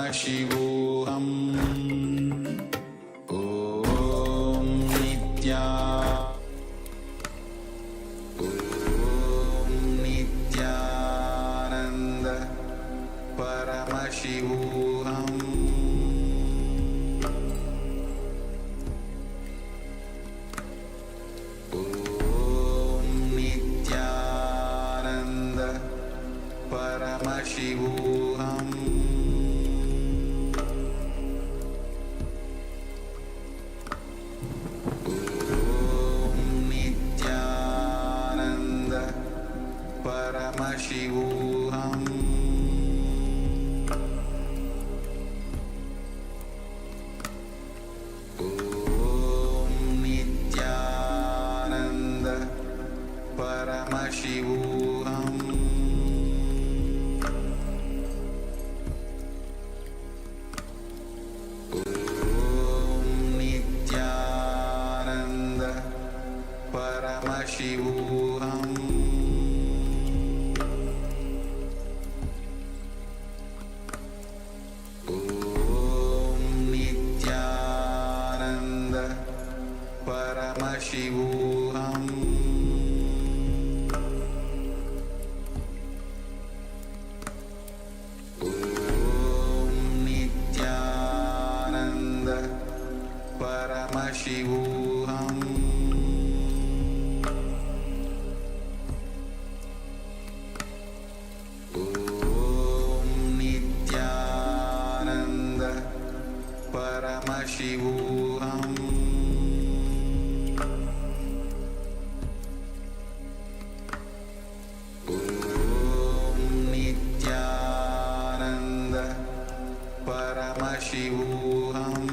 Paramashivoham. Om Nithyananda Paramashivoham. Om Nithyananda Paramashivoham. Paramashivoham. Om Nithyananda Paramashivoham. Om Nithyananda Paramashivoham. Paramashivoham. Om Nithyananda Paramashivoham. Om Nithyananda Paramashivoham. Paramashivoham. Om Nithyananda Paramashivoham.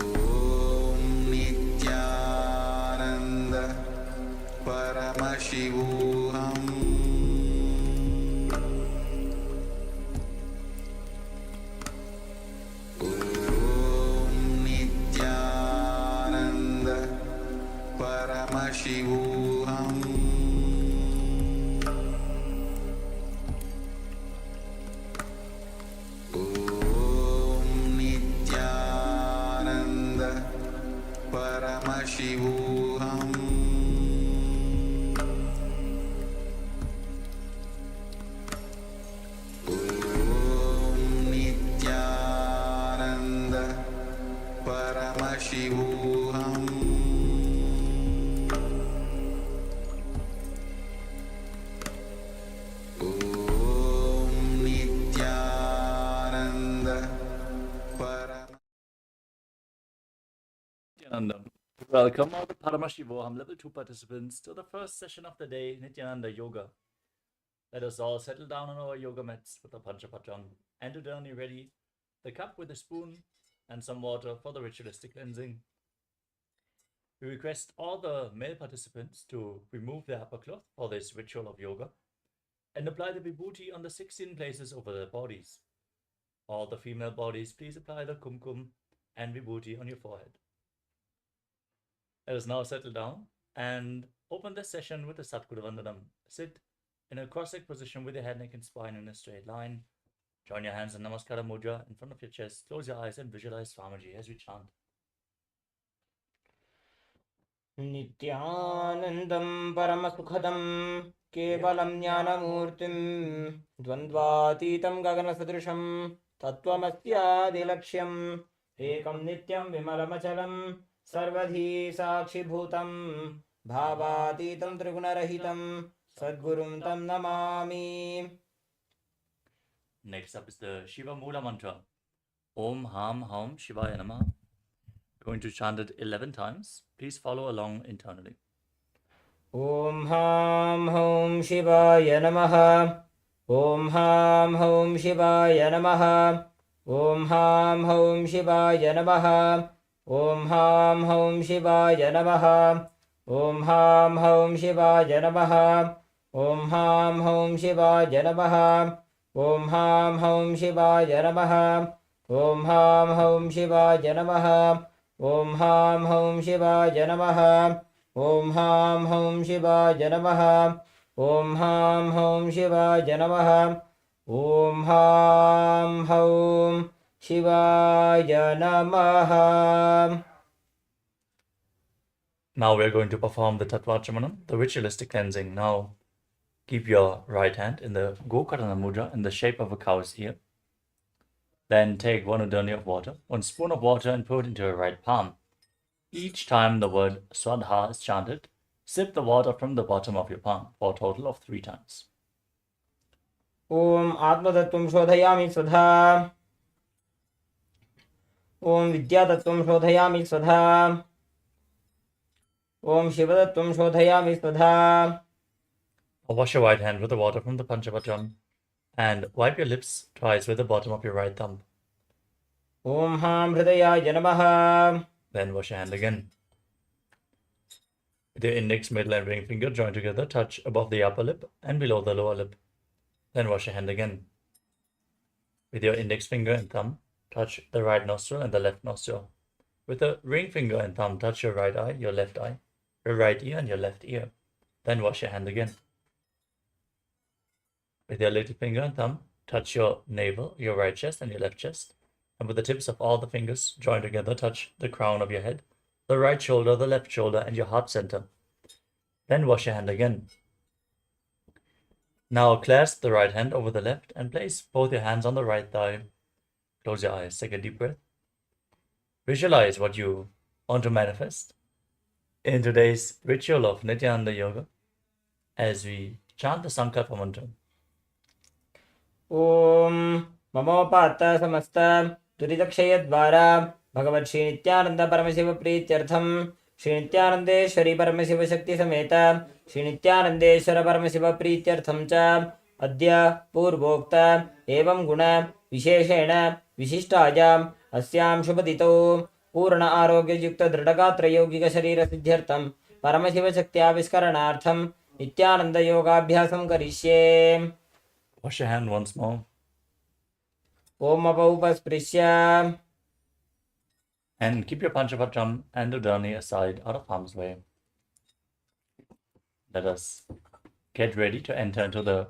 Om Nithyananda Paramashivoham. Paramashivoham. Om Nithyananda Paramashivoham. Om Nithyananda Nithyananda. Welcome all the Paramashivoham Level 2 participants to the first session of the day, Nithyananda Yoga. Let us all settle down on our yoga mats with the Panchapatram and Udani ready, the cup with a spoon and some water for the ritualistic cleansing. We request all the male participants to remove their upper cloth for this ritual of yoga and apply the vibhuti on the 16 places over their bodies. All the female bodies, please apply the kumkum and vibhuti on your forehead. Let us now settle down and open this session with the Satguru Vandanam. Sit in a cross-legged position with your head, neck and spine in a straight line. Join your hands in Namaskara Mudra in front of your chest. Close your eyes and visualize Swamiji as we chant. Nithyanandam Paramasukhadam Kevalam Jnanamurtim Dvandvatitam Gaganasadrisham Tattvamasyaadilaksham Ekam Nityam Vimalamachalam Sarvadhi Sakshi Bhutam Bhavatitam Trigunarahitam Sadgurum Tam Namami. Next up is the Shiva Mula mantra. Om Ham Haum Shivaya Namaha. Going to chant it 11 times. Please follow along internally. Om Ham Haum Shivaya Namaha. Om Ham Haum Shivaya Namaha. Om Ham Haum Shivaya Namaha. Om Ham Haum Shivaya Namaha. Om Ham Haum Shivaya Namaha. Om Ham Haum Shivaya Namaha. Om Ham Haum Shivaya Namaha. Om Ham Haum Shivaya Namaha. Om Ham Haum Shivaya Namaha. Om Ham Haum Shivaya Namaha. Om Ham Hum Shivaya Namaha. Om Ham Hum Shivaya Namaha. Now we are going to perform the Tattvachamanam, the ritualistic cleansing. Now keep your right hand in the Gokarana Mudra in the shape of a cow's ear. Then take 1 udani of water, 1 spoon of water, and put it into your right palm. Each time the word Swadha is chanted, sip the water from the bottom of your palm for a total of 3 times. Om Atmatattvam Shodhayami Swadha. Om Vidyatattvam Shodhayami Swadha. Om Shivatattvam Shodhayami Swadha. Wash your right hand with the water from the Panchapatram and wipe your lips twice with the bottom of your right thumb. Om Ham Hridayaya Namaha. Then wash your hand again. With your index, middle, and ring finger joined together, touch above the upper lip and below the lower lip. Then wash your hand again. With your index finger and thumb, touch the right nostril and the left nostril. With the ring finger and thumb, touch your right eye, your left eye, your right ear, and your left ear. Then wash your hand again. With your little finger and thumb, touch your navel, your right chest, and your left chest. And with the tips of all the fingers joined together, touch the crown of your head, the right shoulder, the left shoulder, and your heart center. Then wash your hand again. Now clasp the right hand over the left and place both your hands on the right thigh. Close your eyes, take a deep breath. Visualize what you want to manifest in today's ritual of Nithyananda Yoga as we chant the Sankalpa mantra. Om Mamopata Samasta Duridakshayadvara Bhagavat Shri Nithyananda Paramashiva Prityartham Shri Nithyanandeshwari Paramashiva Shakti Sameta Shri Nithyanandeshwara Paramashiva Prityartham Cha Adya Purvokta Evam Guna Visheshena Vishishtayam Asyam Shubhadito Purna Arogya Yukta Dridagatra Yogika Sharira Siddhyartham Paramashiva Shaktya Viskaranaartham Nithyananda Yoga Abhyasam Karishye. Wash your hand once more. Om Apaupasprisya. And keep your Panchapatram and Udani aside out of harm's way. Let us get ready to enter into the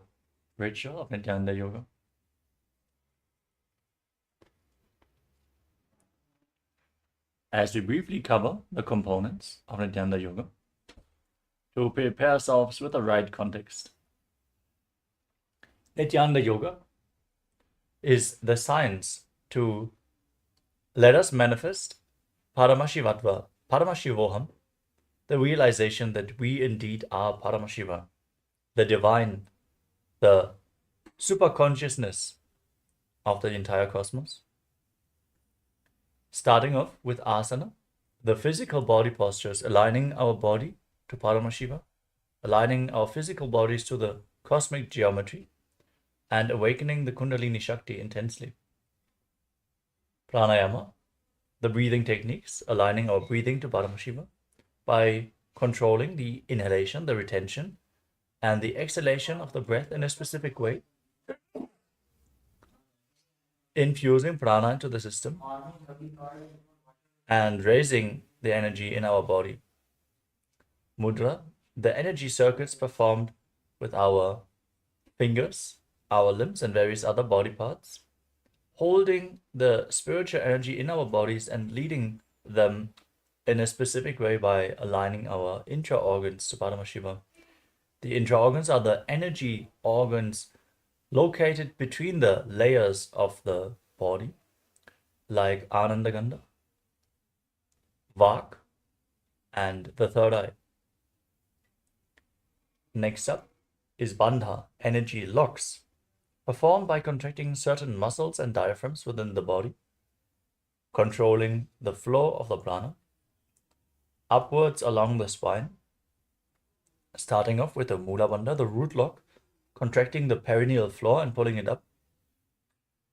ritual of Nithyananda Yoga. As we briefly cover the components of Nithyananda Yoga, to prepare ourselves with the right context. Nithyananda Yoga is the science to let us manifest Paramashivoham, the realization that we indeed are Paramashiva, the divine, the super consciousness of the entire cosmos. Starting off with asana, the physical body postures, aligning our body to Paramashiva, aligning our physical bodies to the cosmic geometry, and awakening the Kundalini Shakti intensely. Pranayama, the breathing techniques, aligning our breathing to Paramashiva by controlling the inhalation, the retention, and the exhalation of the breath in a specific way, infusing prana into the system, and raising the energy in our body. Mudra, the energy circuits performed with our fingers, our limbs, and various other body parts, holding the spiritual energy in our bodies and leading them in a specific way by aligning our intra-organs to Paramashiva. The intra-organs are the energy organs located between the layers of the body, like Anandagandha, Vak, and the third eye. Next up is Bandha, energy locks, performed by contracting certain muscles and diaphragms within the body, controlling the flow of the prana upwards along the spine, starting off with the Mula Bandha, the root lock, contracting the perineal floor and pulling it up.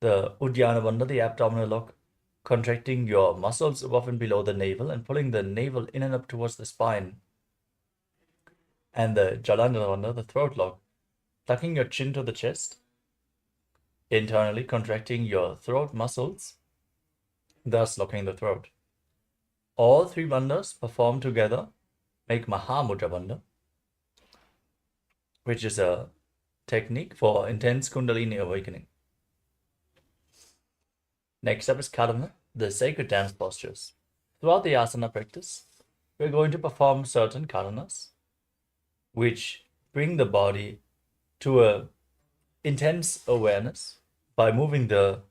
The Uddiyana Bandha, the abdominal lock, contracting your muscles above and below the navel and pulling the navel in and up towards the spine. And the Jalandhara Bandha, the throat lock, tucking your chin to the chest, internally contracting your throat muscles, thus locking the throat. All three bandhas performed together make Mahamudra Bandha, which is a technique for intense Kundalini awakening. Next up is Karana, the sacred dance postures. Throughout the asana practice, we're going to perform certain karanas, which bring the body to a intense awareness by moving the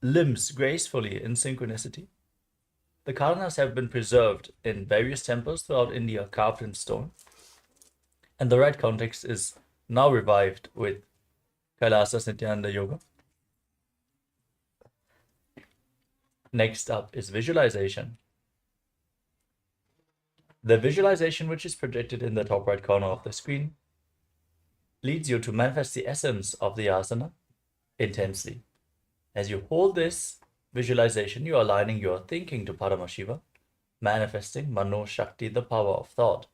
limbs gracefully in synchronicity. The karanas have been preserved in various temples throughout India, carved in stone, and the right context is now revived with KAILASA's Nithyananda Yoga. Next up is visualization. The visualization, which is projected in the top right corner of the screen, leads you to manifest the essence of the asana intensely. As you hold this visualization, you are aligning your thinking to Paramashiva, manifesting Mano Shakti, the power of thought.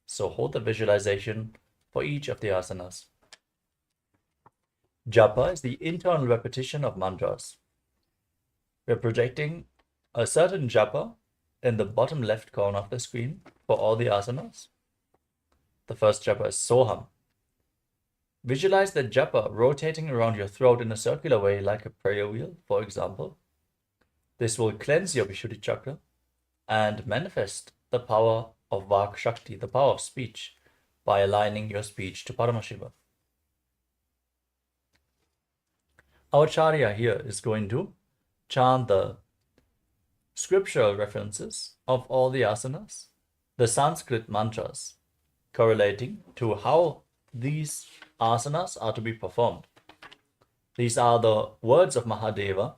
So hold the visualization for each of the asanas. Japa is the internal repetition of mantras. We're projecting a certain japa in the bottom left corner of the screen for all the asanas. The first japa is Soham. Visualize the japa rotating around your throat in a circular way like a prayer wheel, for example. This will cleanse your Vishuddhi chakra and manifest the power of Vak Shakti, the power of speech, by aligning your speech to Paramashiva. Our Acharya here is going to chant the scriptural references of all the asanas, the Sanskrit mantras, correlating to how these asanas are to be performed. These are the words of Mahadeva,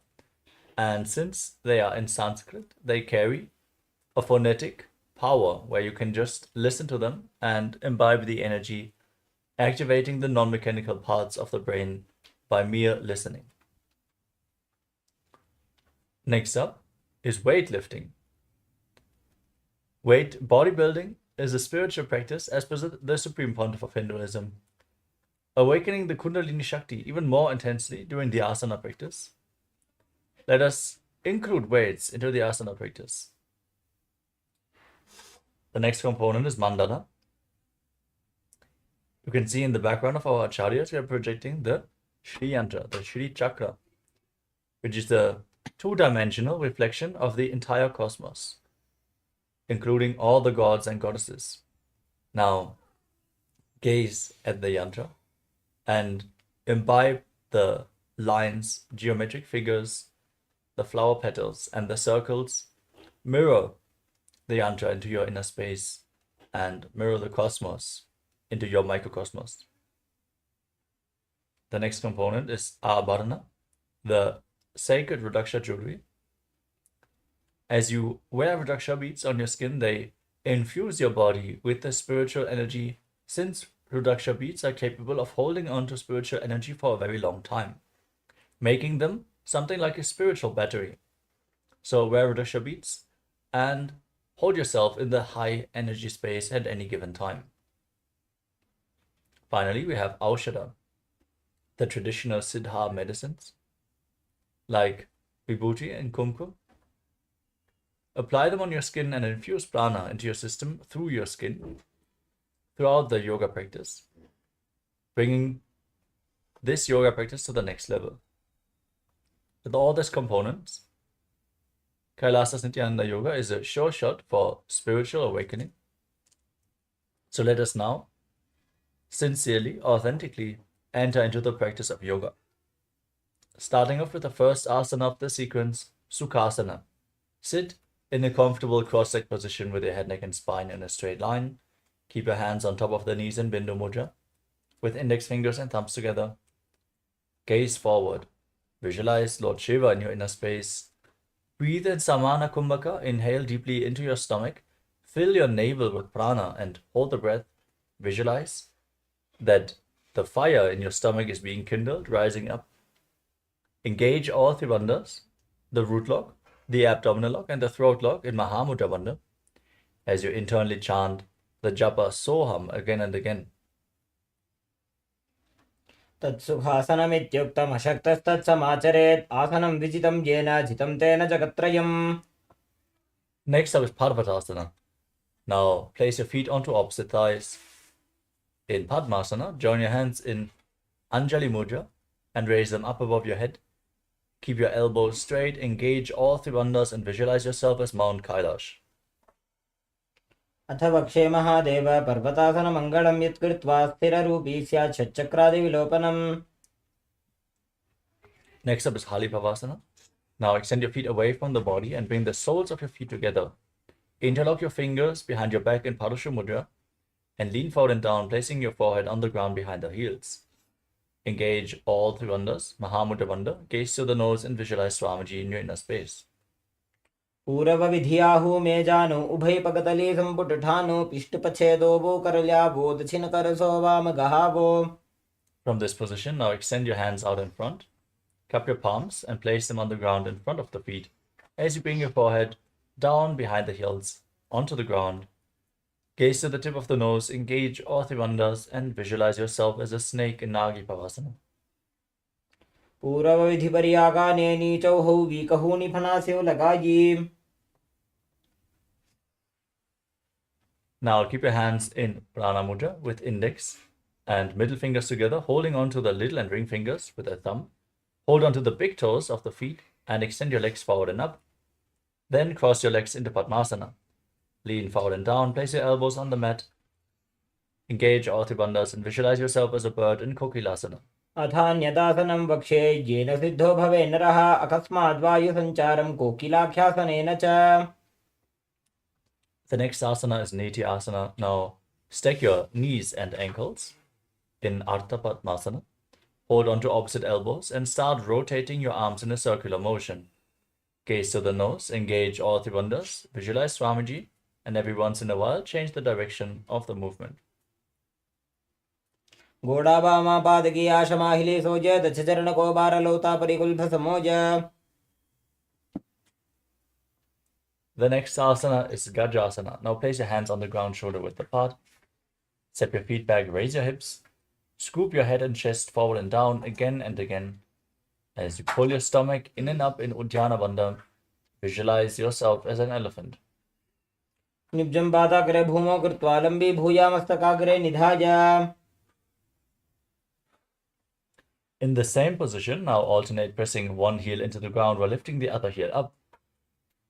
and since they are in Sanskrit, they carry a phonetic power where you can just listen to them and imbibe the energy, activating the non-mechanical parts of the brain by mere listening. Next up is weightlifting. Weight bodybuilding is a spiritual practice as per the Supreme Pontiff of Hinduism, awakening the Kundalini Shakti even more intensely during the asana practice. Let us include weights into the asana practice. The next component is Mandana. You can see in the background of our acharyas, we are projecting the Shri Yantra, the Shri Chakra, which is the two-dimensional reflection of the entire cosmos, including all the gods and goddesses. Now, gaze at the yantra and imbibe the lines, geometric figures, the flower petals, and the circles. Mirror the yantra into your inner space and mirror the cosmos into your microcosmos. The next component is Abharana, the sacred Rudraksha jewelry. As you wear Rudraksha beads on your skin, they infuse your body with the spiritual energy, since Rudraksha beads are capable of holding on to spiritual energy for a very long time, making them something like a spiritual battery. So wear Rudraksha beads and hold yourself in the high energy space at any given time. Finally, we have Aushadha, the traditional Siddha medicines, like Vibhuti and Kumkum. Apply them on your skin and infuse prana into your system through your skin throughout the yoga practice, bringing this yoga practice to the next level. With all these components, KAILASA's Nithyananda Yoga is a sure shot for spiritual awakening. So let us now sincerely, authentically enter into the practice of yoga. Starting off with the first asana of the sequence, Sukhasana. Sit in a comfortable cross-legged position with your head, neck, and spine in a straight line. Keep your hands on top of the knees in Bindu Mudra, with index fingers and thumbs together. Gaze forward. Visualize Lord Shiva in your inner space. Breathe in Samana Kumbhaka. Inhale deeply into your stomach. Fill your navel with prana and hold the breath. Visualize that the fire in your stomach is being kindled, rising up. Engage all three bandhas, the root lock, the abdominal lock, and the throat lock in Mahamudra bandha, as you internally chant the japa Soham again and again. तत्सुखासनमित्युक्तम् अशक्तस्तत्समाचरेत् आसनं विजितं येन जितं तेन जगत्त्रयम्. Next up is Parvatasana. Now place your feet onto opposite thighs. In Padmasana, join your hands in Anjali Mudra and raise them up above your head. Keep your elbows straight, engage all three bandhas and visualize yourself as Mount Kailash. अथ वक्षे महादेव पर्वतासनमङ्गलं यत्कृत्वा स्थिररूपी स्यात् षट्चक्रादिविलोपनम्. Next up is Halipavasana. Now extend your feet away from the body and bring the soles of your feet together. Interlock your fingers behind your back in Parashu Mudra and lean forward and down, placing your forehead on the ground behind the heels. Engage all three bandhas, Mahamudra Bandha, gaze to the nose and visualize Swamiji in your inner space. पूरवविधियाहु मे जानु उभय पगतली संपुटठानु पिष्टपच्छेदो करल्यावो दक्षिणकरसो वामगहावो. From this position, now extend your hands out in front. Cup your palms and place them on the ground in front of the feet as you bring your forehead down behind the heels onto the ground. Gaze to the tip of the nose, engage all three bandhas and visualize yourself as a snake in Nagi Pavasana. पूरवविधिपर्यागाने नीचौहौ वीकहूनि फनास्यो लगायि. Now keep your hands in Prana Mudra with index and middle fingers together, holding on to the little and ring fingers with a thumb. Hold on to the big toes of the feet and extend your legs forward and up. Then cross your legs into Padmasana. Lean forward and down, place your elbows on the mat. Engage all three bandhas and visualize yourself as a bird in KAILASA. अथान्यदासनं वक्षे येन सिद्धो भवे नरः अकस्माद्वायुसञ्चारं कोकिलाख्यासनेन च. The next asana is Nithyananda. Now stack your knees and ankles in Ardha Padmasana. Hold on to opposite elbows and start rotating your arms in a circular motion. Gaze to the nose, engage all three bandhas, visualize Swamiji, and every once in a while change the direction of the movement. घोडावामा पादकीया शमाहिले shows दक्षचरणको बारलौता परिकुल्भसमोज. The next asana is Gajasana. Now place your hands on the ground shoulder width apart. Step your feet back, raise your hips. Scoop your head and chest forward and down again and again. As you pull your stomach in and up in Uddiyana Bandha, visualize yourself as an elephant. निब्जं पादाग्रे भूमौ कृत्वा लम्बी भूयामस्तकाग्रे निधाय. In the same position, now alternate pressing one heel into the ground while lifting the other heel up.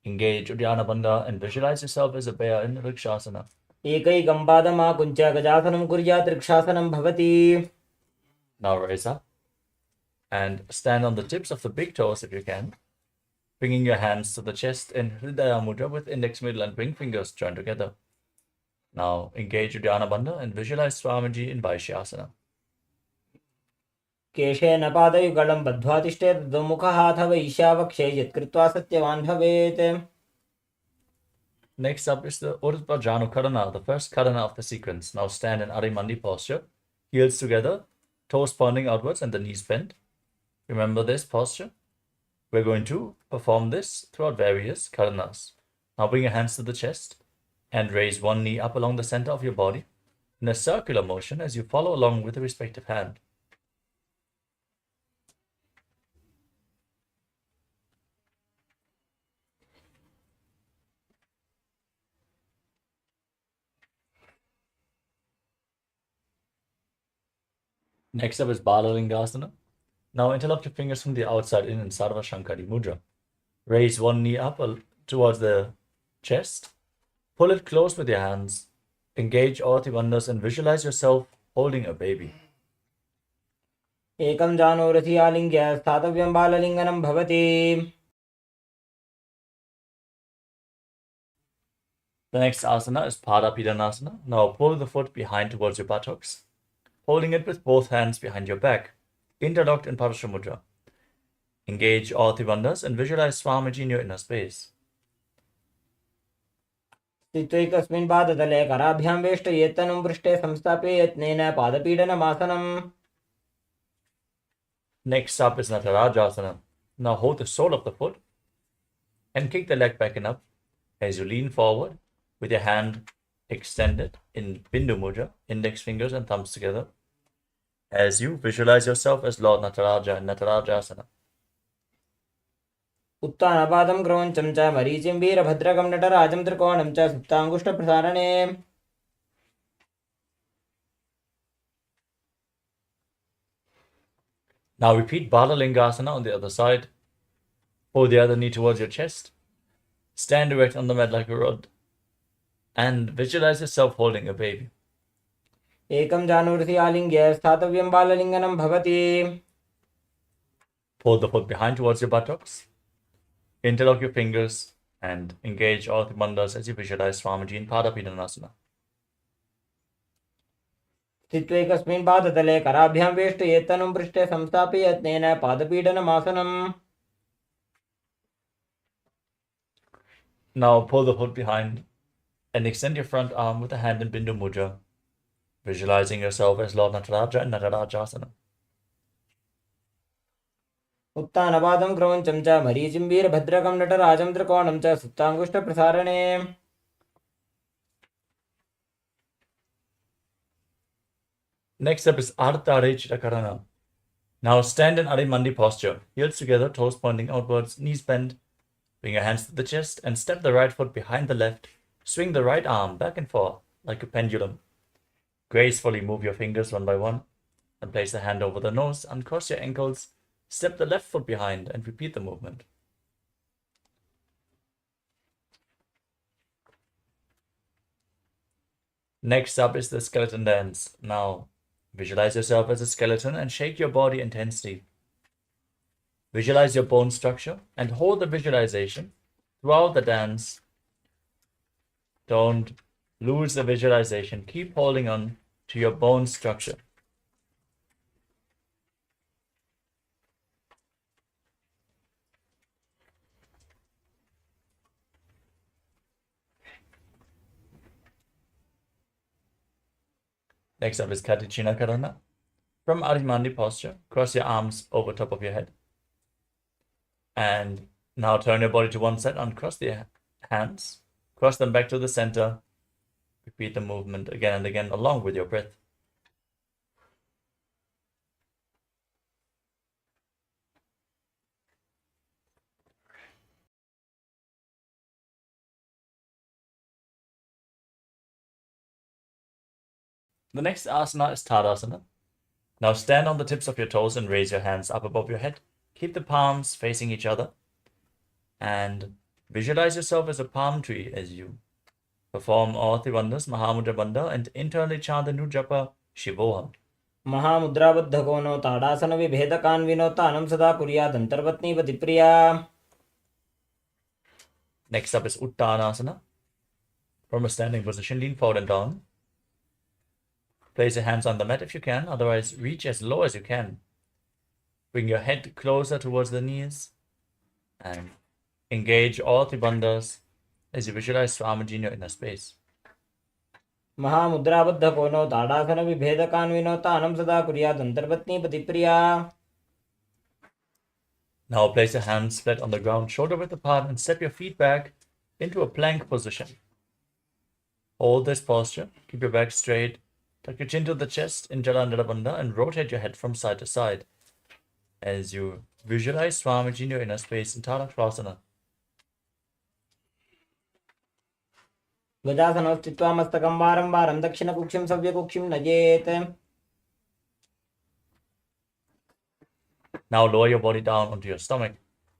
Engage Uddiyana Bandha and visualize yourself as a bear in Rikshasana. एकैकं पादमाकुञ्च गजासनं कुर्यात् रक्षासनं भवति. Now raise up and stand on the tips of the big toes if you can, bringing your hands to the chest in Hridaya Mudra with index, middle and ring fingers joined together. Now engage Uddiyana Bandha and visualize Swamiji in Vaishyasana. केशेन पादयुगलं बद्ध्वा तिष्ठेत् दुमुखः अथवा ईशावक्षे यत्कृत्वा सत्यवान् भवेत्. Next up is the Urdhva Janu Karana, the first Karana of the sequence. Now stand in Arimandi posture, heels together, toes pointing outwards and the knees bent. Remember this posture? We're going to perform this throughout various Karanas. Now bring your hands to the chest and raise one knee up along the center of your body in a circular motion as you follow along with the respective hand. Next up is Balalingasana. Now interlock your fingers from the outside in Sarva Shankari Mudra. Raise one knee up towards the chest. Pull it close with your hands. Engage all three bandhas and visualize yourself holding a baby. एकं जानोरथि आलिङ्ग्य स्थातव्यं बाललिङ्गनं भवति. The next asana is Padapidanasana. Now pull the foot behind towards your buttocks, holding it with both hands behind your back, interlocked in Parashu Mudra. Engage all three bandhas and visualize Swamiji in your inner space. स्थित्वैकस्मिन् पादतले कराभ्यां वेष्टयेत्तनुं पृष्ठे संस्थाप्य यत्नेन पादपीडनमासनम्. Next up is Natarajasana. Now hold the sole of the foot and kick the leg back and up as you lean forward with your hand extended in Bindu Mudra, index fingers and thumbs together, as you visualize yourself as Lord Nataraja in Natarajasana. उत्तानपादं क्रौञ्चं च मरीचिं वीरभद्रकं नटराजं त्रिकोणं च सुप्ताङ्गुष्ठप्रसारणे. Now repeat Balalingasana on the other side. Pull the other knee towards your chest. Stand erect on the mat like a rod. And visualize yourself holding a baby. एकं जानुरसि आलिङ्ग्य स्थातव्यं बाललिङ्गनं भवति. Pull the foot behind towards your buttocks. Interlock your fingers and engage all the bandhas as you visualize Swamiji in Padapidanasana. स्थित्वा एकस्मिन् पादतले कराभ्यां वेष्टयेत् तनुं पृष्ठे संस्थाप्य यत्नेन पादपीडनमासनम्. Now pull the foot behind and extend your front arm with a hand in Bindu Mudra, visualizing yourself as Lord Nataraja in Natarajasana. उत्तानपादं क्रौञ्चं च मरीचिं वीरभद्रकं नटराजं त्रिकोणं च सुप्ताङ्गुष्ठप्रसारणे. Next up is Ardha Rechita Karana. Now stand in Adimandi posture, heels together, toes pointing outwards, knees bent. Bring your hands to the chest and step the right foot behind the left. Swing the right arm back and forth like a pendulum. Gracefully move your fingers one by one and place the hand over the nose, uncross your ankles, step the left foot behind and repeat the movement. Next up is the skeleton dance. Now visualize yourself as a skeleton and shake your body intensely. Visualize your bone structure and hold the visualization throughout the dance. Don't lose the visualization. Keep holding on to your bone structure. Next up is Katichina Karana. From Adimandi posture, cross your arms over top of your head. And now turn your body to one side, uncross the hands, cross them back to the center. Repeat the movement again and again along with your breath. The next asana is Tadasana. Now stand on the tips of your toes and raise your hands up above your head. Keep the palms facing each other and visualize yourself as a palm tree as you perform all the bandhas, Mahamudra Bandha, and internally chant the new japa Shivoham. महामुद्राबद्धकोनो ताडासनविभेदकान्विनोत्तानं सदा कुर्यादन्तर्पत्नीपतिप्रिया. Next up is Uttanasana. From a standing position, lean forward and down. Place your hands on the mat if you can, otherwise reach as low as you can. Bring your head closer towards the knees and engage all the bandhas as you visualize Swamiji in your inner space. महामुद्राबद्धकोनो ताडासनविभेदकान्विनोत्तानं सदा कुर्यादन्तर्पत्नीपतिप्रिया. Now place your hands flat on the ground, shoulder width apart, and step your feet back into a plank position. Hold this posture, keep your back straight, tuck your chin to the chest in Jalandhara Bandha, and rotate your head from side to side as you visualize Swamiji in your inner space in Tadakrasana. गजासनो स्थित्वा मस्तकं वारं वारं दक्षिणकुक्षिं सव्यकुक्षिं नयेत्. Now lower your body down onto your stomach.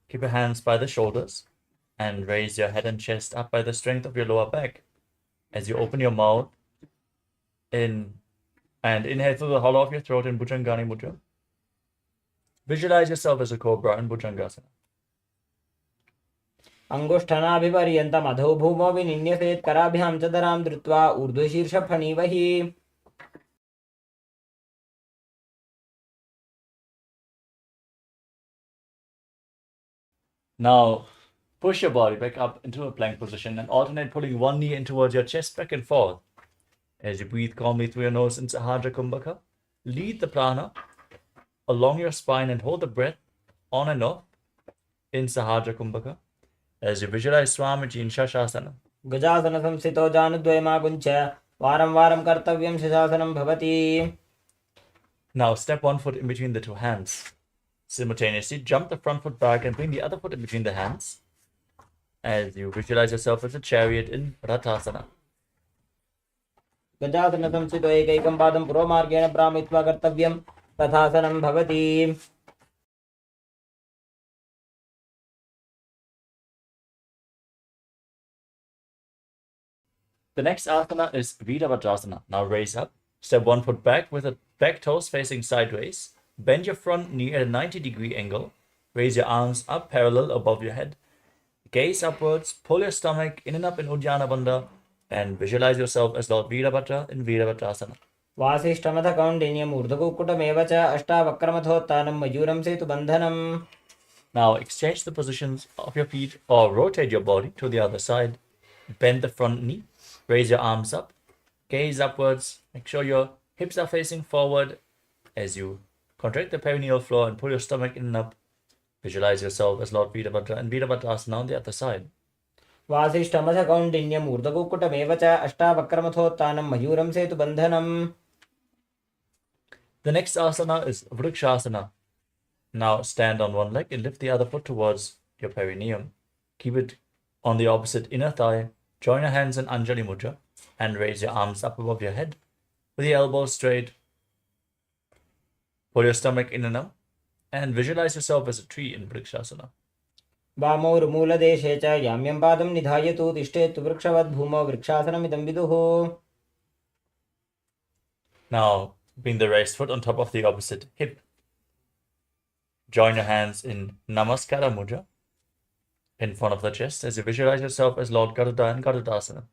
Keep your hands by the shoulders and raise your head and chest up by the strength of your lower back. As you open your mouth in and inhale through the hollow of your throat in Bhujangani Mudra. Visualize yourself as a cobra in Bhujangasana. अङ्गुष्ठनाभिपर्यन्तम् अधो भूमौ विनिन्यसेत् कराभ्यां च धरां धृत्वा ऊर्ध्वशीर्षफणीवहि. Now push your body back up into a plank position and alternate pulling one knee in towards your chest back and forth. As you breathe calmly through your nose in Sahasrara Kumbhaka, lead the prana along your spine and hold the breath on and off in Sahasrara Kumbhaka as you visualize Swamiji in Shashasana. गजासन संस्थितो जानुद्वयमागुञ्च वारं वारं कर्तव्यं शशासनं भवति. Now step one foot in between the two hands. Simultaneously jump the front foot back and bring the other foot in between the hands as you visualize yourself as a chariot in Rathasana. गजासन संस्थितो एकैकं पादं पूर्वमार्गेण भ्रामयित्वा कर्तव्यं तथासनं भवति. The next asana is Virabhadrasana. Now raise up. Step one foot back with the back toes facing sideways. Bend your front knee at a 90-degree angle. Raise your arms up parallel above your head. Gaze upwards. Pull your stomach in and up in Uddiyana Bandha. And visualize yourself as Lord Virabhadra in Virabhadrasana. वासिष्ठमथ कौण्डिन्यम् ऊर्ध्वकुक्कुटमेव च अष्टावक्रमथोत्थानं मयूरं सेतुबन्धनम्. Now exchange the positions of your feet or rotate your body to the other side. Bend the front knee. Raise your arms up. Gaze upwards. Make sure your hips are facing forward as you contract the perineal floor and pull your stomach in and up. Visualize yourself as Lord Virabhadra and Virabhadrasana on the other side. वासिष्ठमथ कौण्डिन्यम् ऊर्ध्वकुक्कुटमेव च अष्टावक्रमथोत्थानं मयूरं सेतुबन्धनम्. The next asana is Vrikshasana. Now stand on one leg and lift the other foot towards your perineum. Keep it on the opposite inner thigh. Join your hands in Anjali Mudra and raise your arms up above your head with the elbows straight. Pull your stomach in and up and visualize yourself as a tree in Vrikshasana. वामोर्मूलदेशे च याम्यं पादं निधायतु तिष्ठेत्तु वृक्षवद् भूमौ वृक्षासनमिदं विदुः. Now bring the raised foot on top of the opposite hip. Join your hands in Namaskara Mudra in front of the chest as you visualize yourself as Lord Garuda and Garudasana.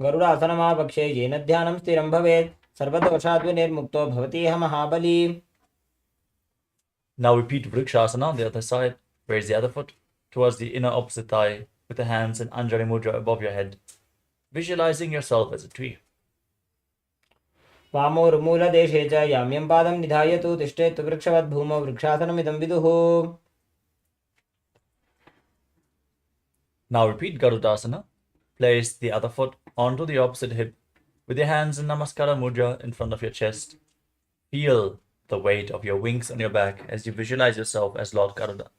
गरुडासनमावक्षे येन ध्यानं स्थिरं भवेत् सर्वदोषाद्विनिर्मुक्तो भवतीह महाबली. Now repeat Vrikshasana on the other side. Raise the other foot towards the inner opposite thigh with the hands in Anjali Mudra above your head, visualizing yourself as a tree. वामोर्मूलदेशे च याम्यं पादं निधायतु तिष्ठेत्तु वृक्षवद् भूमौ वृक्षासनमिदं विदुः. Now repeat Garudasana. Place the other foot onto the opposite hip with your hands in Namaskara Mudra in front of your chest. Feel the weight of your wings on your back as you visualize yourself as Lord Garuda.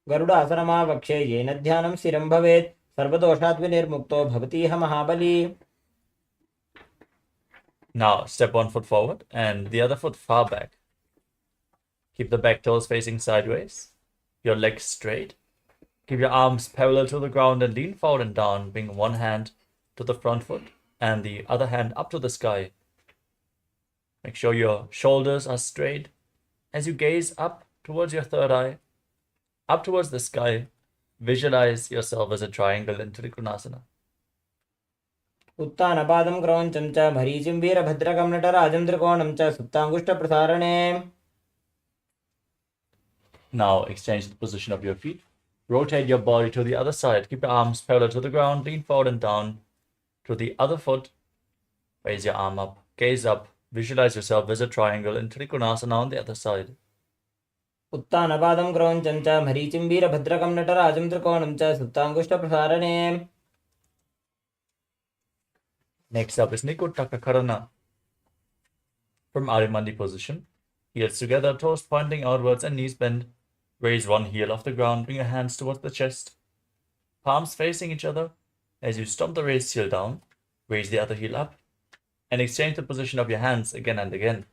गरुडासनमावक्षे येन ध्यानं स्थिरं भवेत् सर्वदोषाद्विनिर्मुक्तो भवतीह महाबली. Now step one foot forward and the other foot far back. Keep the back toes facing sideways, your legs straight. Keep your arms parallel to the ground and lean forward and down. Bring one hand to the front foot and the other hand up to the sky. Make sure your shoulders are straight as you gaze up towards your third eye, up towards the sky. Visualize yourself as a triangle in Trikonasana. उत्तानपादं क्रौञ्चं च मरीचिं वीरभद्रकं नटराजं त्रिकोणं च सुप्ताङ्गुष्ठप्रसारणे. Now exchange the position of your feet. Rotate your body to the other side. Keep your arms parallel to the ground. Lean forward and down to the other foot. Raise your arm up. Gaze up. Visualize yourself as a triangle in Trikonasana on the other side. उत्तानपादं क्रौञ्चं च मरीचिं वीरभद्रकं नटराजं त्रिकोणं च सुप्ताङ्गुष्ठप्रसारणे. Next up is Nikuttaka Karana. From Arimandi position. Heels together, toes pointing outwards and knees bent. Raise one heel off the ground. Bring your hands towards the chest. Palms facing each other. As you stomp the raised heel down, raise the other heel up and exchange the position of your hands again and again.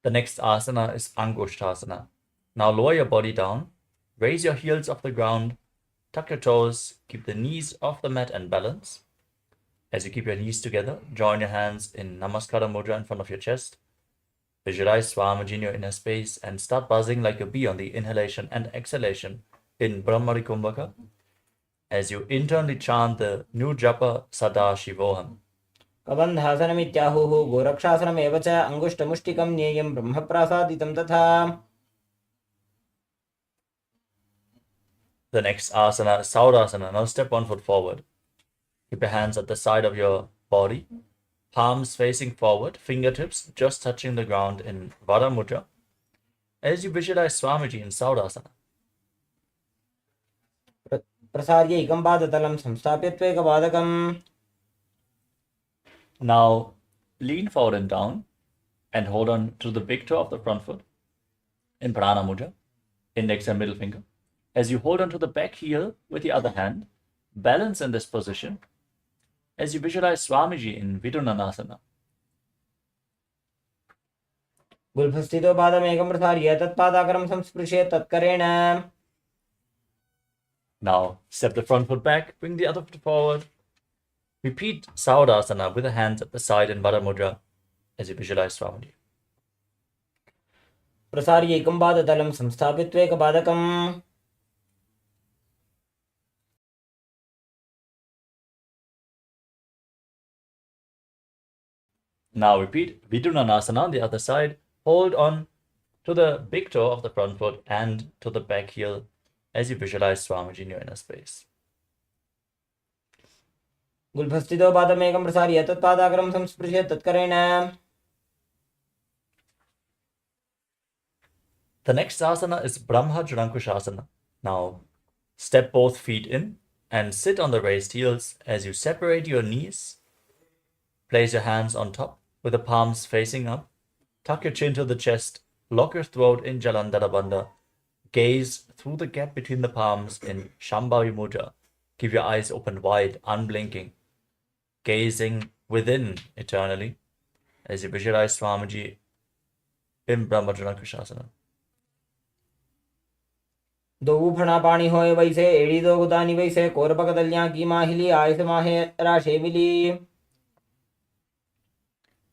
The next asana is Angushthasana. Now lower your body down. Raise your heels off the ground. Tuck your toes. Keep the knees off the mat and balance. As you keep your knees together, join your hands in Namaskara Mudra in front of your chest. Visualize Swamiji in your inner space and start buzzing like a bee on the inhalation and exhalation in Brahmari Kumbhaka as you internally chant the new japa Sadashivoham. कबन्धासनमित्याहुः गोरक्षासनमेव च अङ्गुष्ठमुष्टिकं ज्ञेयं ब्रह्मप्रासादितं तथा. The next asana is Saurasana. Now step one foot forward. Keep your hands at the side of your body. Palms facing forward, fingertips just touching the ground in Vara Mudra. As you visualize Swamiji in Saurasana. प्रसार्यैकं पादतलं संस्थाप्य त्वैकपादकम्. Now lean forward and down and hold on to the big toe of the front foot in Prana Mudra, index and middle finger. As you hold on to the back heel with the other hand, balance in this position as you visualize Swamiji in Vidunanasana. गुल्फस्थितो पादमेकं प्रसार्य तत्पादाग्रं संस्पृश्य तत्करेण. Now, step the front foot back, bring the other foot forward. Repeat Saudasana with the hands at the side in Vada Mudra as you visualize Swamiji. प्रसार्य एकं पादतलं संस्थापित्वैकपादकम्. Now repeat Vidunanasana on the other side. Hold on to the big toe of the front foot and to the back heel as you visualize Swamiji in your inner space. गुल्फस्थितो पादमेकं प्रसार्य तत्पादाग्रं संस्पृश्य तत्करेण. The next asana is Brahma Jalankushasana. Now, step both feet in and sit on the raised heels as you separate your knees. Place your hands on top with the palms facing up. Tuck your chin to the chest. Lock your throat in Jalandhara Bandha. Gaze through the gap between the palms in Shambhavi Mudra. Keep your eyes open wide, unblinking. Gazing within eternally as you visualize Swamiji in Brahma Jalankushasana. दो फणा पानी होए वैसे एड़ी दो गुदानी वैसे कोरपक दलियां की माहिली आयस माहे राशे मिली.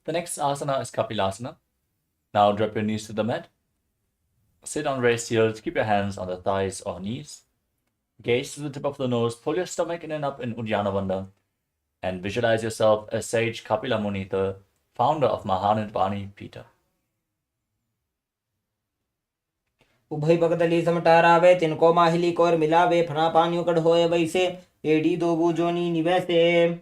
The next asana is Kapilasana. Now drop your knees to the mat. Sit on raised heels. Keep your hands on the thighs or knees. Gaze to the tip of the nose. Pull your stomach in and up in Uddiyana Bandha. And visualize yourself as sage Kapila Muni, the founder of Mahanidvani Pita. उभय पगदली समटारावे तिनको माहिली core मिलावे फणा पानियों कड़ होए वैसे एड़ी दो बूजोनी निवैसे.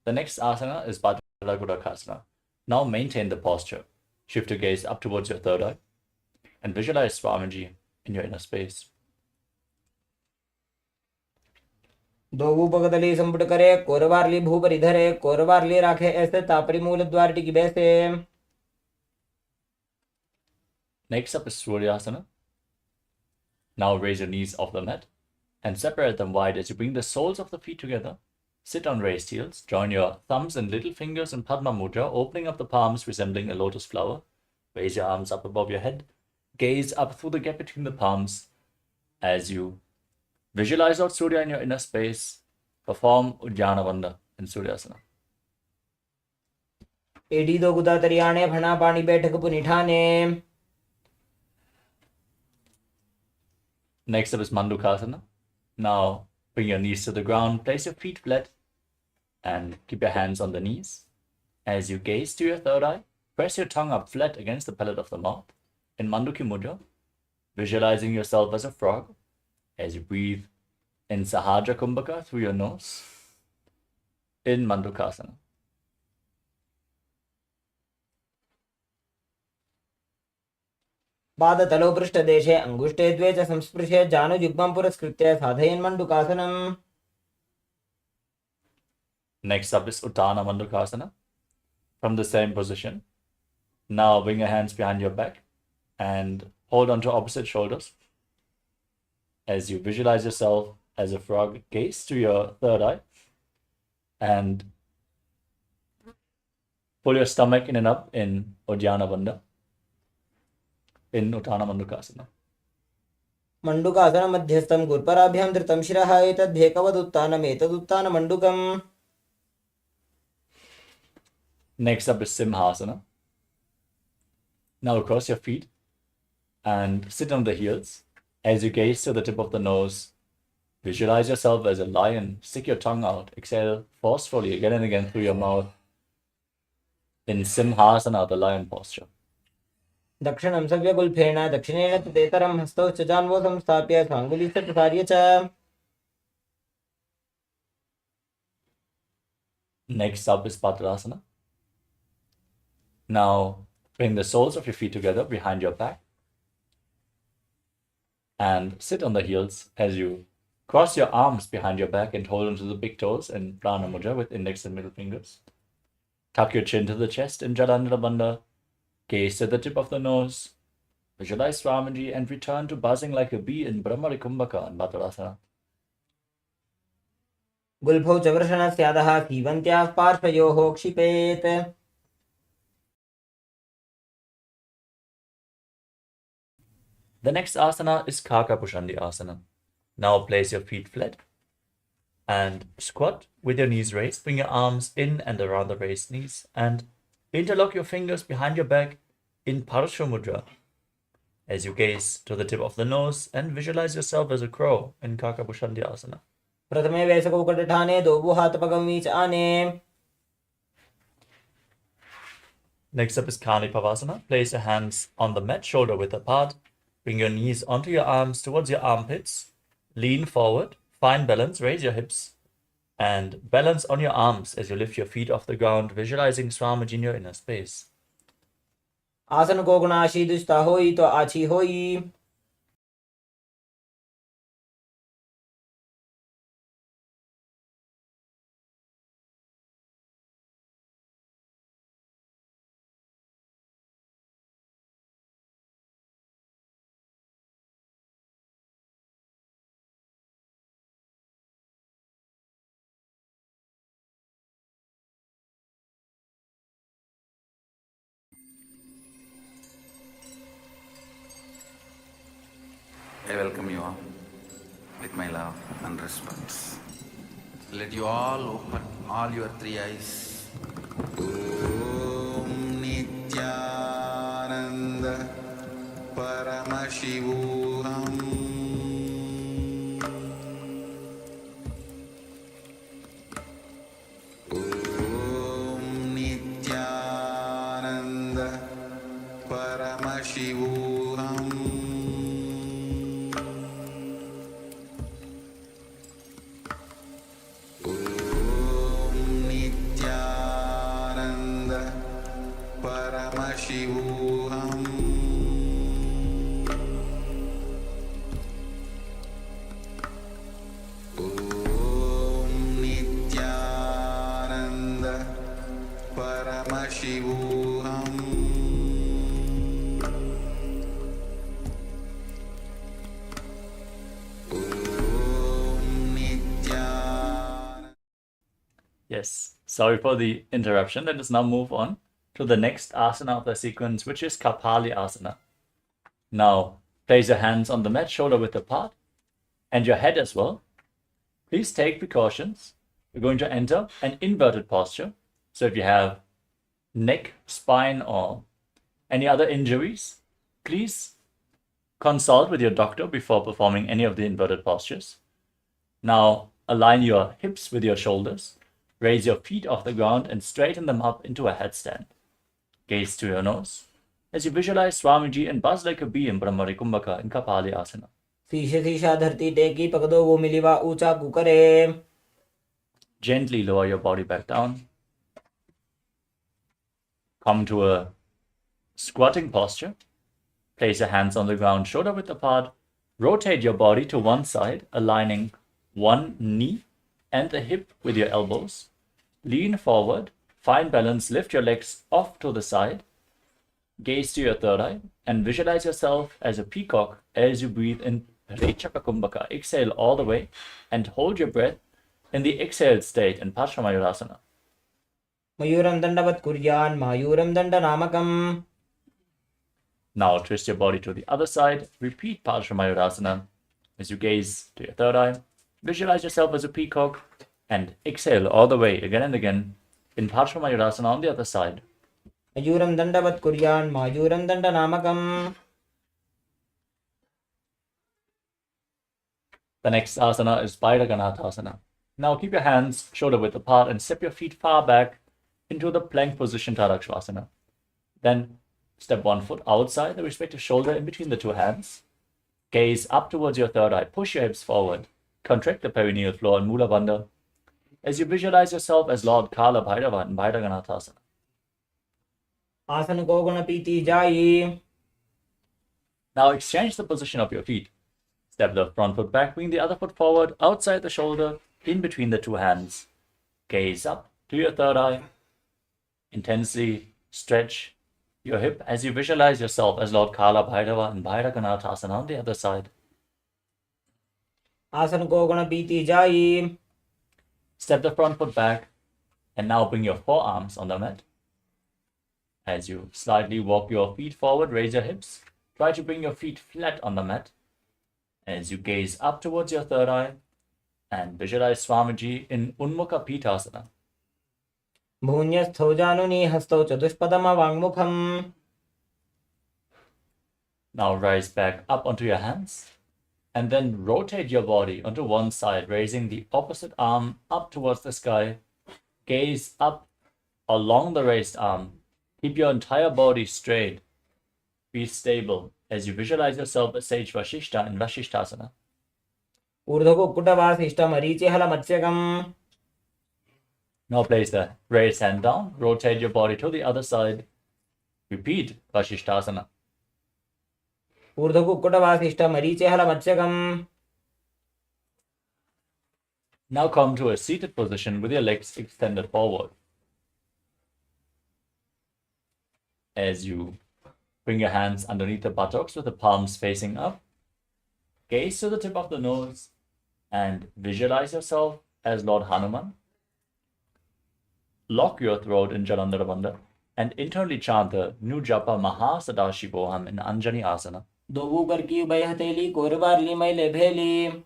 The next asana is Bhadragudakasana. Now maintain the posture. Shift your gaze up towards your third eye and visualize Swamiji in your inner space. दो पगदली संपुट करे कोरवारली भूपरि धरे कोरवारली राखे ऐसे तापरी मूल द्वार टिकी बैसे. Next up is Suryasana. Now raise your knees off the mat and separate them wide as you bring the soles of the feet together. Sit on raised heels. Join your thumbs and little fingers in Padma Mudra, opening up the palms resembling a lotus flower. Raise your arms up above your head. Gaze up through the gap between the palms as you visualize Lord Surya in your inner space. Perform Uddiyana Bandha in Suryasana. एड़ी दो गुदा तरियाने फणा पानी बैठक पुनिठाने. Next up is Mandukasana. Now bring your knees to the ground, place your feet flat, and keep your hands on the knees. As you gaze to your third eye, press your tongue up flat against the palate of the mouth in Manduki Mudra, visualizing yourself as a frog as you breathe in Sahajra Kumbhaka through your nose in Mandukasana. पादतलो पृष्ठदेशे अंगुष्टे द्वे च संस्पृश्य जानुयुग्मं पुरस्कृत्य साधयन् मण्डूकासनम्. Next up is Uttana Mandukasana. From the same position, now bring your hands behind your back and hold on to opposite shoulders. As you visualize yourself as a frog, gaze to your third eye and pull your stomach in and up in Uddiyana Bandha in Uttana Mandukasana. Mandukasana मध्यस्थं गुरुपराभ्यां धृतं शिरः एतद्भेकवदुत्तानम् एतदुत्तानमण्डूकम्. Next up is Simhasana. Now cross your feet and sit on the heels. As you gaze to the tip of the nose, visualize yourself as a lion. Stick your tongue out. Exhale forcefully again and again through your mouth in Simhasana, the lion posture. दक्षिणं सव्यगुल्फेन दक्षिणेन तदेतरं हस्तौ च जान्वौ संस्थाप्य स्वाङ्गुलीस्य प्रसार्य च. Next up is Patrasana. Now bring the soles of your feet together behind your back and sit on the heels as you cross your arms behind your back and hold onto the big toes in Prana Mudra with index and middle fingers. Tuck your chin to the chest in Jalandhara Bandha. Gaze to the tip of the nose. Visualize Swamiji and return to buzzing like a bee in Brahmari Kumbhaka and Bhadrasana. गुल्फौ च वृषणस्यादः सीवन्त्याः पार्श्वयोः क्षिपेत् The next asana is Kakapushandi asana. Now place your feet flat and squat with your knees raised. Bring your arms in and around the raised knees and interlock your fingers behind your back in Parshva Mudra as you gaze to the tip of the nose and visualize yourself as a crow in Kakapushandi asana. प्रथमे वैसको कटठाने दो हाथ पगमीच आने. Next up is Kani Pavasana. Place your hands on the mat, shoulder width apart. Bring your knees onto your arms towards your armpits. Lean forward, find balance, raise your hips, and balance on your arms as you lift your feet off the ground, visualizing Swamiji in your inner space. आसन को गुणाशी दुष्टा होई तो आछी होई. I welcome you all with my love and respect. Let you all open all your three eyes. Om Nithyananda Paramashivoham. Om Nithyananda Paramashivoham. Paramashivoham. Om Nithyananda Paramashivoham. Om Nithyananda. Yes, sorry for the interruption. Let us now move on to the next asana of the sequence, which is Kapali asana. Now, place your hands on the mat, shoulder width apart, and your head as well. Please take precautions. We're going to enter an inverted posture. So if you have neck, spine, or any other injuries, please consult with your doctor before performing any of the inverted postures. Now, align your hips with your shoulders. Raise your feet off the ground and straighten them up into a headstand. Gaze to your nose as you visualize Swamiji and buzz like a bee in Brahmari Kumbhaka in Kapali asana. शीशे शीशा धरती टेकी पकड़ो वो मिलीवा ऊंचा कुकरे. Gently lower your body back down. Come to a squatting posture. Place your hands on the ground, shoulder width apart. Rotate your body to one side, aligning one knee and the hip with your elbows. Lean forward, find balance, lift your legs off to the side. Gaze to your third eye and visualize yourself as a peacock as you breathe in Rechaka Kumbhaka. Exhale all the way and hold your breath in the exhaled state in Paramashivoham. मयूरं दंडवत् कुर्यान् मायूरं दंडनामकम्. Now twist your body to the other side. Repeat Paramashivoham as you gaze to your third eye. Visualize yourself as a peacock and exhale all the way again and again in Paramashivoham on the other side. मयूरं दंडवत् कुर्यान् मायूरं दंडनामकम्. The next asana is Bhairaganatha. Now keep your hands shoulder width apart and step your feet far back into the plank position Tadakshvasana. Then step one foot outside the respective shoulder in between the two hands. Gaze up towards your third eye. Push your hips forward. Contract the perineal floor in Mula Bandha as you visualize yourself as Lord Kala Bhairava in Bhairaganatha. आसन को गुण पीती जाई. Now exchange the position of your feet. Step the front foot back, bring the other foot forward, outside the shoulder, in between the two hands. Gaze up to your third eye. Intensely stretch your hip as you visualize yourself as Lord Kala Bhairava in Bhairakanatha on the other side. आसन को गुण बीती जाई. Step the front foot back and now bring your forearms on the mat. As you slightly walk your feet forward, raise your hips. Try to bring your feet flat on the mat. As you gaze up towards your third eye and visualize Swamiji in Unmukha Pitasana. भून्यस्थौ जानुनी हस्तौ चतुष्पदमवाङ्मुखम्. Now rise back up onto your hands and then rotate your body onto one side, raising the opposite arm up towards the sky. Gaze up along the raised arm. Keep your entire body straight. Be stable as you visualize yourself as Sage Vashishta in Vashishtasana. ऊर्ध्वकुक्कुटवासिष्ठमरीचिहलमत्स्यकम्. Now place the raised hand down. Rotate your body to the other side. Repeat Vashishtasana. ऊर्ध्वकुक्कुटवासिष्ठमरीचिहलमत्स्यकम्. Now come to a seated position with your legs extended forward. As you bring your hands underneath the buttocks with the palms facing up, gaze to the tip of the nose and visualize yourself as Lord Hanuman. Lock your throat in Jalandhara Bandha and internally chant the new japa Mahasadashivoham in Anjani Asana. दोबू कर की उभय हथेली कोरबारली मैले भेली.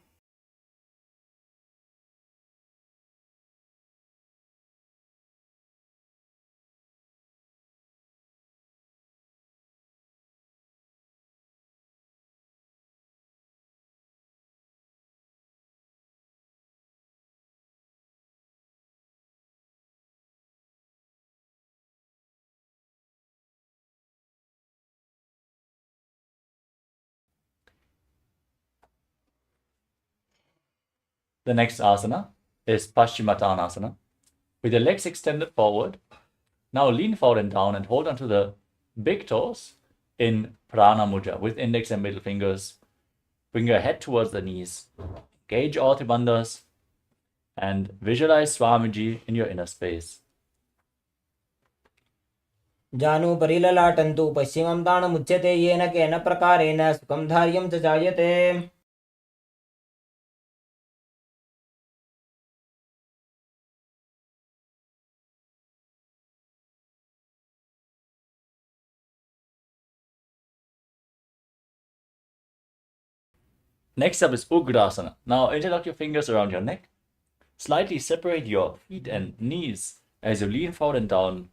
The next asana is Paschimottanasana. With your legs extended forward, now lean forward and down and hold onto the big toes in Prana Mudra with index and middle fingers. Bring your head towards the knees. Engage all three bandhas and visualize Swamiji in your inner space. जानु परिललाटन्तु पश्चिमं ताणमुच्यते येन केन प्रकारेण सुखं धार्यं च जायते. Next up is Ugrasana. Now interlock your fingers around your neck. Slightly separate your feet and knees as you lean forward and down.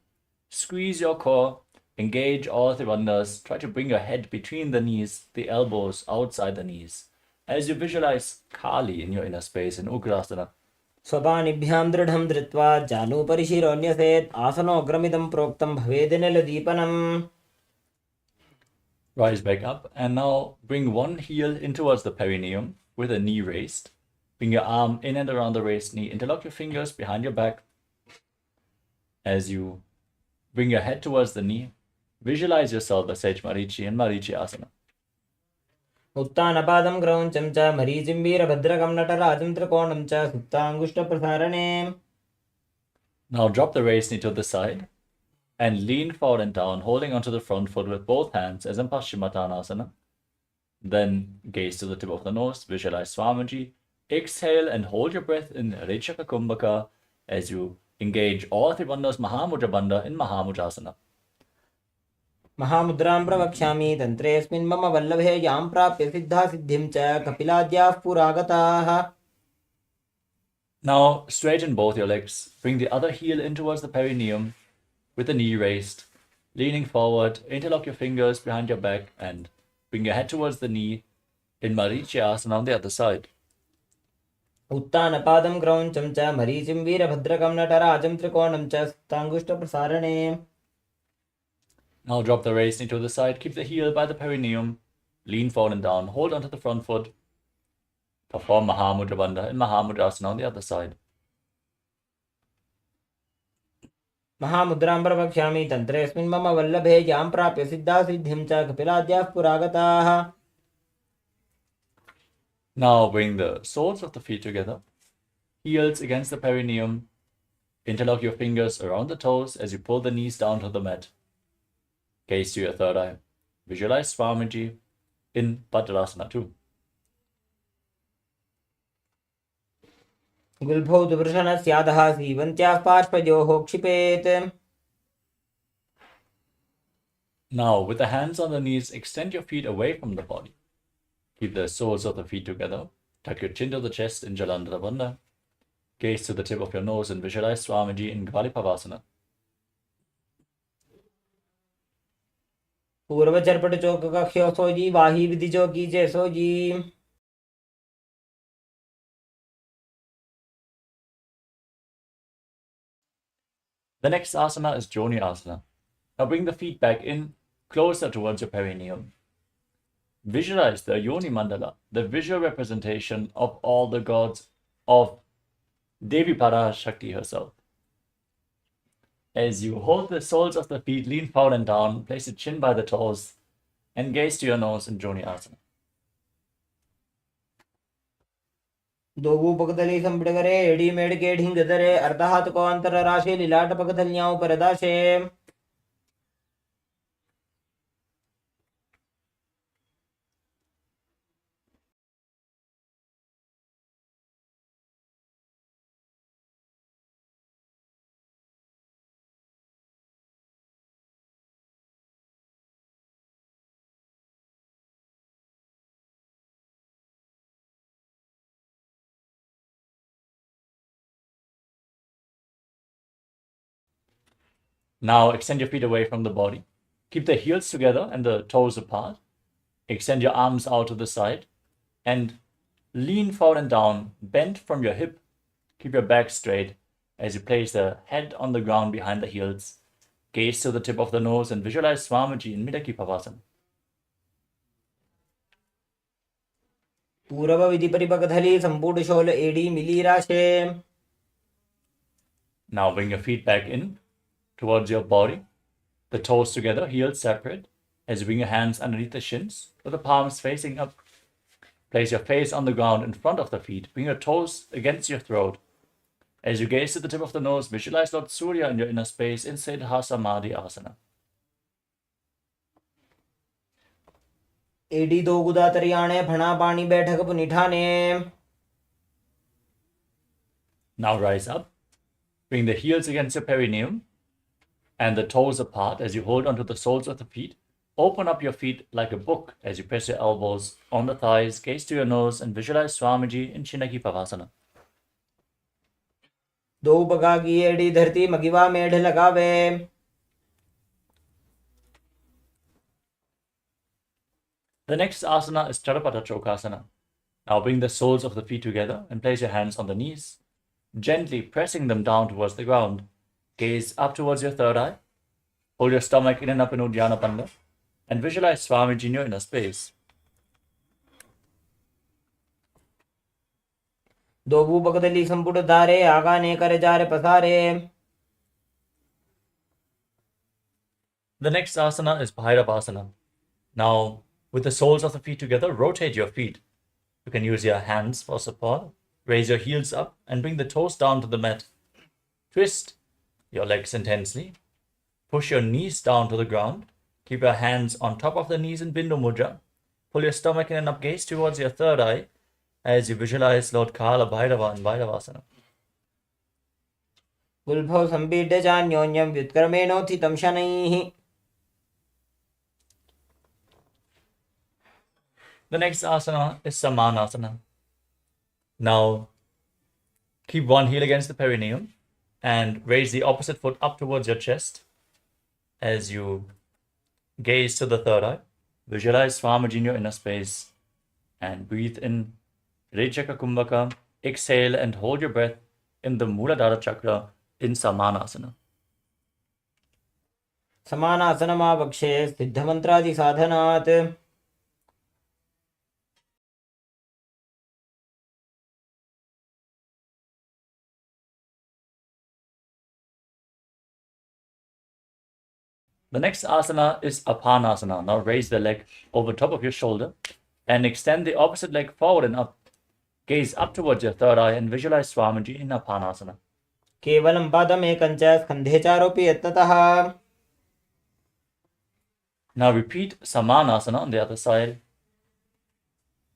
Squeeze your core. Engage all three bandhas. Try to bring your head between the knees, the elbows outside the knees. As you visualize Kali in your inner space in Ugrasana. स्वपानिभ्यां दृढं धृत्वा जानुपरिशिरोऽन्यसेत् आसनोऽग्रमिदं प्रोक्तं भवेदिनलदीपनम्. Rise back up and now bring one heel in towards the perineum with a knee raised. Bring your arm in and around the raised knee. Interlock your fingers behind your back. As you bring your head towards the knee, visualize yourself as Sage Marichi in Marichi Asana. उत्तानपादं क्रौञ्चं च मरीचिं वीरभद्रकं नटराजं त्रिकोणं च सुप्ताङ्गुष्ठप्रसारणे. Now drop the raised knee to the side and lean forward and down, holding onto the front foot with both hands as in Paschimottanasana. Then gaze to the tip of the nose, visualize Swamiji. Exhale and hold your breath in Rechaka Kumbhaka as you engage all three bandhas Mahamudra Bandha in Mahamudrasana. महामुद्रां प्रवक्ष्यामि तन्त्रेऽस्मिन् मम वल्लभे यां प्राप्य सिद्धा सिद्धिं च कपिलाद्याः पुरागताः. Now straighten both your legs. Bring the other heel in towards the perineum with the knee raised. Leaning forward, interlock your fingers behind your back and bring your head towards the knee in Marichi-asana on the other side. उत्तानपादं क्रौञ्चं च मरीचिं वीरभद्रकं नटराजं त्रिकोणं च सुप्ताङ्गुष्ठप्रसारणे. Now drop the raised knee to the side. Keep the heel by the perineum. Lean forward and down. Hold onto the front foot. Perform Mahamudra Bandha in Mahamudrasana on the other side. महामुद्रां प्रवक्ष्यामि तन्त्रेऽस्मिन् मम वल्लभे यां प्राप्य सिद्धा सिद्धिं च कपिलाद्याः पुरागताः. Now bring the soles of the feet together. Heels against the perineum. Interlock your fingers around the toes as you pull the knees down to the mat. Gaze to your third eye. Visualize Swamiji in Padmalasana 2. गुल्भौ दुवृषणस्याधः सीवन्त्याः पार्श्वयोः क्षिपेत्. Now, with the hands on the knees, extend your feet away from the body. Keep the soles of the feet together. Tuck your chin to the chest in Jalandhara Bandha. Gaze to the tip of your nose and visualize Swamiji in Gvalipavasana. पूर्व चरपट चौक कक्ष्यो सोजी वाही विधि चौकी जय sooji. The next asana is Joni Asana. Now bring the feet back in, closer towards your perineum. Visualize the Yoni Mandala, the visual representation of all the gods of Devi Parashakti herself. As you hold the soles of the feet, lean forward and down, place the chin by the toes, and gaze to your nose in Joni Asana. दोगु पकदली संबड़गरे एडी मेड के ढिंग दरे अर्धहात को अंतर राशि लीलाट पकदलियां पर दाशे. Now extend your feet away from the body. Keep the heels together and the toes apart. Extend your arms out to the side and lean forward and down, bend from your hip. Keep your back straight as you place the head on the ground behind the heels. Gaze to the tip of the nose and visualize Swamiji in Midaki Pavasana. पूर्व विधि परिपकधली संपूर्ण शोल एडी मिली राशे. Now bring your feet back in towards your body, the toes together, heels separate. As you bring your hands underneath the shins, with the palms facing up. Place your face on the ground in front of the feet. Bring your toes against your throat. As you gaze to the tip of the nose, visualize Lord Surya in your inner space in Siddhasamadhi Asana. एडी दो गुदा तरियाणे फणा पानी बैठक पुनिठाने. Now rise up. Bring the heels against your perineum and the toes apart as you hold onto the soles of the feet. Open up your feet like a book as you press your elbows on the thighs, gaze to your nose, and visualize Swamiji in Chinaki Pavasana. दो पगा की AD धरती मगिवा मेढ़ लगावे. The next asana is Charapata Chokasana. Now bring the soles of the feet together and place your hands on the knees, gently pressing them down towards the ground. Gaze up towards your third eye. Hold your stomach in and up in Uddiyana Bandha and visualize Swamiji in your inner space. Dogu पकदली संपुट धारे आगाने कर जारे पसारे. The next asana is Bhairavasana. Now, with the soles of the feet together, rotate your feet. You can use your hands for support. Raise your heels up and bring the toes down to the mat. Twist your legs intensely. Push your knees down to the ground. Keep your hands on top of the knees in Bindu Mudra. Pull your stomach in and up, gaze towards your third eye as you visualize Lord Kala Bhairava in Bhairavasana. गुल्भौ संपीड्य चान्योन्यं व्युत्क्रमेणोत्थितं शनैः. The next asana is Samanasana. Now, keep one heel against the perineum and raise the opposite foot up towards your chest as you gaze to the third eye. Visualize Swamiji in your inner space and breathe in Rechaka Kumbhaka. Exhale and hold your breath in the Muladhara Chakra in Samanasana. समानासनमावक्षे सिद्धमन्त्रादि साधनात्. The next asana is Apanasana. Now raise the leg over top of your shoulder and extend the opposite leg forward and up. Gaze up towards your third eye and visualize Swamiji in Apanasana. केवलं पादमेकं च स्कन्धे चारोपि यत्नतः. Now repeat Samanasana on the other side.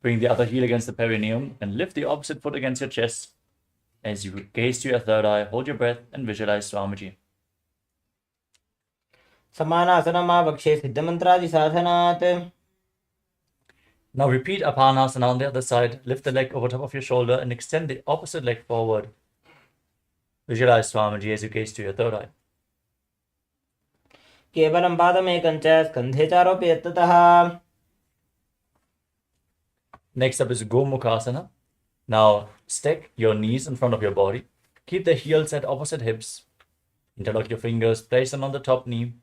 Bring the other heel against the perineum and lift the opposite foot against your chest. As you gaze to your third eye, hold your breath and visualize Swamiji. समानासनमावक्षे सिद्धमन्त्रादिसाधनात्. Now repeat Apanasana on the other side. Lift the leg over top of your shoulder and extend the opposite leg forward. Visualize Swamiji as you gaze to your third eye. केवलं पादमेकं च स्कन्धे चारोपि यत्नतः. Next up is Gomukhasana. Now stack your knees in front of your body. Keep the heels at opposite hips. Interlock your fingers, place them on the top knee.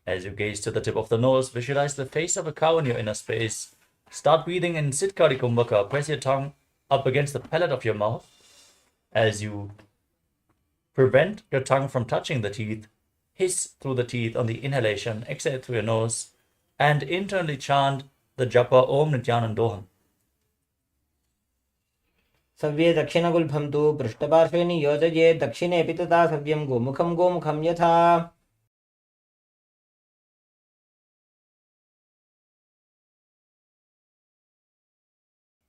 As you gaze to the tip of the nose, visualize the face of a cow in your inner space. Start breathing in Siddhkari Kumbhaka. Press your tongue up against the palate of your mouth. As you prevent your tongue from touching the teeth, hiss through the teeth on the inhalation, exhale through your nose, and internally chant the japa Om Nithyanandoham. सव्ये दक्षिणगुल्फं तु पृष्ठपार्श्वे नियोजयेत्. दक्षिणेऽपि तथा सव्यं गोमुखं गोमुखं यथा.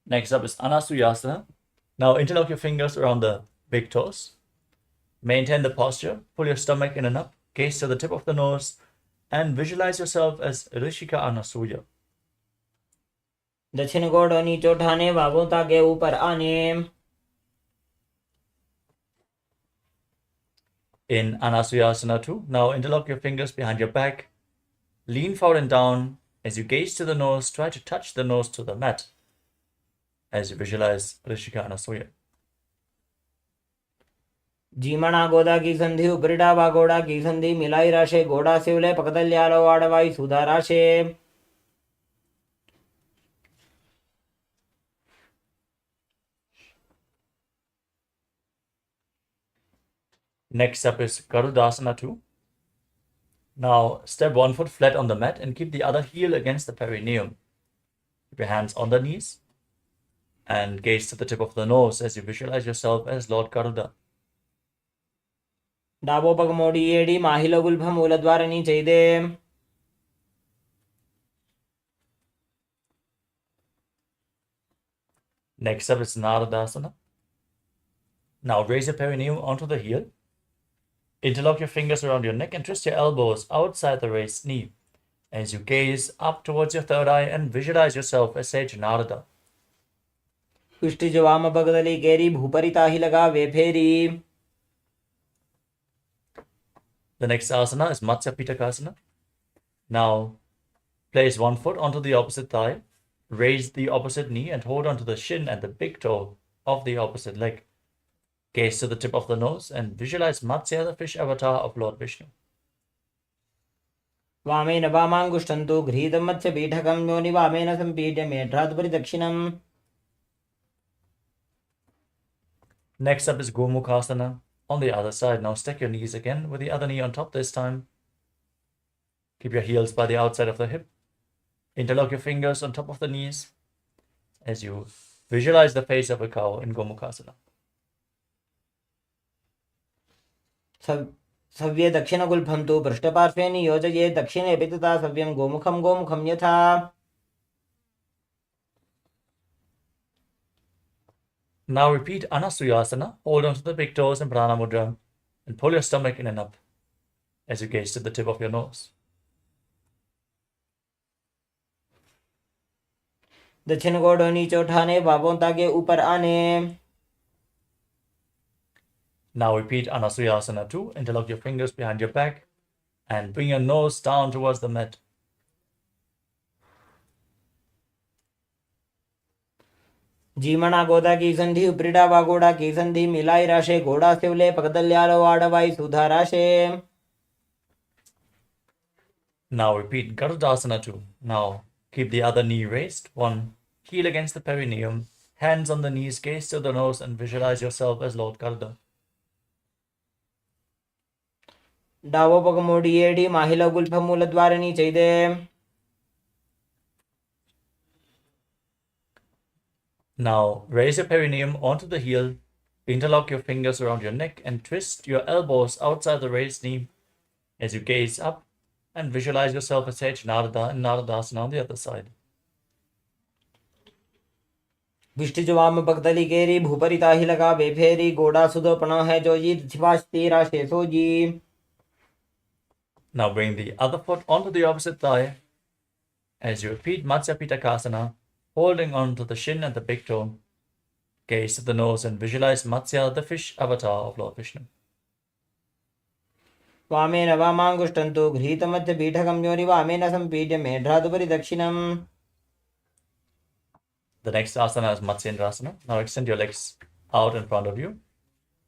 Next up is Anasuyasana. Now interlock your fingers around the big toes. Maintain the posture. Pull your stomach in and up. Gaze to the tip of the nose and visualize yourself as Rishika Anasuya. दक्षिण गोड़ नीचे उठाने, बाहों ताके ऊपर आने. In Anasuyasana 2, now interlock your fingers behind your back. Lean forward and down. As you gaze to the nose, try to touch the nose to the mat. As you visualize Rishika Anasuya. जीमणा गोदा की संधि उपरिडा बागोड़ा की संधि मिलाई राशे गोड़ा सिवले पकदल्यालो आडवाई सुधा राशे. Next up is Garudasana 2. Now step one foot flat on the mat and keep the other heel against the perineum. Keep your hands on the knees and gaze to the tip of the nose as you visualize yourself as Lord Garuda. डाबो पग मोड़ी AD माहिलो गुल्भ मूलद्वार नीचे दे. Next up is Naradasana. Now raise your perineum onto the heel. Interlock your fingers around your neck and twist your elbows outside the raised knee as you gaze up towards your third eye and visualize yourself as Sage Narada. पुष्टि जो वाम पगदली केरी भूपरिता ही लगा वे फेरी. The next asana is Matsya Pitakasana. Now place one foot onto the opposite thigh, raise the opposite knee and hold onto the shin and the big toe of the opposite leg. Gaze to the tip of the nose and visualize Matsya, the fish avatar of Lord Vishnu. वामेन वामाङ्गुष्ठं तु गृहीतं मत्स्यपीठकं योनि वामेन सम्पीड्य मेढ्रादुपरि दक्षिणम्. Next up is Gomukhasana. On the other side, now stack your knees again with the other knee on top this time. Keep your heels by the outside of the hip. Interlock your fingers on top of the knees as you visualize the face of a cow in Gomukhasana. सव्ये दक्षिणगुल्फं तु पृष्ठपार्श्वे नियोजयेत्. दक्षिणेऽपि तथा सव्यं गोमुखं गोमुखं यथा. Now repeat Anasuyasana. Hold on to the big toes in Prana Mudra and pull your stomach in and up as you gaze to the tip of your nose. दक्षिण गोड़ नीचे उठाने, बाहों ताके ऊपर आने. Now repeat Anasuyasana 2. Interlock your fingers behind your back and bring your nose down towards the mat. जीमणा गोदा की संधि उपरिडा बागोड़ा की संधि मिलाई राशे गोड़ा सिवले पकदल्यालो आडवाई सुधा राशे. Now repeat Garudasana 2. Now keep the other knee raised. One heel against the perineum, hands on the knees, gaze to the nose and visualize yourself as Lord Garuda. Davos पग मोड़ी AD माहिलो Gulf मूलद्वार नीचे दे. Now raise your perineum onto the heel Interlock your fingers around your neck and twist your elbows outside the raised knee as you gaze up and visualize yourself as Sage Narada and Naradasana on the other side. विष्टिजुवाम पगतली केरी भूपरी ताही लगा बेफेरी गोड़ा सुदोपना है जो जी थिवाश तेरा शेषो जी. Now bring the other foot onto the opposite thigh as you repeat Matsya Pitakasana, holding on to the shin and the big toe. Gaze at the nose and visualize Matsya, the fish avatar of Lord Vishnu. वामेन वामाङ्गुष्टन्तु गृहीतमध्य पीठकं योनि वामेन सम्पीड्य मेढ्रादुपरि दक्षिणम्. The next asana is Matsyendrasana. Now extend your legs out in front of you.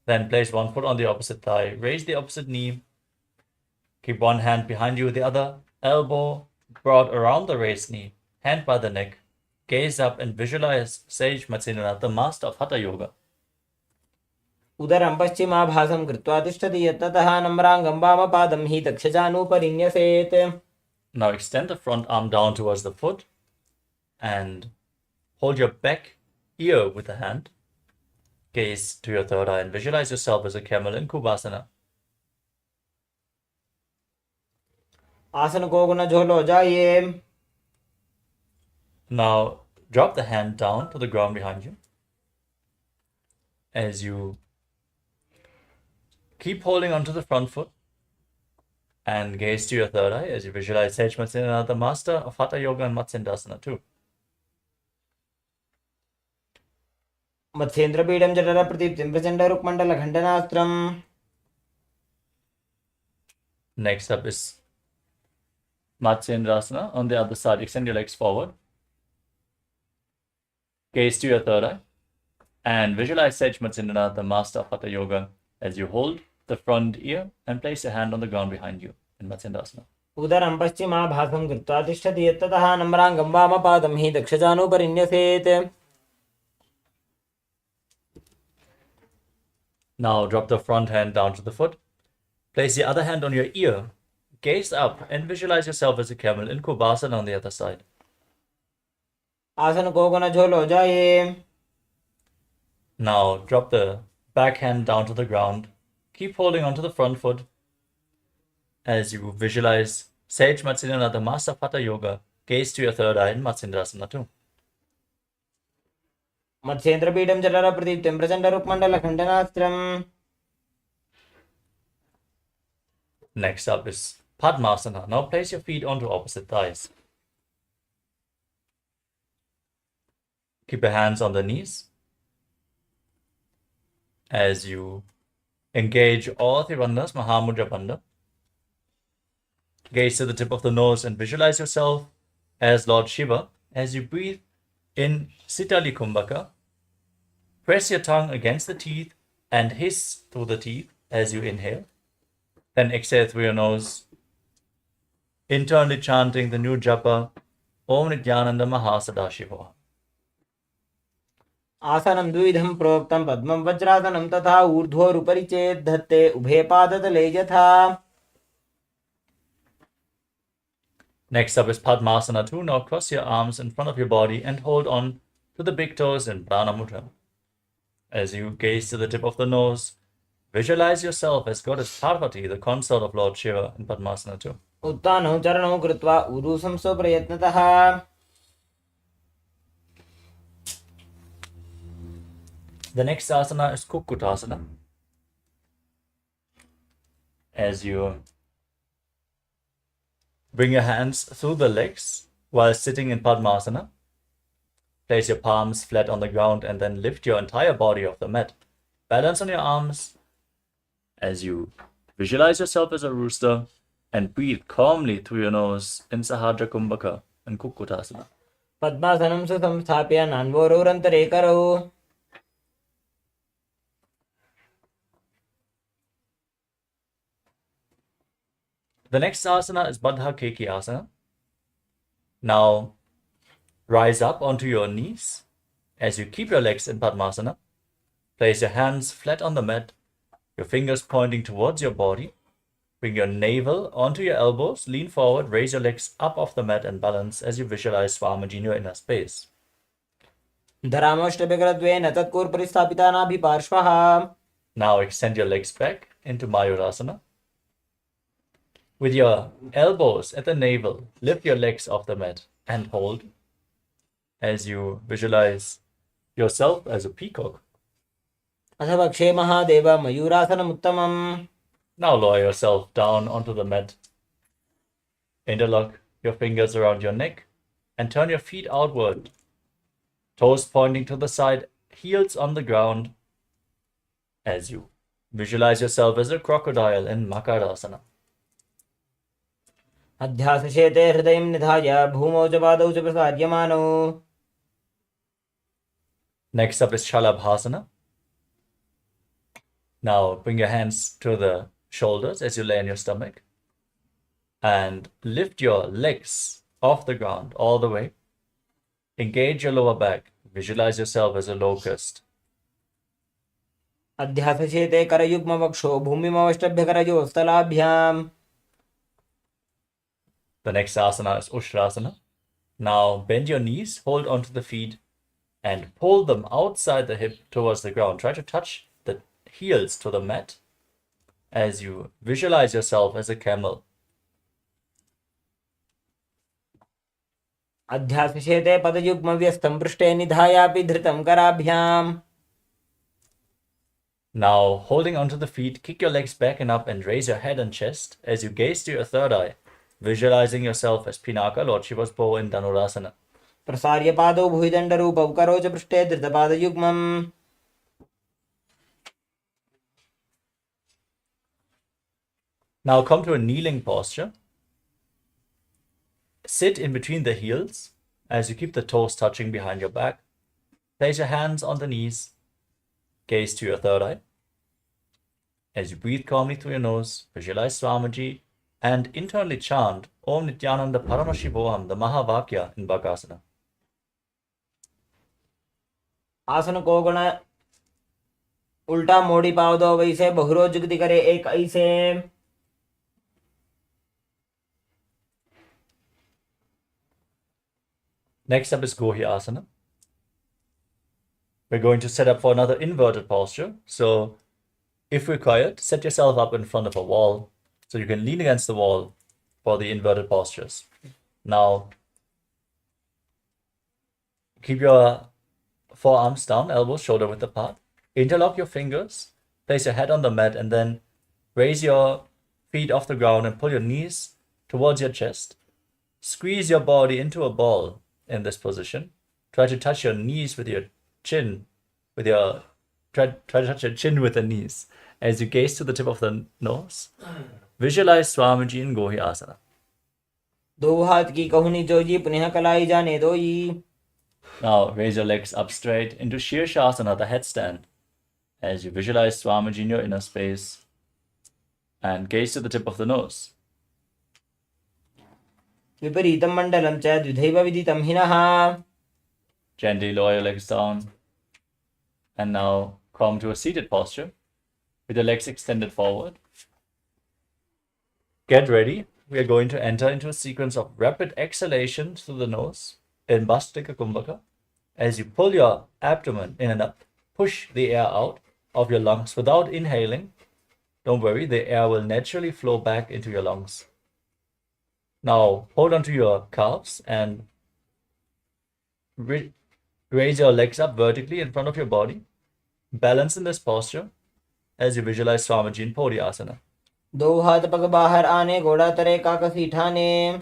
Then place one foot on the opposite thigh. Raise the opposite knee. Keep one hand behind you, the other elbow brought around the raised knee, hand by the neck. Gaze up and visualize Sage Matsyendrasana, the master of Hatha Yoga. उदरं पश्चिमाभासं कृत्वा तिष्ठति यत्ततः नम्राङ्गं वामपादं हि दक्षजानुपरिन्यसेत्. Now extend the front arm down towards the foot and hold your back ear with the hand. Gaze to your third eye and visualize yourself as a camel in Kubasana. आसन को गुण झोलो जाइए. Now drop the hand down to the ground behind you as you keep holding onto the front foot and gaze to your third eye as you visualize Sage Matsyendrasana, the master of Hatha Yoga and Matsyendrasana too. मत्स्येन्द्रपीडं जठरप्रदीप्तिं प्रचण्डरुक्मण्डलखण्डनास्त्रम्. Next up is Matsyendrasana on the other side. Extend your legs forward. Gaze to your third eye and visualize Sage Matsyendrasana, the master of Hatha Yoga, as you hold the front ear and place your hand on the ground behind you in Matsyendrasana. उदरं पश्चिमाभासं कृत्वा तिष्ठति यत्ततः नम्राङ्गं वामपादं हि दक्षजानुपरिन्यसेत्. Now drop the front hand down to the foot. Place the other hand on your ear. Gaze up and visualize yourself as a camel in Kubasana on the other side. आसन को गुण झोलो जाइए. Now drop the back hand down to the ground. Keep holding onto the front foot as you visualize Sage Matsyendrasana, the master of Hatha Yoga. Gaze to your third eye in Matsyendrasana too. मत्स्येन्द्रपीडं जठरप्रदीप्तिं प्रचण्डरुक्मण्डलखण्डनास्त्रम्. Next up is Padmasana. Now place your feet onto opposite thighs. Keep your hands on the knees as you engage all three bandhas, Mahamudra Bandha. Gaze to the tip of the nose and visualize yourself as Lord Shiva as you breathe in Sitali Kumbhaka. Press your tongue against the teeth and hiss through the teeth as you inhale. Then exhale through your nose, internally chanting the new japa, Om Nithyananda Mahasadashivoham. आसनं द्विविधं प्रोक्तं पद्मं वज्रासनं तथा ऊर्ध्वोरुपरि चेत् धत्ते उभे पादतले यथा. Next up is Padmasana 2. Now cross your arms in front of your body and hold on to the big toes in Prana Mudra. As you gaze to the tip of the nose, visualize yourself as Goddess Parvati, the consort of Lord Shiva in Padmasana 2. उत्तानौ चरणौ कृत्वा उरुसंसो प्रयत्नतः. The next asana is Kukutasana. As you bring your hands through the legs while sitting in Padmasana, place your palms flat on the ground and then lift your entire body off the mat. Balance on your arms as you visualize yourself as a rooster and breathe calmly through your nose in Sahadra Kumbhaka and Kukutasana. पद्मासनं सुसंस्थाप्य नान्वोरौरन्तरे करौ. The next asana is Baddha Keki Asana. Now rise up onto your knees as you keep your legs in Padmasana. Place your hands flat on the mat, your fingers pointing towards your body. Bring your navel onto your elbows, lean forward, raise your legs up off the mat and balance as you visualize Swamiji in your inner space. धरामष्टभिकृत्वेन तत्कुर्परिस्थापितानाभिपार्श्वः. Now extend your legs back into Mayurasana. With your elbows at the navel, lift your legs off the mat and hold as you visualize yourself as a peacock. अथ वक्षे Mahadev मयूरासनमुत्तमम्. Now lower yourself down onto the mat. Interlock your fingers around your neck and turn your feet outward. Toes pointing to the side, heels on the ground as you visualize yourself as a crocodile in Makarasana. अध्यासशेते हृदयं निधाय भूमौ च पादौ च प्रसार्यमानौ. Next up is Shalabhasana. Now bring your hands to the shoulders as you lay on your stomach and lift your legs off the ground all the way. Engage your lower back. Visualize yourself as a locust. अध्यासशेते करयुग्मवक्षो भूमिमवष्टभ्यकरयो स्थलाभ्याम्. The next asana is Ushrasana. Now bend your knees, hold onto the feet, and pull them outside the hip towards the ground. Try to touch the heels to the mat as you visualize yourself as a camel. अध्यासशेते पदयुग्मव्यस्तं पृष्ठे निधायापि धृतं कराभ्याम्. Now, holding onto the feet, kick your legs back and up and raise your head and chest as you gaze to your third eye, visualizing yourself as Pinaka, Lord Shiva's bow in Dhanurasana. प्रसार्य पादौ भुजदण्डरूपौ करौ च पृष्ठे धृतपादयुग्मम्. Now come to a kneeling posture. Sit in between the heels as you keep the toes touching behind your back. Place your hands on the knees. Gaze to your third eye. As you breathe calmly through your nose, visualize Swamiji and internally chant Om Nithyananda Paramashivoham, the Mahavakya in Bakasana. आसन को गण उल्टा मोड़ी पाव दो वैसे बहुरो जुगति करे एक ऐसे. Next up is Gohi Asana. We're going to set up for another inverted posture. So, if required, set yourself up in front of a wall so you can lean against the wall for the inverted postures. Now, keep your forearms down, elbows shoulder width apart. Interlock your fingers, place your head on the mat, and then raise your feet off the ground and pull your knees towards your chest. Squeeze your body into a ball in this position. Try to touch your knees with your chin, try to touch your chin with the knees as you gaze to the tip of the nose. Visualize Swamiji in Gohi Asana. दो हाथ की कहुनी जोजी पुनः कलाई जाने दोई. Now raise your legs up straight into Shirshasana, the headstand, as you visualize Swamiji in your inner space and gaze to the tip of the nose. विपरीतं मण्डलं च द्विधैव विदितं हिनः. Gently lower your legs down and now come to a seated posture with your legs extended forward. Get ready. We are going to enter into a sequence of rapid exhalation through the nose in Bhastika Kumbhaka. As you pull your abdomen in and up, push the air out of your lungs without inhaling. Don't worry, the air will naturally flow back into your lungs. Now hold onto your calves and raise your legs up vertically in front of your body. Balance in this posture as you visualize Swamiji in Podhyasana. दो हाथ पग बाहर आने घोड़ा तरे काकसी ठाने.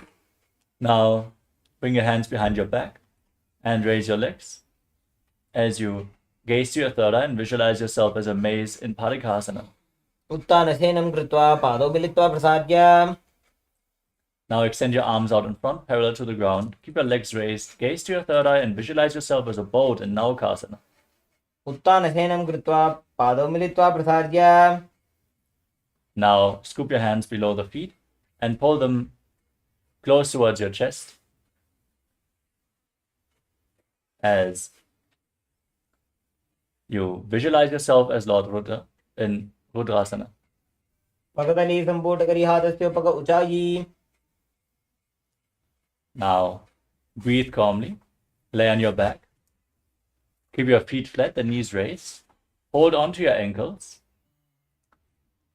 Now bring your hands behind your back and raise your legs as you gaze to your third eye and visualize yourself as a maze in Parikasana. उत्तानसेनं कृत्वा पादौ मिलित्वा प्रसार्य. Now extend your arms out in front, parallel to the ground. Keep your legs raised. Gaze to your third eye and visualize yourself as a boat in Naukasana. उत्तानसेनं कृत्वा पादौ मिलित्वा प्रसार्य. Now scoop your hands below the feet and pull them close towards your chest as you visualize yourself as Lord Rudra in Rudrasana. पगतली संपूट करी हाथस्य पग ऊंचाई. Now breathe calmly, lay on your back Keep your feet flat, the knees raised. Hold on to your ankles.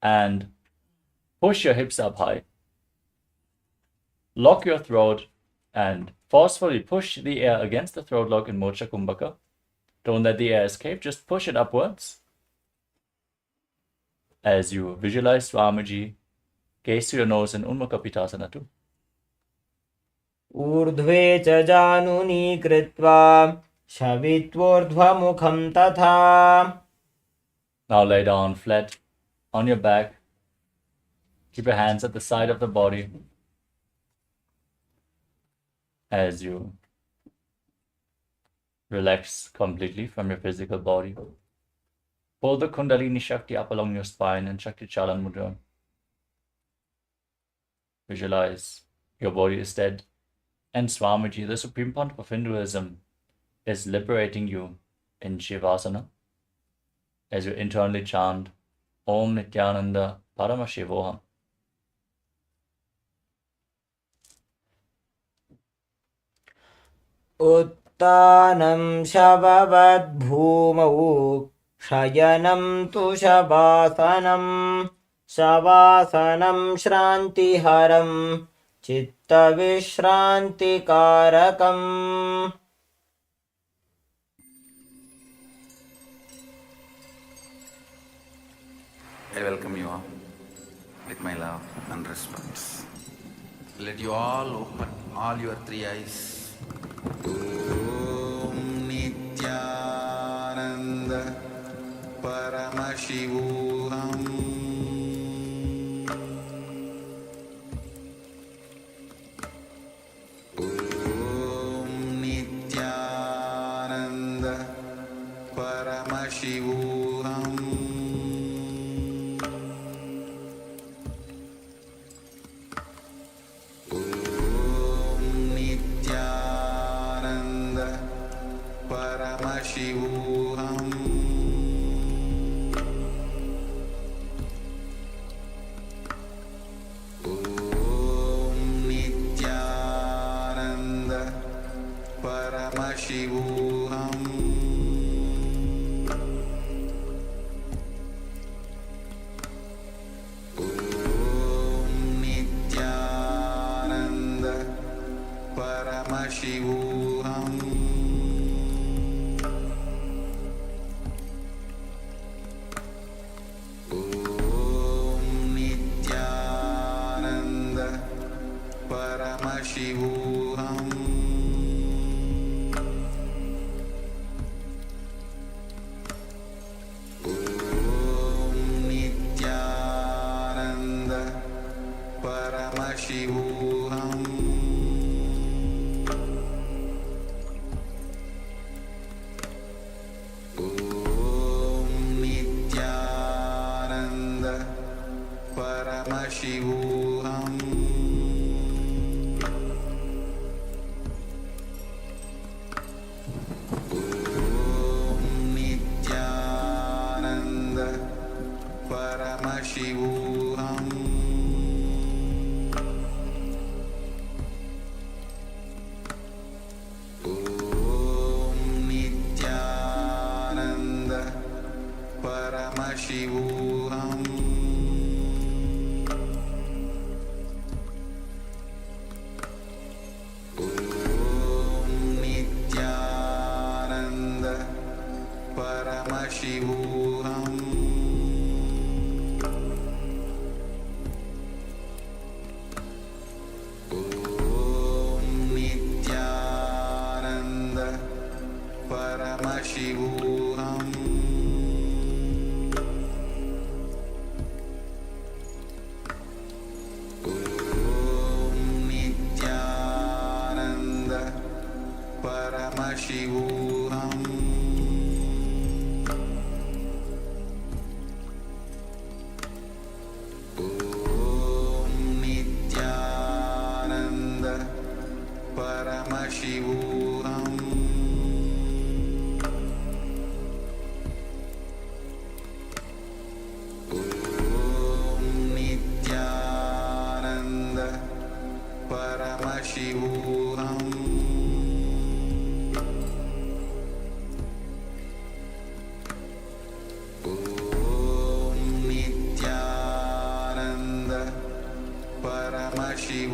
And push your hips up high. Lock your throat and forcefully push the air against the throat lock in Mocha Kumbhaka. Don't let the air escape, just push it upwards. As you visualize Swamiji, gaze to your nose in Unmukha Pitasana too. ऊर्ध्वे च जानुनी कृत्वा शवित्वोर्ध्वमुखं तथा. Now lay down flat on your back. Keep your hands at the side of the body. As you relax completely from your physical body. Pull the Kundalini Shakti up along your spine and Shakti Chalan Mudra. Visualize your body is dead. And Swamiji, the Supreme Pontiff of Hinduism, is liberating you in Shivasana as you internally chant Om Nithyananda Paramashivoham. उत्तानं शववद्भूमौ शयनं तु शवासनं शवासनं श्रान्तिहरं चित्तविश्रान्तिकारकम्. I welcome you all with my love and respect. Let you all open all your three eyes. Om Nithyananda Paramashivoham. Om Nithyananda Paramashivoham. Paramashivoham. Om Nithyananda Paramashivoham. Om Nithyananda Paramashivoham. Paramashivoham. Om Nithyananda Paramashivoham. Om Nithyananda Paramashivoham. Paramashivoham. Om Nithyananda Paramashivoham. Om Nithyananda Paramashivoham. Paramashivoham. Om Nithyananda Paramashivoham. Om Nithyananda Paramashivoham. Paramashivoham.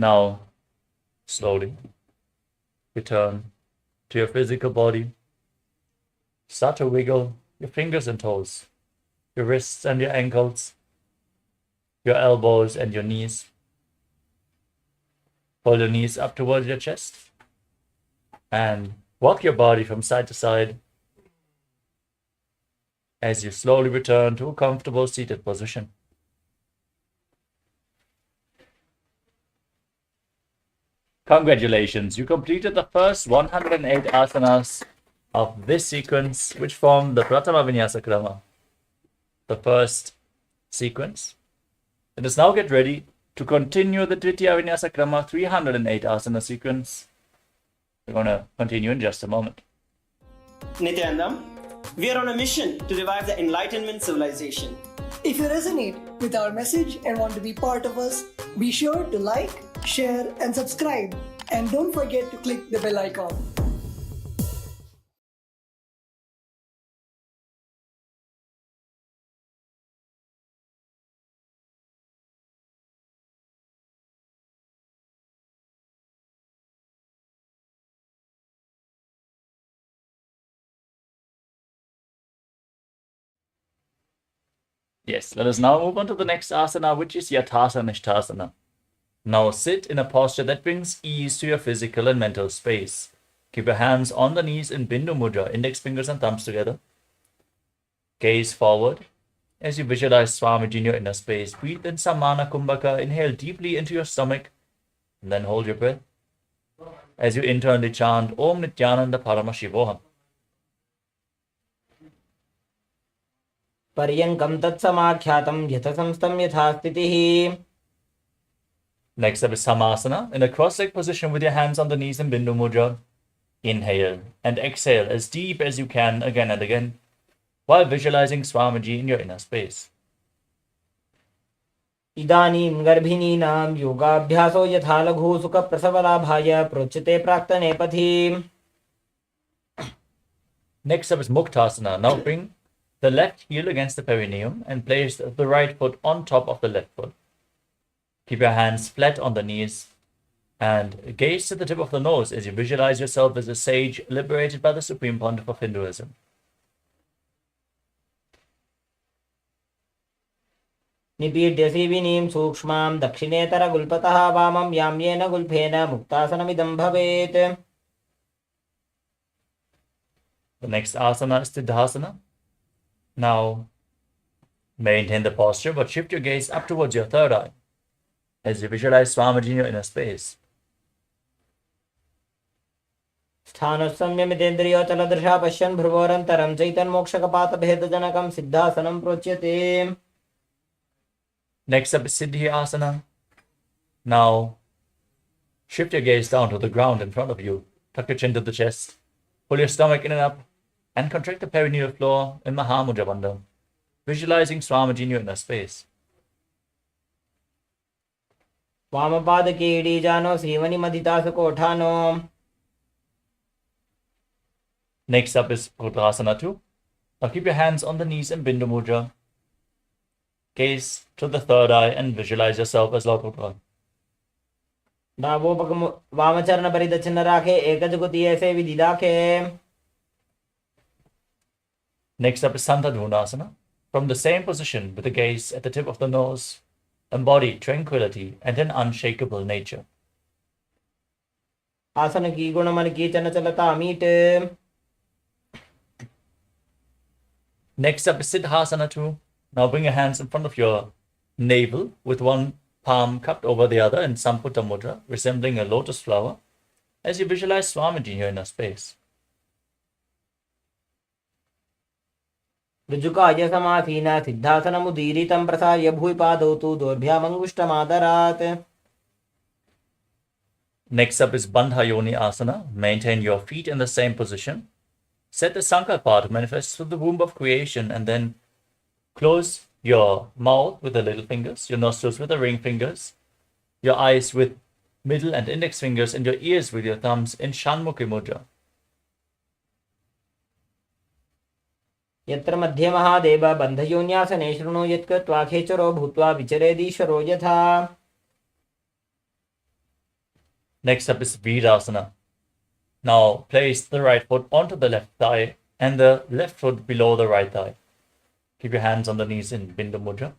Now, slowly return to your physical body. Start to wiggle your fingers and toes, your wrists and your ankles, your elbows and your knees. Pull your knees up towards your chest and walk your body from side to side as you slowly return to a comfortable seated position. Congratulations, you completed the first 108 asanas of this sequence, which form the Pratama Vinyasa Krama, the first sequence. Let us now get ready to continue the Dvitiya Vinyasa Krama 308 asana sequence. We're going to continue in just a moment. Nithyananda, we are on a mission to revive the Enlightenment civilization. If you resonate with our message and want to be part of us, be sure to like, share, and subscribe. And don't forget to click the bell icon. Yes, let us now move on to the next asana, which is Yathasana Nishthasana. Now sit in a posture that brings ease to your physical and mental space. Keep your hands on the knees in Bindu Mudra, index fingers and thumbs together. Gaze forward as you visualize Swamiji in your inner space. Breathe in Samana Kumbhaka, inhale deeply into your stomach, and then hold your breath. As you internally chant Om Nithyananda Paramashivoham. पर्यङ्कं तत्समाख्यातं यथसंस्थं यथा स्थितिः. Next up is Samasana, in a cross-legged position with your hands on the knees in Bindu Mudra. Inhale and exhale as deep as you can again and again, while visualizing Swamiji in your inner space. इदानीं गर्भिणीनां योगाभ्यासो यथा लघु सुखप्रसवलाभाय प्रोच्यते प्राक्तने पथि. Next up is Muktasana. Now bring the left heel against the perineum and place the right foot on top of the left foot. Keep your hands flat on the knees and gaze to the tip of the nose as you visualize yourself as a sage liberated by the Supreme Pontiff of Hinduism. निपीड्यसि विनीं सूक्ष्मां दक्षिणेतरगुल्पतः वामं याम्येन गुल्फेन मुक्तासनमिदं भवेत्. The next asana is Siddhasana. Now maintain the posture but shift your gaze up towards your third eye as you visualize Swamiji in your inner space. स्थानसंयमितेन्द्रियोचलदृशा पश्यन् भ्रुवोरन्तरं चैतन्मोक्षकपातभेदजनकं सिद्धासनं प्रोच्यते. Next up is Siddhi Asana. Now shift your gaze down to the ground in front of you. Tuck your chin to the chest. Pull your stomach in and up and contract the perineal floor in Mahamudra Bandha, visualizing Swamiji in your inner space. वामपादकीडीजानो श्रीवनिमदितासुकोठानो. Next up is Rudrasana 2. Now keep your hands on the knees in Bindu Mudra. Gaze to the third eye and visualize yourself as Lord Rudra. वामचरण परिदक्षिण राखे एकजुगुति ऐसे विधि दाखे. Next up is Santadhunasana. From the same position with the gaze at the tip of the nose, embody tranquility and an unshakable nature. आसन की गुण मन की चंचलता meet. Next up is Siddhasana 2. Now bring your hands in front of your navel with one palm cupped over the other in Samputta Mudra, resembling a lotus flower, as you visualize Swamiji in your inner space. ऋजुकाय समासीन सिद्धासनमुदीरितं प्रसार्य भूयपादौ तु दोर्भ्यामङ्गुष्टमादरात्. Next up is Bandha Yoni Asana. Maintain your feet in the same position. Set the Sankalpa to manifest through the womb of creation, and then close your mouth with the little fingers, your nostrils with the ring fingers, your eyes with middle and index fingers, and your ears with your thumbs in Shanmukhi Mudra. यत्र मध्ये महादेव बन्धयोन्यासने शृणु यत्कृत्वा खेचरो भूत्वा विचरेदीश्वरो यथा. Next up is Virasana. Now place the right foot onto the left thigh and the left foot below the right thigh. Keep your hands on the knees in Bindu Mudra.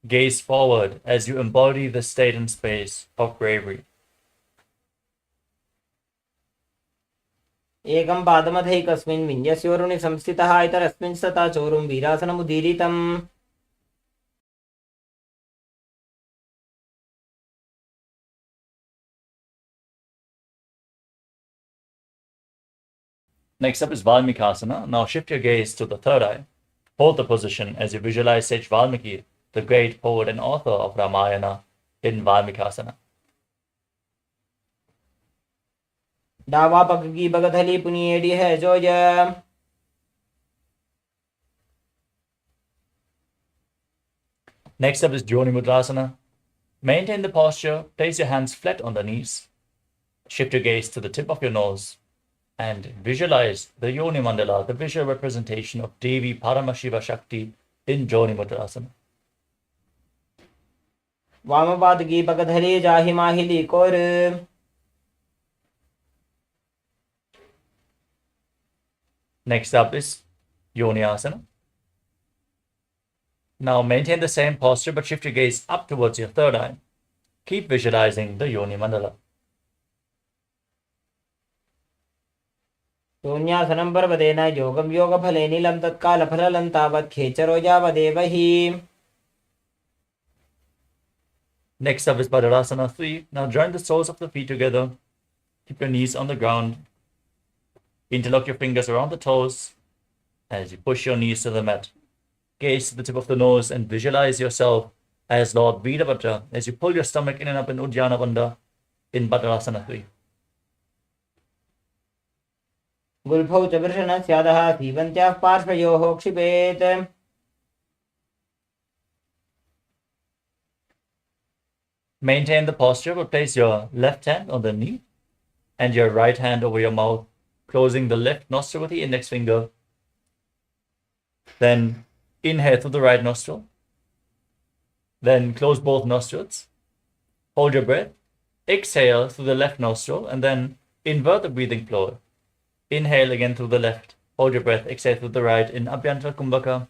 Gaze forward as you embody the state and space of bravery. एकं पादमथैकस्मिन् विन्यस्योरुणि संस्थितः इतरस्मिन् सता चोरुं वीरासनमुदीरितम्. Next up is Valmikasana. Now shift your gaze to the third eye. Hold the position as you visualize Sage Valmiki, the great poet and author of Ramayana, in Valmikasana. डावा पग की बगथली पुनिएडी है जोय. Next up is Joni Mudrasana. Maintain the posture, place your hands flat on the knees. Shift your gaze to the tip of your nose and visualize the Yoni Mandala, the visual representation of Devi Paramashiva Shakti in Joni Mudrasana. वामपाद की बगथली जाहि माहिली core. Next up is Yoni Asana. Now maintain the same posture but shift your gaze up towards your third eye. Keep visualizing the Yoni Mandala. शून्यासनं पर्वतेन योगं योगफले नीलं तत्कालफललं तावत् खेचरो यावदेव हि. Next up is Badarasana 3. Now join the soles of the feet together. Keep your knees on the ground. Interlock your fingers around the toes as you push your knees to the mat. Gaze to the tip of the nose and visualize yourself as Lord Virabhadra as you pull your stomach in and up in Uddiyana Bandha in Badarasana 3. गुल्फौ च वृषणस्यादः सीवन्त्याः पार्श्वयोः क्षिपेत्. Maintain the posture but place your left hand on the knee and your right hand over your mouth, closing the left nostril with the index finger. Then inhale through the right nostril. Then close both nostrils. Hold your breath. Exhale through the left nostril and then invert the breathing flow. Inhale again through the left. Hold your breath. Exhale through the right in Abhyantara Kumbhaka.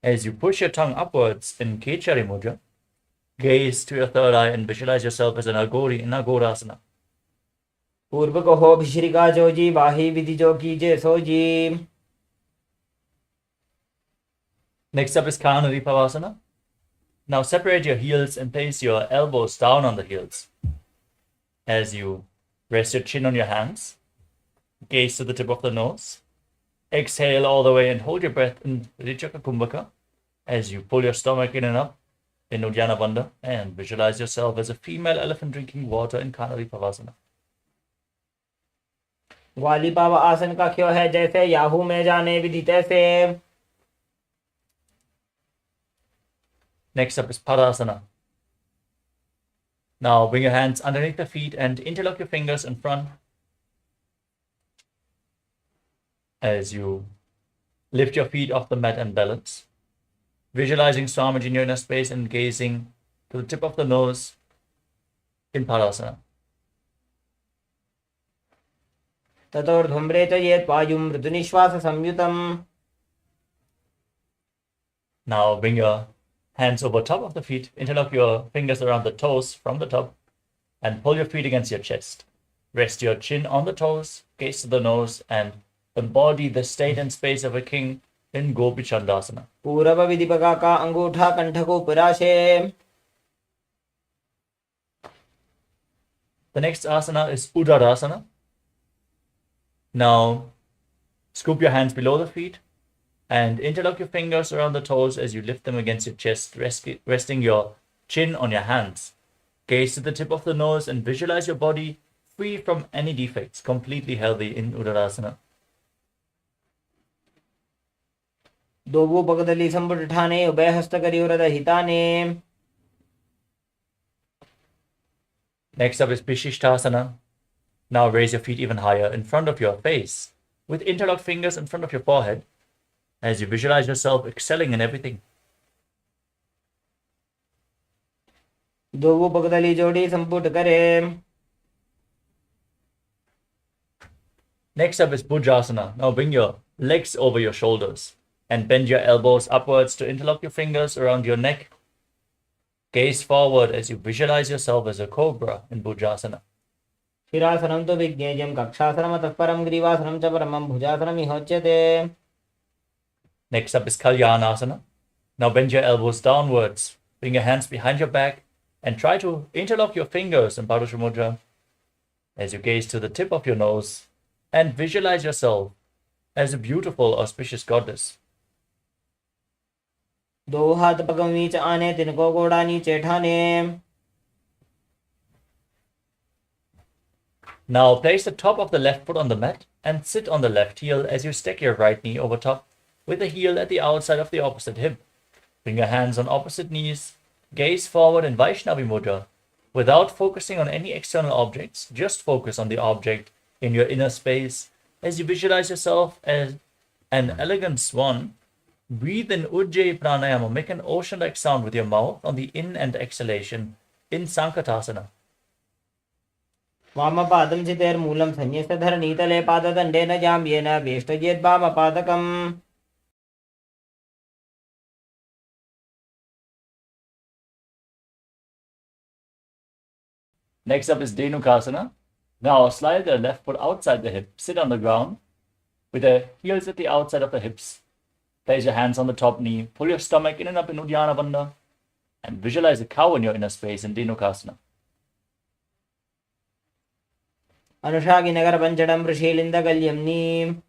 As you push your tongue upwards in Kechari Mudra, gaze to your third eye and visualize yourself as an Agori in Agorasana. पूर्व को हो भिश्रिका जोजी बाही विधि जो कीजे sooji. Next up is Kanari Pavasana. Now separate your heels and place your elbows down on the heels. As you rest your chin on your hands, gaze to the tip of the nose. Exhale all the way and hold your breath in Richaka Kumbhaka as you pull your stomach in and up in Uddiyana Bandha and visualize yourself as a female elephant drinking water in Kanari Pavasana. ग्वाली पाव आसन का क्यों है जैसे Yahoo में जाने विधि तैसे. Next up is Padasana. Now bring your hands underneath the feet and interlock your fingers in front. As you lift your feet off the mat and balance, visualizing Swamiji in your inner space and gazing to the tip of the nose in Padasana. ततोर्धुम्रे च येत् वायुं मृदुनिश्वास संयुतम्. Now bring your hands over top of the feet, interlock your fingers around the toes from the top, and pull your feet against your chest. Rest your chin on the toes, gaze to the nose, and embody the state and space of a king in Gopi Chandasana. पूरव विधिपका का अंगूठा कंठ को पुराशे. The next asana is Udarasana. Now, scoop your hands below the feet and interlock your fingers around the toes as you lift them against your chest, resting your chin on your hands. Gaze to the tip of the nose and visualize your body free from any defects, completely healthy in Udarasana. दोवो पगदली संपुट ठाने उभय हस्त करी उरद हिताने. Next up is Vishishtasana. Now raise your feet even higher in front of your face with interlocked fingers in front of your forehead as you visualize yourself excelling in everything. दोवो पगदली जोड़ी संपुट करे. Next up is Bhujasana. Now bring your legs over your shoulders and bend your elbows upwards to interlock your fingers around your neck. Gaze forward as you visualize yourself as a cobra in Bhujasana. शिरासनं तु विज्ञेयं कक्षासनमतः परं ग्रीवासनं च परमं भुजासनमिहोच्यते. Next up is Kalyanasana. Now bend your elbows downwards, bring your hands behind your back, and try to interlock your fingers in Padusha Mudra as you gaze to the tip of your nose and visualize yourself as a beautiful, auspicious goddess. दो हाथ पगम नीच आने तिनको गोड़ा नीचे ठाने. Now place the top of the left foot on the mat and sit on the left heel as you stack your right knee over top with the heel at the outside of the opposite hip. Bring your hands on opposite knees, gaze forward in Vaishnavi Mudra without focusing on any external objects. Just focus on the object in your inner space as you visualize yourself as an elegant swan. Breathe in Ujjayi Pranayama. Make an ocean-like sound with your mouth on the in and exhalation in Sankatasana. वामपादं चितेर्मूलं संन्यस्तधरणीतले पाददण्डेन जाम्येन वेष्टयेद् वामपादकम्. Next up is Dhenukasana. Now slide the left foot outside the hip. Sit on the ground with the heels at the outside of the hips. Place your hands on the top knee. Pull your stomach in and up in Uddiyana Bandha. And visualize a cow in your inner space in Dhenukasana. अनुषागिनगरपञ्चडं वृषीलिन्दकल्यं neem.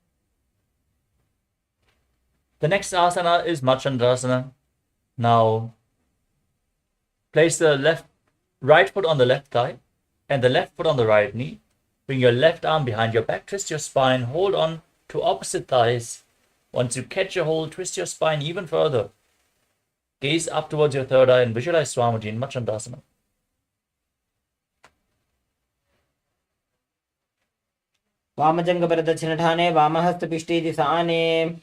The next asana is Machandrasana. Now place the right foot on the left thigh and the left foot on the right knee. Bring your left arm behind your back, twist your spine, hold on to opposite thighs. Once you catch a hold, twist your spine even further. Gaze up towards your third eye and visualize Swamiji in Machandrasana. वामजङ्घपरदक्षिणठाने वामहस्तपिष्टीदिशाने.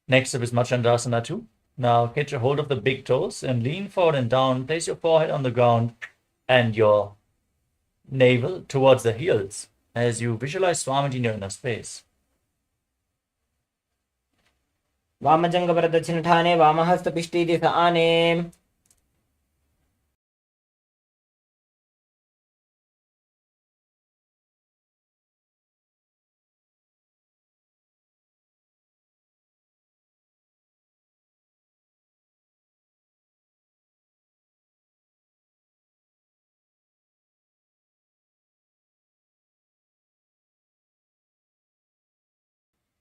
Next up is Machandrasana 2. Now catch a hold of the big toes and lean forward and down. Place your forehead on the ground and your navel towards the heels as you visualize Swamiji in your inner space. वामजङ्घपरदक्षिणठाने वामहस्तपिष्टीदिशाने.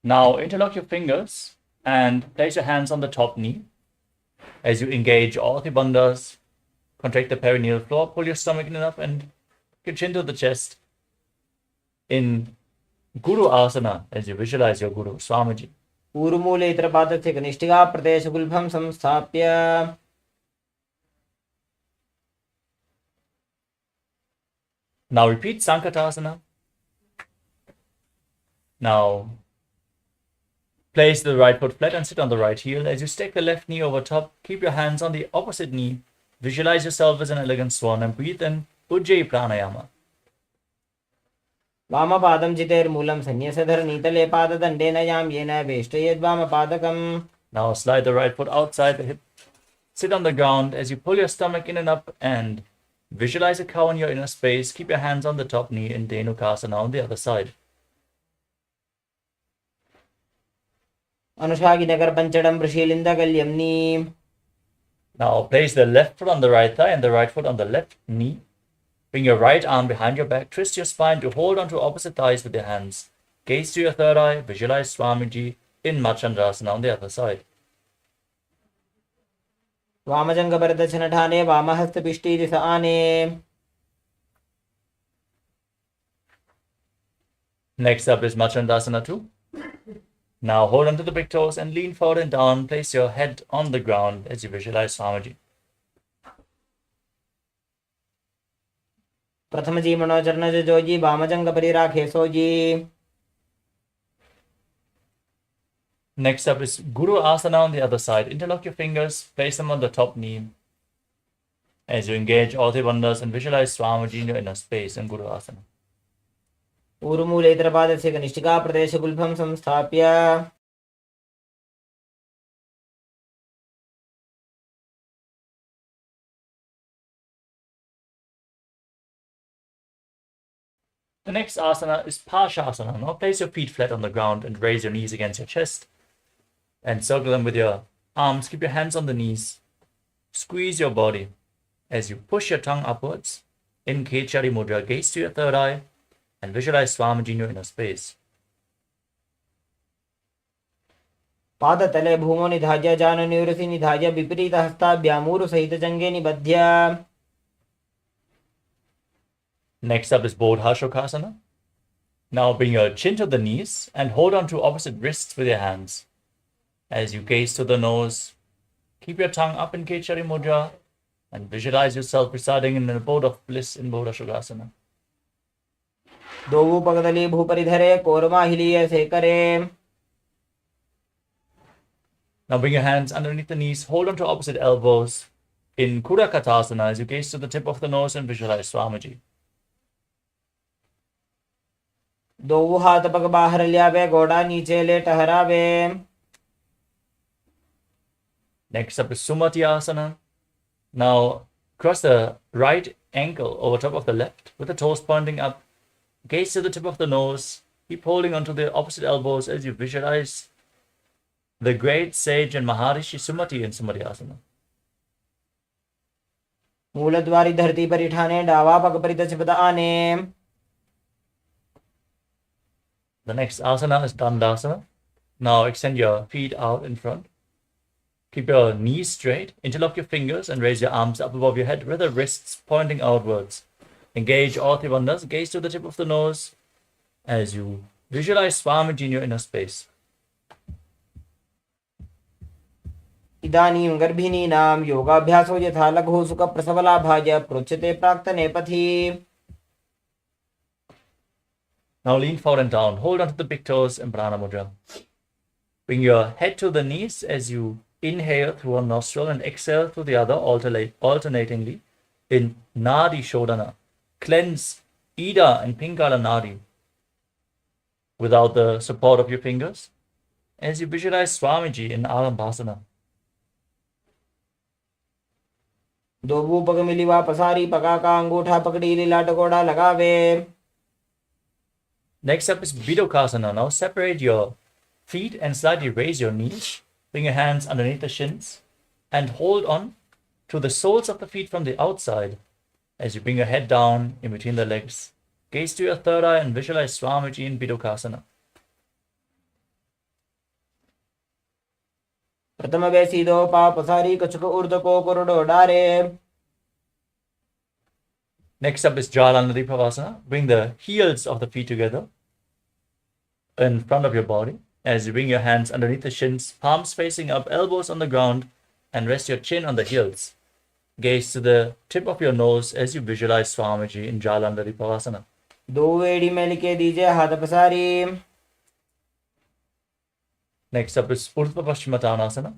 Now interlock your fingers and place your hands on the top knee as you engage all the bandhas. Contract the perineal floor, pull your stomach in and up and your chin to the chest in Guru Asana as you visualize your Guru, Swamiji. ऊरुमूले इतरपादस्य कनिष्ठिका प्रदेशगुल्भं संस्थाप्य. Now repeat Sankatasana. Now place the right foot flat and sit on the right heel. As you stack the left knee over top, keep your hands on the opposite knee. Visualize yourself as an elegant swan and breathe in Ujjayi Pranayama. वामपादं चितेर्मूलं संन्यस्तधरणीतले पाददण्डेन याम्येन वेष्टयेद् वामपादकम्. Now slide the right foot outside the hip. Sit on the ground as you pull your stomach in and up and visualize a cow in your inner space. Keep your hands on the top knee in Dhenukasana on the other side. अनुषागिनगरपञ्चडं वृषीलिन्दकल्यं neem. Now place the left foot on the right thigh and the right foot on the left knee. Bring your right arm behind your back. Twist your spine to hold onto opposite thighs with your hands. Gaze to your third eye. Visualize Swamiji in Machandrasana on the other side. वामजङ्घपरदक्षिणठाने वामहस्तपिष्टीदिशाने. Next up is Machandrasana 2. Now hold onto the big toes and lean forward and down. Place your head on the ground as you visualize Swamiji. प्रथमजी मनोचरणजोजी वामजङ्घपरिराखे sooji. Next up is Guru Asana on the other side. Interlock your fingers, place them on the top knee as you engage all the bandhas and visualize Swamiji in your inner space in Guru Asana. ऊरुमूलेतरपादस्य कनिष्ठिकाप्रदेशगुल्भं संस्थाप्य The next asana is Parshasana. Now place your feet flat on the ground and raise your knees against your chest. And circle them with your arms. Keep your hands on the knees. Squeeze your body as you push your tongue upwards. In Kechari Mudra, gaze to your third eye and visualize Swamiji in your inner space. पादतले भूमौ निधाय जाननिवृसि निधाय विपरीतहस्ताभ्यामूरुसहितजङ्गे निबध्य. Next up is Bodhashokasana. Now bring your chin to the knees and hold on to opposite wrists with your hands. As you gaze to the nose, keep your tongue up in Kechari Mudra and visualize yourself residing in an abode of bliss in Bodhashokasana. दोवु पगदली भूपरिधरे कोरमाहिलीय सेकरे. Now bring your hands underneath the knees, hold on to opposite elbows in Kudakatasana as you gaze to the tip of the nose and visualize Swamiji. दोवु हाथ पग बाहर ल्यावे गोड़ा नीचे ले टहरावे. Next up is Sumati Asana. Now cross the right ankle over top of the left with the toes pointing up. Gaze to the tip of the nose. Keep holding onto the opposite elbows as you visualize the great sage and Maharishi Sumati in Sumati Asana. मूलद्वारी धरती पर ठाने डावा पग परितचपद आने. The next asana is Dandasana. Now extend your feet out in front. Keep your knees straight, interlock your fingers and raise your arms up above your head with the wrists pointing outwards. Engage all tribandhas, gaze to the tip of the nose as you visualize Swamiji in your inner space. इदानीं गर्भिणीनां योगाभ्यासो यथा लघु सुख प्रसवलाभाय प्रोच्यते प्राक्तने पथि. Now lean forward and down. Hold onto the big toes in Prana Mudra. Bring your head to the knees as you inhale through one nostril and exhale through the other alternatingly in Nadi Shodhana. Cleanse Ida and Pingala Nadi without the support of your fingers as you visualize Swamiji in Alambasana. दोवु पग मिलिवा पसारी पगा का अंगूठा पकड़ी लीलाट गोड़ा लगावे. Next up is Bidokasana. Now separate your feet and slightly raise your knees. Bring your hands underneath the shins and hold on to the soles of the feet from the outside as you bring your head down in between the legs. Gaze to your third eye and visualize Swamiji in Bidokasana. प्रथम वेसीदो पा पसारी कछुक ऊर्ध्वको कोरडो डारे. Next up is Jalandhari Pavasana. Bring the heels of the feet together in front of your body as you bring your hands underneath the shins, palms facing up, elbows on the ground, and rest your chin on the heels. Gaze to the tip of your nose as you visualize Swamiji in Jalandhari Pavasana. दो वेड़ी में लिखे दीजिए हाथ पसारी. Next up is Urdhva Paschimottanasana.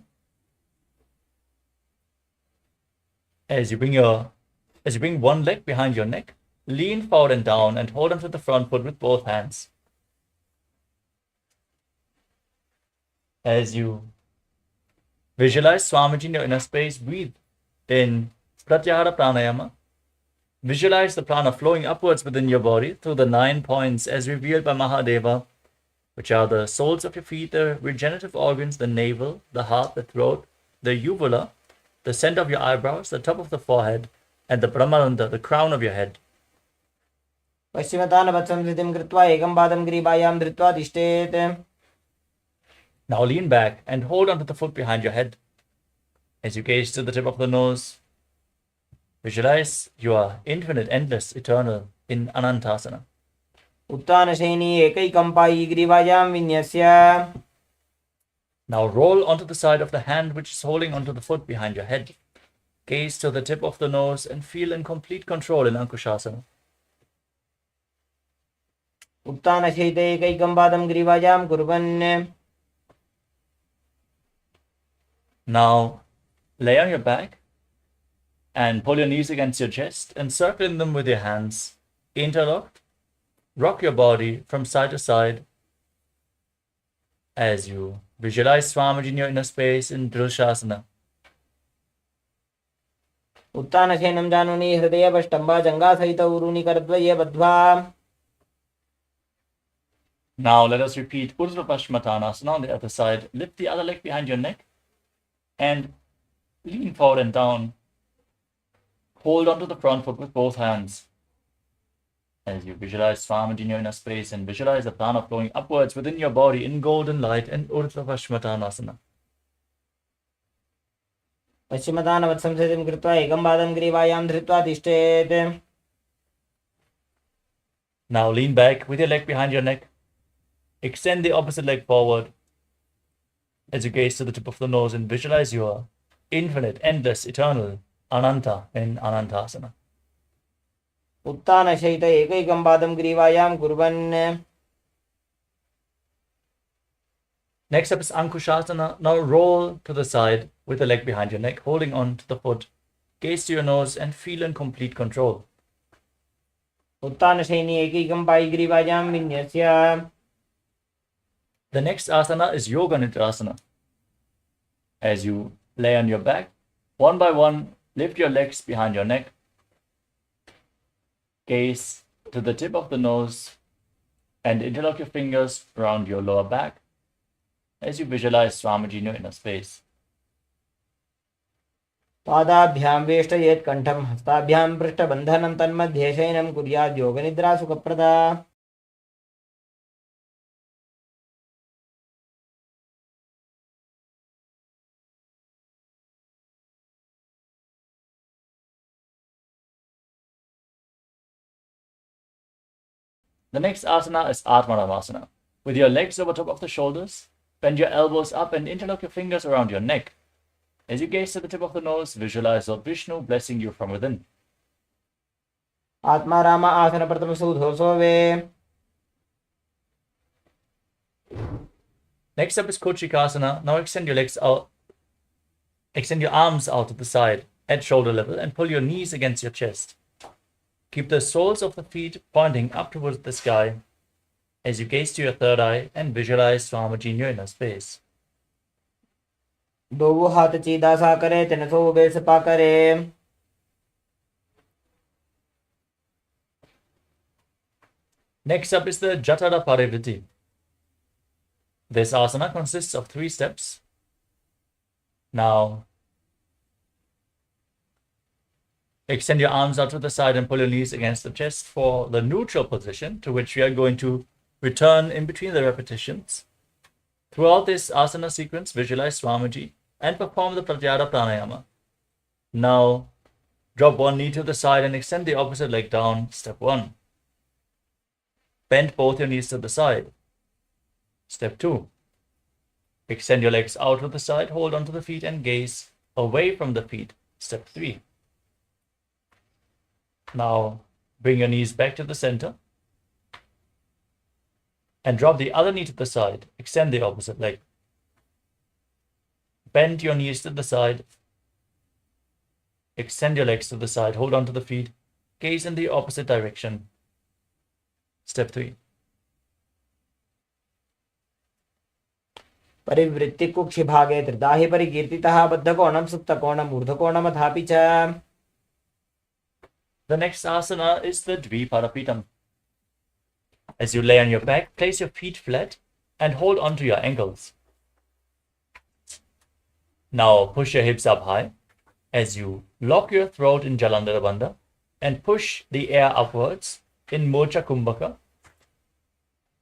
As you bring one leg behind your neck, lean forward and down and hold onto the front foot with both hands. As you visualize Swamiji in your inner space, breathe in Pratyahara Pranayama. Visualize the prana flowing upwards within your body through the 9 points as revealed by Mahadeva, which are the soles of your feet, the regenerative organs, the navel, the heart, the throat, the uvula, the center of your eyebrows, the top of the forehead, and the Brahmananda, the crown of your head. पश्चिमतान वत्संस्थितिं कृत्वा एकं पादं ग्रीवायां धृत्वा तिष्ठेत्. Now lean back and hold onto the foot behind your head. As you gaze to the tip of the nose, visualize you are infinite, endless, eternal in Anantasana. उत्तानशयनी एकैकं पायी ग्रीवायां विन्यस्य. Now roll onto the side of the hand which is holding onto the foot behind your head. Gaze to the tip of the nose and feel in complete control in Ankushasana. उत्तानशयिते एकैकं पादं ग्रीवायां कुर्वन्. Now lay on your back and pull your knees against your chest and circle them with your hands interlocked rock your body from side to side as you visualize Swamiji in your inner space in Dhrushasana. उत्तानशयनं जानुनि हृदयपष्टम्बा जङ्घासहित ऊरूनि करद्वये बद्ध्वा. Now let us repeat Urdhva Paschimottanasana on the other side. Lift the other leg behind your neck and lean forward and down. Hold onto the front foot with both hands. As you visualize Swamiji in your inner space and visualize the prana flowing upwards within your body in golden light and Urdhva Paschimottanasana. पश्चिमतानवत्संस्थितिं कृत्वा एकं पादं ग्रीवायां धृत्वा तिष्ठेत्. Now lean back with your leg behind your neck. Extend the opposite leg forward as you gaze to the tip of the nose and visualize your infinite, endless, eternal Ananta in Anantasana. उत्तानशयित एकैकं पादं ग्रीवायां कुर्वन्. Next up is Ankushasana. Now roll to the side with the leg behind your neck, holding on to the foot. Gaze to your nose and feel in complete control. उत्तानशयिनी एकैकं Pai ग्रीवायां विन्यस्य. The next asana is Yoga Nidrasana. As you lay on your back, one by one, lift your legs behind your neck. Gaze to the tip of the nose and interlock your fingers around your lower back as you visualize Swamiji in your inner space. पादाभ्यां वेष्टयेत् कण्ठं हस्ताभ्यां पृष्ठबन्धनं तन्मध्ये शयनं कुर्यात् योगनिद्रा सुखप्रदा. The next asana is Atmanamasana. With your legs over top of the shoulders, bend your elbows up and interlock your fingers around your neck. As you gaze to the tip of the nose, visualize Lord Vishnu blessing you from within. आत्मा राम आसन प्रथम सूधो सोवे. Next up is Kochikasana. Now extend your legs out. Extend your arms out to the side at shoulder level and pull your knees against your chest. Keep the soles of the feet pointing up towards the sky as you gaze to your third eye and visualize Swamiji in your inner space. दो हाथ चीदा सा करे तेन so base पा करे. Next up is the Jatada Parivriti. This asana consists of 3 steps. Now, extend your arms out to the side and pull your knees against the chest for the neutral position, to which we are going to return in between the repetitions. Throughout this asana sequence, visualize Swamiji and perform the Pratyahara Pranayama. Now, drop one knee to the side and extend the opposite leg down. Step 1. Bend both your knees to the side. Step 2. Extend your legs out to the side, hold onto the feet and gaze away from the feet. Step 3. Now, bring your knees back to the center and drop the other knee to the side. Extend the opposite leg. Bend your knees to the side. Extend your legs to the side. Hold on to the feet. Gaze in the opposite direction. Step 3. परिवृत्ति कुक्षिभागे त्रिदाहि परिकीर्तितः बद्धकोणं सुप्तकोणम् ऊर्ध्वकोणमथापि च. The next asana is the Dviparapitam. As you lay on your back, place your feet flat and hold onto your ankles. Now push your hips up high as you lock your throat in Jalandhara Bandha and push the air upwards in Mocha Kumbhaka.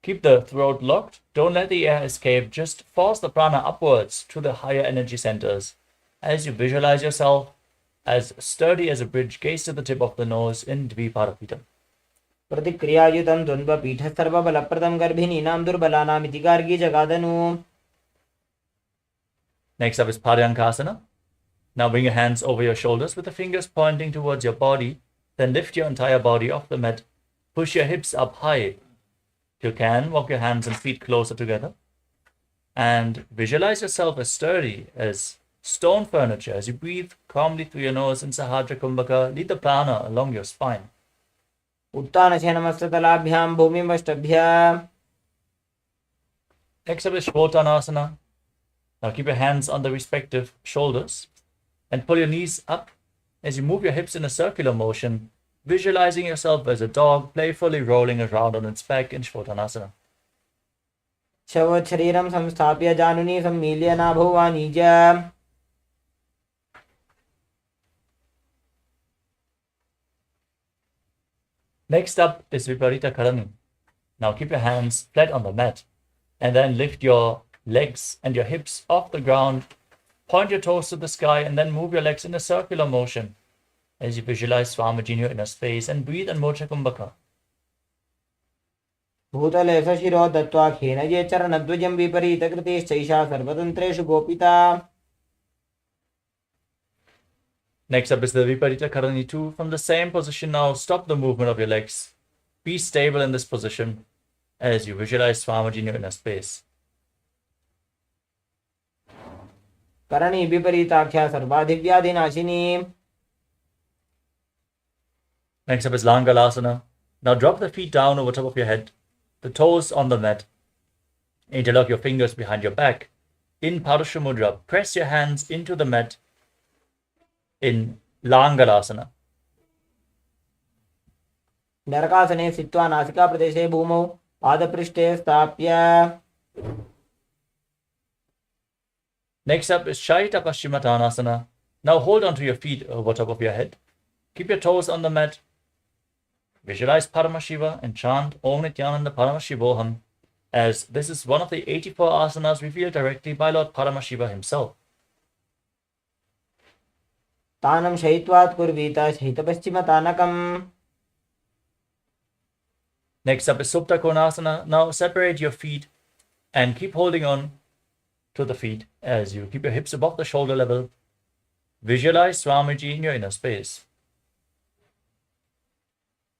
Keep the throat locked. Don't let the air escape. Just force the prana upwards to the higher energy centers. As you visualize yourself as sturdy as a bridge, gaze to the tip of the nose in Dviparapitam. प्रतिक्रियायुतं द्वन्द्वपीठः सर्वबलप्रदं गर्भिणीनां दुर्बलानामिति Gargi जगादनु. Next up is Paryankasana. Now bring your hands over your shoulders with the fingers pointing towards your body. Then lift your entire body off the mat. Push your hips up high. If you can, walk your hands and feet closer together. And visualize yourself as sturdy as stone furniture. As you breathe calmly through your nose in Sahadra Kumbhaka, lead the prana along your spine. उत्तानशयनमस्ततलाभ्यां भूमिमष्टभ्य. Next up is Shvotanasana. Now keep your hands on the respective shoulders and pull your knees up as you move your hips in a circular motion, visualizing yourself as a dog playfully rolling around on its back in Shvotanasana. शरीरं संस्थाप्य जानुनी सम्मील्य नाभो वाणिज्य. Next up is Viparita Karani. Now keep your hands flat on the mat and then lift your legs and your hips off the ground, point your toes to the sky, and then move your legs in a circular motion as you visualize Swamiji in your inner space and breathe and Mocha Kumbhaka. भूतले सशिरो दत्त्वा खेनये चरणद्वयं विपरीतकृतिश्चैषा सर्वतन्त्रेषु गोपिता. Next up is the Viparita Karani 2. From the same position now, stop the movement of your legs. Be stable in this position as you visualize Swamiji in your inner space. Karni विपरीताख्या सर्वाधिव्याधिनाशिनी. Next up is Langalasana. Now drop the feet down over top of your head, the toes on the mat. Interlock your fingers behind your back. In Parashu Mudra, press your hands into the mat in Langalasana. नरकासने स्थित्वा नासिकाप्रदेशे भूमौ पादपृष्ठे स्थाप्य. Next up is Shaita Paschimottanasana. Now hold onto your feet over top of your head. Keep your toes on the mat. Visualize Paramashiva and chant Om Nithyananda Paramashivoham, as this is one of the 84 asanas revealed directly by Lord Paramashiva himself. तानं शयित्वात् कुर्वीत शयितपश्चिमतानकम्. Next up is Supta Konasana. Now separate your feet and keep holding on to the feet as you keep your hips above the shoulder level. Visualize Swamiji in your inner space.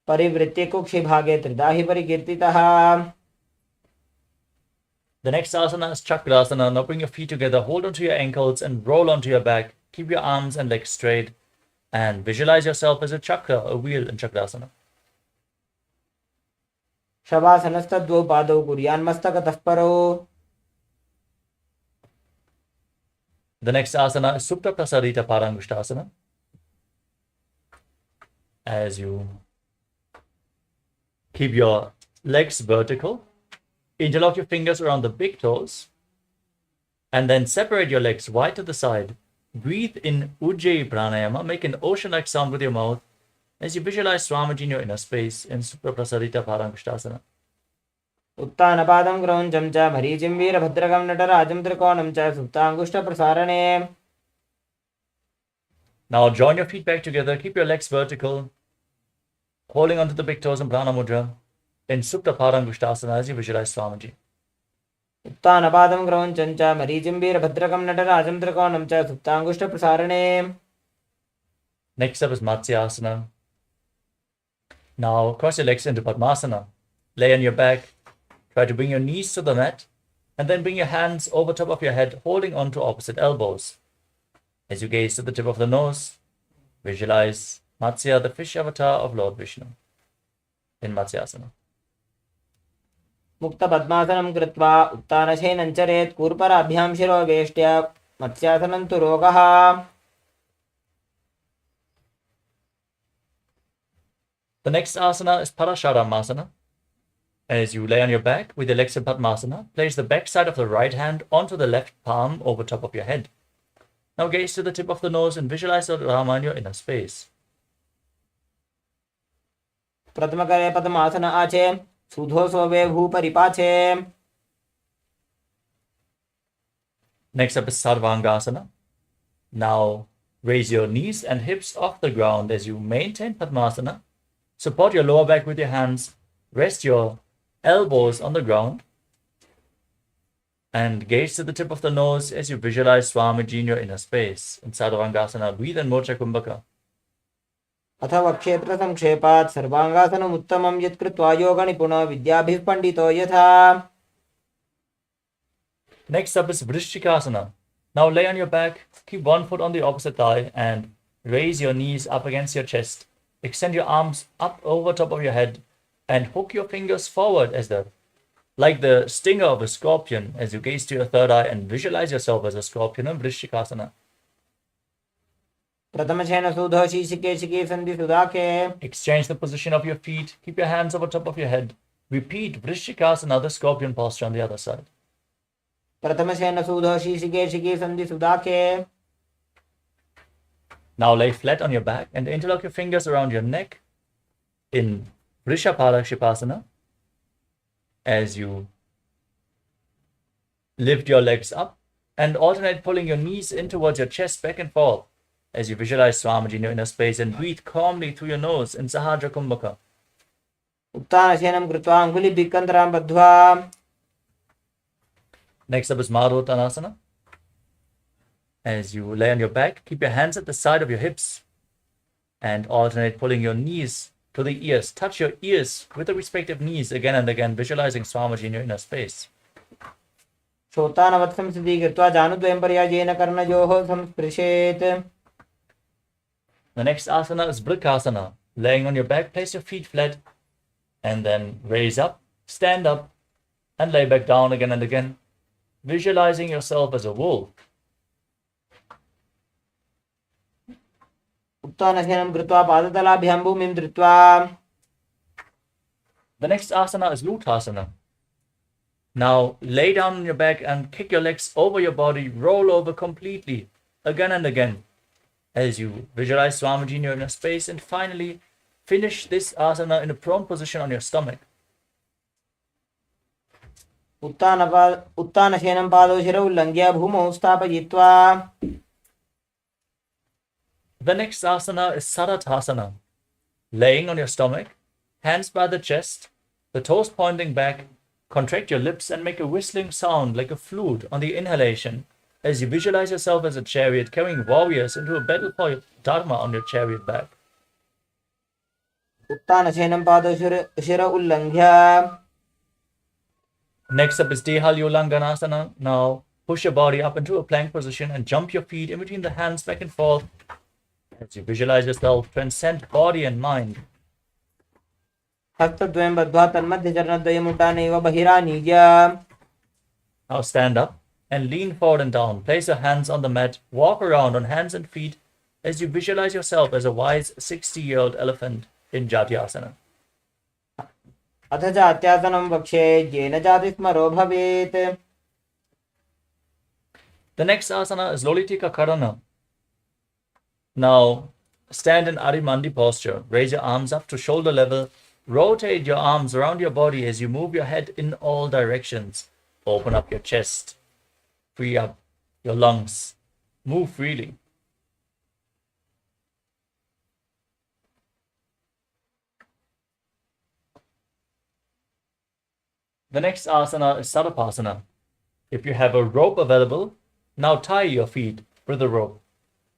परिवृत्य कुक्षि भागे त्रिदाहि परिकीर्तितः. The next asana is Chakrasana. Now bring your feet together, hold onto your ankles and roll onto your back. Keep your arms and legs straight and visualize yourself as a chakra, a wheel in Chakrasana. शवासनस्तद्वौ पादौ कुर्यान्मस्तकतः परौ. The next asana is Supta Prasarita Parangushtasana. As you keep your legs vertical, interlock your fingers around the big toes, and then separate your legs wide to the side. Breathe in Ujjayi Pranayama, make an ocean-like sound with your mouth as you visualize Swamiji in your inner space in Supta Prasarita Parangushtasana. उत्तानपादं क्रौञ्चं च मरीचिं वीरभद्रकं नटराजं त्रिकोणं च सुप्ताङ्गुष्ठप्रसारणे. Now join your feet back together, keep your legs vertical, holding onto the big toes in Prana Mudra in Supta Parangushtasana as you visualize Swamiji. उत्तानपादं क्रौञ्चं च मरीचिं वीरभद्रकं नटराजं त्रिकोणं च सुप्ताङ्गुष्ठप्रसारणे. Next up is Matsyasana. Now cross your legs into Padmasana. Lay on your back. Try to bring your knees to the mat and then bring your hands over top of your head, holding on to opposite elbows. As you gaze to the tip of the nose, visualize Matsya, the fish avatar of Lord Vishnu in Matsyasana. मुक्तपद्मासनं कृत्वा उत्तानशयनं चरेत् कूर्पराभ्यां शिरो वेष्ट्या मत्स्यासनं तु रोगः. The next asana is Parasharamasana. As you lay on your back with your legs in Padmasana, place the back side of the right hand onto the left palm over top of your head. Now gaze to the tip of the nose and visualize Lord Rama in your inner space. प्रथमकरे पद्मासन आचे सुधोसोवे भूपरिपाचे. Next up is Sarvangasana. Now raise your knees and hips off the ground as you maintain Padmasana. Support your lower back with your hands. Rest your elbows on the ground. And gaze to the tip of the nose as you visualize Swamiji in your inner space. In Sarvangasana, breathe and Mocha Kumbhaka. अथवा क्षेत्रसंक्षेपात् सर्वाङ्गासनमुत्तमं यत् कृत्वा योगनिपुणो विद्याभिः पण्डितो यथा. Next up is Vrishchikasana. Now lay on your back, keep one foot on the opposite thigh, and raise your knees up against your chest Extend your arms up over top of your head and hook your fingers forward like the stinger of a scorpion as you gaze to your third eye and visualize yourself as a scorpion in Vrishikasana. Pratamaseena Sudha Shishike Sandhi Sudake. Exchange the position of your feet. Keep your hands over top of your head. Repeat Vrishikasana, the scorpion posture on the other side. Pratamaseena Sudha Shishike Sandhi Sudake. Now lay flat on your back and interlock your fingers around your neck in Vrishapara as you lift your legs up and alternate pulling your knees in towards your chest back and forth as you visualize Swamiji in your inner space and breathe calmly through your nose in Sahadra Kumbhaka. Uttanasenam Krutva Anguli Bikandram Badhva. Next up is Maruttanasana. As you lay on your back, keep your hands at the side of your hips and alternate pulling your knees to the ears. Touch your ears with the respective knees again and again, visualizing Swamiji in your inner space. Shotanavat Samsiddhi Kirtva Janudvayam Paryajena Karnajoho Samsprishet. The next asana is Brikasana. Laying on your back, place your feet flat and then raise up, stand up, and lay back down again and again, visualizing yourself as a wolf. Uttanasenam Krutva Padatalabhyam Bhumim Dritva. The next asana is Lutasana. Now lay down on your back and kick your legs over your body, roll over completely, again and again, as you visualize Swamiji in your inner space, and finally finish this asana in a prone position on your stomach. Uttanasenam Padoshira Ullangya Bhumo Stapayitva. The next asana is Sarathasana. Laying on your stomach, hands by the chest, the toes pointing back, contract your lips and make a whistling sound like a flute on the inhalation as you visualize yourself as a chariot carrying warriors into a battle for your dharma on your chariot back. Uttanasenam Padoshira Ullangya. Next up is Dehalyulanganasana. Now push your body up into a plank position and jump your feet in between the hands back and forth as you visualize yourself transcend body and mind. Hastadvayam Badhva Tanmadhya Charanadvayam Uttaneva Bahiranija. Now stand up and lean forward and down. Place your hands on the mat. Walk around on hands and feet as you visualize yourself as a wise 60-year-old elephant in Jatyasana. Atha Jatyasanam Vakshe Jena Jatismaro Bhavet. The next asana is Lolitika Karana. Now stand in Arimandi posture. Raise your arms up to shoulder level. Rotate your arms around your body as you move your head in all directions. Open up your chest. Free up your lungs. Move freely. The next asana is Sarapasana. If you have a rope available, now tie your feet with the rope.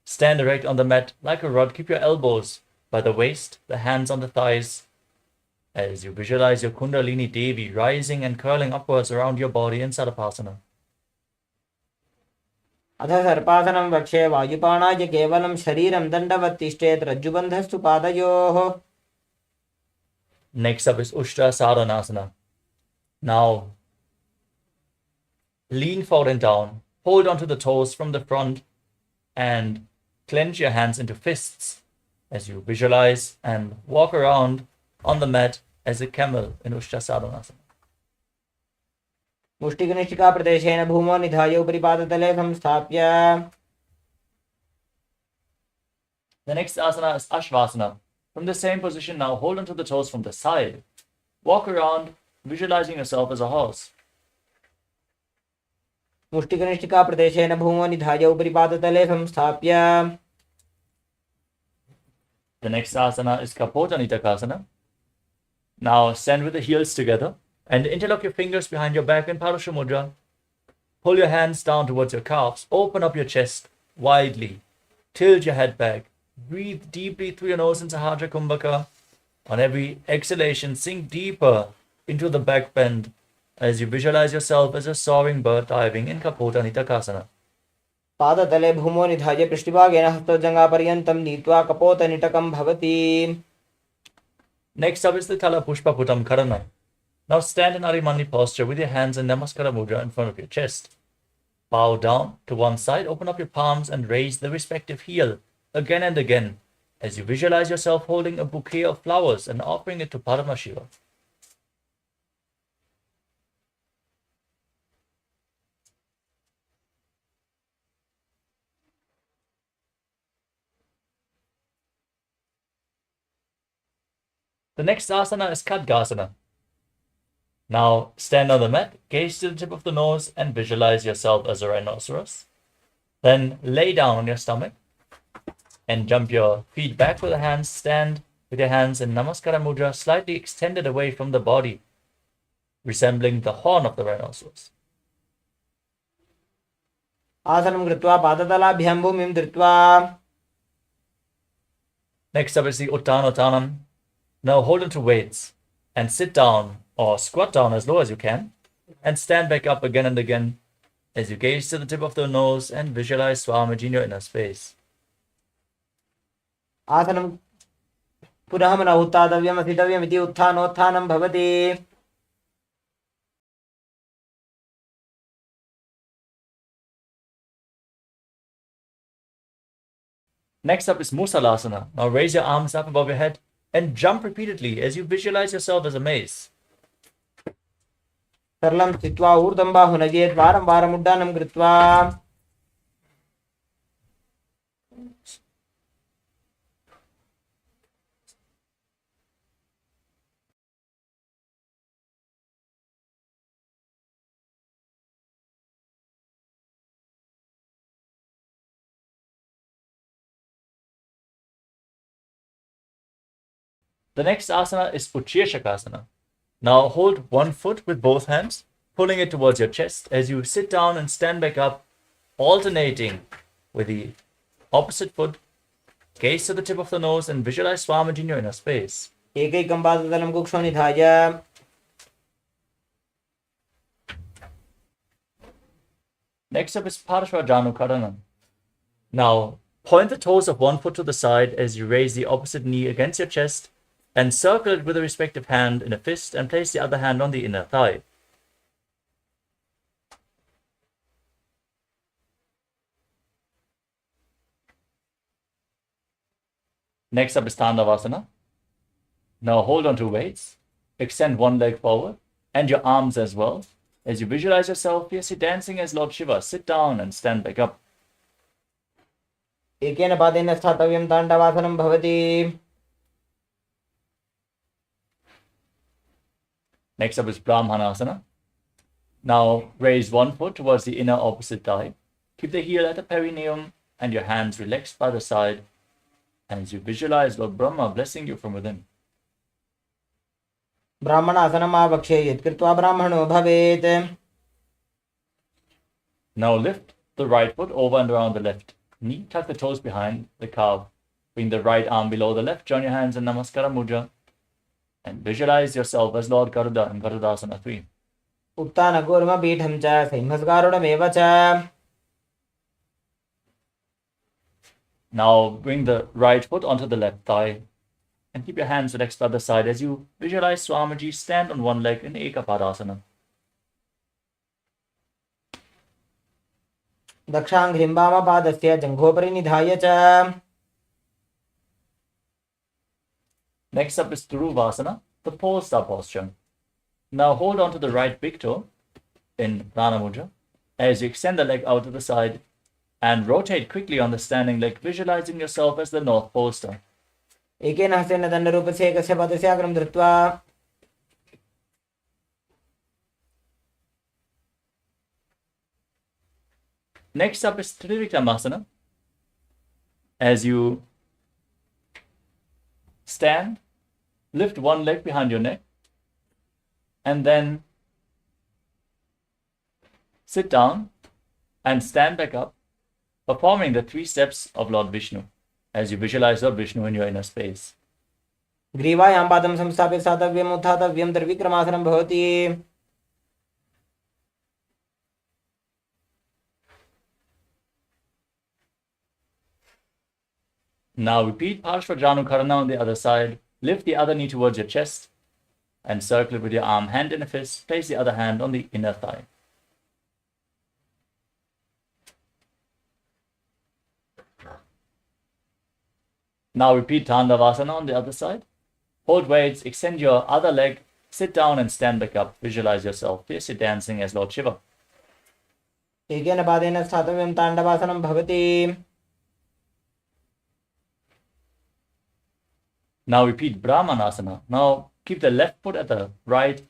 Stand erect on the mat like a rod. Keep your elbows by the waist, the hands on the thighs, as you visualize your Kundalini Devi rising and curling upwards around your body in Sarapasana. Atha Sarpasanam Vakshe Vayupanaja Kevalam Shariram Dandavatishtet Rajjubandhastu Padayoho. Next up is Ushtra Sadhanasana. Now lean forward and down. Hold onto the toes from the front and clench your hands into fists as you visualize and walk around on the mat as a camel in Ushtra Sadhanasana. Mushtikanishtika Pradeshena Bhumo Nidhaya Uparipadatale Samsthapya. The next asana is Ashvasana. From the same position now, hold onto the toes from the side. Walk around, visualizing yourself as a horse. Mushtikanishtika Pradeshena Bhumo Nidhaya Uparipadatale Samsthapya. The next asana is Kapotanitakasana. Now stand with the heels together and interlock your fingers behind your back in Parasha Mudra. Pull your hands down towards your calves. Open up your chest widely. Tilt your head back. Breathe deeply through your nose in Sahadra Kumbhaka. On every exhalation, sink deeper into the back bend as you visualize yourself as a soaring bird diving in Kapotanitakasana. Padatale Bhumo Nidhaya Prishtibhagena Hastojanga Paryantam Nitva Kapotanitakam Bhavati. Next up is the Tala Pushpa Putam Karana. Now stand in Arimani posture with your hands in Namaskara Mudra in front of your chest. Bow down to one side, open up your palms and raise the respective heel again and again as you visualize yourself holding a bouquet of flowers and offering it to Paramashiva. The next asana is Khadgasana. Now stand on the mat, gaze to the tip of the nose and visualize yourself as a rhinoceros. Then lay down on your stomach and jump your feet back with the hands. Stand with your hands in Namaskara Mudra slightly extended away from the body, resembling the horn of the rhinoceros. आसनं कृत्वा पादतलाभ्यां भूमिं धृत्वा. Next up is the Uttanottanam. Now hold onto weights and sit down or squat down as low as you can and stand back up again and again as you gaze to the tip of the nose and visualize Swamiji in your inner space. आसनं पुनः मनः उत्थातव्यम् अस्थितव्यम् इति उत्थानोत्थानं भवति. Next up is Musalasana. Now raise your arms up above your head and jump repeatedly as you visualize yourself as a mace. सरलं स्थित्वा ऊर्ध्वं बाहुनयेत् वारं वारम् उड्डानं कृत्वा. The next asana is Uchirshakasana. Now hold one foot with both hands, pulling it towards your chest as you sit down and stand back up, alternating with the opposite foot. Gaze to the tip of the nose and visualize Swamiji in your inner space. एकैकं पादतलं कुक्षौ निधाय. Next up is Parshvajanukarana. Now point the toes of one foot to the side as you raise the opposite knee against your chest and circle it with the respective hand in a fist and place the other hand on the inner thigh. Next up is Tandavasana. Now hold on to weights, extend one leg forward and your arms as well as you visualize yourself fiercely dancing as Lord Shiva. Sit down and stand back up. एकेन पादेन स्थातव्यं ताण्डवासनं भवति. Next up is Brahmanasana. Now raise one foot towards the inner opposite thigh. Keep the heel at the perineum and your hands relaxed by the side as you visualize Lord Brahma blessing you from within. ब्राह्मणासनम् आवक्षे यत् कृत्वा ब्राह्मणो भवेत्. Now lift the right foot over and around the left knee. Tuck the toes behind the calf. Bring the right arm below the left. Join your hands in Namaskara Mudra. And visualize yourself as Lord Garuda in Garudasana 3. उत्तानकूर्मपीठं च सिंहस्कारुणमेव च. Now bring the right foot onto the left thigh and keep your hands relaxed by the side as you visualize Swamiji stand on one leg in Ekapadasana. दक्षाङ्घ्रिं वामपादस्य जङ्घोपरि निधाय च. Next up is Dhuruvasana, the pole star posture. Now hold on to the right big toe in Prana Mudra as you extend the leg out to the side and rotate quickly on the standing leg, visualizing yourself as the North Pole star. एकेन हस्तेन दण्डरूपस्य एकस्य पादस्य अग्रं धृत्वा. Next up is Trivikramasana. As you stand, lift one leg behind your neck, and then sit down and stand back up, performing the 3 steps of Lord Vishnu as you visualize Lord Vishnu in your inner space. ग्रीवायां पादं संस्थाप्य स्थातव्यम् उत्थातव्यं त्रिविक्रमासनं भवति. Now repeat Parshvajanukarana on the other side. Lift the other knee towards your chest and circle it with your arm, hand in a fist. Place the other hand on the inner thigh. Now repeat Tandavasana on the other side. Hold weights, extend your other leg, sit down and stand back up. Visualize yourself fiercely dancing as Lord Shiva. एकेन पादेन स्थातव्यं ताण्डवासनं भवति. Now repeat Brahmanasana. Now keep the left foot at the right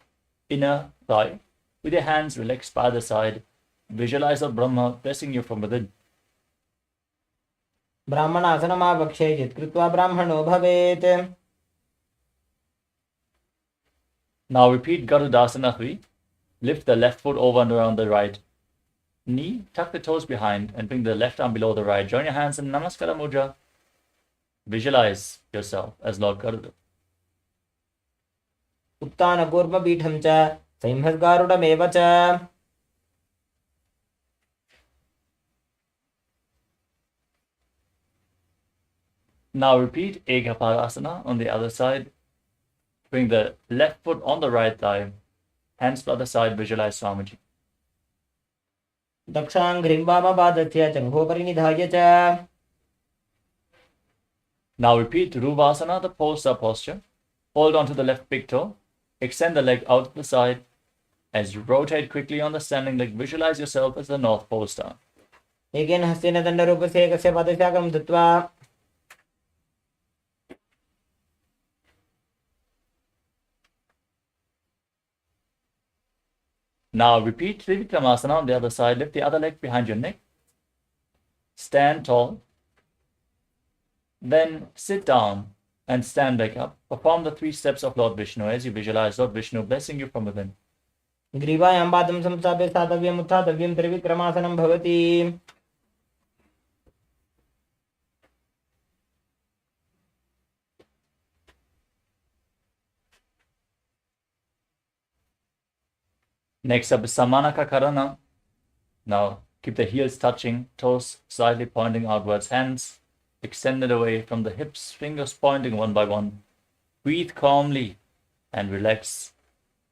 inner thigh. With your hands relaxed by the side. Visualize Lord Brahma blessing you from within. ब्राह्मणासनमावक्षे यत्कृत्वा ब्राह्मणो भवेत्. Now repeat Garudasana 3. Lift the left foot over and around the right knee. Tuck the toes behind and bring the left arm below the right. Join your hands in Namaskara Mudra. Visualize yourself as Lord Garuda. उत्तानकूर्मपीठं च संहस्गारुडमेव च. Now repeat Ekapadasana on the other side. Bring the left foot on the right thigh. Hands by the side. Visualize Swamiji. दक्षाङ्घ्रिं वामपादस्य चङ्घोपरिनिधाय च. Now repeat Ruvasana, the pole-star posture. Hold on to the left big toe. Extend the leg out to the side. As you rotate quickly on the standing leg, visualize yourself as the North Pole Star. एकेन हस्तेन दण्डरूपस्य एकस्य पादशाकं धृत्वा. Now repeat Trivikramasana on the other side. Lift the other leg behind your neck. Stand tall. Then sit down and stand back up. Perform the 3 steps of Lord Vishnu as you visualize Lord Vishnu blessing you from within. ग्रीवायां पादं संस्थाप्य स्थातव्यम् उत्थातव्यं त्रिविक्रमासनं भवति. Next up is Samanaka Karana. Now keep the heels touching, toes slightly pointing outwards, hands extended away from the hips, fingers pointing one by one. Breathe calmly and relax.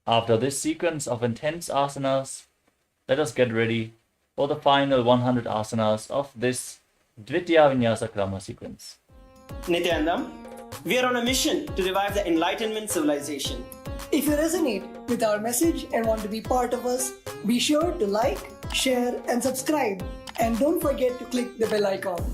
After this sequence of intense asanas, let us get ready for the final 100 asanas of this Dvitiya Vinyasa Krama sequence. Nithyananda, we are on a mission to revive the Enlightenment civilization. If you resonate with our message and want to be part of us, be sure to like, share, and subscribe. And don't forget to click the bell icon.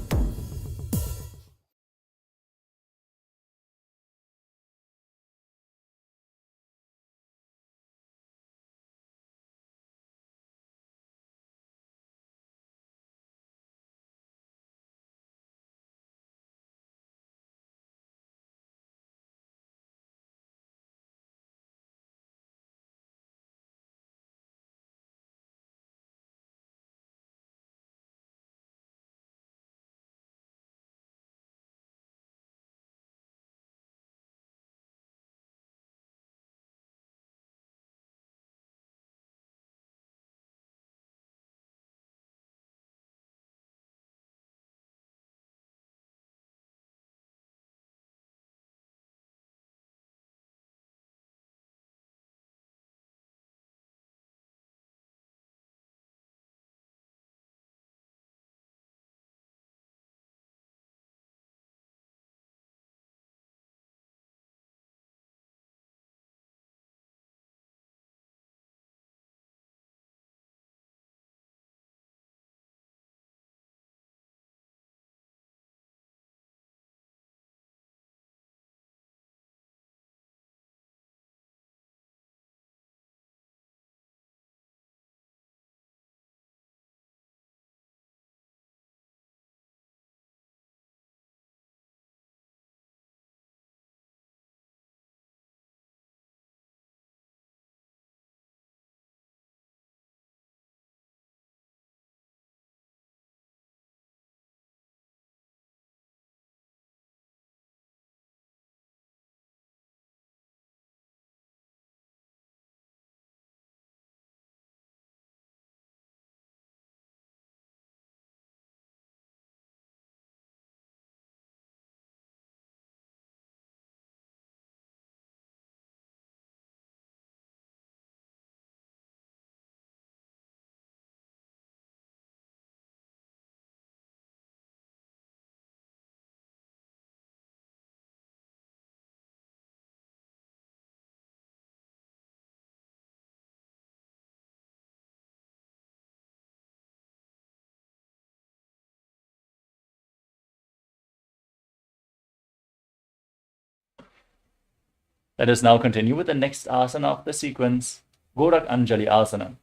Let us now continue with the next asana of the sequence, Gorak Anjali Asana.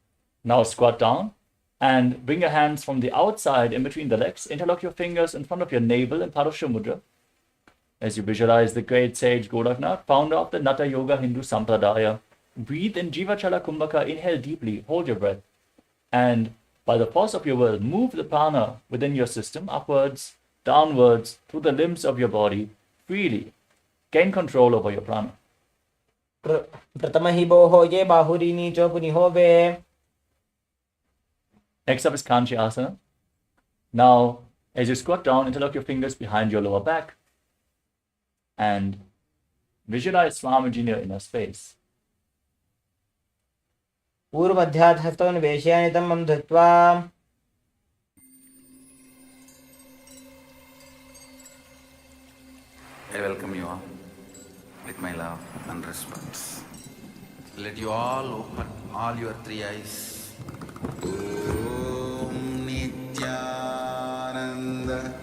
Now squat down and bring your hands from the outside in between the legs. Interlock your fingers in front of your navel in Parashya Mudra. As you visualize the great sage Goraknath, founder of the Natha Yoga Hindu Sampradaya, breathe in Jivachala Kumbhaka, inhale deeply, hold your breath, and by the force of your will, move the prana within your system upwards, downwards, through the limbs of your body, freely. Gain control over your prana. Pratamahiboho ye bahurini chopunihobe. Next up is Kanchi Asana. Now, as you squat down, interlock your fingers behind your lower back and visualize Swamiji in your inner space. पूर्वमध्यात् हस्तोन्वेष्यानि तमं धृत्वा I welcome you all with my love and respect. Let you all open all your three eyes. Om Nithyananda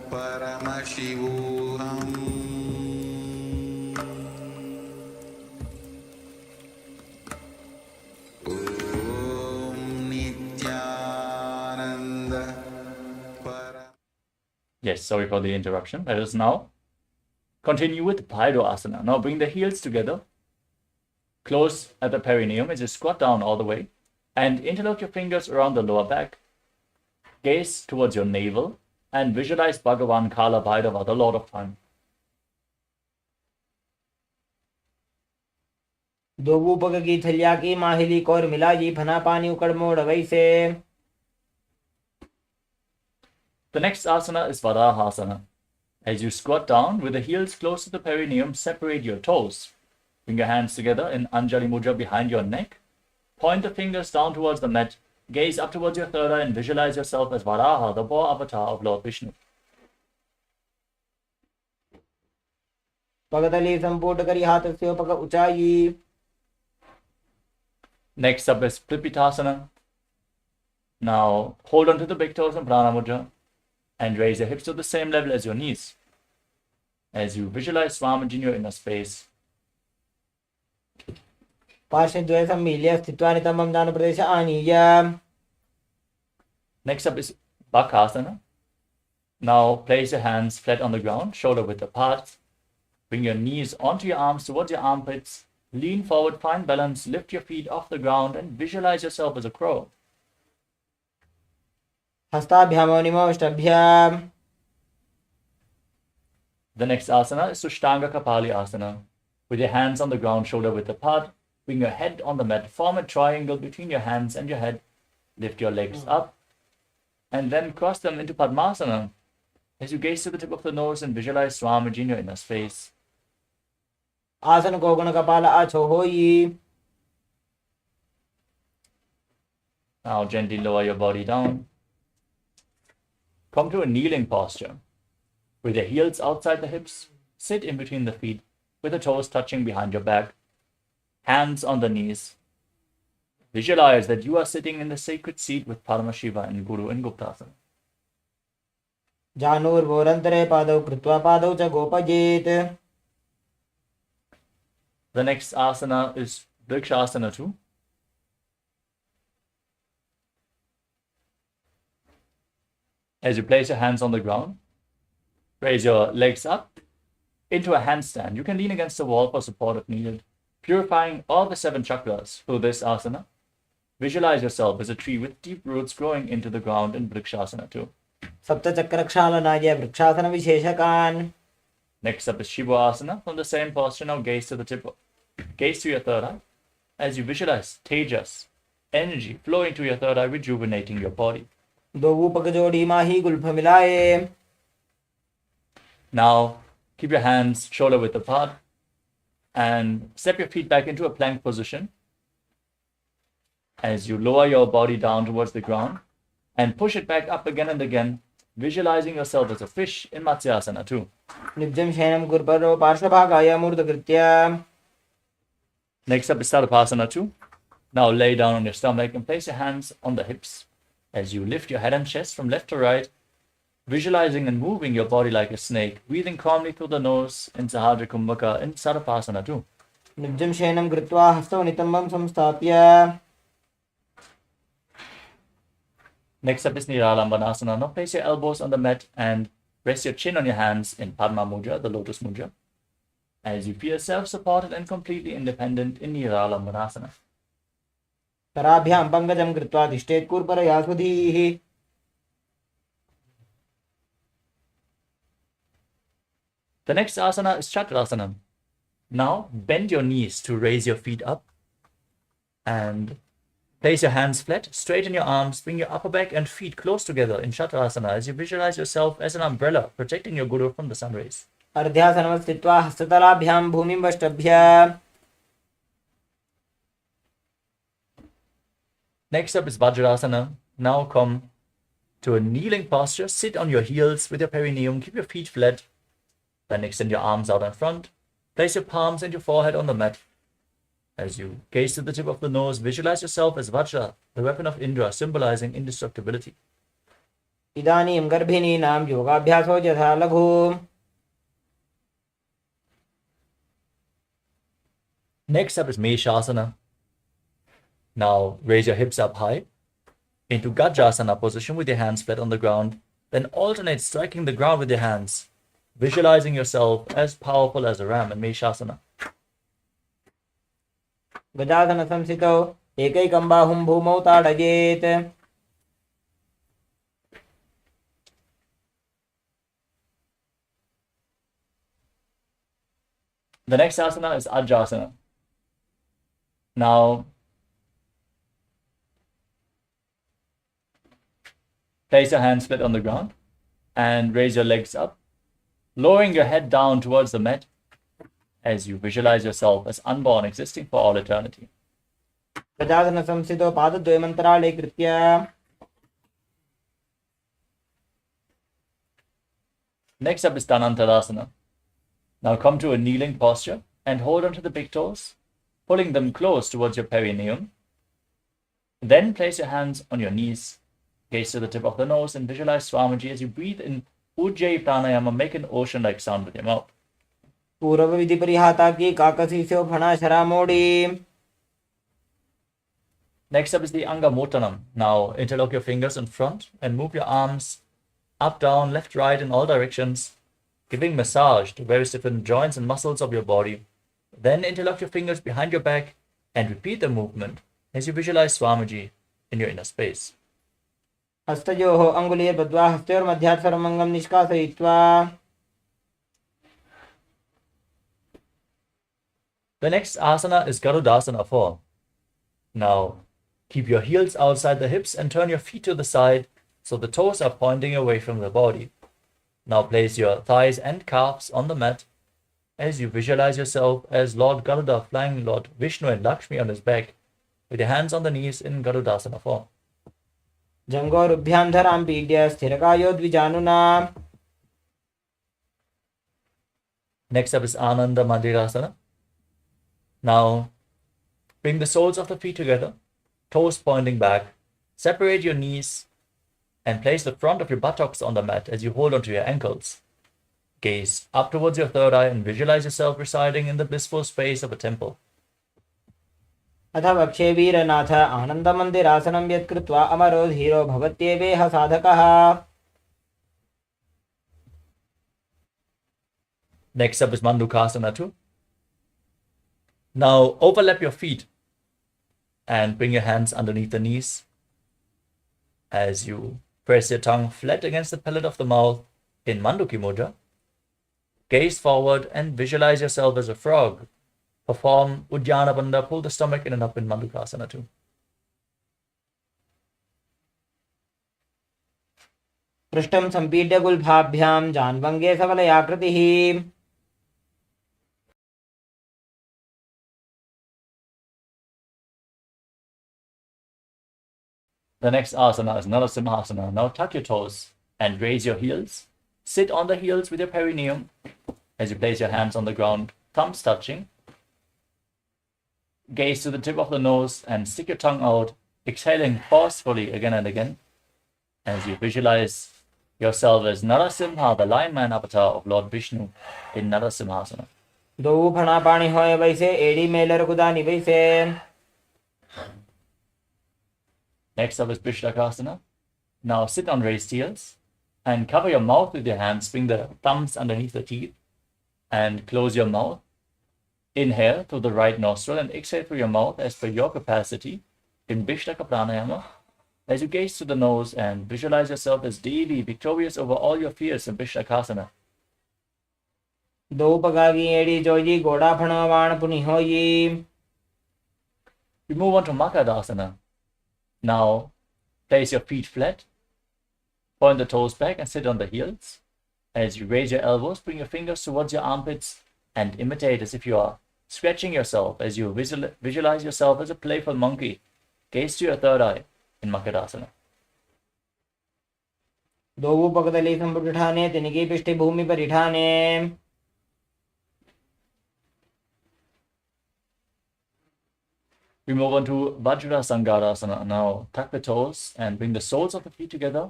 Paramashivoham. Yes, sorry for the interruption. Let us now continue with Bhaido Asana. Now bring the heels together, close at the perineum as you squat down all the way, and interlock your fingers around the lower back. Gaze towards your navel and visualize Bhagavan Kala Bhairava, the Lord of Fun. दोबूपक की थलिया की माहिली core मिला जी फना पानी उकड़ मोड़ वैसे. The next asana is Varahasana. As you squat down with the heels close to the perineum, separate your toes. Bring your hands together in Anjali Mudra behind your neck. Point the fingers down towards the mat. Gaze up towards your third eye and visualize yourself as Varaha, the boar avatar of Lord Vishnu. पगतली संपूर्ण करी हाथ से पग ऊंचाई. Next up is Plipitasana. Now hold on to the big toes in Prana Mudra and raise your hips to the same level as your knees. As you visualize Swamiji in your inner space. पार्श्वद्वय सम्मील्य स्थित्वा नितमं ज्ञानप्रदेश आनीय. Next up is Bakasana. Now place your hands flat on the ground, shoulder width apart. Bring your knees onto your arms towards your armpits. Lean forward, find balance, lift your feet off the ground and visualize yourself as a crow. हस्ताभ्यामो निमोष्टभ्याम्. The next asana is Sushtanga Kapali Asana. With your hands on the ground, shoulder width apart, bring your head on the mat, form a triangle between your hands and your head. Lift your legs up and then cross them into Padmasana. As you gaze to the tip of the nose and visualize Swamiji in your inner space. आसन को गुण कपाल आछो होई. Now gently lower your body down. Come to a kneeling posture. With your heels outside the hips, sit in between the feet with the toes touching behind your back. Hands on the knees. Visualize that you are sitting in the sacred seat with Paramashiva and Guru in Guptasana. जानूर्वोरन्तरे पादौ कृत्वा पादौ च गोपजेत्. The next asana is Vrikshasana 2. As you place your hands on the ground, raise your legs up into a handstand. You can lean against the wall for support if needed, purifying all the 7 chakras through this asana. Visualize yourself as a tree with deep roots growing into the ground in Vrikshasana 2. सप्तचक्रक्षालनाय vrikshasana विशेषकान्. Next up is Shivasana. From the same posture, now gaze to your third eye. As you visualize Tejas, energy flowing to your third eye, rejuvenating your body. दोबूपक जोड़ी माही Gulf मिलाए. Now, keep your hands shoulder width apart and step your feet back into a plank position. As you lower your body down towards the ground and push it back up again and again, visualizing yourself as a fish in Matsyasana 2. नित्यं शयनं गुरुपरो पार्श्वभागाय मूर्धकृत्य. Next up is Sarvasana 2. Now lay down on your stomach and place your hands on the hips. As you lift your head and chest from left to right, visualizing and moving your body like a snake, breathing calmly through the nose in Sahadra Kumbhaka in Sarapasana too. Nibjam Shenam Gritva Hastau Nitambam Samstapya. Next up is Niralambanasana. Now place your elbows on the mat and rest your chin on your hands in Padma Mudra, the lotus mudra, as you feel self-supported and completely independent in Niralambanasana. Tarabhyam Pangajam Gritva Dishtet Kurparaya Sudhihi. The next asana is Chakrasana. Now bend your knees to raise your feet up and place your hands flat, straighten your arms, bring your upper back and feet close together in Chakrasana as you visualize yourself as an umbrella protecting your guru from the sun rays. Ardhyasanam Stitva Hastatalabhyam Bhumim Vashtabhya. Next up is Vajrasana. Now come to a kneeling posture. Sit on your heels with your perineum. Keep your feet flat. Then extend your arms out in front. Place your palms and your forehead on the mat. As you gaze to the tip of the nose, visualize yourself as Vajra, the weapon of Indra, symbolizing indestructibility. Idanim Garbhininam Yogabhyaso Jatha Laghu. Next up is Meshasana. Now raise your hips up high into Gajasana position with your hands flat on the ground. Then alternate striking the ground with your hands, visualizing yourself as powerful as a ram in Meshasana. Gajasana Samsito Ekaikam Bahum Bhumau Tadayet. The next asana is Ajasana. Now place your hands flat on the ground and raise your legs up, lowering your head down towards the mat as you visualize yourself as unborn, existing for all eternity. Gajasana Samsito Padadvayamantara Kritya. Next up is Dhanantarasana. Now come to a kneeling posture and hold onto the big toes, pulling them close towards your perineum. Then place your hands on your knees, gaze to the tip of the nose and visualize Swamiji as you breathe in Ujjayi Pranayama, make an ocean-like sound with your mouth. Purava Vidhi Parihata Ki Kakasisyo Phana Sharamodi. Next up is the Anga Motanam. Now interlock your fingers in front and move your arms up, down, left, right in all directions, giving massage to various different joints and muscles of your body. Then interlock your fingers behind your back and repeat the movement as you visualize Swamiji in your inner space. Hastayoho Angulir Badva Hastayor Madhyat Saramangam Nishkasayitva. The next asana is Garudasana form. Now keep your heels outside the hips and turn your feet to the side so the toes are pointing away from the body. Now place your thighs and calves on the mat as you visualize yourself as Lord Garuda flying Lord Vishnu and Lakshmi on his back with your hands on the knees in Garudasana form. Jangorubhyam Dharam Pidya Sthirakayo Dvijanuna. Next up is Ananda Mandirasana. Now bring the soles of the feet together, toes pointing back, separate your knees and place the front of your buttocks on the mat as you hold onto your ankles. Gaze up towards your third eye and visualize yourself residing in the blissful space of a temple. Atha Vakshe Veeranatha Anandamandirāsanam Yat Kritva Amaro Dhiro Bhavatyeveha Sadhakaha. Next up is Mandukasana 2. Now overlap your feet and bring your hands underneath the knees as you press your tongue flat against the palate of the mouth in Manduki Mudra. Gaze forward and visualize yourself as a frog. Perform Uddiyana Bandha, pull the stomach in and up in Mandukasana 2. Prishtam Sampidya Gulbhabhyam Janvange Savalayakritihi. The next asana is Narasimhasana. Now tuck your toes and raise your heels. Sit on the heels with your perineum as you place your hands on the ground, thumbs touching. Gaze to the tip of the nose and stick your tongue out, exhaling forcefully again and again as you visualize yourself as Narasimha, the lion man avatar of Lord Vishnu in Narasimhasana. દોવું ફણા પાણી હોય વૈસે એડી મેલર કુદાની વૈસે. Next up is Vishlakasana. Now sit on raised heels and cover your mouth with your hands. Bring the thumbs underneath the teeth and close your mouth. Inhale through the right nostril and exhale through your mouth as per your capacity in Vishlaka Pranayama. As you gaze through the nose and visualize yourself as daily victorious over all your fears in Vishlakasana. દોવું પગાગી એડી જોઈજી ગોડા ફણો વાણ પુની હોઈ. We move on to Makadasana. Now place your feet flat, point the toes back and sit on the heels. As you raise your elbows, bring your fingers towards your armpits and imitate as if you are scratching yourself as you visualize yourself as a playful monkey. Gaze to your third eye in Makadasana. દોવું પગદલી સંપુટ ઠાને તેની પૃષ્ઠ ભૂમિ પર ઠાને. We move on to Vajrasangarasana. Now tuck the toes and bring the soles of the feet together.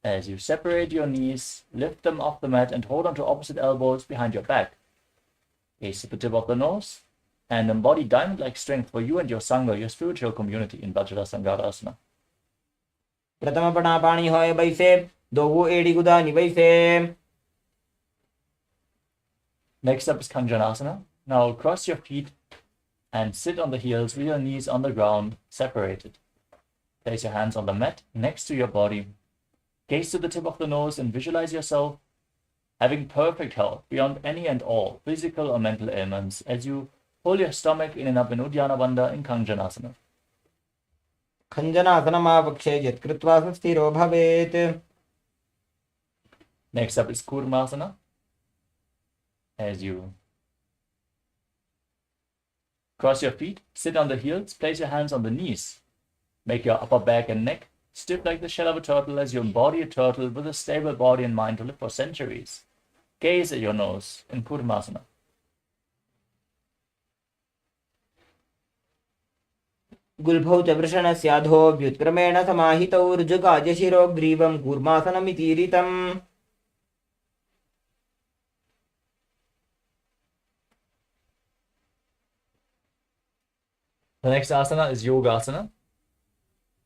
As you separate your knees, lift them off the mat and hold on to opposite elbows behind your back. Gaze to the tip of the nose and embody diamond-like strength for you and your Sangha, your spiritual community in Vajrasangarasana. પ્રથમ પણા પાણી હોય વૈસે દોવું એડી કુદાની વૈસે. Next up is Kanjanasana. Now cross your feet and sit on the heels with your knees on the ground, separated. Place your hands on the mat next to your body. Gaze to the tip of the nose and visualize yourself having perfect health beyond any and all physical or mental ailments as you pull your stomach in and up in Uddiyana Bandha in Kanjanasana. ખંજનાસનમાવક્ષે યત્કૃત્વા સુસ્થિરો ભવેત. Next up is Kurmasana. As you cross your feet, sit on the heels, place your hands on the knees. Make your upper back and neck stiff like the shell of a turtle as you embody a turtle with a stable body and mind to live for centuries. Gaze at your nose in Kurmasana. गुल्भौ च वृषणस्याधो व्युत्क्रमेण समाहितौ ऋजुकाज शिरो ग्रीवं कूर्मासनमितीरितम्. The next asana is Yogasana.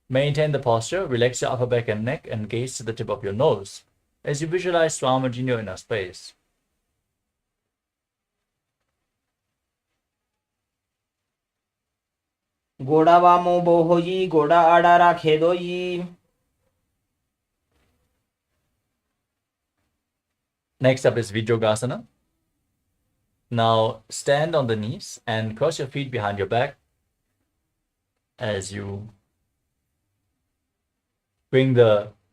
Maintain the posture, relax your upper back and neck, and gaze to the tip of your nose as you visualize Swamiji in your inner space. ઘોડા વામો બોહોજી ઘોડા આડા રાખે દોઈ. Next up is Vijyogasana. Now stand on the knees and cross your feet behind your back as you bring the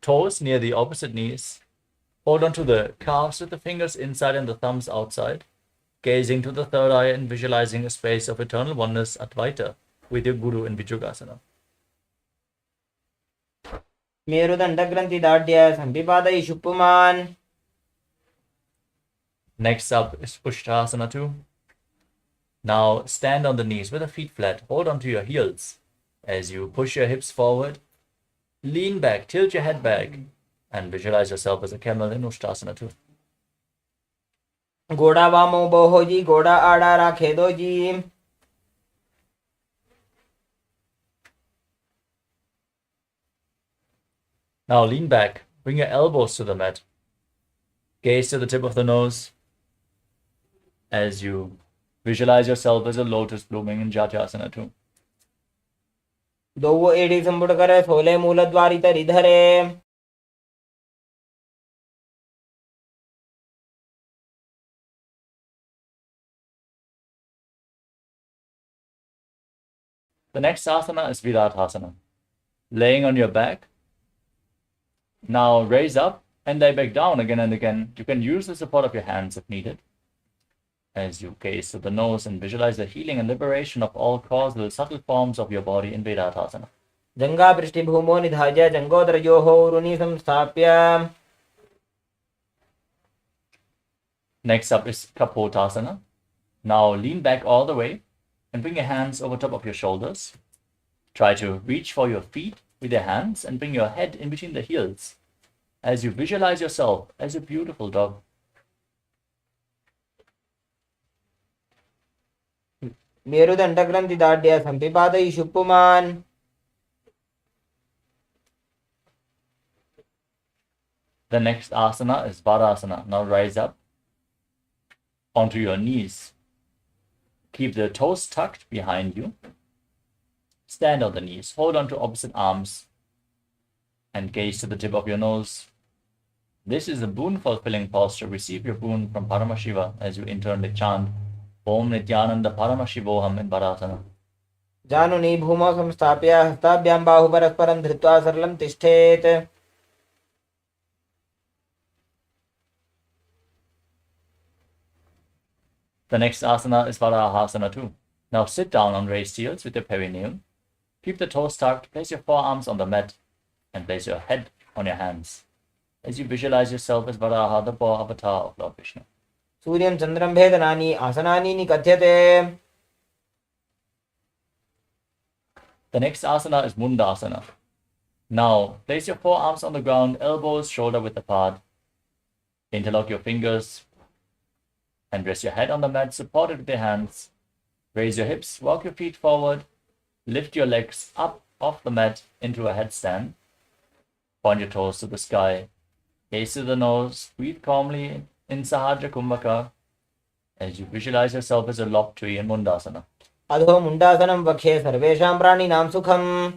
toes near the opposite knees. Hold on to the calves with the fingers inside and the thumbs outside, gazing to the third eye and visualizing a space of eternal oneness, Advaita, with your Guru in Vijyogasana. ಮೇರುದಂಡಗ್ರಂಥಿ ದಾಢ್ಯ ಸಂಪಿಪಾದೈ ಶುಪ್ಪುಮಾನ್. Next up is Pushtasana 2. Now stand on the knees with the feet flat. Hold onto your heels as you push your hips forward. Lean back, tilt your head back, and visualize yourself as a camel in Ushtasana 2. ઘોડા વામો બોહોજી ઘોડા આડા રાખે દોજી. Now lean back, bring your elbows to the mat. Gaze to the tip of the nose as you visualize yourself as a lotus blooming in Jajasana 2. દોવો એડી સંપુટ કરે સોલે મૂલદ્વારી તરી ધરે. The next asana is Virathasana. Laying on your back. Now raise up and lay back down again and again. You can use the support of your hands if needed. As you gaze to the nose and visualize the healing and liberation of all causal subtle forms of your body in Virathasana. જંગા પૃષ્ઠભૂમો નિધાજ્ય જંગોદરયોઃ રુનિ સંસ્થાપ્ય. Next up is Kapotasana. Now lean back all the way and bring your hands over top of your shoulders. Try to reach for your feet with your hands and bring your head in between the heels. as you visualize yourself as a beautiful dog. मेरुदण्डग्रन्थिदाढ्य सम्पिपादयिषु पुमान्. The next asana is Varasana. Now rise up onto your knees. Keep the toes tucked behind you. Stand on the knees. Hold on to opposite arms and gaze to the tip of your nose. This is a boon-fulfilling posture. Receive your boon from Paramashiva as you internally chant Om Nithyananda Paramashivoham in Varasana. जानुनी भूमौ संस्थाप्य हस्ताभ्यां बाहुपरस्परं धृत्वा सरलं तिष्ठेत्. The next asana is Varahasana too. Now sit down on raised heels with your perineum. Keep the toes tucked. Place your forearms on the mat and place your head on your hands as you visualize yourself as Varaha, the boar avatar of Lord Vishnu. सूर्यं चन्द्रं भेदनानि आसनानि निकथ्यते. The next asana is Mundasana. Now place your forearms on the ground, elbows shoulder width apart. Interlock your fingers and rest your head on the mat, supported with your hands. Raise your hips, walk your feet forward, lift your legs up off the mat into a headstand. Point your toes to the sky, gaze to the nose, breathe calmly in Sahaja Kumbhaka as you visualize yourself as a lopped tree in Mundasana. अधो मुण्डासनं वक्षे सर्वेषां प्राणिनां सुखम्.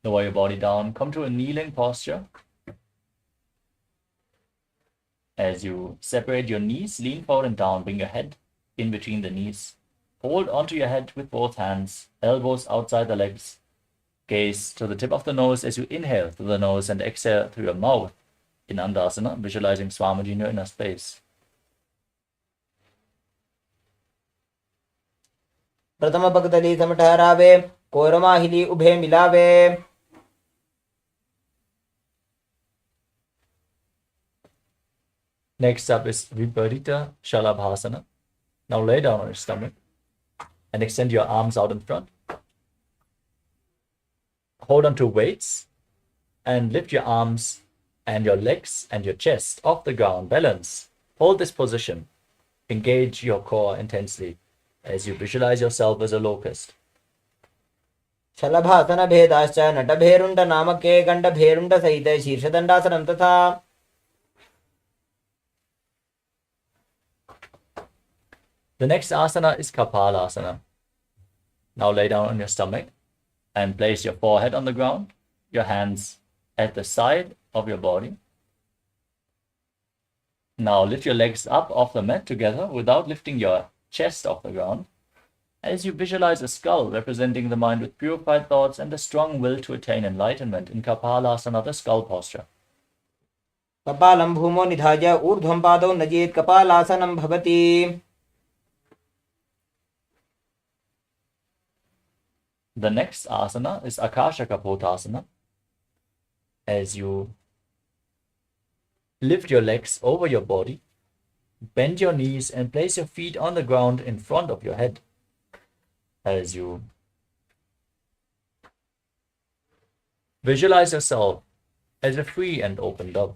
Lower your body down, come to a kneeling posture. As you separate your knees, lean forward and down, bring your head in between the knees. Hold onto your head with both hands, elbows outside the legs. Gaze to the tip of the nose as you inhale through the nose and exhale through your mouth in Andasana, visualizing Swamiji in your inner space. प्रथम भक्तली सम ठहरावे, कोरमाहिली उभे मिलावे. Next up is Viparita Shalabhasana. Now lay down on your stomach and extend your arms out in front. Hold on to weights and lift your arms and your legs and your chest off the ground. Balance. Hold this position. Engage your core intensely as you visualize yourself as a locust. शलभासन भेदाश्च नटभेरुण्ड नामके गण्डभेरुण्ड सहिते शीर्षदण्डासनं तथा. The next asana is Kapalasana. Now lay down on your stomach and place your forehead on the ground, your hands at the side of your body. Now lift your legs up off the mat together without lifting your chest off the ground, as you visualize a skull representing the mind with purified thoughts and a strong will to attain enlightenment in Kapalasana, the skull posture. कपालं भूमौ निधाय ऊर्ध्वं पादौ नजेत् कपालासनं भवति. The next asana is Akasha Kapotasana. As you lift your legs over your body, bend your knees and place your feet on the ground in front of your head. As you visualize yourself as a free and open dove.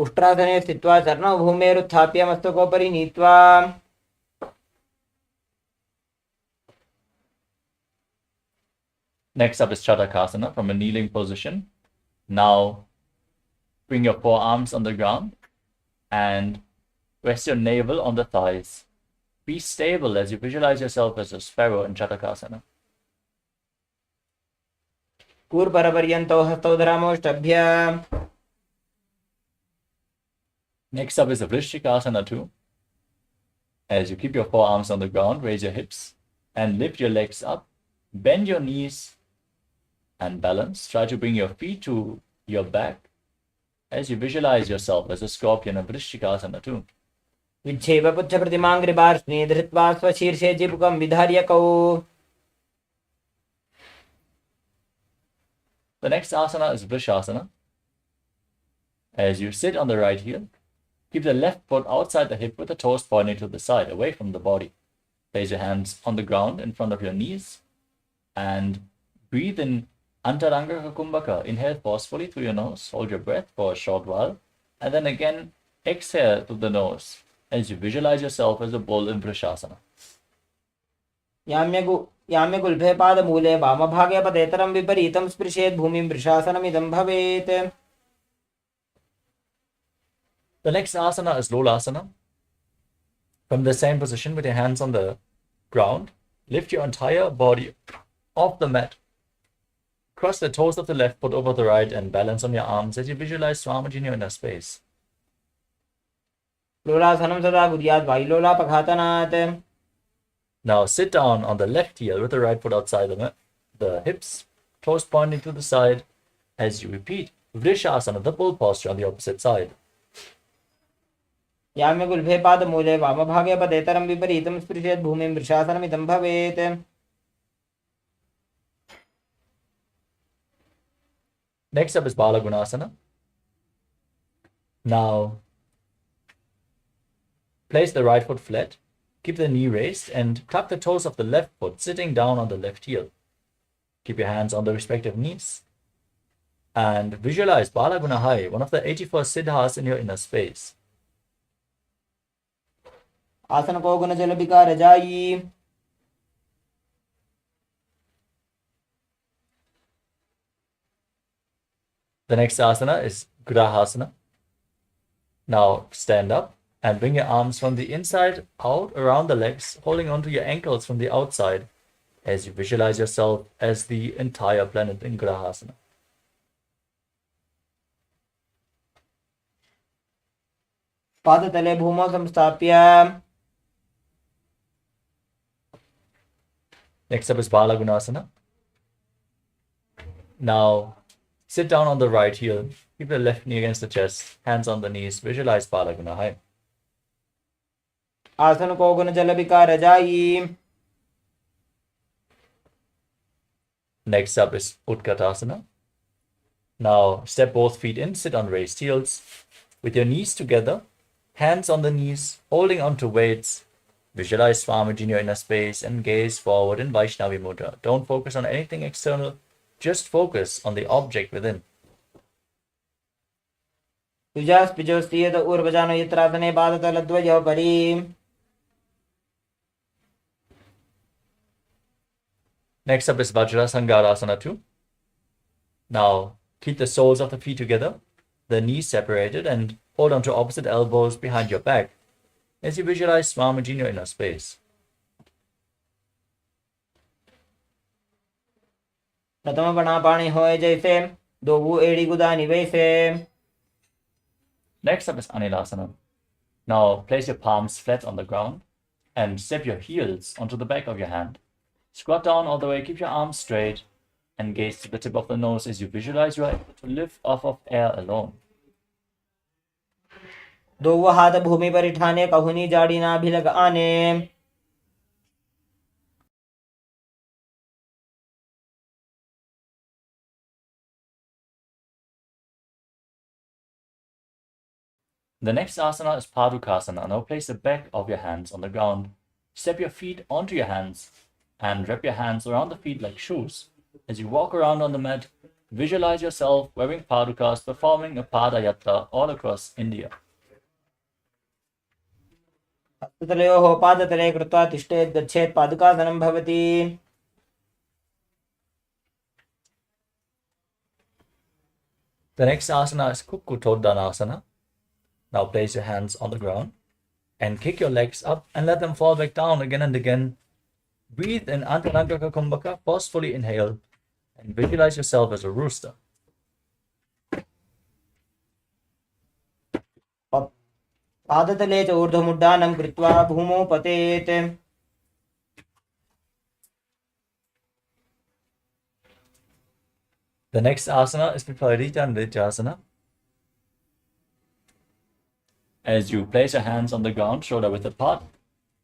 उष्ट्रासने स्थित्वा चरणौ भूमेरुत्थाप्य मस्तकोपरि नीत्वा. Next up is Chatakasana from a kneeling position. Now bring your forearms on the ground and rest your navel on the thighs. Be stable as you visualize yourself as a sparrow in Chatakasana. कूर्परपर्यन्तौ हस्तौ धरामोष्टभ्य. Next up is a Vrishikasana too. As you keep your forearms on the ground, raise your hips and lift your legs up. Bend your knees and balance. Try to bring your feet to your back as you visualize yourself as a scorpion in Vrishikasana too. विच्छेव पुच्छप्रतिमाङ्घ्रिपार्ष्णे धृत्वा स्वशीर्षे चिपुकं विधार्यकौ. The next asana is Vrishasana. As you sit on the right heel, keep the left foot outside the hip with the toes pointing to the side, away from the body. Place your hands on the ground in front of your knees and breathe in Antaranga Kumbhaka. Inhale forcefully through your nose, hold your breath for a short while, and then again exhale through the nose as you visualize yourself as a bull in Vrishasana. याम्यगुल्फे पादमूले वामभागे पदेतरं विपरीतं स्पृशेत् भूमिं वृषासनमिदं भवेत्. The next asana is Lolasana. From the same position with your hands on the ground, lift your entire body off the mat. Cross the toes of the left foot over the right and balance on your arms as you visualize Swamiji in your inner space. लोलासनं सदा कुर्यात् वायुलोलापघातनात्. Now sit down on the left heel with the right foot outside the hips, toes pointing to the side as you repeat Vrishasana, the bull posture on the opposite side. याम्यगुल्फे पादमूले वामभागे पदेतरं विपरीतं स्पृशेत् भूमिं वृषासनमिदं भवेत्. Next up is Balagunasana. Now place the right foot flat, keep the knee raised, and tuck the toes of the left foot sitting down on the left heel. Keep your hands on the respective knees. And visualize Balagunahai, one of the 84 siddhas in your inner space. आसन को गुण जल विकार जाई. The next asana is Grahasana. Now stand up and bring your arms from the inside out around the legs, holding onto your ankles from the outside as you visualize yourself as the entire planet in Grahasana. पादतले भूमौ संस्थाप्य. Next up is Balagunasana. Now sit down on the right heel, keep the left knee against the chest, hands on the knees, visualize Balagunahai. आसन को गुण जल विकार जाई. Next up is Utkatasana. Now step both feet in, sit on raised heels, with your knees together, hands on the knees, holding onto weights. Visualize Swamiji in your inner space and gaze forward in Vaishnavi Mudra. Don't focus on anything external, just focus on the object within. तुजास्पिजोस्तीयत ऊर्वजानो यत्रासने पादतलद्वयो परि. Next up is Vajrasangarasana 2. Now keep the soles of the feet together, the knees separated, and hold onto opposite elbows behind your back as you visualize Swamiji in your inner space. प्रथम बणापाणि होय जैसे दो एड़ी गुदानी वैसे. Next up is Anilasana. Now place your palms flat on the ground and step your heels onto the back of your hand. Squat down all the way, keep your arms straight, and gaze to the tip of the nose as you visualize you are able to lift off of air alone. दो हाथ भूमि पर उठाने कहुनी जाड़ी ना भी लग आने. The next asana is Padukasana. Now place the back of your hands on the ground. Step your feet onto your hands and wrap your hands around the feet like shoes. As you walk around on the mat, visualize yourself wearing padukas, performing a padayatra all across India. हस्ततलयोः पादतले कृत्वा तिष्ठेत् गच्छेत् पादुकासनं भवति. The next asana is Kukkutoddanasana. Now place your hands on the ground and kick your legs up and let them fall back down again and again. Breathe in Antaranga Kumbhaka, forcefully inhale, and visualize yourself as a rooster. पादतले च ऊर्ध्वमुड्डानं कृत्वा भूमौ पतेत्. The next asana is Viparita Nrityasana. As you place your hands on the ground, shoulder width apart,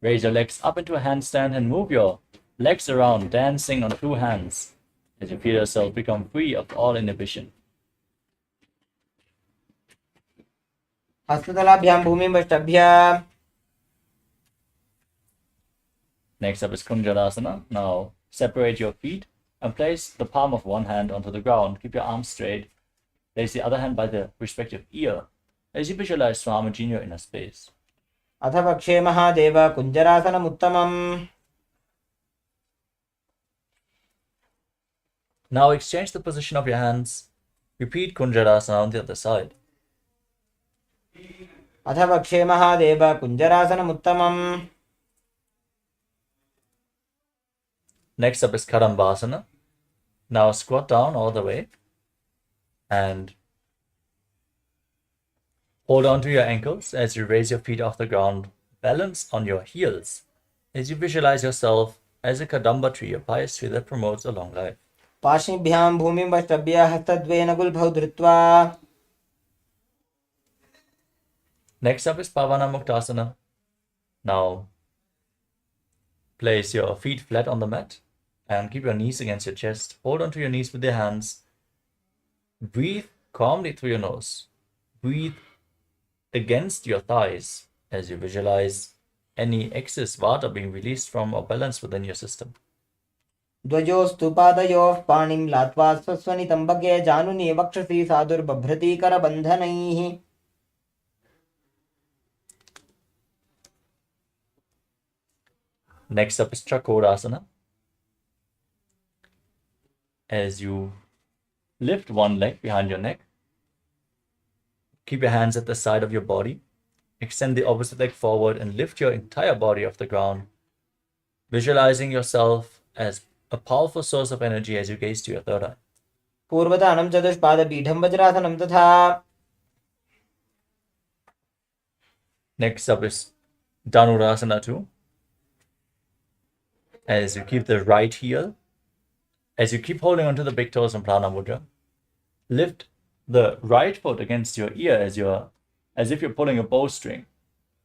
raise your legs up into a handstand and move your legs around, dancing on two hands as you feel yourself become free of all inhibition. हस्ततलाभ्यां भूमिं वष्टभ्य. Next up is Kunjalasana. Now separate your feet and place the palm of one hand onto the ground. Keep your arms straight. Place the other hand by the respective ear as you visualize Swamiji in your inner space. अथ पक्षे Mahadev कुञ्जरासनमुत्तमम्. Now exchange the position of your hands. Repeat Kunjarasana on the other side. अथ पक्षे Mahadev कुञ्जरासनमुत्तमम्. Next up is Kadambasana. Now squat down all the way and hold on to your ankles as you raise your feet off the ground. Balance on your heels as you visualize yourself as a Kadamba tree, a pious tree that promotes a long life. पार्श्वभ्यां भूमिं वष्टभ्य हस्तद्वयेन गुल्भौ धृत्वा. Next up is Pavana Muktasana. Now place your feet flat on the mat and keep your knees against your chest. Hold onto your knees with your hands. Breathe calmly through your nose. Breathe against your thighs as you visualize any excess vata being released from or balanced within your system. द्वयोस्तु पादयोः पाणिं लात्वा स्वस्वनितम्बके जानुनि वक्षसि साधुर्बभ्रति करबन्धनैः. Next up is Chakorasana. As you lift one leg behind your neck, keep your hands at the side of your body. Extend the opposite leg forward and lift your entire body off the ground, visualizing yourself as a powerful source of energy as you gaze to your third eye. पूर्वतानं चतुष्पादपीठं वज्रासनं तथा. Next up is Dhanurasana 2. As you keep the right heel, as you keep holding onto the big toes in Prana Mudra, lift the right foot against your ear as if you're pulling a bowstring,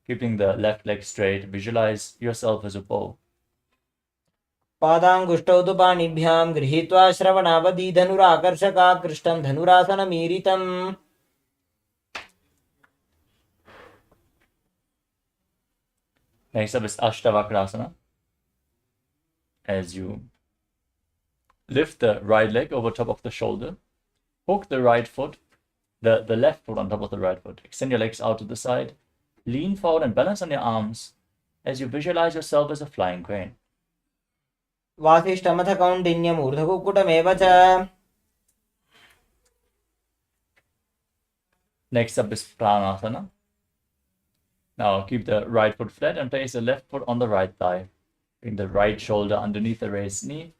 keeping the left leg straight. Visualize yourself as a bow. पादाङ्गुष्ठौ तु पाणिभ्यां गृहीत्वा श्रवणावधि धनुराकर्षकाकृष्टं धनुरासनमीरितम्. Next up is Ashtavakrasana. As you lift the right leg over top of the shoulder, hook the right foot, the left foot on top of the right foot. Extend your legs out to the side, lean forward and balance on your arms as you visualize yourself as a flying crane. वासिष्ठमथ कौण्डिन्यम् ऊर्ध्वकुक्कुटमेव च. Next up is Pranasana. Now keep the right foot flat and place the left foot on the right thigh. Bring the right shoulder underneath the raised knee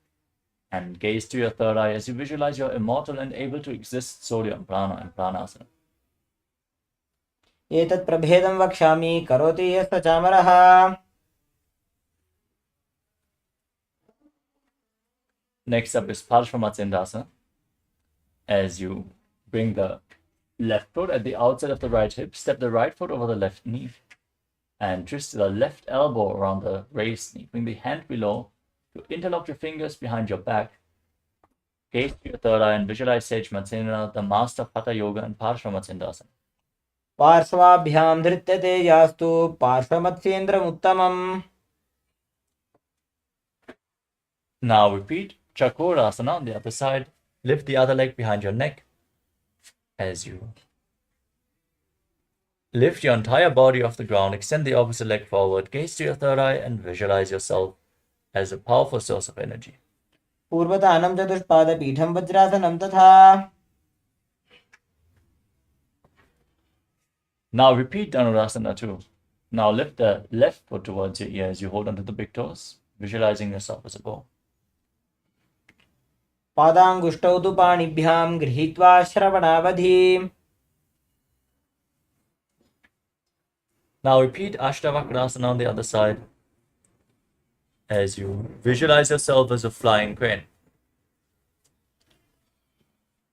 and gaze to your third eye as you visualize you're immortal and able to exist solely on prana and pranasana. एतत् प्रभेदं वक्ष्यामि करोति यस्तचामरः. Next up is Parshvamatsindasana. As you bring the left foot at the outside of the right hip, step the right foot over the left knee and twist the left elbow around the raised knee. Bring the hand below to interlock your fingers behind your back. Gaze to your third eye and visualize Sage Matsyendra, the master of Hatha Yoga and Parshvamatsindasana. पार्श्वाभ्यां धृत्यते यास्तु पार्श्वमत्स्येन्द्रमुत्तमम्. Now repeat Chakorasana on the other side. Lift the other leg behind your neck as you lift your entire body off the ground. Extend the opposite leg forward. Gaze to your third eye and visualize yourself as a powerful source of energy. पूर्वतानं चतुष्पादपीठं वज्रासनं तथा. Now repeat Dhanurasana 2. Now lift the left foot towards your ear as you hold onto the big toes, visualizing yourself as a bow. पादाङ्गुष्ठौ तु पाणिभ्यां गृहीत्वा श्रवणावधि. Now repeat Ashtavakrasana on the other side as you visualize yourself as a flying crane.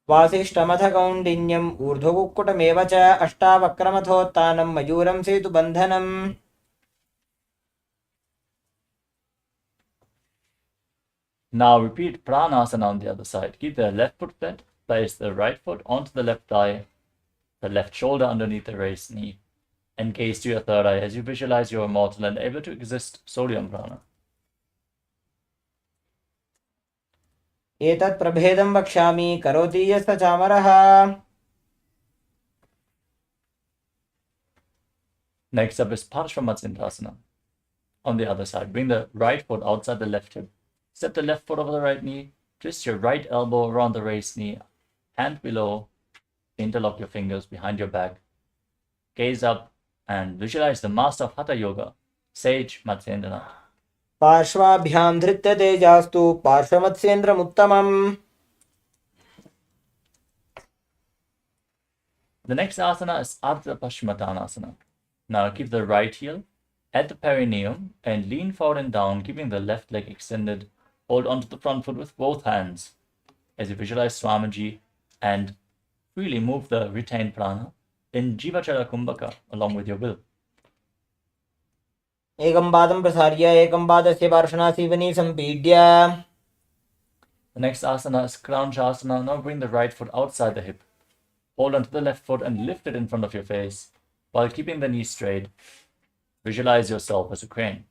वासिष्ठमथ कौण्डिन्यम् ऊर्ध्वकुक्कुटमेव च अष्टावक्रमथोत्थानं मयूरं सेतुबन्धनम्. Now repeat Pranasana on the other side. Keep the left foot flat. Place the right foot onto the left thigh, the left shoulder underneath the raised knee, and gaze to your third eye as you visualize you're immortal and able to exist solely on prana. एतत् प्रभेदं वक्ष्यामि करोति यस्य चामरः. Next up is Parshvamatsindrasana. On the other side, bring the right foot outside the left hip. Step the left foot over the right knee. Twist your right elbow around the raised knee. Hand below. Interlock your fingers behind your back. Gaze up and visualize the master of Hatha Yoga, Sage Matsyendranath. पार्श्वाभ्यां धृत्य तेजास्तु पार्श्वमत्स्येन्द्रमुत्तमम्. The next asana is Ardha Paschimottanasana. Now keep the right heel at the perineum and lean forward and down, keeping the left leg extended. Hold onto the front foot with both hands as you visualize Swamiji and freely move the retained prana in Jivachala Kumbhaka along with your will. एकं पादं प्रसार्य एकं पादस्य पार्श्वनासीवनी सम्पीड्य. The next asana is Kranchasana. Now bring the right foot outside the hip. Hold onto the left foot and lift it in front of your face while keeping the knee straight. Visualize yourself as a crane.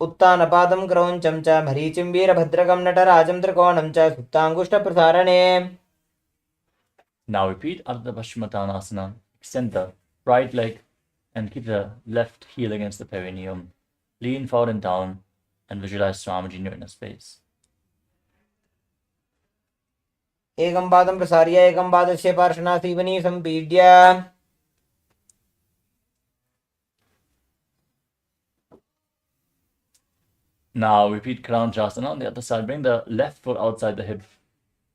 उत्तानपादं क्रौञ्चं च मरीचिं वीरभद्रकं नटराजं त्रिकोणं च सुप्ताङ्गुष्ठप्रसारणे. Now repeat Ardha Paschimottanasana. Extend the right leg and keep the left heel against the perineum. Lean forward and down and visualize Swamiji in your inner space. एकं पादं प्रसार्य एकं पादस्य पार्श्वनासीवनी सम्पीड्य. Now repeat Kranchasana. On the other side, bring the left foot outside the hip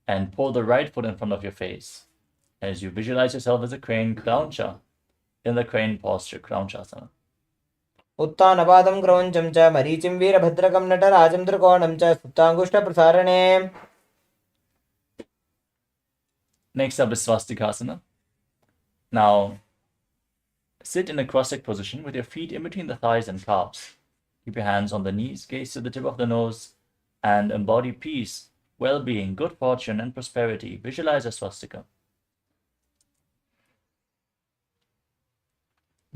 and pull the right foot in front of your face as you visualize yourself as a crane, Krancha, in the crane posture, Kranchasana. उत्तानपादं क्रौञ्चं च मरीचिं वीरभद्रकं नटराजं त्रिकोणं च सुप्ताङ्गुष्ठप्रसारणे. Next up is Swastikasana. Now sit in a cross-legged position with your feet in between the thighs and calves. Keep your hands on the knees, gaze to the tip of the nose, and embody peace, well-being, good fortune, and prosperity. Visualize a swastika.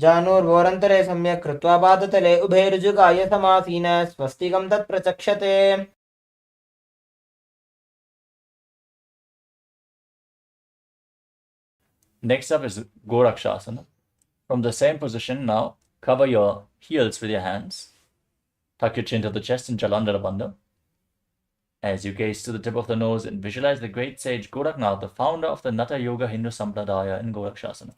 जानुर्वोरन्तरे सम्यक् कृत्वा पादतले उभे ऋजुकाय समासीन स्वस्तिकं तत् प्रचक्षते. Next up is Gorakshasana. From the same position, now cover your heels with your hands. Tuck your chin to the chest in Jalandhara Bandha. As you gaze to the tip of the nose and visualize the great sage Goraknath, the founder of the Natha Yoga Hindu Sampradaya in Gorakshasana.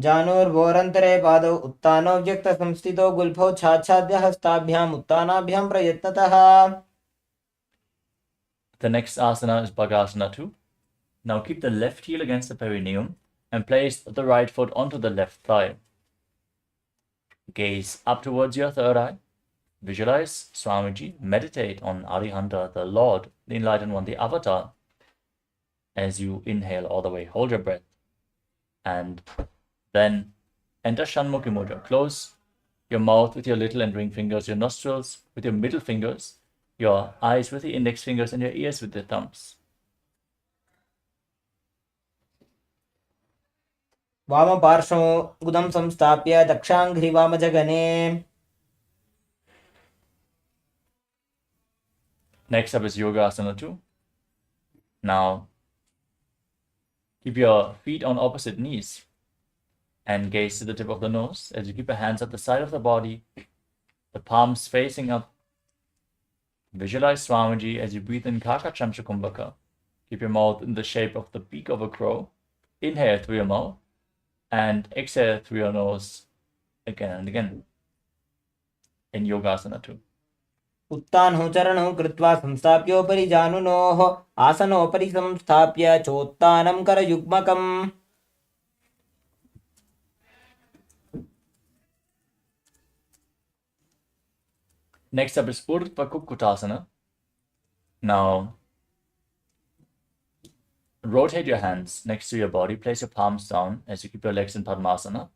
जानुर्वोरन्तरे पादौ उत्तानो व्यक्तसंस्थितो गुल्फौ छाच्छाद्य हस्ताभ्याम् उत्तानाभ्यां प्रयत्नतः. The next asana is Bhagasana 2. Now keep the left heel against the perineum and place the right foot onto the left thigh. Gaze up towards your third eye. Visualize Swamiji. Meditate on Arihanta, the Lord, the Enlightened One, the Avatar. As you inhale all the way, hold your breath. And then enter Shanmukhi Mudra. Close your mouth with your little and ring fingers, your nostrils with your middle fingers, your eyes with the index fingers, and your ears with the thumbs. वामपार्श्वं गुदं संस्थाप्य दक्षाङ्घ्रि वामजगने. Next up is Yogasana 2. Now keep your feet on opposite knees and gaze to the tip of the nose as you keep your hands at the side of the body, the palms facing up. Visualize Swamiji as you breathe in Kakachamcha Kumbhaka. Keep your mouth in the shape of the beak of a crow. Inhale through your mouth and exhale through your nose again and again in Yogasana 2. उत्तानौ चरणौ कृत्वा संस्थाप्योपरि जानुनोः आसनोपरि संस्थाप्य चोत्तानं करयुग्मकम्. Next up is Urdhva Kukkutasana. Now rotate your hands next to your body. Place your palms down as you keep your legs in Padmasana.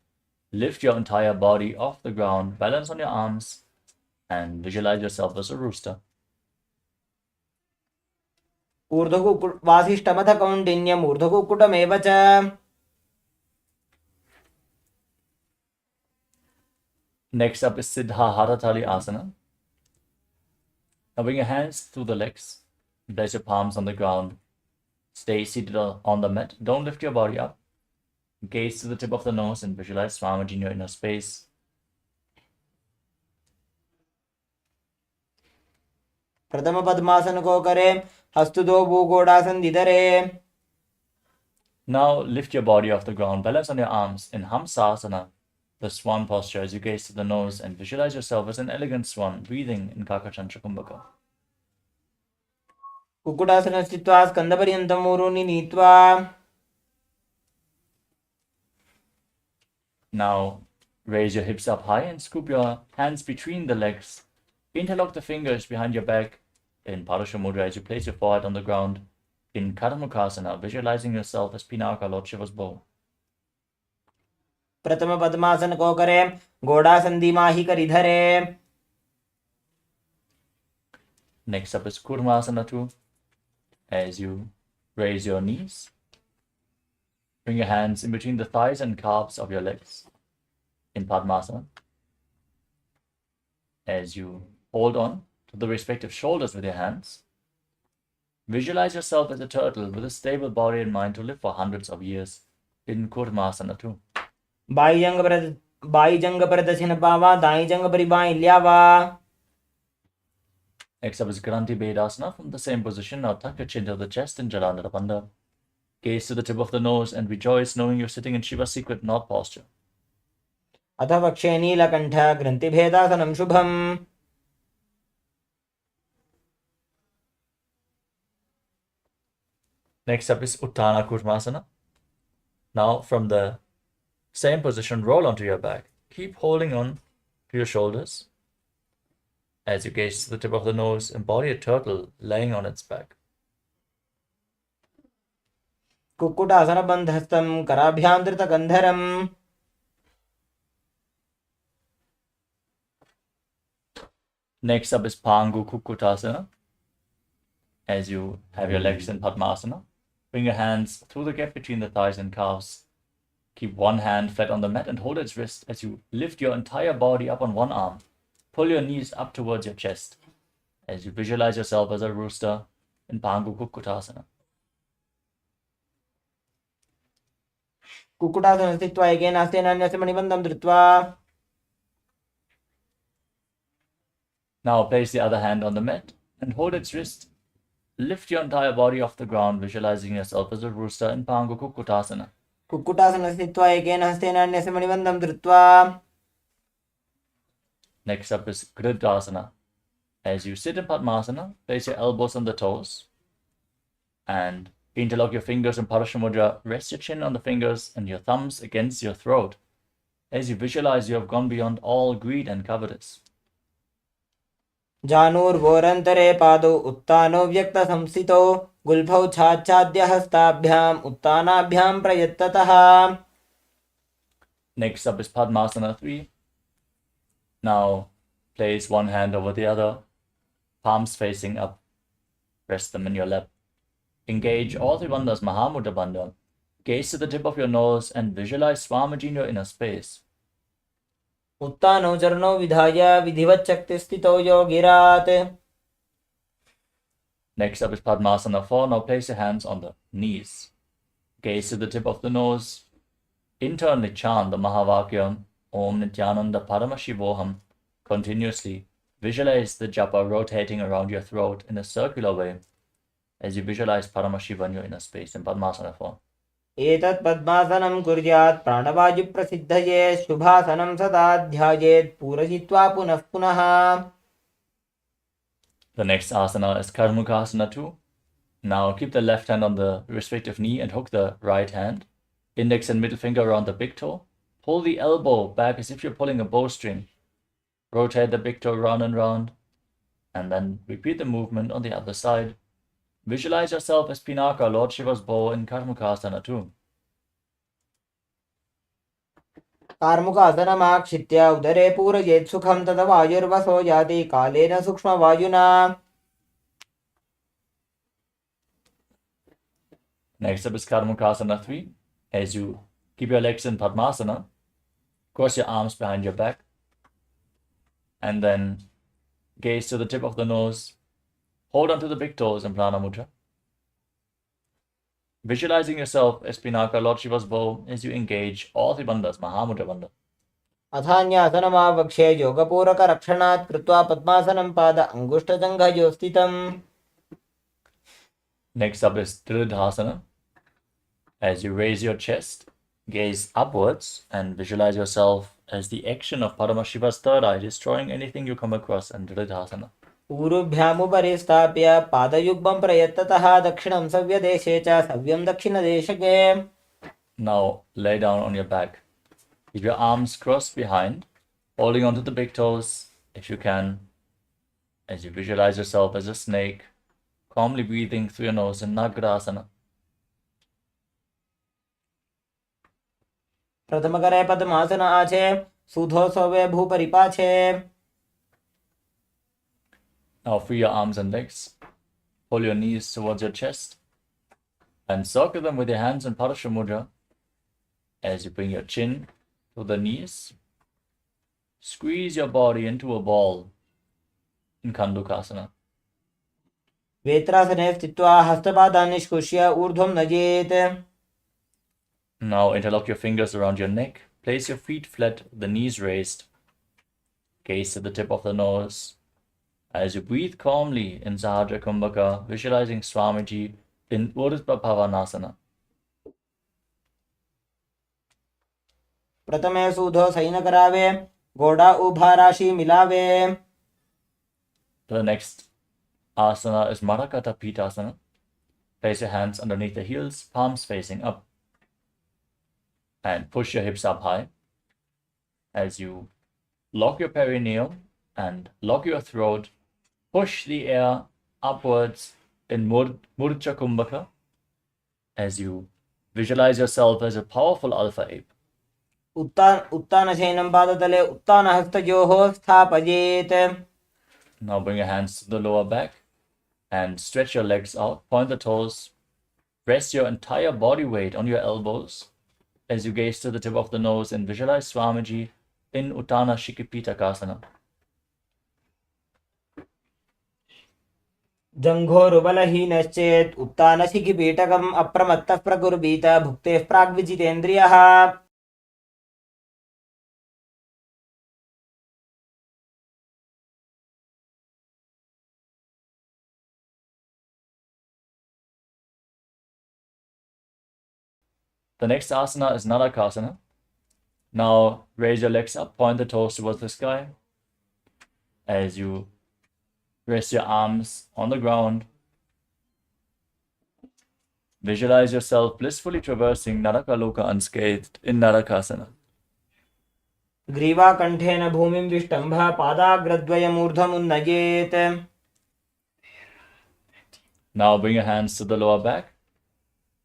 Lift your entire body off the ground. Balance on your arms and visualize yourself as a rooster. वासिष्ठमथ कौण्डिन्यम् ऊर्ध्वकुक्कुटमेव च. Next up is Siddha Haratali Asana. Now bring your hands through the legs. Place your palms on the ground. Stay seated on the mat. Don't lift your body up. Gaze to the tip of the nose and visualize Swamiji in your inner space. प्रथम पद्मासन को करें, हस्तु दो भूगोड़ासन दिधरे. Now lift your body off the ground, balance on your arms in Hamsasana, the swan posture, as you gaze to the nose and visualize yourself as an elegant swan, breathing in Kakachantra Kumbhaka. Kukkutasana स्थित्वा स्कंदपर्यन्तं ऊरूनि नीत्वा. Now raise your hips up high and scoop your hands between the legs. Interlock the fingers behind your back in Padasha Mudra as you place your forehead on the ground. In Kadamukasana, visualizing yourself as Pinaka, Lord Shiva's bow. प्रथम पद्मासन को करें, घोड़ासन दिमाही कर इधरे. Next up is Kurmasana 2. As you raise your knees, bring your hands in between the thighs and calves of your legs in Padmasana. As you hold on to the respective shoulders with your hands, visualize yourself as a turtle with a stable body and mind to live for hundreds of years in Kurmasana 2. By जंग प्रदक्षिण पावा, दाई जंग परिबाई ल्यावा. Next up is Granthi Bedasana. From the same position, now tuck your chin to the chest in Jalandhara Bandha. Gaze to the tip of the nose and rejoice knowing you're sitting in Shiva's secret knot posture. अथ वक्षे नीलकण्ठ ग्रन्थिभेदासनं शुभम्. Next up is Uttana Kurmasana. Now from the same position, roll onto your back. Keep holding on to your shoulders. As you gaze to the tip of the nose, embody a turtle laying on its back. Kukkutasana बन्धस्थं कराभ्यां धृतकन्धरम्. Next up is Pangu Kukkutasana. As you have your legs in Padmasana, bring your hands through the gap between the thighs and calves. Keep one hand flat on the mat and hold its wrist as you lift your entire body up on one arm. Pull your knees up towards your chest as you visualize yourself as a rooster in Pangu Kukkutasana. Kukkutasana स्थित्वा एकेन हस्तेन अन्यस्य मणिबन्धं धृत्वा. Now place the other hand on the mat and hold its wrist. Lift your entire body off the ground, visualizing yourself as a rooster in Pangu Kukkutasana. Kukkutasana स्थित्वा एकेन हस्तेन अन्यस्य मणिबन्धं धृत्वा. Next up is Gridasana. As you sit in Padmasana, place your elbows on the toes and interlock your fingers in Parasha Mudra. Rest your chin on the fingers and your thumbs against your throat as you visualize you have gone beyond all greed and covetous. जानुर्वोरन्तरे पादौ उत्तानो व्यक्तसंस्थितौ गुल्फौ छाच्छाद्य हस्ताभ्याम् उत्तानाभ्यां प्रयत्ततः. Next up is Padmasana 3. Now place one hand over the other, palms facing up. Rest them in your lap. Engage all the bandhas Mahamudra Bandha. Gaze to the tip of your nose and visualize Swamiji in your inner space. उत्तानौ चरणौ विधाय विधिवत् शक्तिस्थितौ योगिरात्. Next up is Padmasana 4. Now place your hands on the knees. Gaze to the tip of the nose. Internally chant the Mahavakya Om Nithyananda Paramashivoham. Continuously visualize the japa rotating around your throat in a circular way as you visualize Paramashiva in your inner space in Padmasana 4. एतत् पद्मासनं कुर्यात् प्राणवायुप्रसिद्धये शुभासनं सदा ध्यायेत् पूरयित्वा पुनः पुनः. The next asana is Karmukasana 2. Now keep the left hand on the respective knee and hook the right hand. Index and middle finger around the big toe. Pull the elbow back as if you're pulling a bowstring. Rotate the big toe round and round. And then repeat the movement on the other side. Visualize yourself as Pinaka, Lord Shiva's bow in Karmukasana 2. कार्मुकासनमाक्षित्य उदरे पूरयेत् सुखं तद वायुर्वसो याति कालेन सूक्ष्मवायुना. Next up is Karmukasana 3. As you keep your legs in Padmasana, cross your arms behind your back, and then gaze to the tip of the nose Hold on to the big toes in Prana Mudra. Visualizing yourself as Pinaka, Lord Shiva's bow, as you engage all three bandhas, Mahamudra bandha. अथान्यासनमावक्षे योगपूरकरक्षणात् कृत्वा पद्मासनं पाद अङ्गुष्ठजङ्घयो स्थितम्. Next up is Dridhasana. As you raise your chest, gaze upwards and visualize yourself as the action of Paramashiva's third eye, destroying anything you come across in Dridhasana. ऊरुभ्यामुपरि स्थाप्य पादयुग्मं प्रयत्ततः दक्षिणं सव्यदेशे च सव्यं दक्षिणदेशके. Now lay down on your back. Keep your arms crossed behind, holding onto the big toes if you can, as you visualize yourself as a snake, calmly breathing through your nose in Nagrasana. प्रथमकरे पद्मासन आचे सुधो सोवे भूपरिपाचे. Now free your arms and legs. Pull your knees towards your chest and circle them with your hands in Parasha Mudra as you bring your chin to the knees. Squeeze your body into a ball in Kandukasana. वेत्रासने स्थित्वा हस्तपादान् निष्कुष्य ऊर्ध्वं नयेत्. Now interlock your fingers around your neck. Place your feet flat, the knees raised. Gaze to the tip of the nose. As you breathe calmly in Sahajra Kumbhaka, visualizing Swamiji in Urdhva Bhavanasana. प्रथमे सुधो San करावे गोड़ा उभा राशि मिलावे. The next asana is Marakata Pitasana. Place your hands underneath the heels, palms facing up. And push your hips up high. As you lock your perineum and lock your throat, push the air upwards in Murcha Kumbhaka as you visualize yourself as a powerful alpha ape. उत्तानशयनं पादतले उत्तानहस्तयोः स्थापयेत्. Now bring your hands to the lower back and stretch your legs out. Point the toes. Rest your entire body weight on your elbows as you gaze to the tip of the nose and visualize Swamiji in Uttana Shikipitakasana. जङ्घोरुबलहीनश्चेत् उत्तानशिखिपीठकम् अप्रमत्तः प्रकुर्वीत भुक्तेः प्राग्विजितेन्द्रियः. The next asana is Narakasana. Now raise your legs up, point the toes towards the sky. As you rest your arms on the ground, visualize yourself blissfully traversing Narakaloka unscathed in Narakasana. ग्रीवाकण्ठेन भूमिं विष्टम्भ पादाग्रद्वयमूर्ध्वमुन्नयेत्. Now bring your hands to the lower back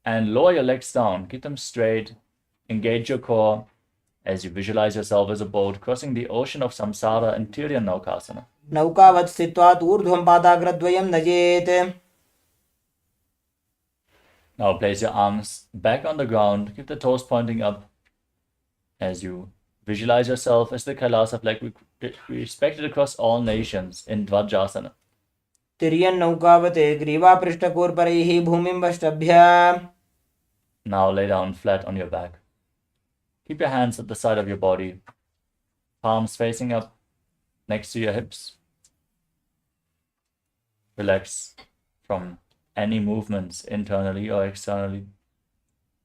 and lower your legs down. Keep them straight. Engage your core as you visualize yourself as a boat crossing the ocean of samsara in Tiryan Naukasana. नौकावत् स्थित्वा ऊर्ध्वं पादाग्रद्वयं नयेत्. Now place your arms back on the ground. Keep the toes pointing up as you visualize yourself as the KAILASA flag respected across all nations in Dvajasana. तिर्यन् नौकावते ग्रीवापृष्ठकूर्परैः भूमिं वष्टभ्य. Now lay down flat on your back. Keep your hands at the side of your body, palms facing up next to your hips. Relax from any movements internally or externally.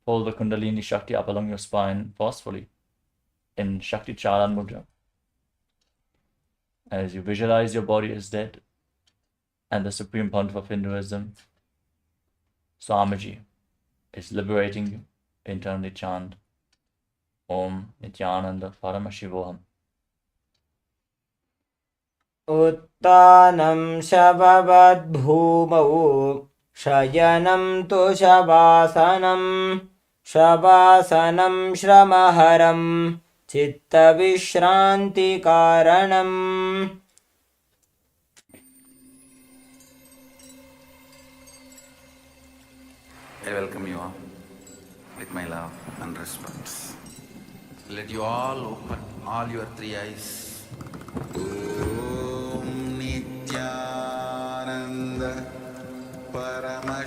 Pull the Kundalini Shakti up along your spine forcefully in Shakti Charan Mudra. As you visualize your body as dead and the supreme pontiff of Hinduism, Swamiji, is liberating you. Internally chant Om Nithyananda Paramashivoham. उत्तानं शववद्भूमौ शयनं तु शवासनं शवासनं श्रमहरं चित्तविश्रान्तिकारणम्. I welcome you all with my love and respect. Let you all open all your three eyes. Om Nithyananda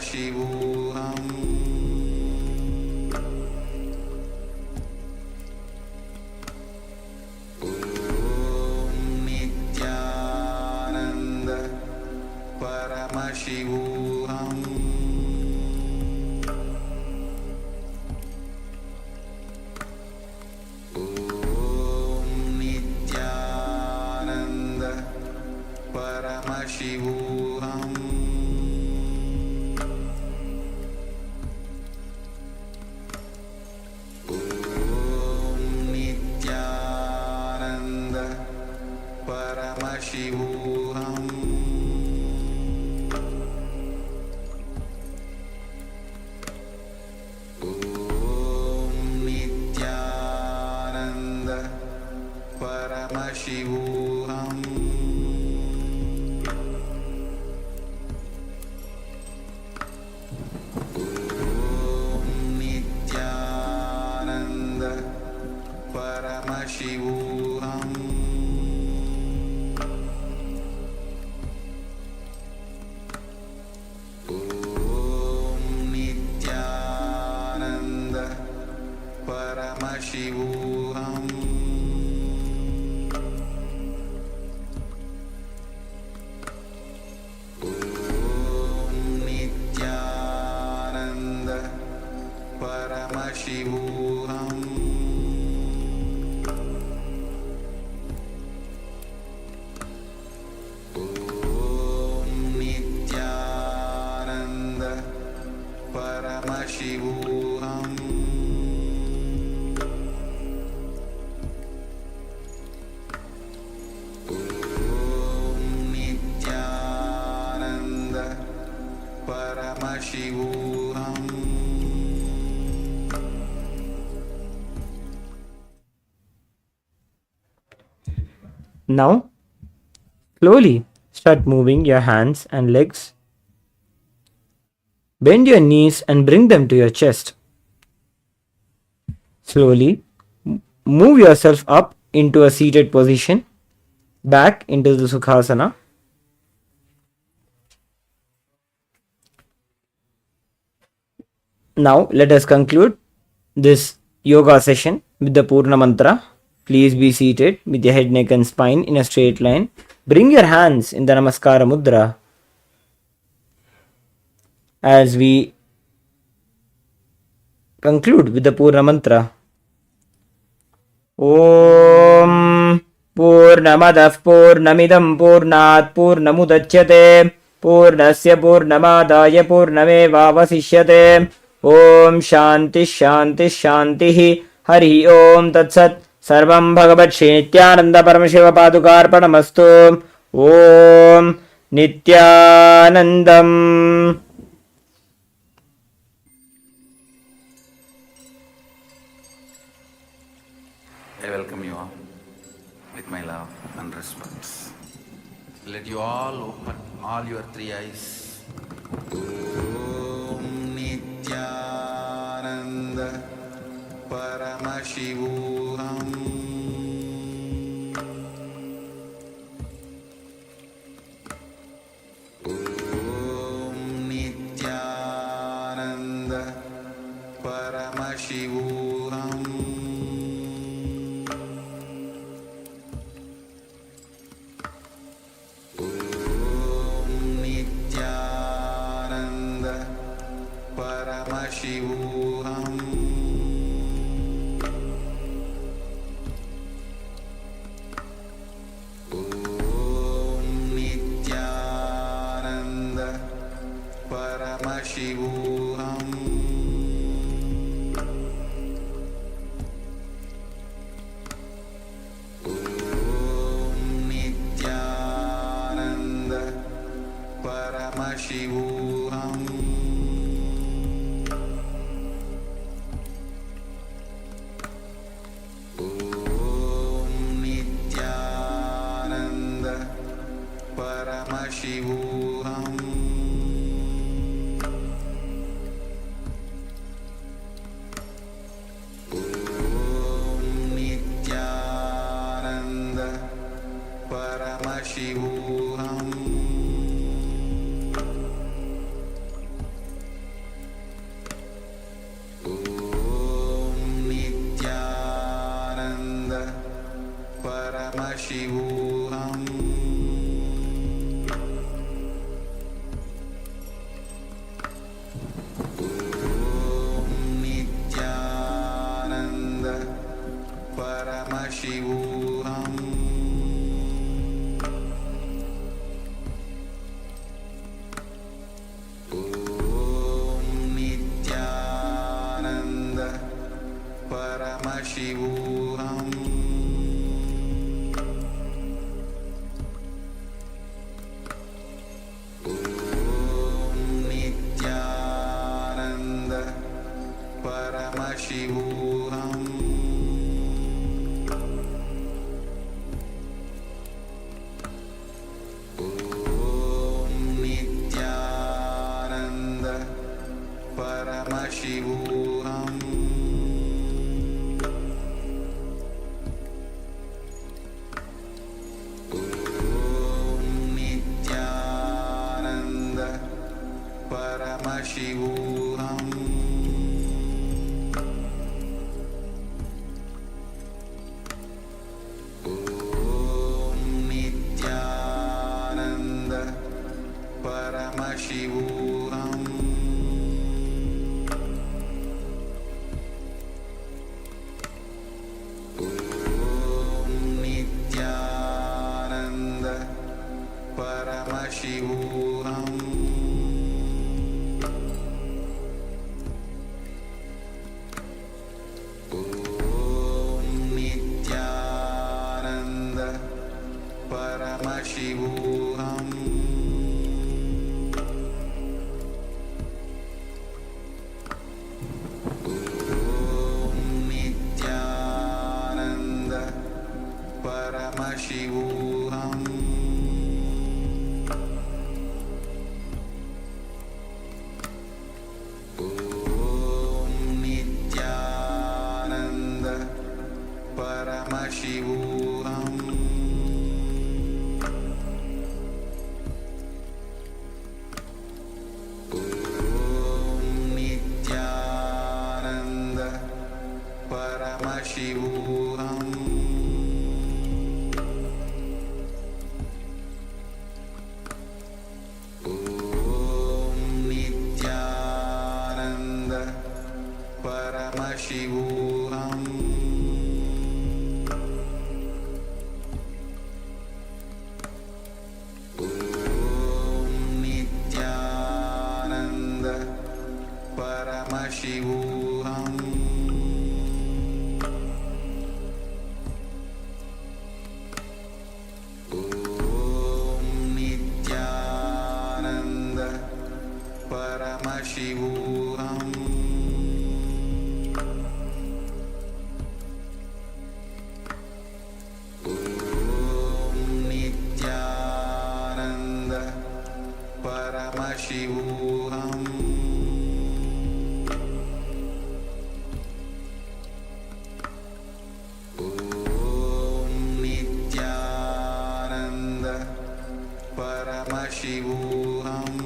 Paramashivoham. Om Nithyananda Paramashivoham. Om Nithyananda Paramashivoham. Om Nithyananda Paramashivoham. Om Nithyananda Paramashivoham. Om Nithyananda Paramashivoham. Om Nithyananda Paramashivoham. Om Nithyananda Paramashivoham. Om Nithyananda Paramashivoham. Om Nithyananda Paramashivoham. Now, slowly start moving your hands and legs. Bend your knees and bring them to your chest. Slowly move yourself up into a seated position, back into the Sukhasana. Now, let us conclude this yoga session with the Purna Mantra. Please be seated with your head, neck and spine in a straight line. Bring your hands in the Namaskara Mudra as we conclude with the Purna Mantra. Om Purnamadah Purnamidam Purnat Purnamudachyate Purnasya Purnamadaya Purnamevavasishyate. Om Shanti Shanti Shanti Hari Om Tat Sat. Sarvam Bhagavat Shri Nithyananda Paramashiva Padukarpanamastu. Om Nithyanandam. I welcome you all with my love and respect. Let you all open all your three eyes. Om Nithyananda Paramashivoham. Om Nithyananda Paramashivoham. Om Nithyananda Paramashivoham. Om Nithyananda Paramashivoham. Om Nithyananda Paramashivoham. Om Nithyananda Paramashivoham. Om Nithyananda Paramashivoham. Paramashivoham. Om Nithyananda Paramashivoham. Paramashivoham. Om Nithyananda Paramashivoham. Om Nithyananda Paramashivoham. Paramashivoham. Om Nithyananda Paramashivoham. Om Nithyananda Paramashivoham. Paramashivoham. Om Nithyananda Paramashivoham. Om Nithyananda Paramashivoham. Paramashivoham. Om Nithyananda Paramashivoham. Om Nithyananda Paramashivoham. Paramashivoham. Om Nithyananda Paramashivoham. Om Nithyananda Paramashivoham.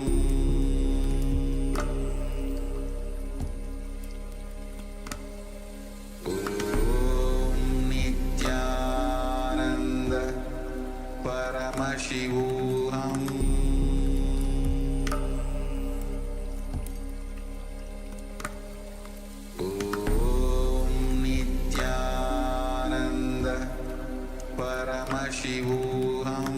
Paramashivoham. Om Nithyananda Paramashivoham.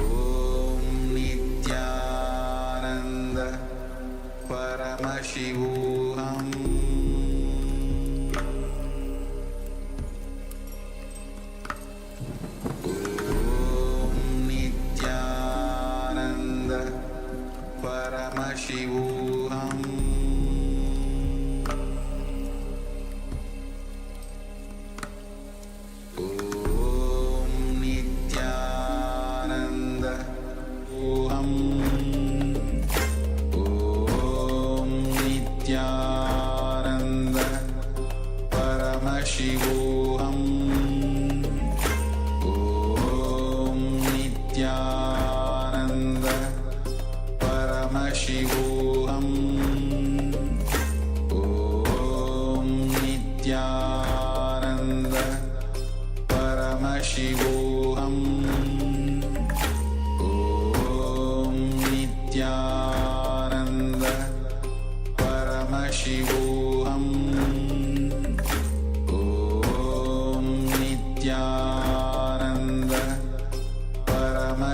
Om Nithyananda Paramashivoham. Paramashivoham. Om Nithyananda Oham. Om Nithyananda Paramashivoham. Om Nithyananda Paramashivoham. Om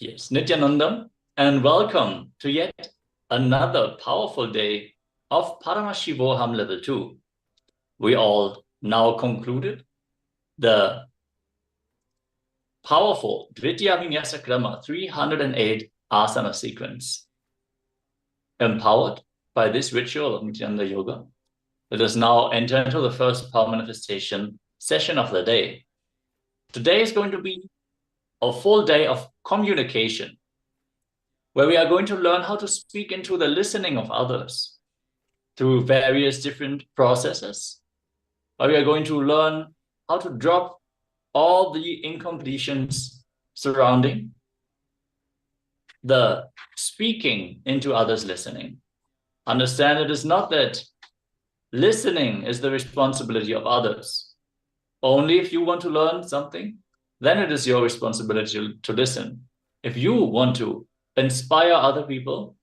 Yes, Nithyananda, and welcome to yet another powerful day of Paramashivoham Level 2. We all now concluded the powerful Dvitiya Vinyasa Krama 308 asana sequence. Empowered by this ritual of Nithyananda Yoga, let us now enter into the first power manifestation session of the day. Today is going to be a full day of communication, where we are going to learn how to speak into the listening of others through various different processes, where we are going to learn how to drop all the incompletions surrounding the speaking into others' listening. Understand it is not that listening is the responsibility of others. Only if you want to learn something, then it is your responsibility to listen. If you want to inspire other people,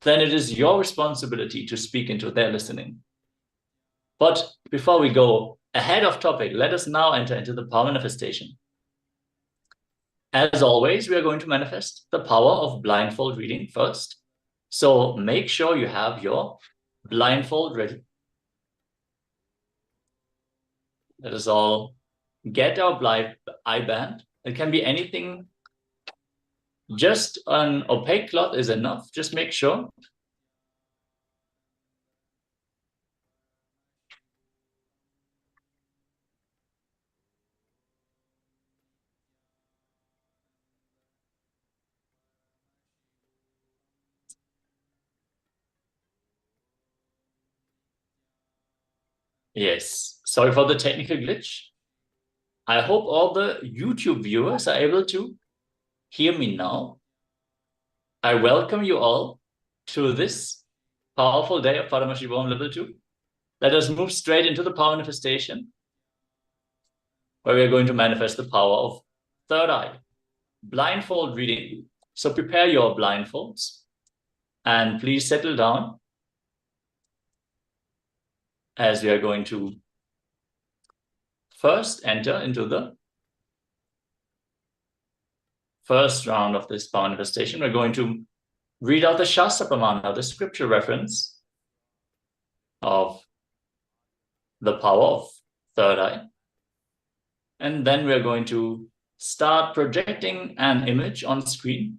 then it is your responsibility to speak into their listening. But before we go ahead of topic, let us now enter into the power manifestation. As always, we are going to manifest the power of blindfold reading first. So make sure you have your blindfold ready. Let us all get our blind eye band. It can be anything. Just an opaque cloth is enough. Just make sure. Yes, sorry for the technical glitch. I hope all the YouTube viewers are able to hear me now. I welcome you all to this powerful day of Paramashivoham Level 2. Let us move straight into the power manifestation, where we are going to manifest the power of third eye, blindfold reading. So prepare your blindfolds and please settle down as we are going to first enter into the first round of this power manifestation. We're going to read out the Shastra Pramana, the scripture reference of the power of third eye. And then we're going to start projecting an image on screen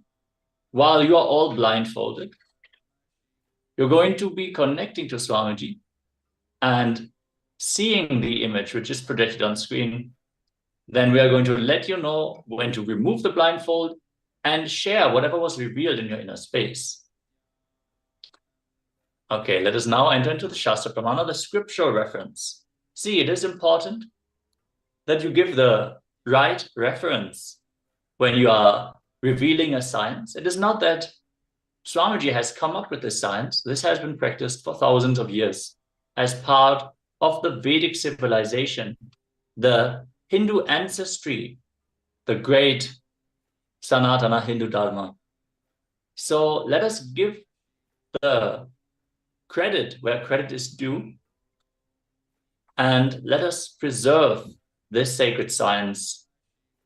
while you are all blindfolded. You're going to be connecting to Swamiji and seeing the image which is projected on screen. Then we are going to let you know when to remove the blindfold and share whatever was revealed in your inner space. Okay, let us now enter into the Shastra Pramana, the scriptural reference. See, it is important that you give the right reference when you are revealing a science. It is not that Swamiji has come up with this science. This has been practiced for thousands of years as part of the Vedic civilization, the Hindu ancestry, the great Sanatana Hindu Dharma. So let us give the credit where credit is due, and let us preserve this sacred science,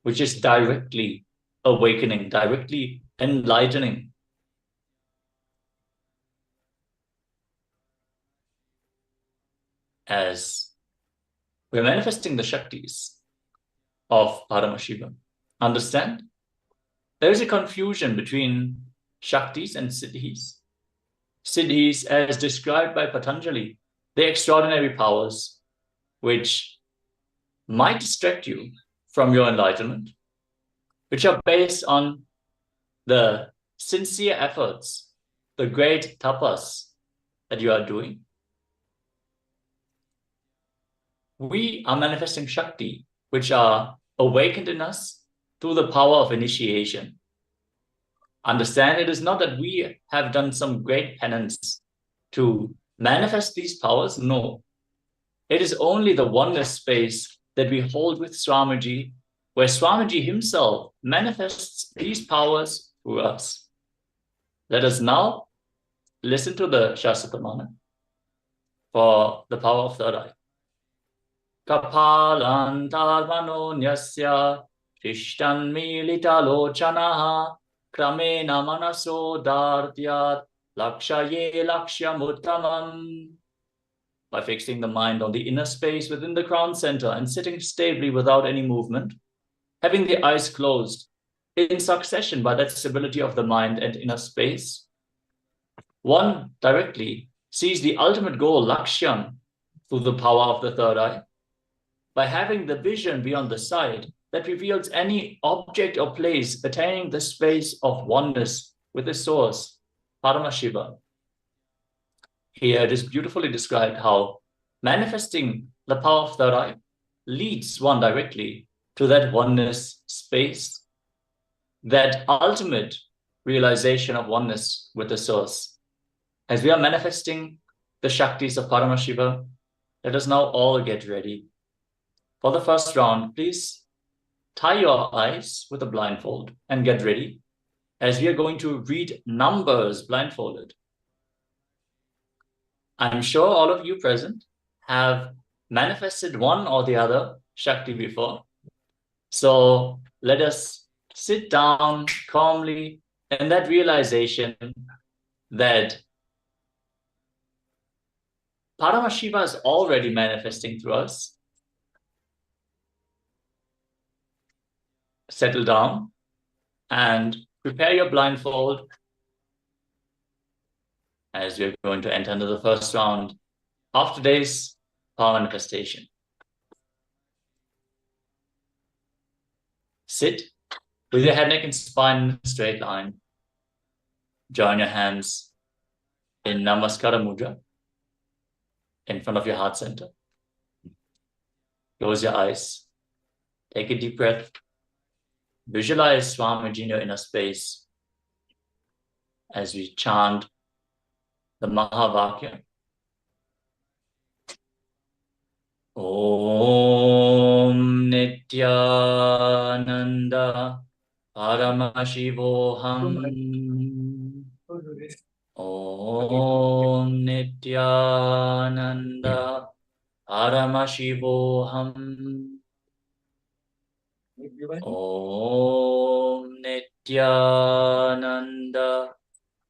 which is directly awakening, directly enlightening. As we're manifesting the Shaktis of Paramashiva. Understand? There is a confusion between Shaktis and Siddhis. Siddhis, as described by Patanjali, the extraordinary powers which might distract you from your enlightenment, which are based on the sincere efforts, the great tapas that you are doing. We are manifesting Shakti, which are awakened in us through the power of initiation. Understand, it is not that we have done some great penance to manifest these powers. No, it is only the oneness space that we hold with Swamiji, where Swamiji himself manifests these powers through us. Let us now listen to the Shastra Pramana for the power of third eye. Kapalantarmano nyasya Tishtan milita lochanaha Kramena manaso dartyat lakshaye lakshyamuttamam. By fixing the mind on the inner space within the crown center and sitting stably without any movement, having the eyes closed in succession by that stability of the mind and inner space, one directly sees the ultimate goal, Lakshyam, through the power of the third eye. By having the vision beyond the sight that reveals any object or place attaining the space of oneness with the source, Paramashiva. Here it is beautifully described how manifesting the power of third eye leads one directly to that oneness space, that ultimate realization of oneness with the source. As we are manifesting the Shaktis of Paramashiva, let us now all get ready. For the first round, please tie your eyes with a blindfold and get ready, as we are going to read numbers blindfolded. I'm sure all of you present have manifested one or the other Shakti before. So let us sit down calmly in that realization that Paramashiva is already manifesting through us. Settle down and prepare your blindfold as we're going to enter into the first round of today's power manifestation. Sit with your head, neck, and spine in a straight line. Join your hands in Namaskara Mudra in front of your heart center. Close your eyes. Take a deep breath. Visualize Swamiji in your inner space as we chant the Mahavakya. Om Nithyananda Paramashivoham. Om Nithyananda Paramashivoham. Om Nithyananda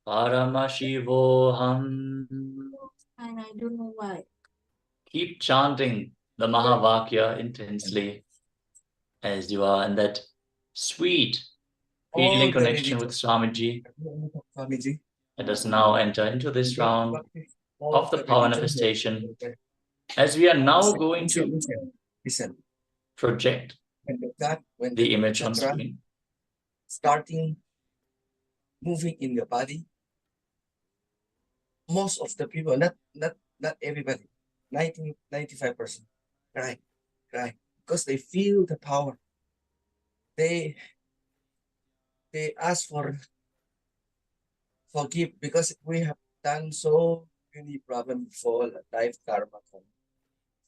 Paramashivoham. And I don't know why. Keep chanting the Mahavakya intensely as you are in that sweet feeling connection with Swamiji. Let us now enter into this round of the power manifestation, as we are now going to project the image on screen. Starting moving in your body. Most of the people, not everybody, 95% cry, because they feel the power. They ask for forgive, because we have done so many problems before, life karma. So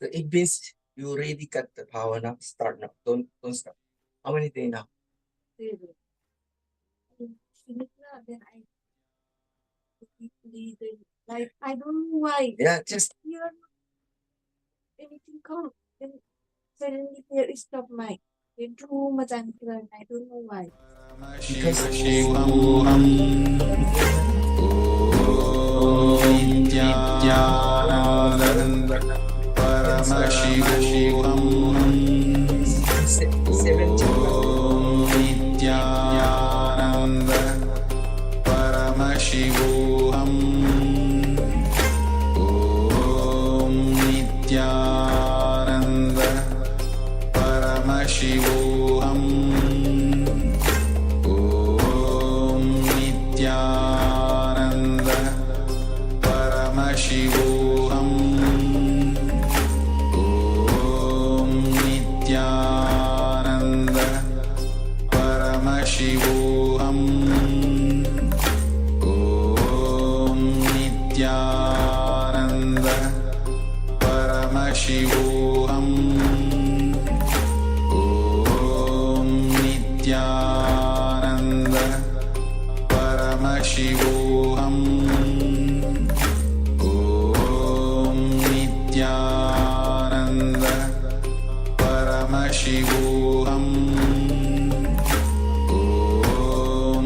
it means you already got the power now. Start now. Don't stop. How many days now? Then like I don't know why. Yeah, just Here, anything come, then suddenly there is stop my bedroom, I don't know why. seven Paramashivoham. Om Nithyananda Paramashivoham. Om Nithyananda Paramashivoham. Om Nithyananda Paramashivoham. Nithyananda Paramashivoham. Om Nithyananda Paramashivoham. Om Nithyananda Paramashivoham. Om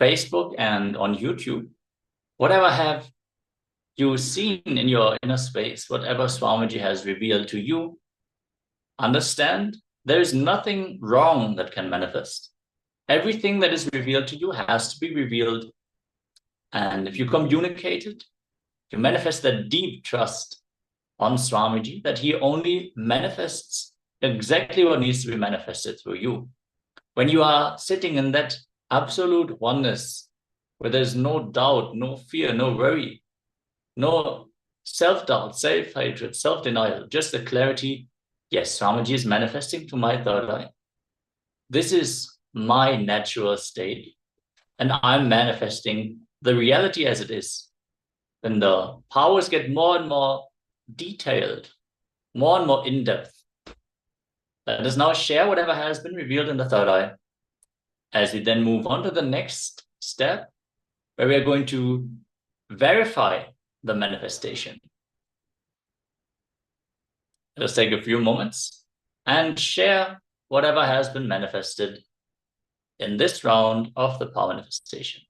Facebook and on YouTube, whatever have you seen in your inner space, whatever Swamiji has revealed to you, understand there is nothing wrong that can manifest. Everything that is revealed to you has to be revealed. And if you communicate it, you manifest that deep trust on Swamiji that he only manifests exactly what needs to be manifested through you. When you are sitting in that absolute oneness, where there's no doubt, no fear, no worry, no self-doubt, self-hatred, self-denial, just the clarity, yes, Swamiji is manifesting to my third eye. This is my natural state, and I'm manifesting the reality as it is. When the powers get more and more detailed, more and more in-depth, let us now share whatever has been revealed in the third eye, as we then move on to the next step, where we are going to verify the manifestation. Let us take a few moments and share whatever has been manifested in this round of the power manifestation.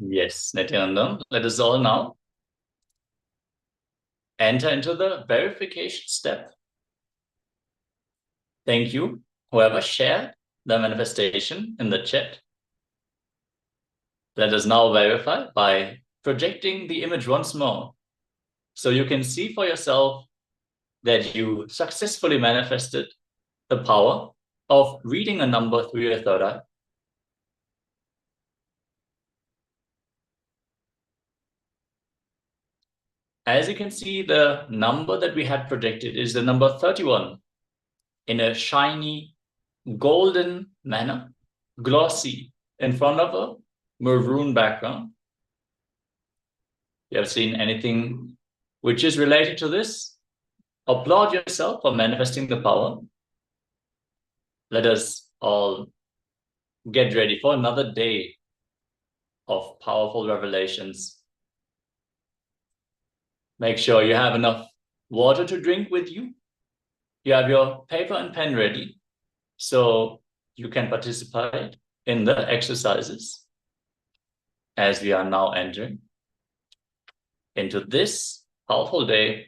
Yes, Nithyananda, let us all now enter into the verification step. Thank you, whoever shared the manifestation in the chat. Let us now verify by projecting the image once more, so you can see for yourself that you successfully manifested the power of reading a number through your third eye. As you can see, the number that we had projected is the number 31 in a shiny golden manner, glossy in front of a maroon background. If you have seen anything which is related to this, applaud yourself for manifesting the power. Let us all get ready for another day of powerful revelations. Make sure you have enough water to drink with you. You have your paper and pen ready, so you can participate in the exercises as we are now entering into this powerful day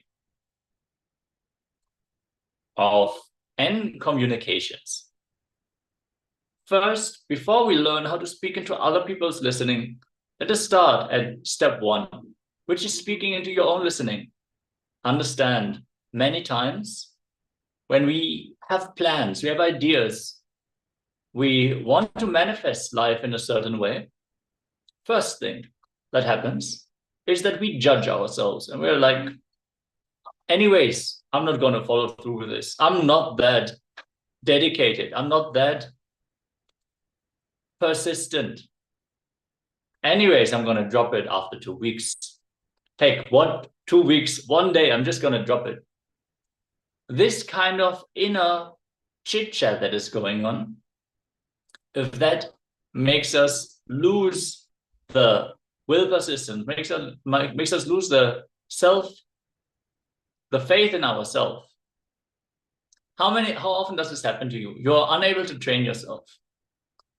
of N communications. First, before we learn how to speak into other people's listening, let us start at step 1, which is speaking into your own listening. Understand, many times when we have plans, we have ideas, we want to manifest life in a certain way, first thing that happens is that we judge ourselves and we're like, anyways, I'm not going to follow through with this. I'm not that dedicated. I'm not that persistent. Anyways, I'm going to drop it after 2 weeks. Take 2 weeks, 1 day, I'm just going to drop it. This kind of inner chit-chat that is going on, if that makes us lose the will persistence, makes us lose the faith in ourselves. How often does this happen to you? You're unable to train yourself.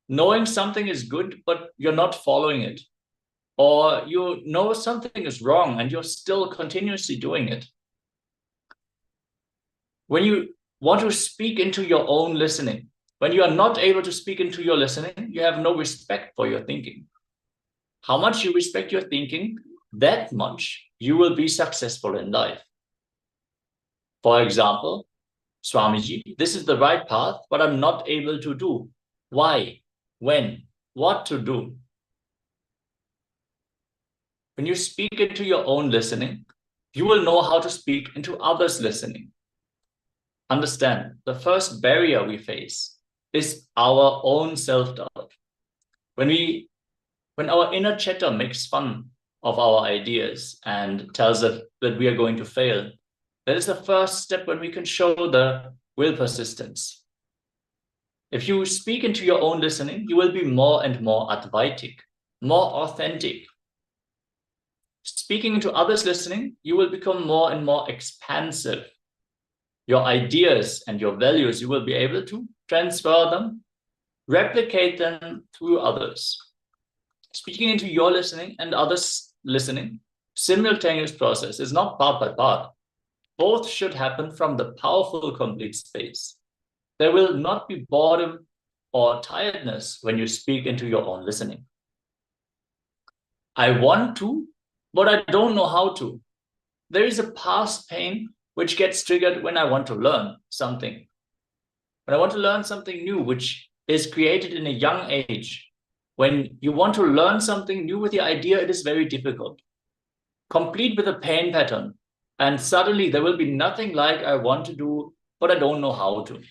Knowing something is good, but you're not following it. Or you know something is wrong and you're still continuously doing it. When you want to speak into your own listening, when you are not able to speak into your listening, you have no respect for your thinking. How much you respect your thinking, that much you will be successful in life. For example, Swamiji, this is the right path, but I'm not able to do. Why? When? What to do? When you speak into your own listening, you will know how to speak into others' listening. Understand, the first barrier we face is our own self-doubt. When our inner chatter makes fun of our ideas and tells us that we are going to fail, that is the first step when we can show the will persistence. If you speak into your own listening, you will be more and more advaitic, more authentic. Speaking into others' listening, you will become more and more expansive. Your ideas and your values, you will be able to transfer them, replicate them through others. Speaking into your listening and others' listening, simultaneous process is not part by part. Both should happen from the powerful complete space. There will not be boredom or tiredness when you speak into your own listening. I want to, but I don't know how to. There is a past pain which gets triggered when I want to learn something. When I want to learn something new, which is created in a young age. When you want to learn something new with the idea, it is very difficult. Complete with a pain pattern. And suddenly there will be nothing like I want to do, but I don't know how to.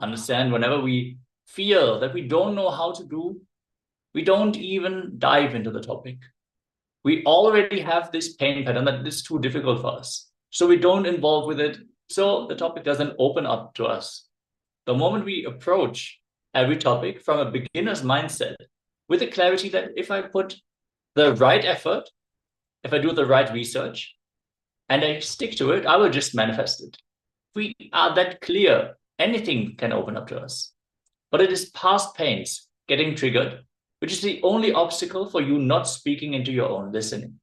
Understand, whenever we feel that we don't know how to do, we don't even dive into the topic. We already have this pain pattern that is too difficult for us. So we don't involve with it. So the topic doesn't open up to us. The moment we approach every topic from a beginner's mindset with the clarity that if I put the right effort, if I do the right research, and I stick to it, I will just manifest it. If we are that clear, anything can open up to us. But it is past pains getting triggered, which is the only obstacle for you not speaking into your own listening.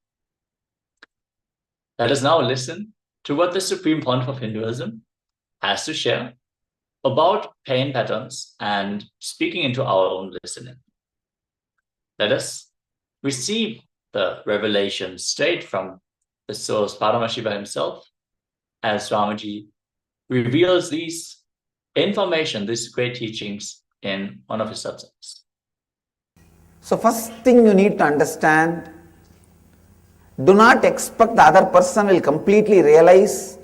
Let us now listen to what the Supreme Pontiff of Hinduism has to share about pain patterns and speaking into our own listening. Let us receive the revelation straight from the source Paramashivoham himself, as Swamiji reveals these information, these great teachings in one of his subjects. So first thing you need to understand, do not expect the other person will completely realize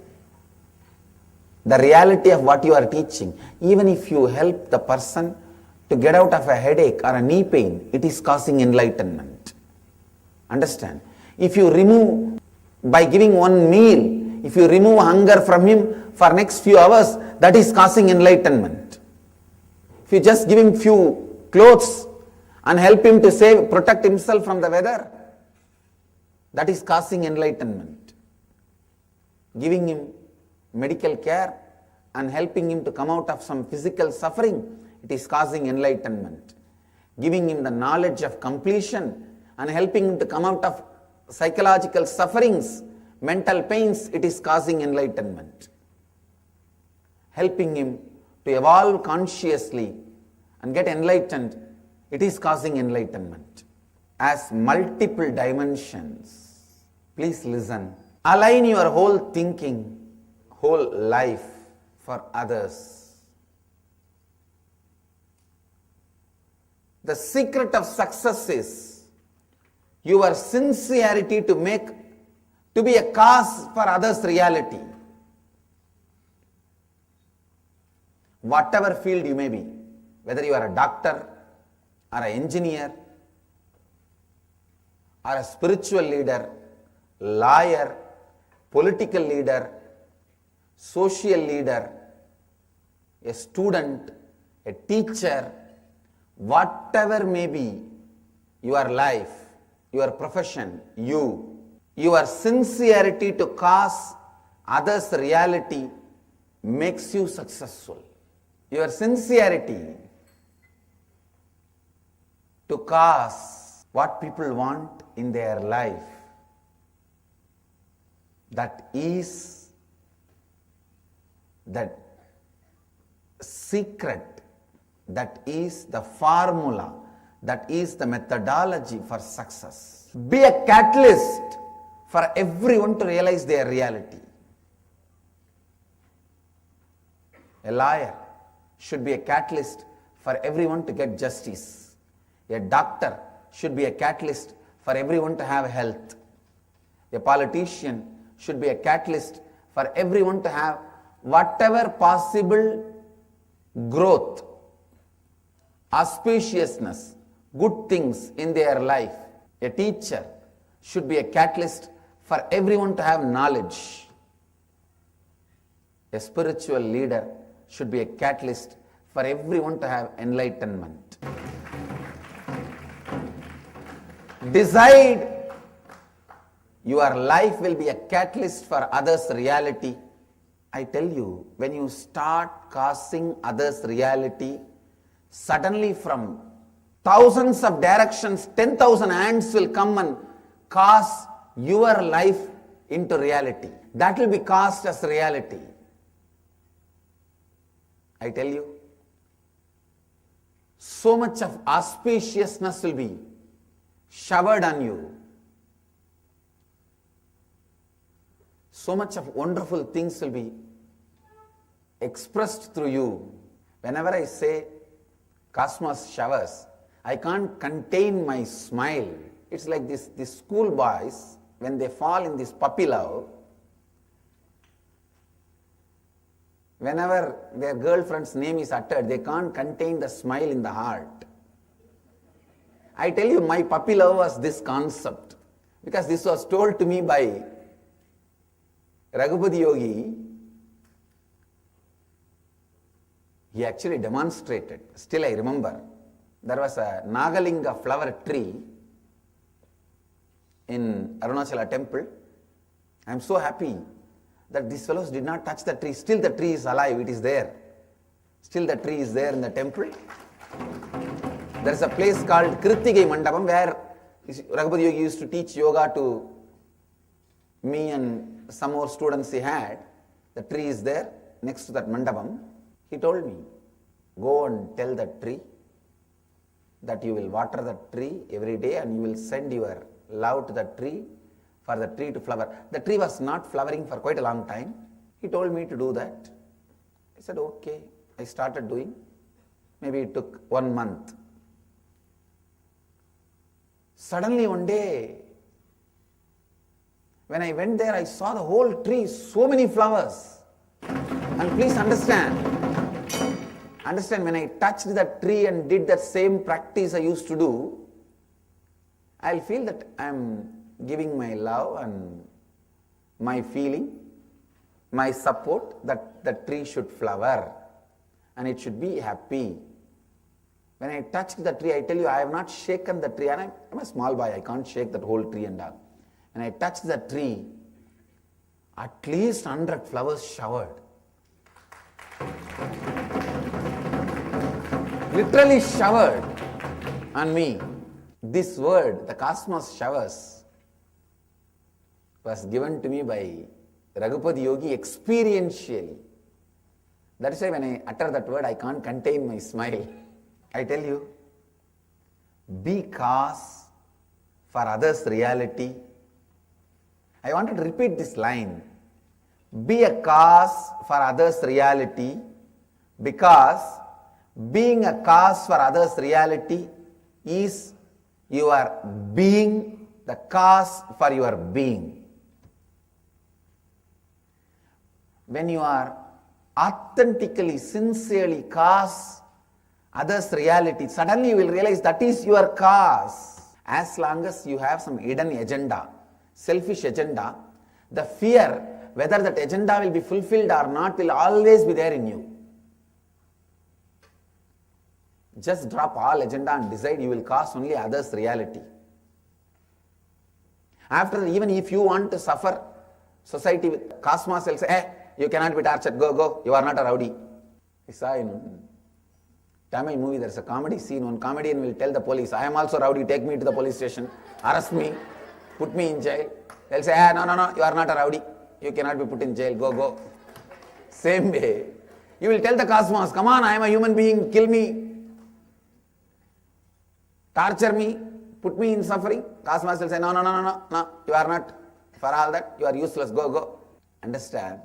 the reality of what you are teaching. Even if you help the person to get out of a headache or a knee pain, it is causing enlightenment. Understand? If you remove, by giving one meal, if you remove hunger from him for next few hours, that is causing enlightenment. If you just give him few clothes and help him to protect himself from the weather, that is causing enlightenment. giving him medical care and helping him to come out of some physical suffering, it is causing enlightenment. Giving him the knowledge of completion and helping him to come out of psychological sufferings, mental pains, it is causing enlightenment. Helping him to evolve consciously and get enlightened, it is causing enlightenment. As multiple dimensions, please listen. Align your whole thinking, whole life for others. The secret of success is your sincerity to be a cause for others' reality. Whatever field you may be, whether you are a doctor or an engineer or a spiritual leader, lawyer, political leader, social leader, a student, a teacher, whatever may be your life, your profession, your sincerity to cause others' reality makes you successful. Your sincerity to cause what people want in their life, that is that secret, that is the formula, that is the methodology for success. Be a catalyst for everyone to realize their reality. A lawyer should be a catalyst for everyone to get justice. A doctor should be a catalyst for everyone to have health. A politician should be a catalyst for everyone to have whatever possible growth, auspiciousness, good things in their life. A teacher should be a catalyst for everyone to have knowledge. A spiritual leader should be a catalyst for everyone to have enlightenment. Decide your life will be a catalyst for others' reality. I tell you, when you start causing others' reality, suddenly from thousands of directions, 10,000 hands will come and cause your life into reality. That will be cast as reality. I tell you, so much of auspiciousness will be showered on you. So much of wonderful things will be expressed through you. Whenever I say cosmos showers, I can't contain my smile. It's like these school boys, when they fall in this puppy love, whenever their girlfriend's name is uttered, they can't contain the smile in the heart. I tell you, my puppy love was this concept, because this was told to me by Raghupati Yogi. He actually demonstrated. Still I remember, there was a Nagalinga flower tree in Arunachala temple. I am so happy that these fellows did not touch the tree. Still the tree is alive, it is there. Still the tree is there in the temple. There is a place called Krittigai Mandapam where Raghupati Yogi used to teach yoga to me and some more students he had. The tree is there next to that Mandapam. He told me, go and tell the tree that you will water the tree every day and you will send your love to the tree for the tree to flower. The tree was not flowering for quite a long time. He told me to do that. I said, okay. I started doing. Maybe it took 1 month. Suddenly one day, when I went there, I saw the whole tree, so many flowers. And please understand, when I touched the tree and did that same practice I used to do, I'll feel that I'm giving my love and my feeling, my support that the tree should flower and it should be happy. When I touched the tree, I tell you, I have not shaken the tree, and I'm a small boy, I can't shake that whole tree and all. When I touched the tree, At least 100 flowers showered. Literally showered on me. This word, the cosmos showers, was given to me by Raghupati Yogi experientially. That is why when I utter that word, I can't contain my smile. I tell you, be cause for others' reality. I wanted to repeat this line. Be a cause for others' reality, because being a cause for others' reality is your being the cause for your being. When you are authentically, sincerely cause others' reality, suddenly you will realize that is your cause. As long as you have some hidden agenda, selfish agenda, the fear whether that agenda will be fulfilled or not will always be there in you. Just drop all agenda and decide you will cause only others' reality. After, even if you want to suffer, society with cosmos will say, hey, you cannot be tortured, go, you are not a rowdy. I saw in Tamil movie, there is a comedy scene, one comedian will tell the police, I am also rowdy, take me to the police station, arrest me, put me in jail. They will say, hey, no, you are not a rowdy, you cannot be put in jail, go. Same way, you will tell the cosmos, come on, I am a human being, kill me, torture me, put me in suffering. Cosmos will say, no, you are not. For all that, you are useless, go. Understand?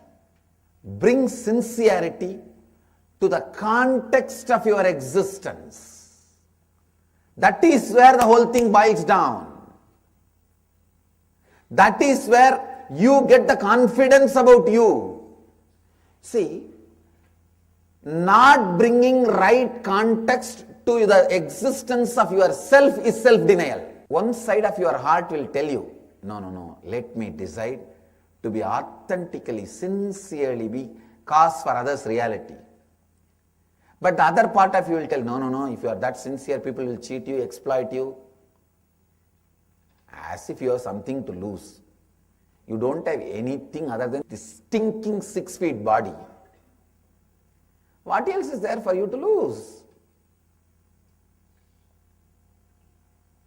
Bring sincerity to the context of your existence. That is where the whole thing boils down. That is where you get the confidence about you. See, not bringing right context to the existence of yourself is self-denial. One side of your heart will tell you, no, let me decide to be authentically, sincerely be cause for others' reality. But the other part of you will tell, no, if you are that sincere, people will cheat you, exploit you. As if you have something to lose. You don't have anything other than this stinking 6 feet body. What else is there for you to lose?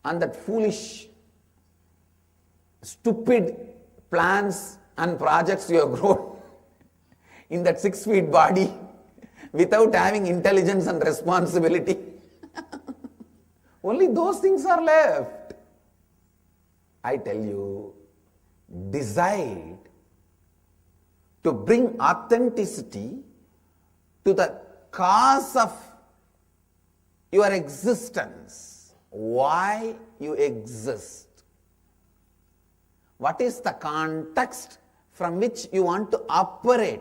And that foolish, stupid plans and projects you have grown in that 6 feet body without having intelligence and responsibility. Only those things are left. I tell you, decide to bring authenticity to the cause of your existence. Why you exist? What is the context from which you want to operate?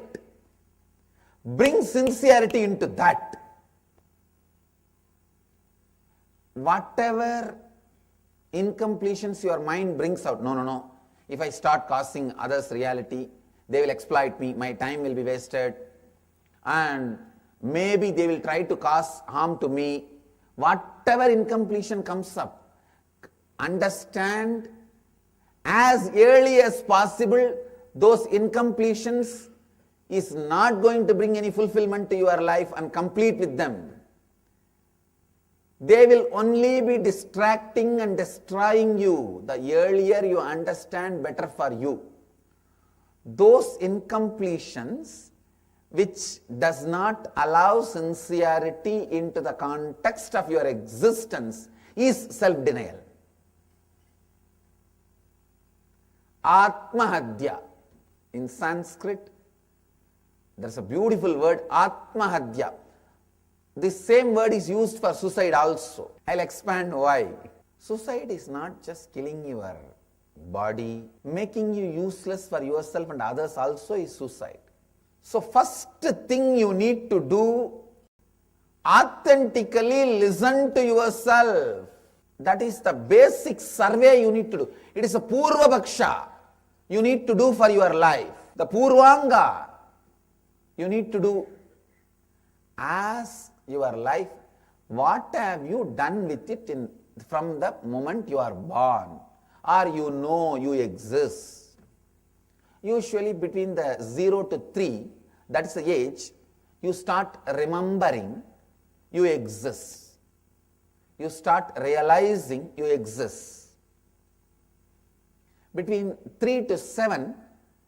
Bring sincerity into that. Whatever incompletions your mind brings out, no. If I start causing others' reality, they will exploit me, my time will be wasted, and maybe they will try to cause harm to me. Whatever incompletion comes up, understand as early as possible those incompletions is not going to bring any fulfillment to your life, and complete with them. They will only be distracting and destroying you. The earlier you understand, better for you. Those incompletions which does not allow sincerity into the context of your existence is self-denial. Atmahadya. In Sanskrit, there is a beautiful word, Atmahadya. This same word is used for suicide also. I'll expand why. Suicide is not just killing your body, making you useless for yourself and others also is suicide. So first thing you need to do, authentically listen to yourself. That is the basic survey you need to do. It is a Purva Bhaksha you need to do for your life. The Purvanga you need to do. Ask your life, what have you done with it from the moment you are born, or you know you exist? Usually between the 0 to 3, that is the age, you start remembering you exist. You start realizing you exist. Between 3 to 7,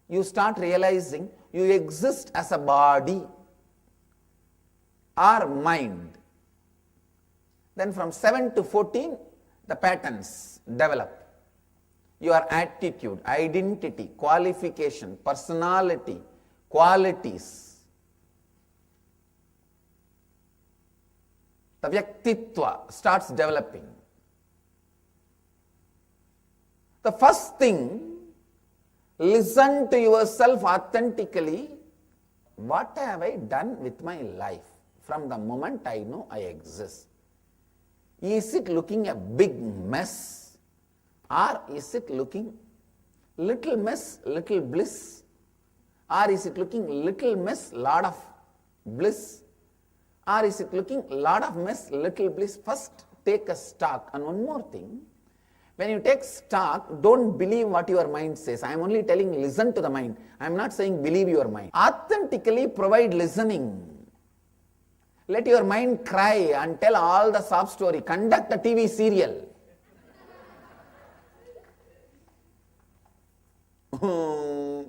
you start realizing you exist as a body or mind. Then from 7 to 14, the patterns develop. Your attitude, identity, qualification, personality, qualities. The vyaktitva starts developing. The first thing, listen to yourself authentically. What have I done with my life from the moment I know I exist? Is it looking a big mess, or is it looking little mess, little bliss, or is it looking little mess, lot of bliss, or is it looking lot of mess, little bliss? First take a stock. And one more thing, when you take stock, don't believe what your mind says. I am only telling listen to the mind. I am not saying believe your mind. Authentically provide listening. Let your mind cry and tell all the sob story. Conduct a TV serial. 10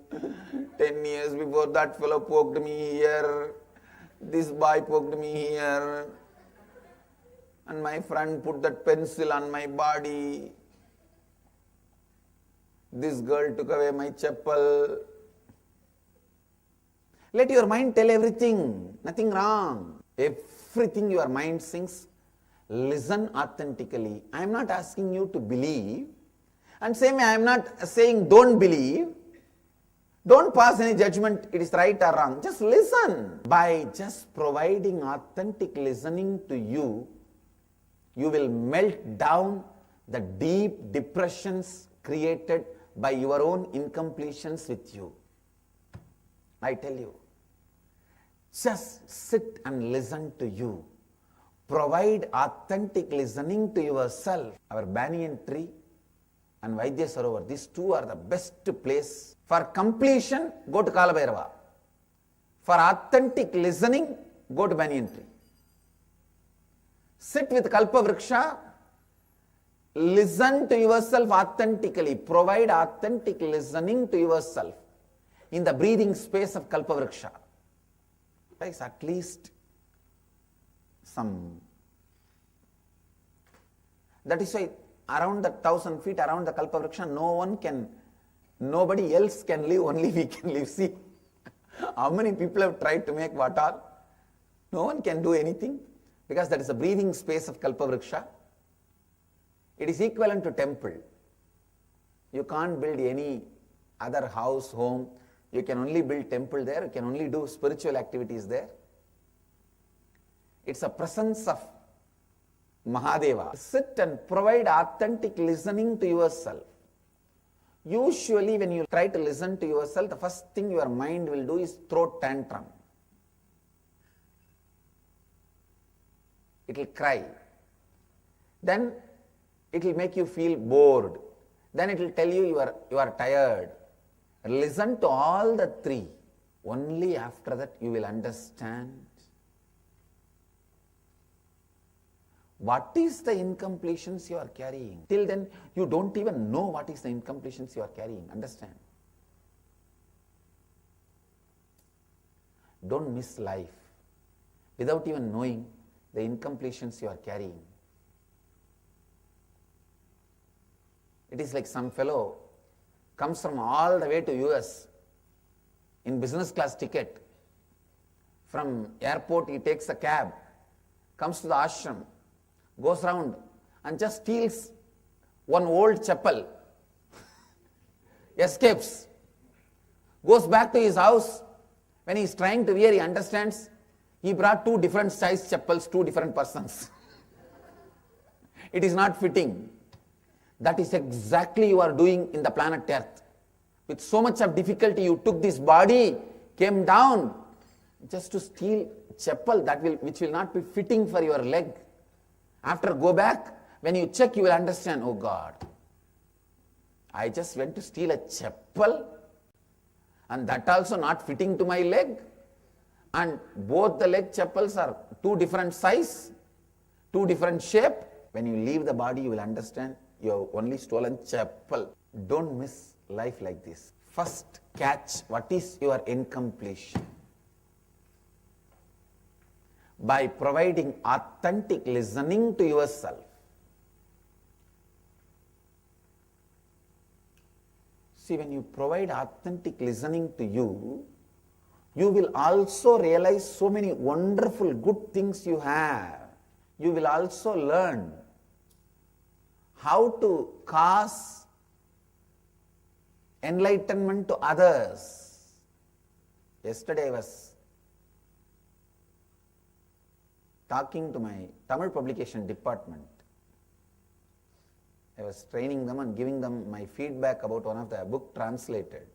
years before, that fellow poked me here, this boy poked me here, and my friend put that pencil on my body, this girl took away my chappal. Let your mind tell everything, nothing wrong. Everything your mind sings, listen authentically. I am not asking you to believe, and same way I am not saying don't believe. Don't pass any judgment, it is right or wrong. Just listen. By just providing authentic listening to you, you will melt down the deep depressions created by your own incompletions with you. I tell you, just sit and listen to you. Provide authentic listening to yourself. Our banyan tree and Vaidya Sarovar, these two are the best place. For completion, go to Kalabhairava. For authentic listening, go to banyan tree. Sit with Kalpa Vriksha, listen to yourself authentically. Provide authentic listening to yourself in the breathing space of Kalpa Vriksha. Takes at least some. That is why around the 1,000 feet around the Kalpa Vriksha, nobody else can live, only we can live. See, how many people have tried to make what all? No one can do anything, because that is the breathing space of Kalpa Vriksha. It is equivalent to temple. You can't build any other house, home. You can only build temple there. You can only do spiritual activities there. It's a presence of Mahadeva. Sit and provide authentic listening to yourself. Usually when you try to listen to yourself, the first thing your mind will do is throw tantrum. It will cry. Then it will make you feel bored. Then it will tell you you are tired. Listen to all the three. Only after that you will understand what is the incompletions you are carrying. Till then, you don't even know what is the incompletions you are carrying. Understand? Don't miss life without even knowing the incompletions you are carrying. It is like some fellow comes from all the way to US in business class ticket. From airport he takes a cab, comes to the ashram, goes round and just steals one old chapel, escapes, goes back to his house. When he is trying to wear, he understands he brought two different size chapels, two different persons. It is not fitting. That is exactly you are doing in the planet Earth. With so much of difficulty, you took this body, came down just to steal chapel which will not be fitting for your leg. After go back, when you check, you will understand, oh God, I just went to steal a chapel and that also not fitting to my leg, and both the leg chappals are two different size, two different shape. When you leave the body, you will understand you have only stolen chappal. Don't miss life like this. First catch what is your incompletion by providing authentic listening to yourself. See, when you provide authentic listening to you, you will also realize so many wonderful good things you have. You will also learn how to cause enlightenment to others. Yesterday I was talking to my Tamil publication department. I was training them and giving them my feedback about one of the book translated.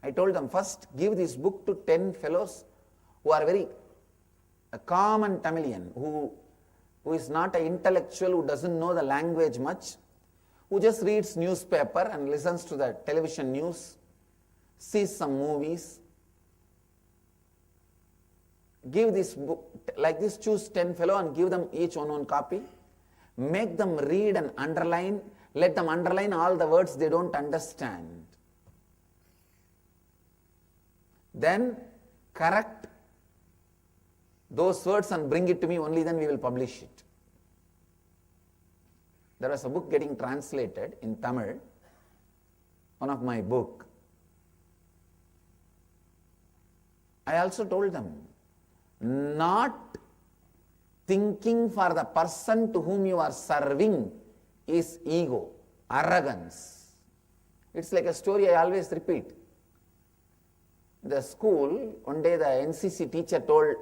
I told them, first give this book to 10 fellows who are very a common Tamilian, who is not an intellectual, who doesn't know the language much, who just reads newspaper and listens to the television news, sees some movies. Give this book, like this, choose 10 fellow and give them each one copy. Make them read and underline. Let them underline all the words they don't understand. Then correct those words and bring it to me, only then we will publish it. There was a book getting translated in Tamil, one of my book. I also told them, not thinking for the person to whom you are serving is ego, arrogance. It's like a story I always repeat. In the school, one day the NCC teacher told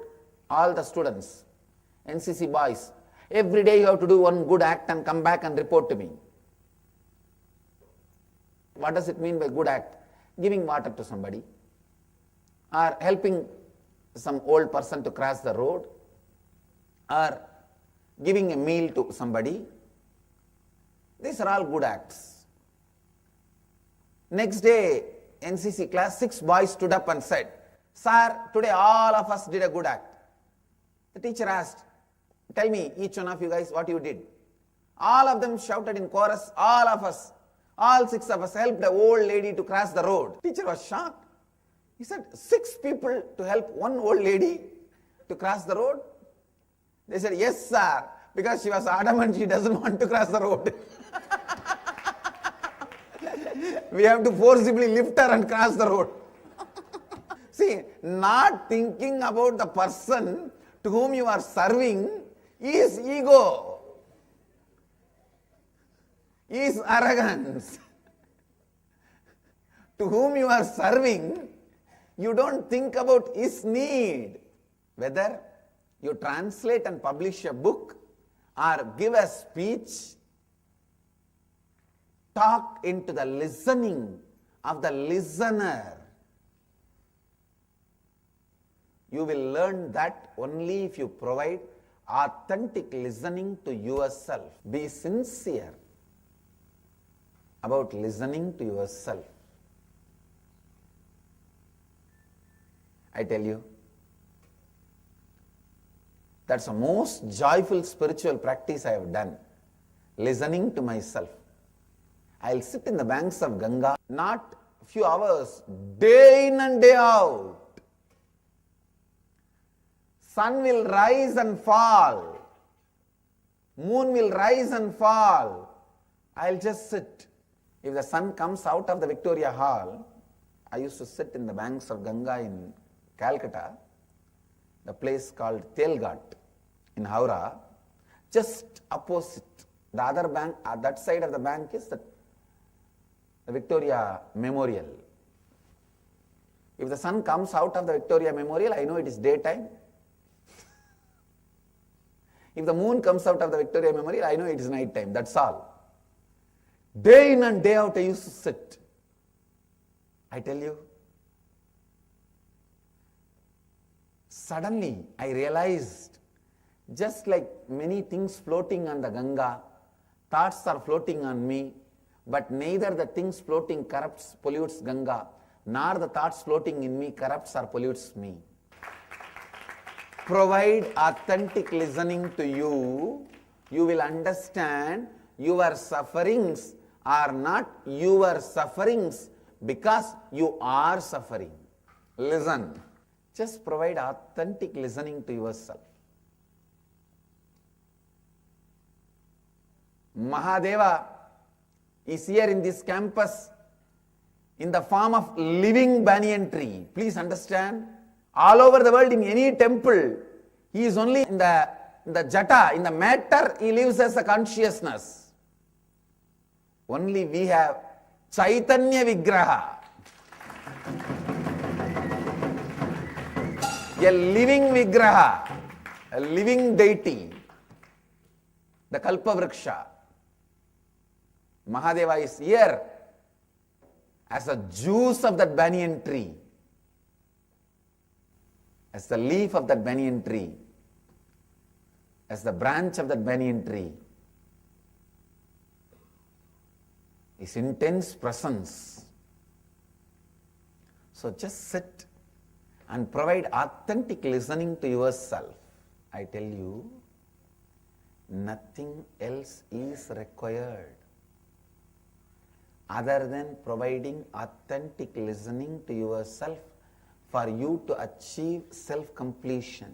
all the students, NCC boys, every day you have to do one good act and come back and report to me. What does it mean by good act? Giving water to somebody, or helping some old person to cross the road, or giving a meal to somebody. These are all good acts. Next day, NCC class, 6 boys stood up and said, "Sir, today all of us did a good act." The teacher asked, "Tell me, each one of you guys, what you did." All of them shouted in chorus, "All of us, all 6 of us helped the old lady to cross the road." Teacher was shocked. He said, 6 people to help one old lady to cross the road? They said, "Yes, sir," because she was adamant she doesn't want to cross the road. We have to forcibly lift her and cross the road. See, not thinking about the person to whom you are serving is ego, is arrogance. To whom you are serving, you don't think about his need. Whether you translate and publish a book or give a speech, talk into the listening of the listener. You will learn that only if you provide authentic listening to yourself. Be sincere about listening to yourself. I tell you, that's the most joyful spiritual practice I have done. Listening to myself. I'll sit in the banks of Ganga, not a few hours, day in and day out. Sun will rise and fall. Moon will rise and fall. I'll just sit. If the sun comes out of the Victoria Hall, I used to sit in the banks of Ganga in Calcutta, the place called Telghat in Howrah, just opposite. The other bank, that side of the bank is the Victoria Memorial. If the sun comes out of the Victoria Memorial, I know it is daytime. If the moon comes out of the Victoria Memorial, I know it is night time. That's all. Day in and day out I used to sit. I tell you, suddenly I realized, just like many things floating on the Ganga, thoughts are floating on me, but neither the things floating corrupts, pollutes Ganga, nor the thoughts floating in me corrupts or pollutes me. Provide authentic listening to you, you will understand your sufferings are not your sufferings because you are suffering. Listen. Just provide authentic listening to yourself. Mahadeva is here in this campus in the form of living banyan tree. Please understand. All over the world, in any temple, he is only in the jata, in the matter, he lives as a consciousness. Only we have Chaitanya Vigraha, a living Vigraha, a living deity, the Kalpavriksha. Mahadeva is here as a juice of that banyan tree, as the leaf of that banyan tree, as the branch of that banyan tree. His intense presence. So just sit and provide authentic listening to yourself. I tell you, nothing else is required other than providing authentic listening to yourself for you to achieve self-completion.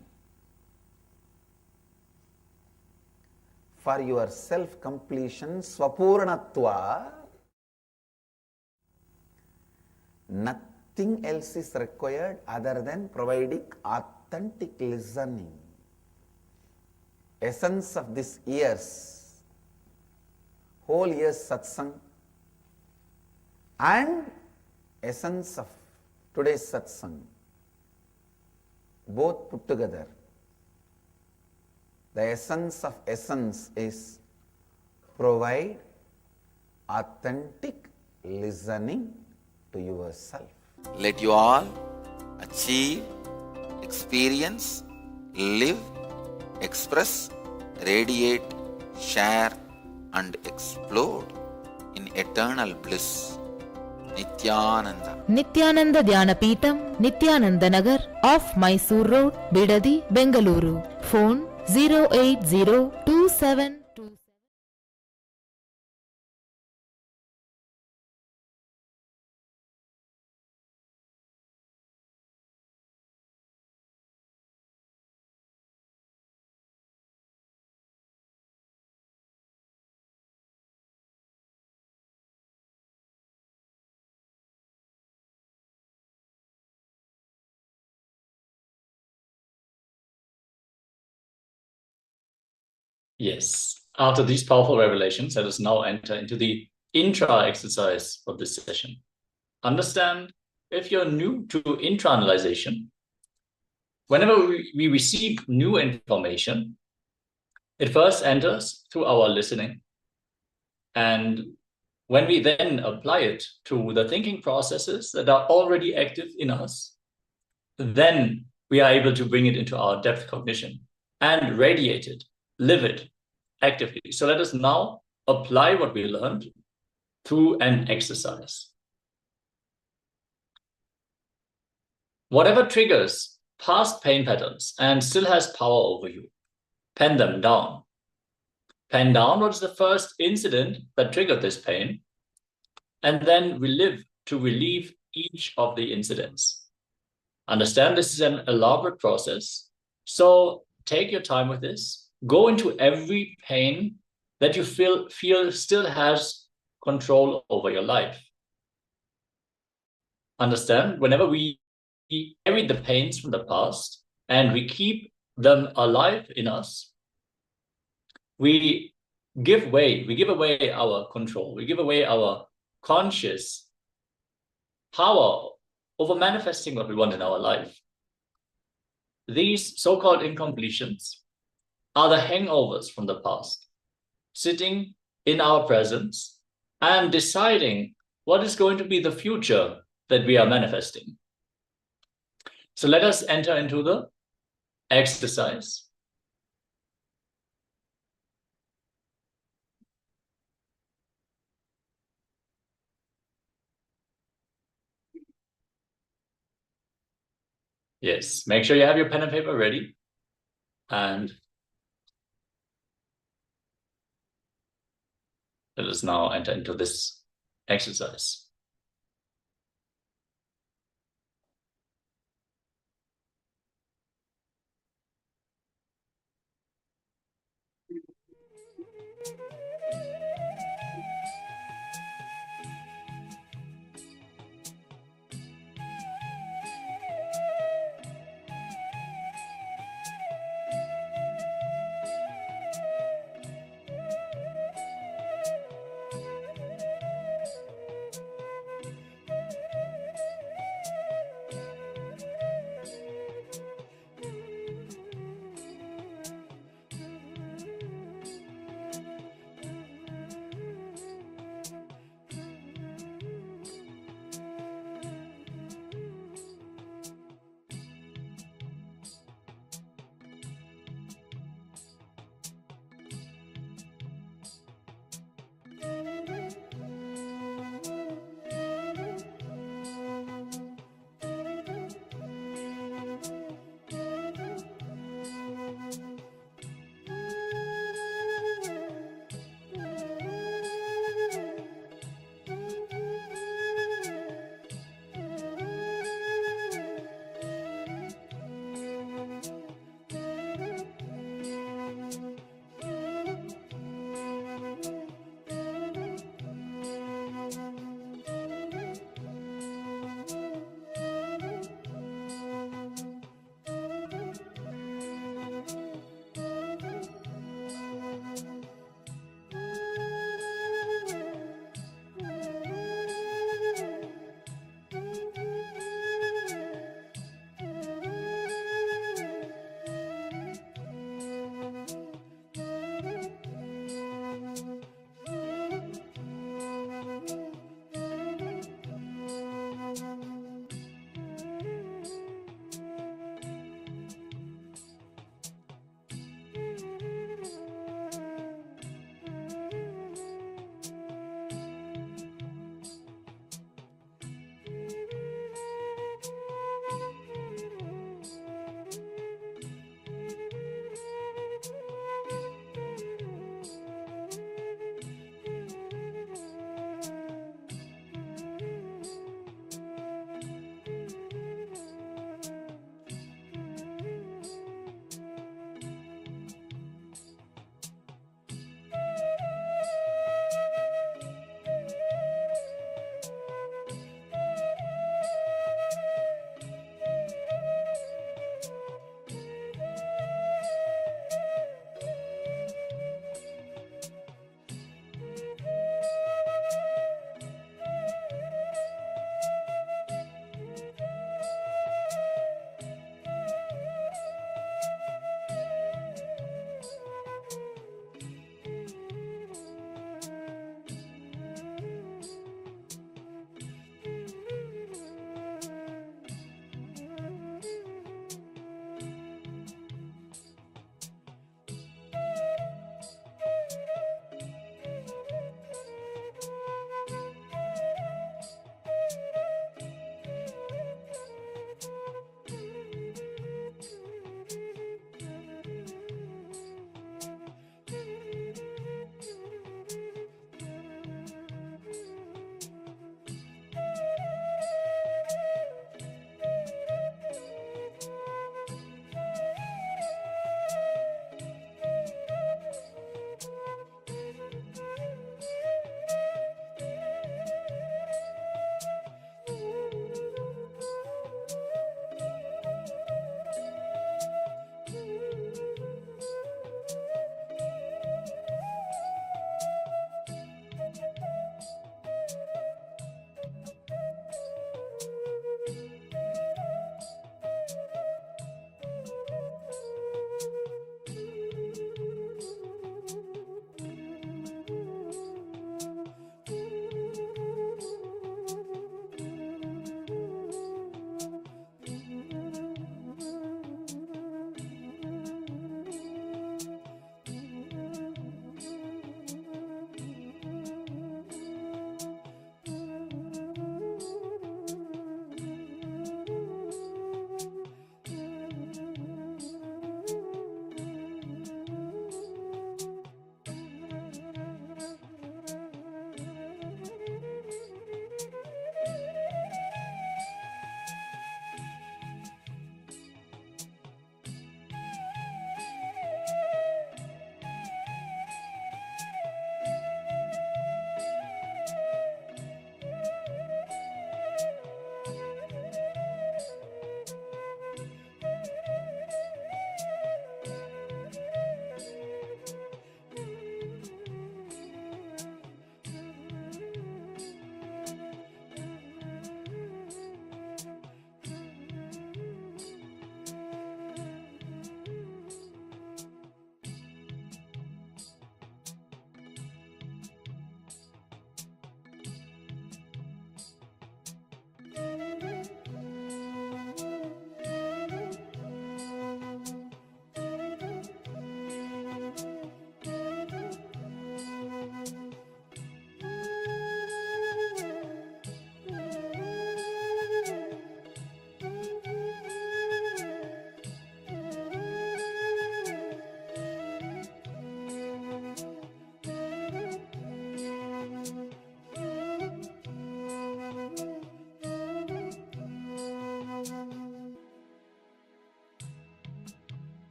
For your self-completion, swapurnatva, nothing else is required other than providing authentic listening. Essence of this year's, whole year's satsang, and essence of today's satsang, both put together. The essence of essence is provide authentic listening to yourself. Let you all achieve, experience, live, express, radiate, share, and explode in eternal bliss. Nithyananda. Nithyananda Dhyanapitham, Nithyananda Nagar, off Mysore Road, Bidadi, Bengaluru. Phone 08027Yes. After these powerful revelations, let us now enter into the intra exercise of this session. Understand, if you're new to intra-analyzation, whenever we receive new information, it first enters through our listening. And when we then apply it to the thinking processes that are already active in us, then we are able to bring it into our depth cognition and radiate it, live it actively. So let us now apply what we learned through an exercise. Whatever triggers past pain patterns and still has power over you, pen them down. Pen down what is the first incident that triggered this pain, and then relive to relieve each of the incidents. Understand this is an elaborate process, so take your time with this. Go into every pain that you feel still has control over your life. Understand, whenever we carry the pains from the past and we keep them alive in us, we give away our control, we give away our conscious power over manifesting what we want in our life. These so-called incompletions are the hangovers from the past, sitting in our presence and deciding what is going to be the future that we are manifesting. So let us enter into the exercise. Yes, make sure you have your pen and paper ready. And let us now enter into this exercise.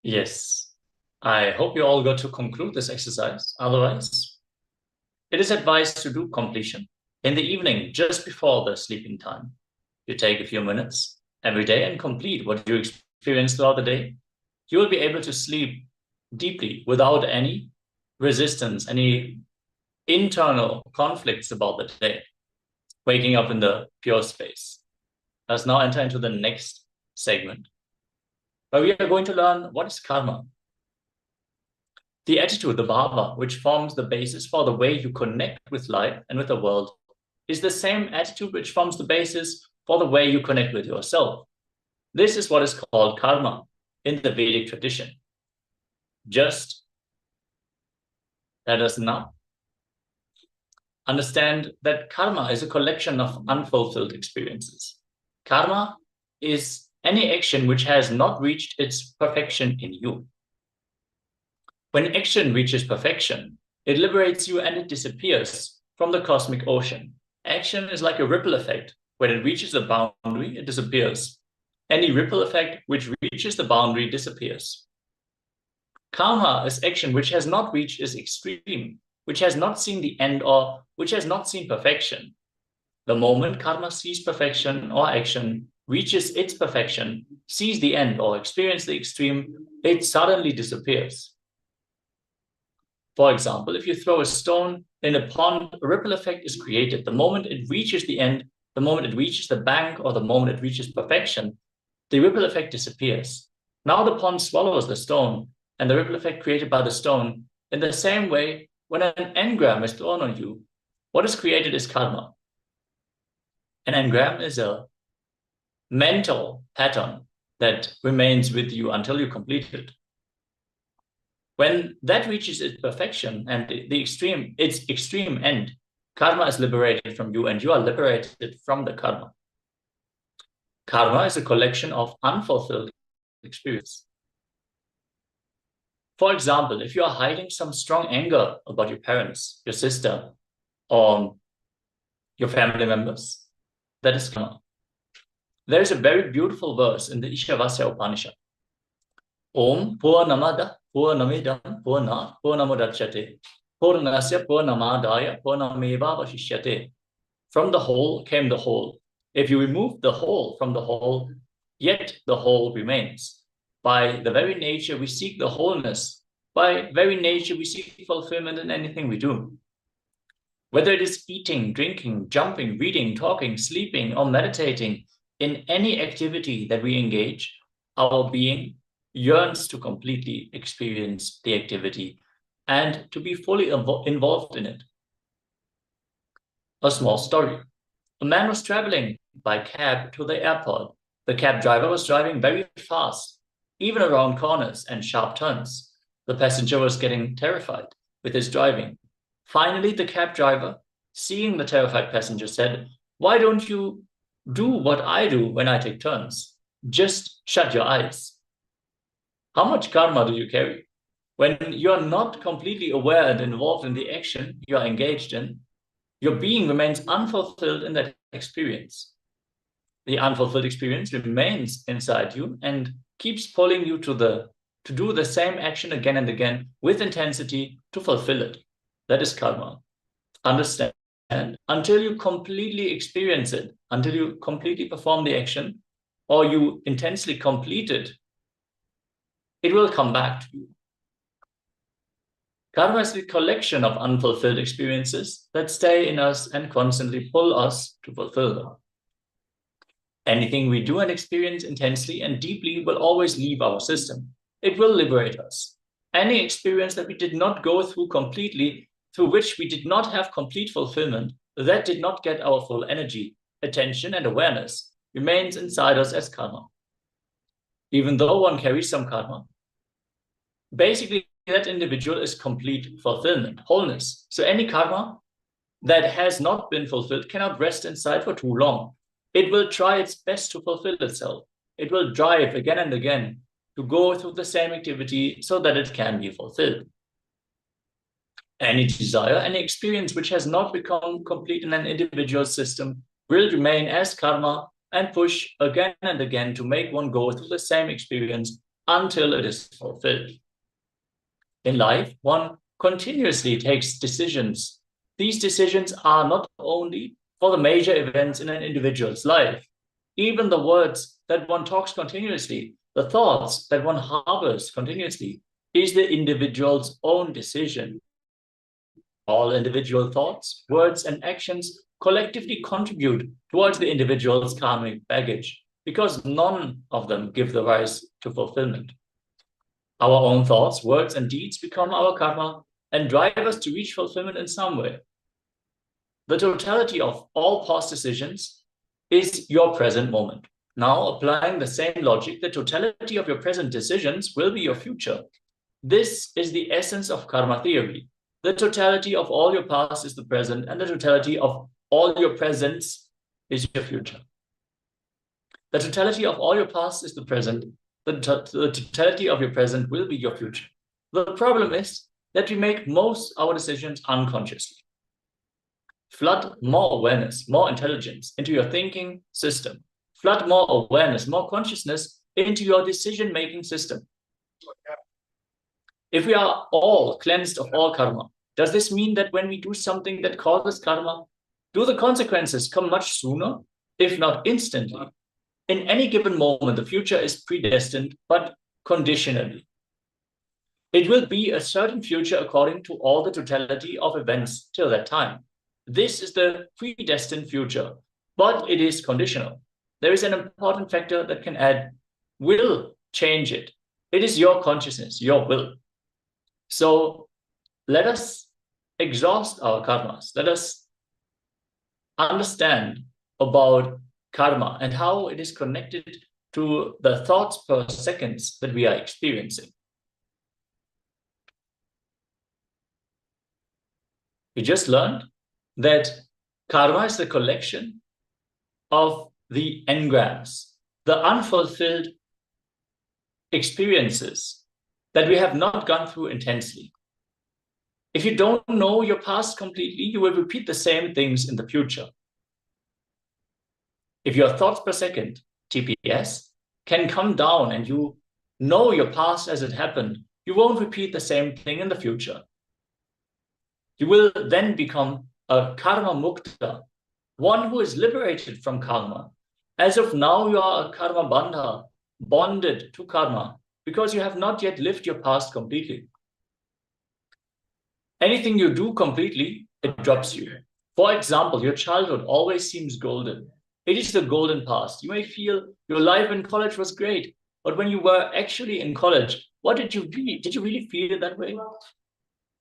Yes. I hope you all got to conclude this exercise. Otherwise, it is advised to do completion in the evening, just before the sleeping time. You take a few minutes every day and complete what you experience throughout the day. You will be able to sleep deeply without any resistance, any internal conflicts about the day, waking up in the pure space. Let's now enter into the next segment, where we are going to learn what is karma. The attitude, the bhava, which forms the basis for the way you connect with life and with the world, is the same attitude which forms the basis for the way you connect with yourself. This is what is called karma in the Vedic tradition. Just let us now understand that karma is a collection of unfulfilled experiences. Karma is any action which has not reached its perfection in you. When action reaches perfection, it liberates you and it disappears from the cosmic ocean. Action is like a ripple effect. When it reaches the boundary, it disappears. Any ripple effect which reaches the boundary disappears. Karma is action which has not reached its extreme, which has not seen the end or which has not seen perfection. The moment karma sees perfection or action, reaches its perfection, sees the end or experiences the extreme, it suddenly disappears. For example, if you throw a stone in a pond, a ripple effect is created. The moment it reaches the end, the moment it reaches the bank, or the moment it reaches perfection, the ripple effect disappears. Now the pond swallows the stone, and the ripple effect created by the stone. In the same way, when an engram is thrown on you, what is created is karma. An engram is a mental pattern that remains with you until you complete it. When that reaches its perfection and its extreme end, karma is liberated from you and you are liberated from the karma. Karma is a collection of unfulfilled experience. For example, if you are hiding some strong anger about your parents, your sister, or your family members, that is karma. There is a very beautiful verse in the Ishavasya Upanishad. Om Purnamada Purnamidam Purnat Purnamudachyate Purnasya Purnamadaya Purnameva Vashishyate. From the whole came the whole. If you remove the whole from the whole, yet the whole remains. By the very nature we seek the wholeness. By very nature we seek fulfillment in anything we do. Whether it is eating, drinking, jumping, reading, talking, sleeping, or meditating, in any activity that we engage, our being yearns to completely experience the activity and to be fully involved in it. A small story. A man was traveling by cab to the airport. The cab driver was driving very fast, even around corners and sharp turns. The passenger was getting terrified with his driving. Finally, the cab driver, seeing the terrified passenger, said, "Why don't you do what I do when I take turns? Just shut your eyes." How much karma do you carry? When you are not completely aware and involved in the action you are engaged in, your being remains unfulfilled in that experience. The unfulfilled experience remains inside you and keeps pulling you to do the same action again and again with intensity to fulfill it. That is karma. Understand, until you completely experience it, until you completely perform the action, or you intensely complete it, it will come back to you. Karma is the collection of unfulfilled experiences that stay in us and constantly pull us to fulfill them. Anything we do and experience intensely and deeply will always leave our system. It will liberate us. Any experience that we did not go through completely, through which we did not have complete fulfillment, that did not get our full energy, attention, and awareness, remains inside us as karma. Even though one carries some karma, basically that individual is complete fulfillment, wholeness. So any karma that has not been fulfilled cannot rest inside for too long. It will try its best to fulfill itself. It will drive again and again to go through the same activity so that it can be fulfilled. Any desire, any experience which has not become complete in an individual system will remain as karma and push again and again to make one go through the same experience until it is fulfilled. In life, one continuously takes decisions. These decisions are not only for the major events in an individual's life. Even the words that one talks continuously, the thoughts that one harbors continuously, is the individual's own decision. All individual thoughts, words, and actions collectively contribute towards the individual's karmic baggage, because none of them give the rise to fulfillment. Our own thoughts, words, and deeds become our karma and drive us to reach fulfillment in some way. The totality of all past decisions is your present moment. Now, applying the same logic, the totality of your present decisions will be your future. This is the essence of karma theory. The totality of all your past is the present, and the totality of all your presents is your future. The totality of all your past is the present. The totality of your present will be your future. The problem is that we make most our decisions unconsciously. Flood more awareness, more intelligence into your thinking system. Flood more awareness, more consciousness into your decision-making system. If we are all cleansed of all karma, does this mean that when we do something that causes karma, do the consequences come much sooner, if not instantly? In any given moment, the future is predestined, but conditionally. It will be a certain future according to all the totality of events till that time. This is the predestined future, but it is conditional. There is an important factor that can add will change it. It is your consciousness, your will. So let us exhaust our karmas. Let us understand about karma and how it is connected to the thoughts per seconds that we are experiencing. We just learned that karma is the collection of the engrams, the unfulfilled experiences that we have not gone through intensely. If you don't know your past completely, you will repeat the same things in the future. If your thoughts per second, TPS, can come down and you know your past as it happened, you won't repeat the same thing in the future. You will then become a karma mukta, one who is liberated from karma. As of now, you are a karma bandha, bonded to karma, because you have not yet lived your past completely. Anything you do completely, it drops you. For example, your childhood always seems golden. It is the golden past. You may feel your life in college was great, but when you were actually in college, what did you really? Did you really feel it that way?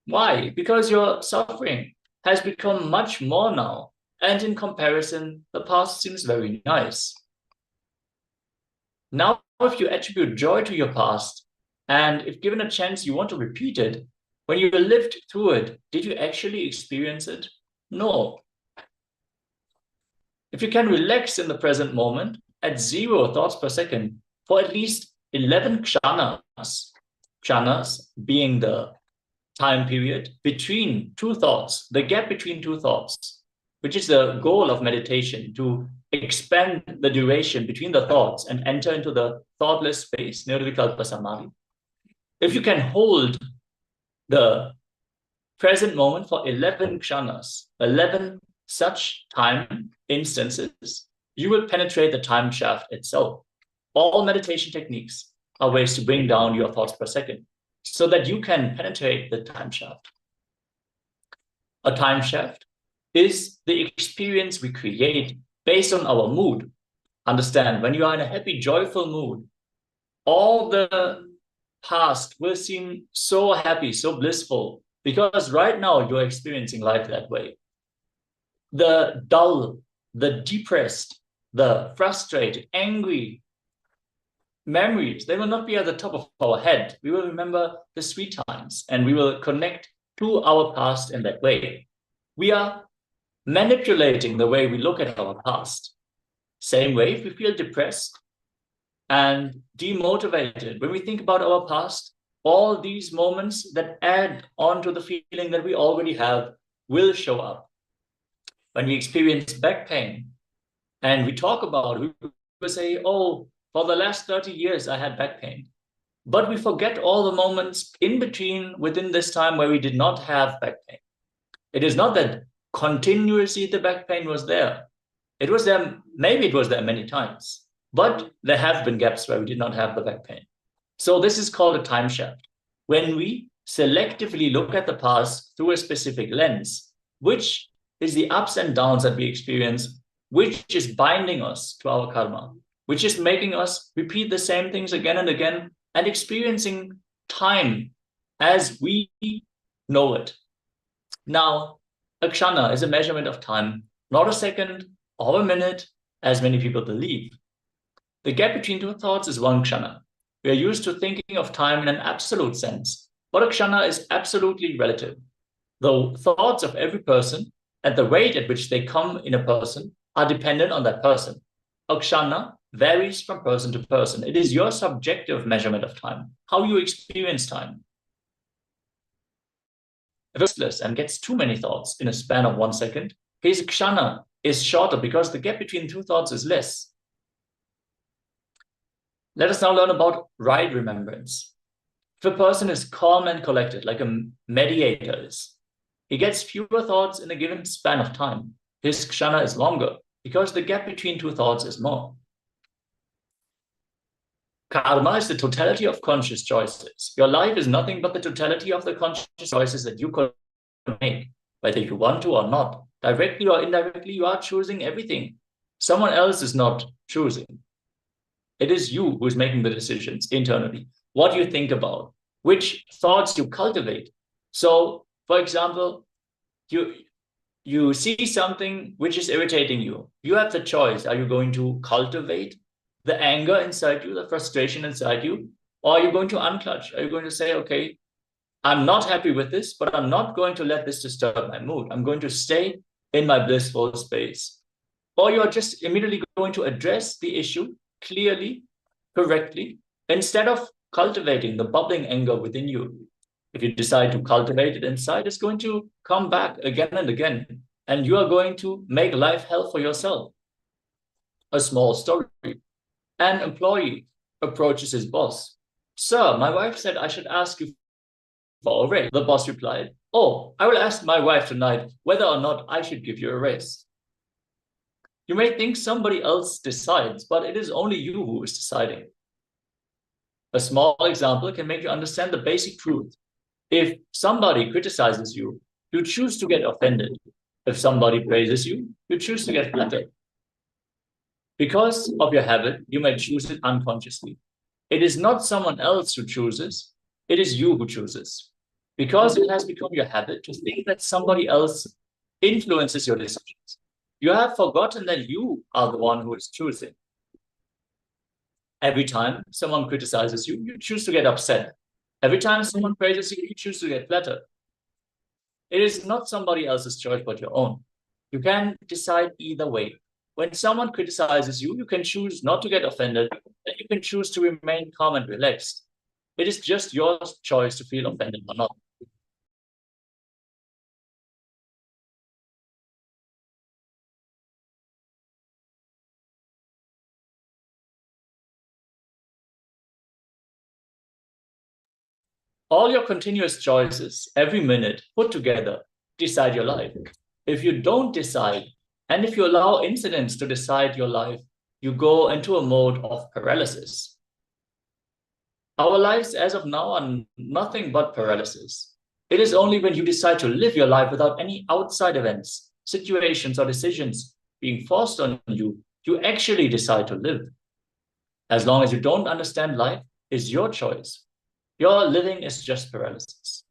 Why? Because your suffering has become much more now, and in comparison, the past seems very nice. Now, if you attribute joy to your past, and if given a chance you want to repeat it, when you lived through it, did you actually experience it? No. If you can relax in the present moment at 0 thoughts per second for at least 11 kshanas, kshanas being the time period between two thoughts, the gap between two thoughts, which is the goal of meditation, to expand the duration between the thoughts and enter into the thoughtless space, nirvikalpa samadhi. If you can hold the present moment for 11 kshanas, 11 such time instances, you will penetrate the time shaft itself. All meditation techniques are ways to bring down your thoughts per second so that you can penetrate the time shaft. A time shaft is the experience we create based on our mood. Understand, when you are in a happy, joyful mood, all the past will seem so happy, so blissful, because right now you're experiencing life that way. The dull, the depressed, the frustrated, angry memories, they will not be at the top of our head. We will remember the sweet times and we will connect to our past in that way. We are manipulating the way we look at our past. Same way, if we feel depressed and demotivated, when we think about our past, all these moments that add on to the feeling that we already have will show up. When we experience back pain and we talk about it, we will say, oh, for the last 30 years, I had back pain. But we forget all the moments in between within this time where we did not have back pain. It is not that continuously the back pain was there. It was there, maybe it was there many times, but there have been gaps where we did not have the back pain. So this is called a time shaft. When we selectively look at the past through a specific lens, which is the ups and downs that we experience, which is binding us to our karma, which is making us repeat the same things again and again and experiencing time as we know it. Now, a kshana is a measurement of time, not a second or a minute, as many people believe. The gap between two thoughts is one kshana. We are used to thinking of time in an absolute sense, but a kshana is absolutely relative. The thoughts of every person and the rate at which they come in a person are dependent on that person. A kshana varies from person to person. It is your subjective measurement of time, how you experience time. If it's restless and gets too many thoughts in a span of 1 second, his kshana is shorter because the gap between two thoughts is less. Let us now learn about right remembrance. If a person is calm and collected, like a mediator is, he gets fewer thoughts in a given span of time. His kshana is longer because the gap between two thoughts is more. Karma is the totality of conscious choices. Your life is nothing but the totality of the conscious choices that you can make, whether you want to or not. Directly or indirectly, you are choosing everything. Someone else is not choosing. It is you who is making the decisions internally. What you think about, which thoughts you cultivate. So, for example, you see something which is irritating you. You have the choice. Are you going to cultivate the anger inside you, the frustration inside you, or are you going to unclutch? Are you going to say, okay, I'm not happy with this, but I'm not going to let this disturb my mood. I'm going to stay in my blissful space. Or you're just immediately going to address the issue clearly, correctly, instead of cultivating the bubbling anger within you. If you decide to cultivate it inside, it's going to come back again and again, and you are going to make life hell for yourself. A small story. An employee approaches his boss. Sir, my wife said I should ask you for a raise. The boss replied, oh, I will ask my wife tonight whether or not I should give you a raise. You may think somebody else decides, but it is only you who is deciding. A small example can make you understand the basic truth. If somebody criticizes you, you choose to get offended. If somebody praises you, you choose to get flattered. Because of your habit, you may choose it unconsciously. It is not someone else who chooses, it is you who chooses. Because it has become your habit to think that somebody else influences your decisions, you have forgotten that you are the one who is choosing. Every time someone criticizes you, you choose to get upset. Every time someone praises you, you choose to get flattered. It is not somebody else's choice but your own. You can decide either way. When someone criticizes you, you can choose not to get offended, and you can choose to remain calm and relaxed. It is just your choice to feel offended or not. All your continuous choices, every minute, put together, decide your life. If you don't decide, and if you allow incidents to decide your life, you go into a mode of paralysis. Our lives as of now are nothing but paralysis. It is only when you decide to live your life without any outside events, situations, or decisions being forced on you, you actually decide to live. As long as you don't understand life is your choice, your living is just paralysis.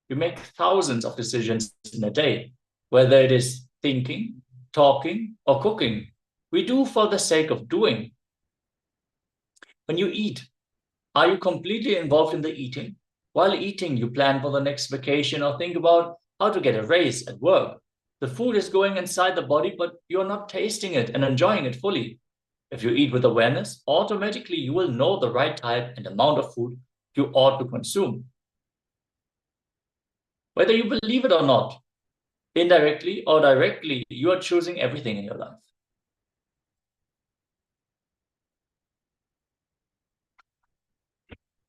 You make thousands of decisions in a day, whether it is thinking, talking, or cooking. We do for the sake of doing. When you eat, are you completely involved in the eating? While eating, you plan for the next vacation or think about how to get a raise at work. The food is going inside the body, but you're not tasting it and enjoying it fully. If you eat with awareness, automatically you will know the right type and amount of food you ought to consume. Whether you believe it or not, indirectly or directly, you are choosing everything in your life.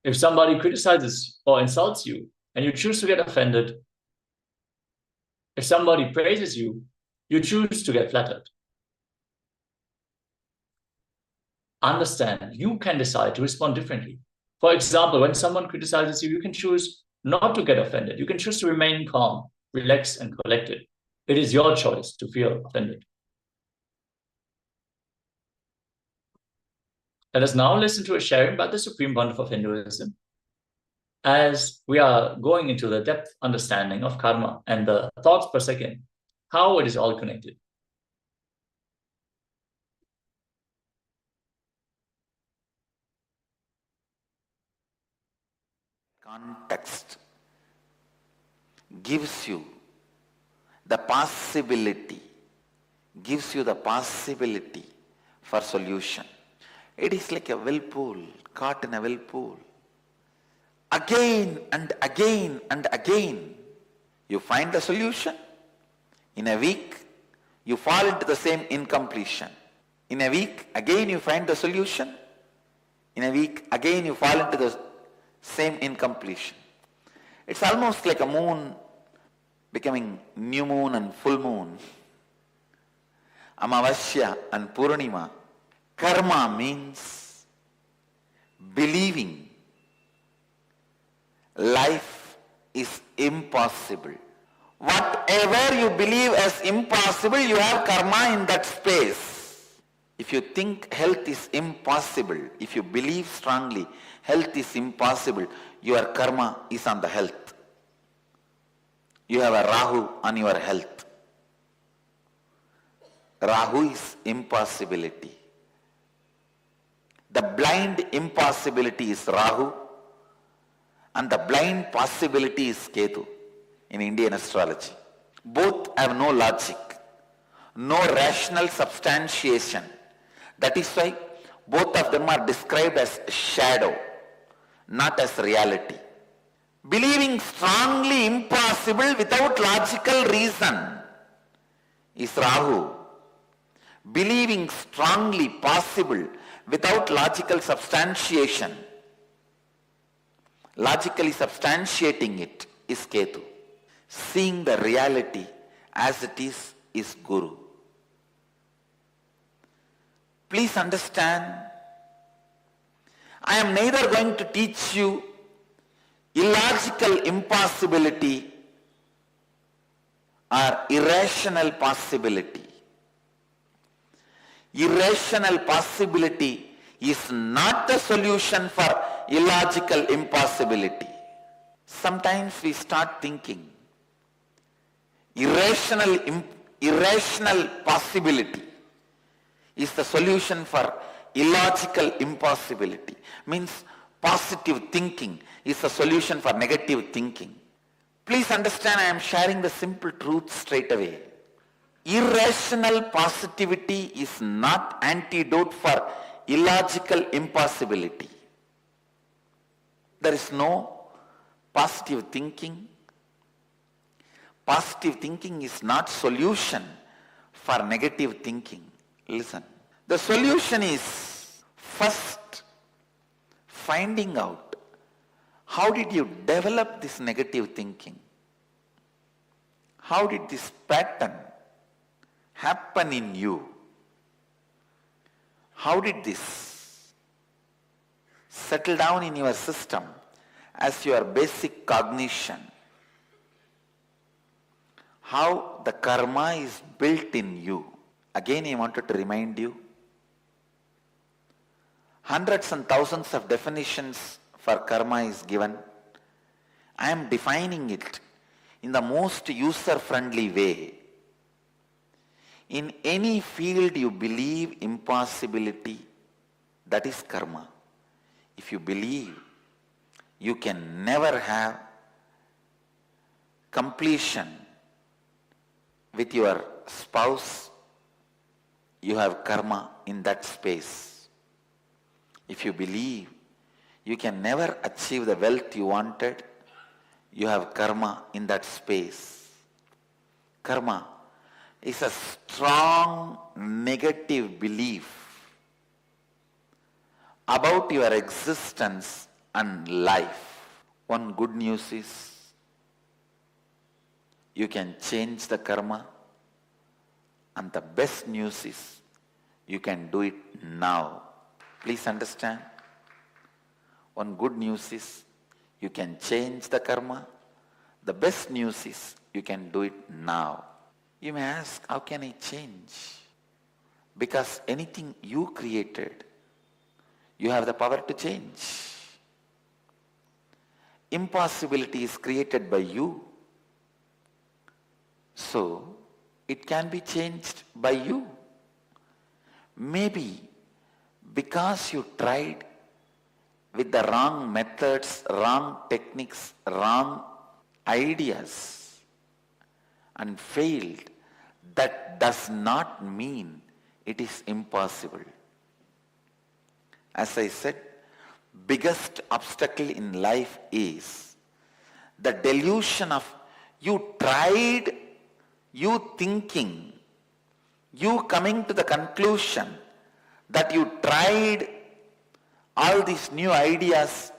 If somebody criticizes or insults you and you choose to get offended, if somebody praises you, you choose to get flattered. Understand, you can decide to respond differently. For example, when someone criticizes you, you can choose not to get offended. You can choose to remain calm, relaxed, and collected. It is your choice to feel offended. Let us now listen to a sharing about the supreme wonder of Hinduism, as we are going into the depth understanding of karma and the thoughts per second, how it is all connected. Context gives you the possibility, for solution. It is like a whirlpool, caught in a whirlpool. Again and again and again, you find the solution. In a week, you fall into the same incompletion. In a week, again you find the solution. In a week, again you fall into the same incompletion. It's almost like a moon becoming new moon and full moon. Amavasya and Purnima. Karma means believing life is impossible. Whatever you believe as impossible, you have karma in that space. If you think health is impossible, if you believe strongly health is impossible, your karma is on the health. You have a Rahu on your health. Rahu is impossibility. The blind impossibility is Rahu and the blind possibility is Ketu in Indian astrology. Both have no logic, no rational substantiation. That is why both of them are described as shadow, not as reality. Believing strongly impossible without logical reason is Rahu. Believing strongly possible without logical substantiation, logically substantiating it, is Ketu. Seeing the reality as it is Guru. Please understand, I am neither going to teach you illogical impossibility or irrational possibility. Irrational possibility is not the solution for illogical impossibility. Sometimes we start thinking irrational possibility is the solution for illogical impossibility. Means positive thinking is the solution for negative thinking. Please understand, I am sharing the simple truth straight away. Irrational positivity is not antidote for illogical impossibility. There is no positive thinking. Positive thinking is not solution for negative thinking. Listen. The solution is first finding out how did you develop this negative thinking? How did this pattern happen in you? How did this settle down in your system as your basic cognition? How the karma is built in you? Again, I wanted to remind you, hundreds and thousands of definitions for karma is given. I am defining it in the most user-friendly way. In any field you believe impossibility, that is karma. If you believe you can never have completion with your spouse, you have karma in that space. If you believe you can never achieve the wealth you wanted, you have karma in that space. Karma is a strong negative belief about your existence and life. One good news is you can change the karma, and the best news is you can do it now. Please understand. One good news is you can change the karma. The best news is you can do it now. You may ask, how can I change? Because anything you created, you have the power to change. Impossibility is created by you. So, it can be changed by you. Maybe because you tried with the wrong methods, wrong techniques, wrong ideas and failed, that does not mean it is impossible. As I said, biggest obstacle in life is the delusion of you tried, you thinking, you coming to the conclusion that you tried all these new ideas,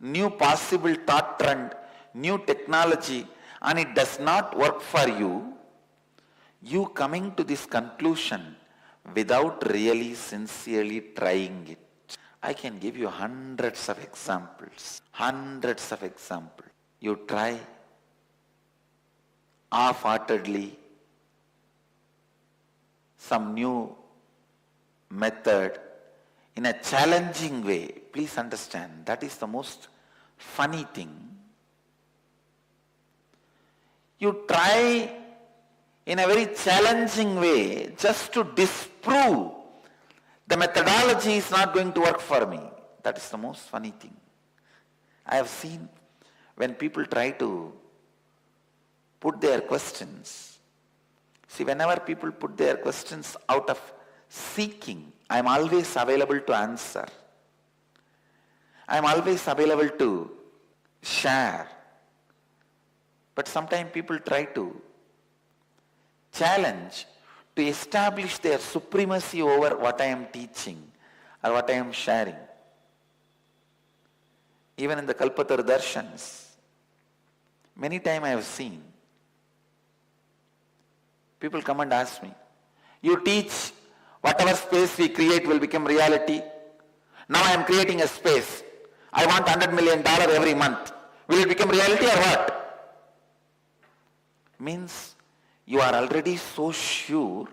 new possible thought trend, new technology, and it does not work for you, you coming to this conclusion without really sincerely trying it. I can give you hundreds of examples. You try half-heartedly some new method in a challenging way. Please understand, that is the most funny thing. You try in a very challenging way just to disprove the methodology is not going to work for me. That is the most funny thing. I have seen when people try to put their questions. See, whenever people put their questions out of seeking, I am always available to answer. I am always available to share. But sometimes people try to challenge to establish their supremacy over what I am teaching or what I am sharing. Even in the Kalpatar Darshans, many times I have seen people come and ask me, you teach whatever space we create will become reality. Now I am creating a space. I want $100 million every month. Will it become reality or what? Means you are already so sure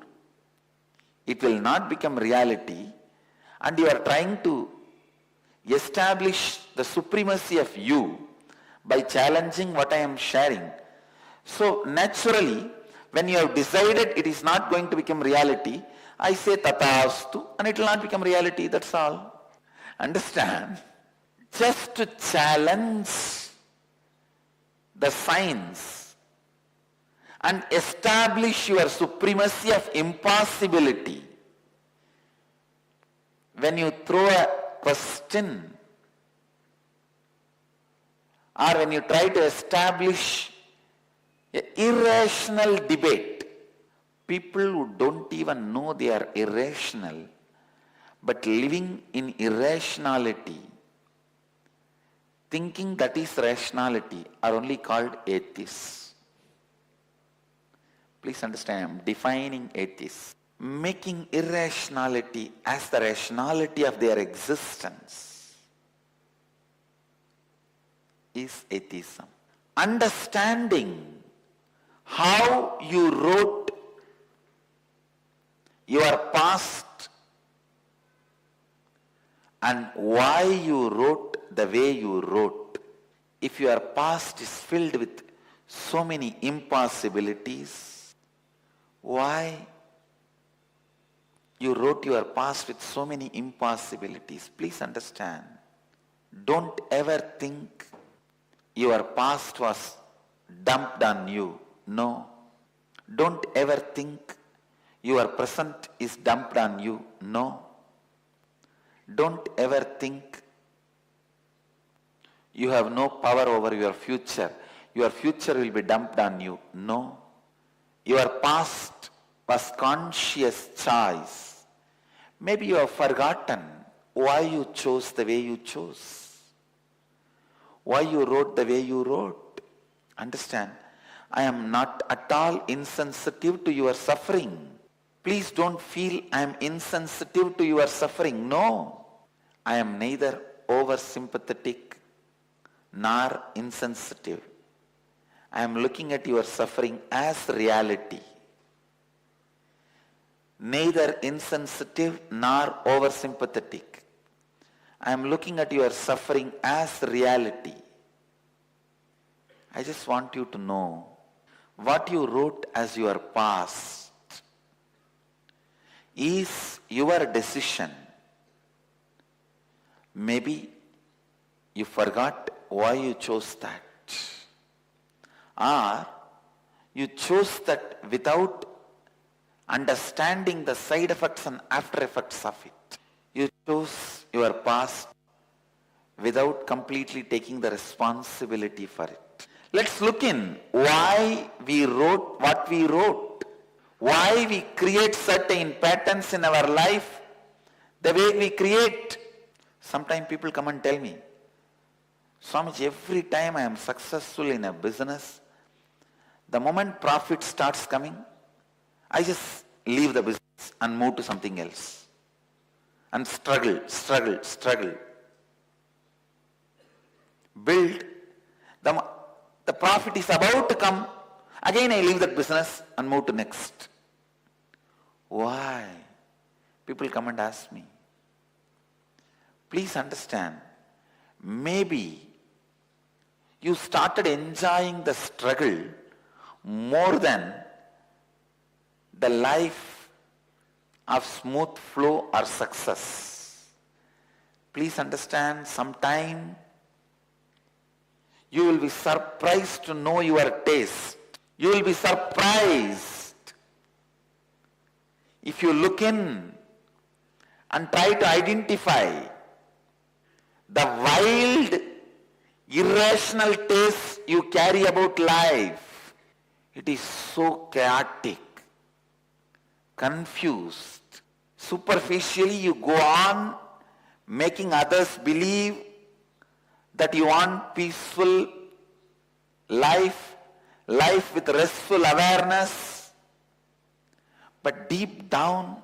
it will not become reality, and you are trying to establish the supremacy of you by challenging what I am sharing. So naturally, when you have decided it is not going to become reality, I say tathastu and it will not become reality, that's all. Understand? Just to challenge the science and establish your supremacy of impossibility. When you throw a question or when you try to establish an irrational debate, people who don't even know they are irrational but living in irrationality, thinking that is rationality, are only called atheists. Please understand, I am defining atheists. Making irrationality as the rationality of their existence is atheism. Understanding how you wrote your past and why you wrote the way you wrote. If your past is filled with so many impossibilities, why you wrote your past with so many impossibilities? Please understand. Don't ever think your past was dumped on you. No. Don't ever think your present is dumped on you. No. Don't ever think you have no power over your future. Your future will be dumped on you. No. Your past was conscious choice. Maybe you have forgotten why you chose the way you chose. why you wrote the way you wrote. Understand, I am not at all insensitive to your suffering. Please don't feel I am insensitive to your suffering. No, I am neither oversympathetic nor insensitive. I am looking at your suffering as reality. Neither insensitive nor oversympathetic. I am looking at your suffering as reality. I just want you to know what you wrote as your past is your decision. Maybe you forgot why you chose that. Or you chose that without understanding the side effects and after effects of it. You chose your past without completely taking the responsibility for it. Let's look in why we wrote what we wrote. Why we create certain patterns in our life the way we create. Sometimes people come and tell me, Swamiji, every time I am successful in a business, the moment profit starts coming, I just leave the business and move to something else. And struggle. Build. The profit is about to come. Again I leave that business and move to next. Why? People come and ask me. Please understand, maybe you started enjoying the struggle more than the life of smooth flow or success. Please understand, sometime you will be surprised to know your taste. You will be surprised if you look in and try to identify the wild, irrational taste you carry about life. It is so chaotic, confused. Superficially you go on making others believe that you want peaceful life with restful awareness. But deep down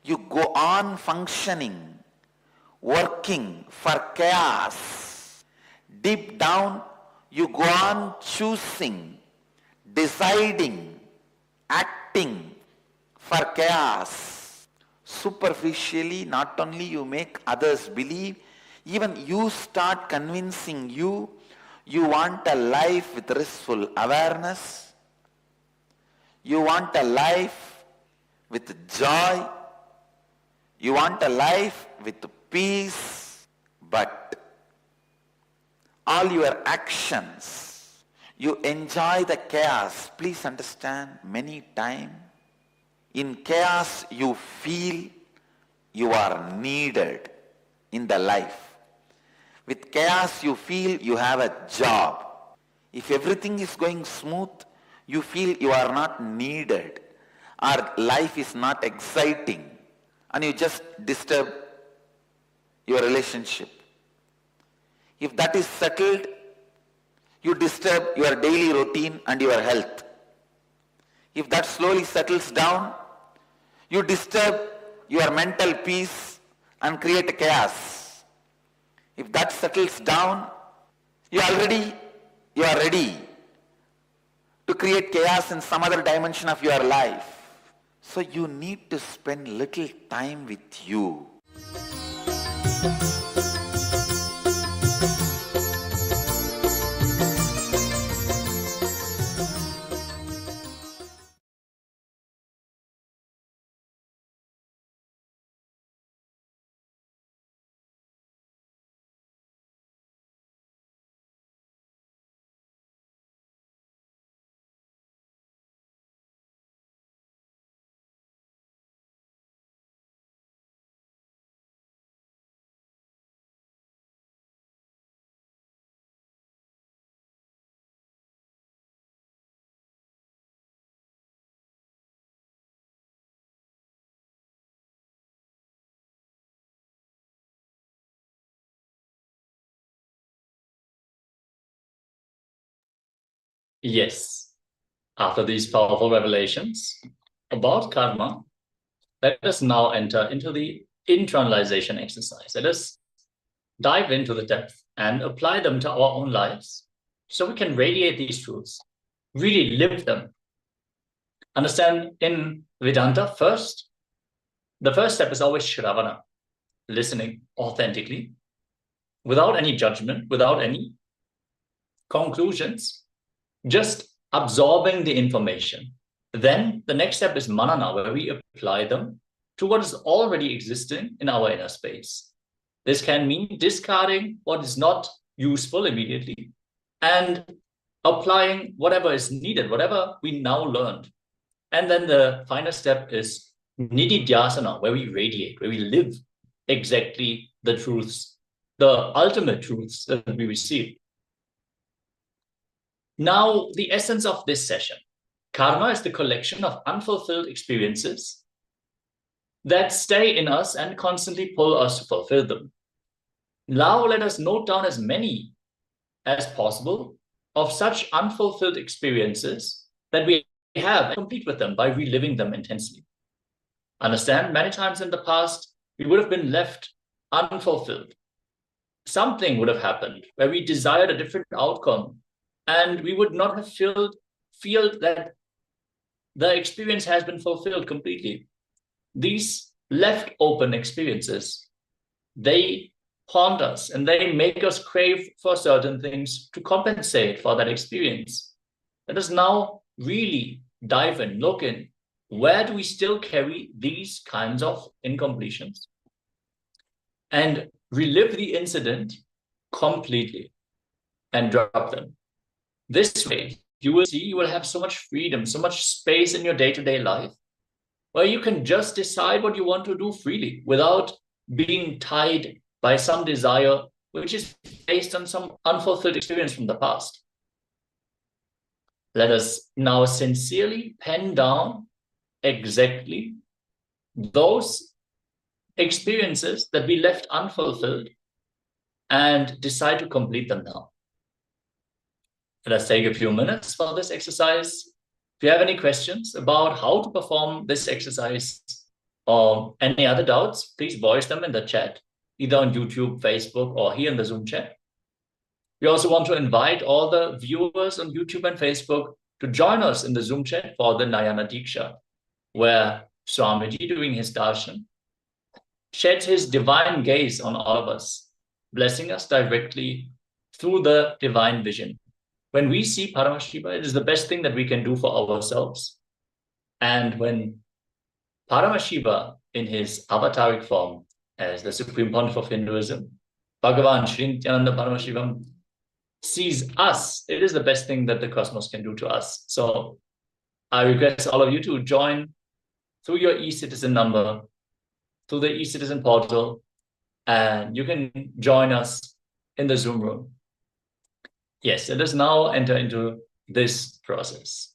you go on functioning, working for chaos. Deep down you go on choosing, deciding, acting for chaos. Superficially, not only you make others believe, even you start convincing you want a life with restful awareness. You want a life with joy. You want a life with peace. But all your actions, you enjoy the chaos. Please understand, many times in chaos you feel you are needed in the life. With chaos you feel you have a job. If everything is going smooth, you feel you are not needed or life is not exciting and you just disturb your relationship. If that is settled, you disturb your daily routine and your health. If that slowly settles down, you disturb your mental peace and create chaos. If that settles down, you are ready to create chaos in some other dimension of your life. So you need to spend little time with you. Yes, after these powerful revelations about karma, let us now enter into the internalization exercise. Let us dive into the depth and apply them to our own lives so we can radiate these truths, really live them. Understand, in Vedanta, the first step is always Shravana, listening authentically, without any judgment, without any conclusions, just absorbing the information. Then the next step is Manana, where we apply them to what is already existing in our inner space. This can mean discarding what is not useful immediately and applying whatever is needed, whatever we now learned. And then the final step is Nididhyasana, where we radiate, where we live exactly the truths, the ultimate truths that we receive. Now, the essence of this session. Karma is the collection of unfulfilled experiences that stay in us and constantly pull us to fulfill them. Now, let us note down as many as possible of such unfulfilled experiences that we have and complete with them by reliving them intensely. Understand, many times in the past, we would have been left unfulfilled. Something would have happened where we desired a different outcome, and we would not have feel that the experience has been fulfilled completely. These left open experiences, they haunt us and they make us crave for certain things to compensate for that experience. Let us now really dive in, look in. Where do we still carry these kinds of incompletions? And relive the incident completely and drop them. This way, you will see you will have so much freedom, so much space in your day-to-day life, where you can just decide what you want to do freely without being tied by some desire which is based on some unfulfilled experience from the past. Let us now sincerely pen down exactly those experiences that we left unfulfilled and decide to complete them now. Let us take a few minutes for this exercise. If you have any questions about how to perform this exercise or any other doubts, please voice them in the chat, either on YouTube, Facebook, or here in the Zoom chat. We also want to invite all the viewers on YouTube and Facebook to join us in the Zoom chat for the Nayana Diksha, where Swamiji, doing his darshan, sheds his divine gaze on all of us, blessing us directly through the divine vision. When we see Paramashiva, it is the best thing that we can do for ourselves. And when Paramashiva, in his avataric form, as the Supreme Pontiff of Hinduism, Bhagavan Sri Nithyananda Paramashivam, sees us, it is the best thing that the cosmos can do to us. So I request all of you to join through your e-citizen number, through the e-citizen portal, and you can join us in the Zoom room. Yes, let us now enter into this process.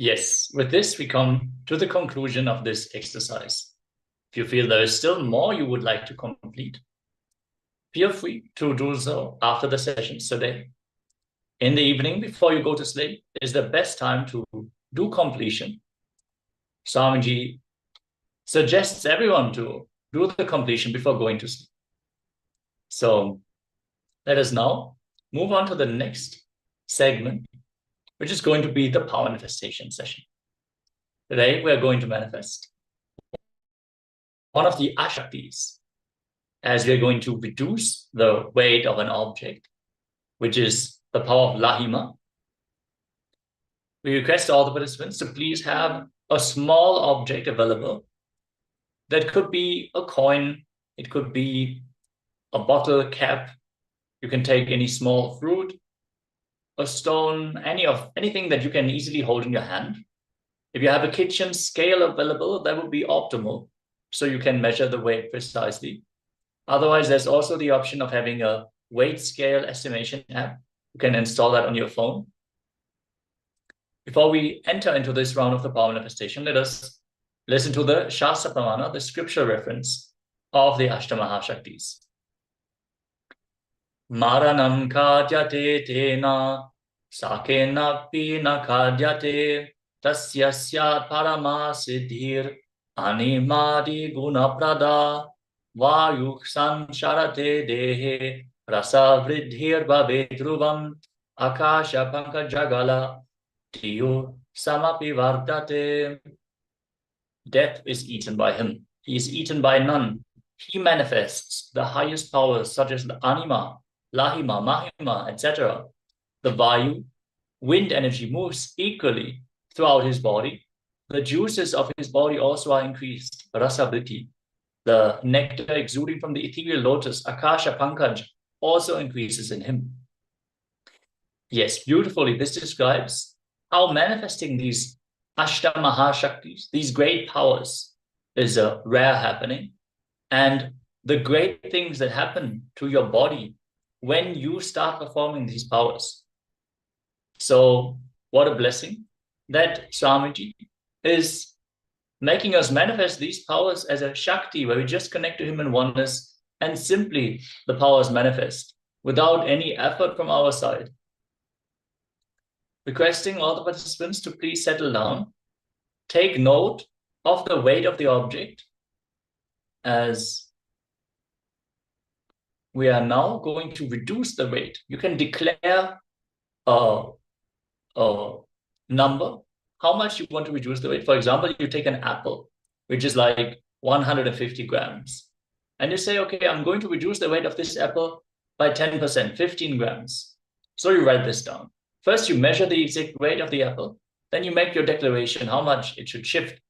Yes, with this, we come to the conclusion of this exercise. If you feel there is still more you would like to complete, feel free to do so after the sessions today. In the evening, before you go to sleep, is the best time to do completion. Swamiji suggests everyone to do the completion before going to sleep. So let us now move on to the next segment, which is going to be the power manifestation session. Today, we are going to manifest one of the Ashaktis, as we are going to reduce the weight of an object, which is the power of Lahima. We request all the participants to please have a small object available. That could be a coin, it could be a bottle cap. You can take any small fruit, a stone, anything that you can easily hold in your hand. If you have a kitchen scale available, that would be optimal, so you can measure the weight precisely. Otherwise, there's also the option of having a weight scale estimation app. You can install that on your phone. Before we enter into this round of the power manifestation, let us listen to the Shastra Pramana, the scripture reference of the Ashtamahashaktis. Maranam kadyate tena sakena pina kadyate tasya syat paramasiddhir animadi gunaprada vayuk sancharate dehe rasa vridhir bhavedruvam akasha pankajagala tiyo samapi vardate. Death is eaten by him. He is eaten by none. He manifests the highest powers such as the anima, lahima, mahima, etc. The vayu, wind energy, moves equally throughout his body. The juices of his body also are increased. Rasa vritti. The nectar exuding from the ethereal lotus, akasha pankaj, also increases in him. Yes, beautifully, this describes how manifesting these Ashtamahashaktis, these great powers, is a rare happening. And the great things that happen to your body when you start performing these powers. So what a blessing that Swamiji is making us manifest these powers as a Shakti, where we just connect to him in oneness, and simply the powers manifest without any effort from our side. Requesting all the participants to please settle down, take note of the weight of the object, as we are now going to reduce the weight. You can declare a number, how much you want to reduce the weight. For example, you take an apple, which is like 150 grams, and you say, okay, I'm going to reduce the weight of this apple by 10%, 15 grams. So you write this down. First, you measure the exact weight of the apple, then you make your declaration how much it should shift,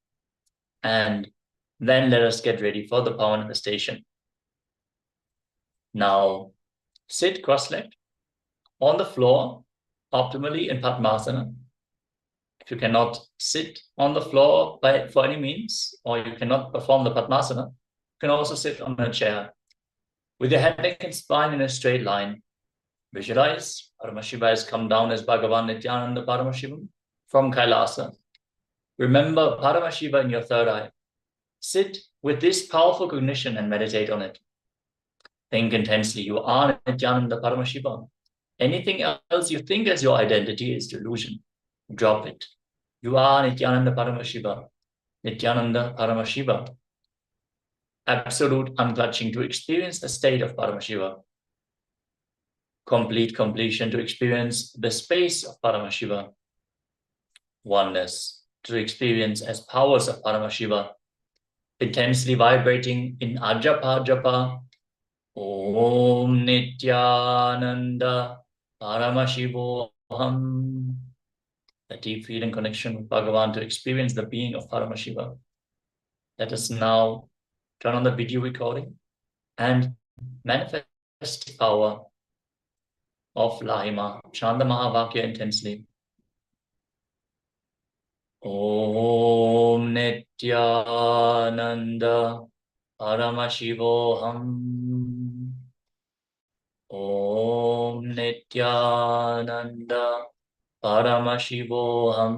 and then let us get ready for the power manifestation. Now, sit cross-legged on the floor, optimally in Padmasana. If you cannot sit on the floor for any means, or you cannot perform the Padmasana, you can also sit on a chair with your head, neck, and spine in a straight line. Visualize Paramashiva has come down as Bhagavan Nithyananda Paramashivoham from KAILASA. Remember Paramashiva in your third eye. Sit with this powerful cognition and meditate on it. Think intensely. You are Nithyananda Paramashiva. Anything else you think as your identity is delusion. Drop it. You are Nithyananda Paramashiva. Nithyananda Paramashiva. Absolute unclutching to experience the state of Paramashiva. Complete completion to experience the space of Paramashiva. Oneness to experience as powers of Paramashiva. Intensely vibrating in Ajapa Japa. Om Nithyananda Paramashivoham. A deep feeling connection with Bhagavan to experience the being of Paramashiva. Let us now turn on the video recording and manifest the power of Lahima. Chant the Mahavakya intensely. Om Nithyananda Paramashivoham. Om Nithyananda Paramashivoham.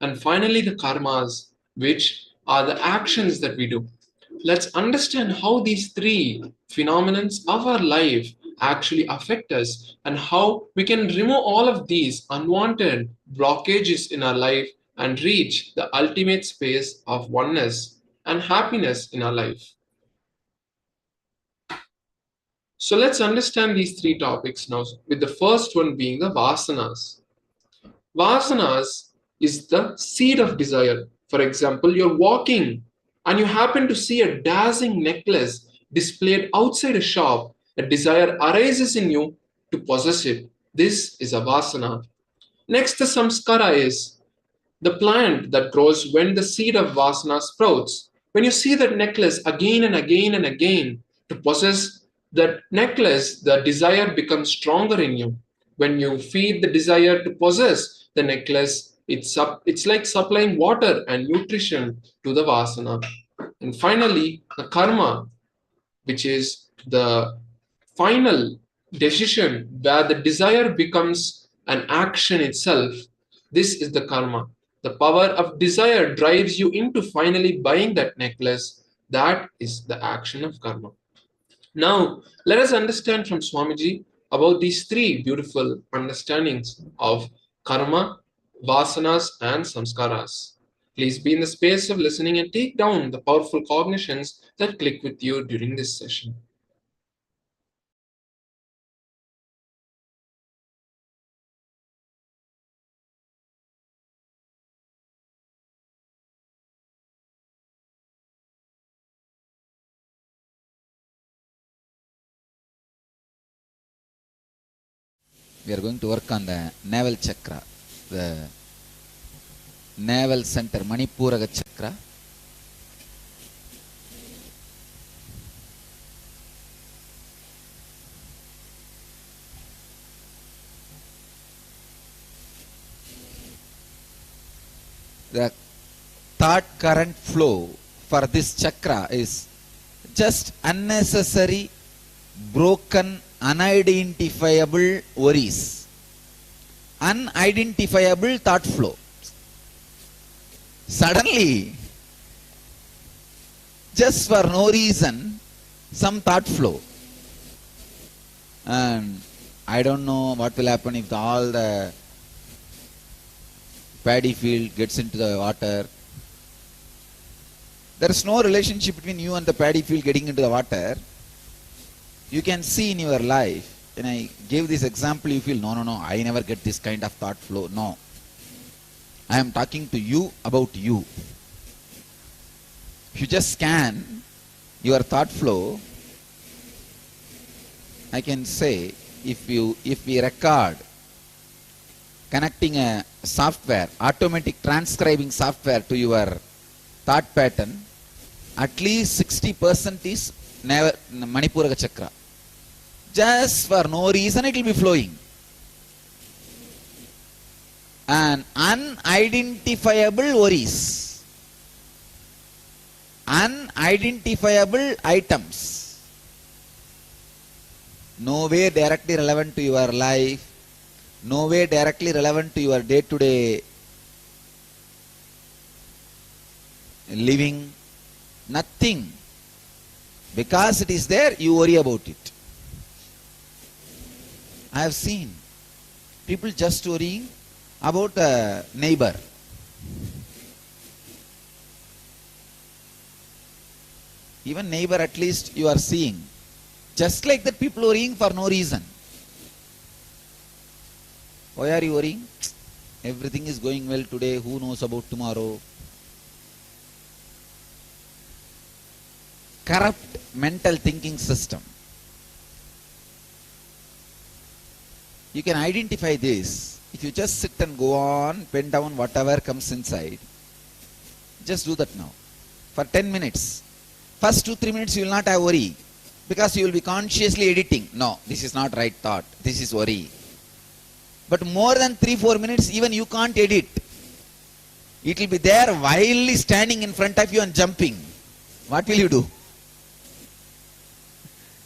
and finally the karmas, which are the actions that we do. Let's understand how these three phenomena of our life actually affect us and how we can remove all of these unwanted blockages in our life and reach the ultimate space of oneness and happiness in our life. So let's understand these three topics now, with the first one being the vasanas. Vasanas is the seed of desire. For example, you're walking and you happen to see a dazzling necklace displayed outside a shop. A desire arises in you to possess it. This is a vasana. Next, the samskara is the plant that grows when the seed of vasana sprouts. When you see that necklace again and again and again to possess that necklace, the desire becomes stronger in you. When you feed the desire to possess the necklace, it's like supplying water and nutrition to the vasana. And finally, the karma, which is the final decision where the desire becomes an action itself. This is the karma. The power of desire drives you into finally buying that necklace. That is the action of karma. Now, let us understand from Swamiji about these three beautiful understandings of karma, vasanas, and samskaras. Please be in the space of listening and take down the powerful cognitions that click with you during this session. We are going to work on the navel chakra, the navel center, Manipuraga chakra. The thought current flow for this chakra is just unnecessary, broken, unidentifiable worries, unidentifiable thought flow. Suddenly, just for no reason, some thought flow. And I don't know what will happen if all the paddy field gets into the water. There is no relationship between you and the paddy field getting into the water. You can see in your life, when I gave this example, you feel, no, I never get this kind of thought flow. No. I am talking to you about you. If you just scan your thought flow, I can say, if we record connecting a software, automatic transcribing software to your thought pattern, at least 60% is Manipuraga chakra. Just for no reason it will be flowing. And unidentifiable worries, unidentifiable items, no way directly relevant to your life, no way directly relevant to your day-to-day living, nothing. Because it is there, you worry about it. I have seen people just worrying about the neighbor. Even neighbor, at least you are seeing. Just like that, people worrying for no reason. Why are you worrying? Everything is going well today. Who knows about tomorrow? Corrupt mental thinking system. You can identify this. If you just sit and go on, pen down whatever comes inside. Just do that now. For 10 minutes. First 2-3 minutes you will not have worry. Because you will be consciously editing. No, this is not right thought. This is worry. But more than 3-4 minutes, even you can't edit. It will be there wildly standing in front of you and jumping. What will you do?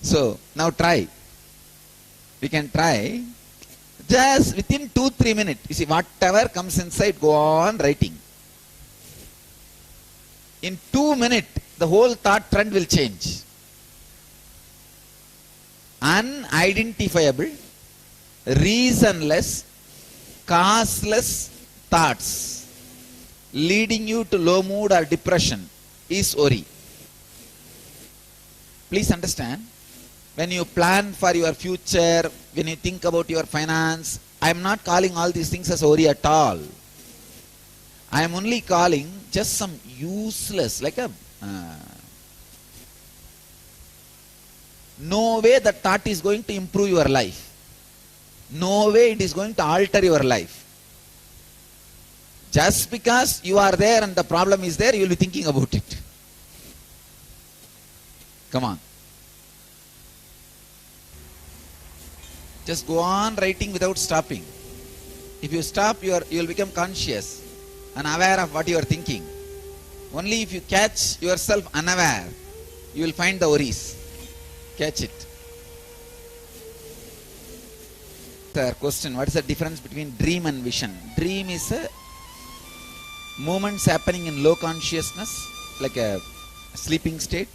So, now try. We can try. Just within 2-3 minutes, you see, whatever comes inside, go on writing. In 2 minutes, the whole thought trend will change. Unidentifiable, reasonless, causeless thoughts leading you to low mood or depression is worry. Please understand, when you plan for your future, when you think about your finance, I am not calling all these things as worry at all. I am only calling just some useless, like a no way that thought is going to improve your life. No way it is going to alter your life. Just because you are there and the problem is there, you will be thinking about it. Come on. Just go on writing without stopping. If you stop, you will become conscious and aware of what you are thinking. Only if you catch yourself unaware, you will find the worries. Catch it. The question, what is the difference between dream and vision? Dream is a moments happening in low consciousness, like a sleeping state.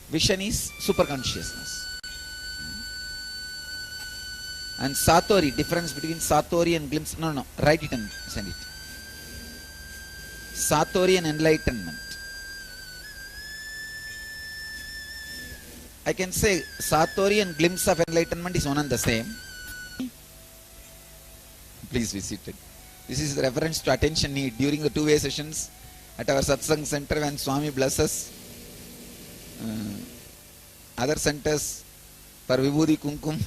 Vision is super consciousness. And Satori, difference between Satori and glimpse. No, write it and send it. Satori and enlightenment. I can say Satori and glimpse of enlightenment is one and the same. Please be seated. This is the reference to attention need during the two-way sessions at our satsang center when Swami blesses. Other centers for Vibhuti Kumkum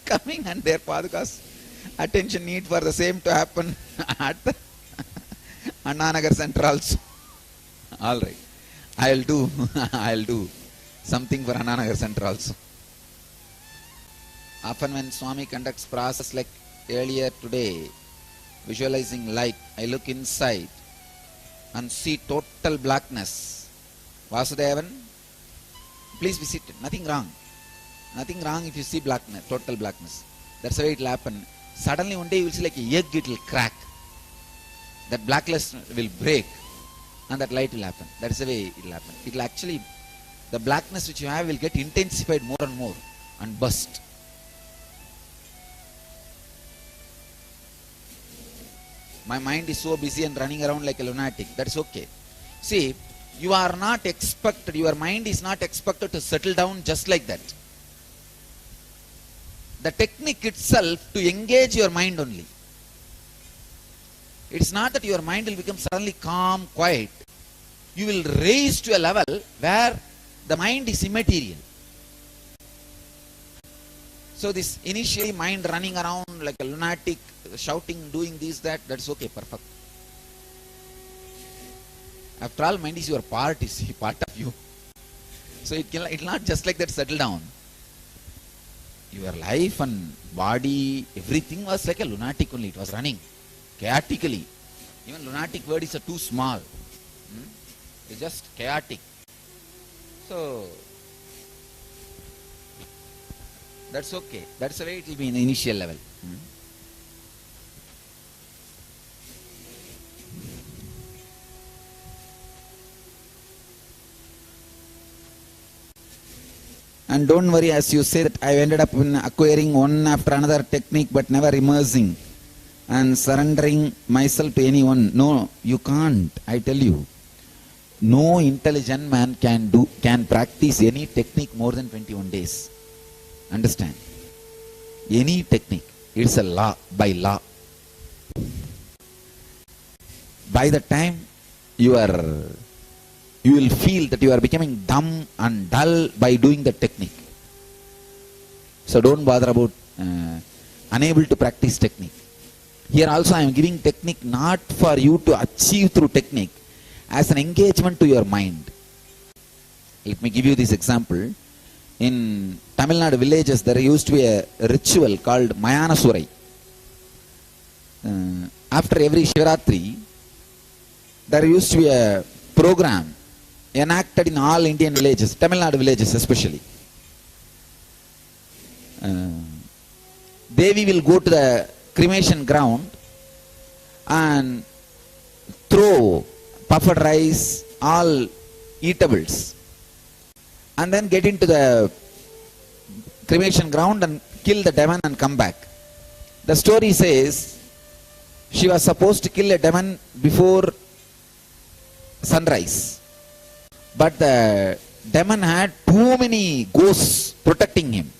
coming and their padukas. Attention need for the same to happen at the Annanagar center also. All right. I'll do something for Annanagar center also. Often when Swami conducts process like earlier today, visualizing light, I look inside and see total blackness. Vasudevan, please be seated. Nothing wrong. Nothing wrong if you see blackness, total blackness. That's the way it will happen. Suddenly one day you will see like a egg, it will crack. That blackness will break and that light will happen. That's the way it will happen. It will actually, the blackness which you have will get intensified more and more and burst. My mind is so busy and running around like a lunatic. That's okay. See, you are not expected, your mind is not expected to settle down just like that. The technique itself to engage your mind only. It's not that your mind will become suddenly calm, quiet. You will raise to a level where the mind is immaterial. So this initially mind running around like a lunatic, shouting, doing this, that's okay, perfect. After all, mind is your part, is part of you. So it will not just like that settle down. Your life and body, everything was like a lunatic only. It was running chaotically. Even lunatic word is too small. It's just chaotic. So that's okay. That's the way it will be in the initial level. And don't worry, as you say that I ended up in acquiring one after another technique but never immersing and surrendering myself to anyone. No, you can't. I tell you. No intelligent man can practice any technique more than 21 days. Understand? Any technique. It's a law, by law. By the time you will feel that you are becoming dumb and dull by doing the technique. So don't bother about unable to practice technique. Here also I am giving technique not for you to achieve through technique, as an engagement to your mind. Let me give you this example. In Tamil Nadu villages there used to be a ritual called Mayana Surai. After every Shivaratri, there used to be a program enacted in all Indian villages, Tamil Nadu villages especially. Devi will go to the cremation ground and throw puffed rice, all eatables and then get into the cremation ground and kill the demon and come back. The story says she was supposed to kill a demon before sunrise, but the demon had too many ghosts protecting him.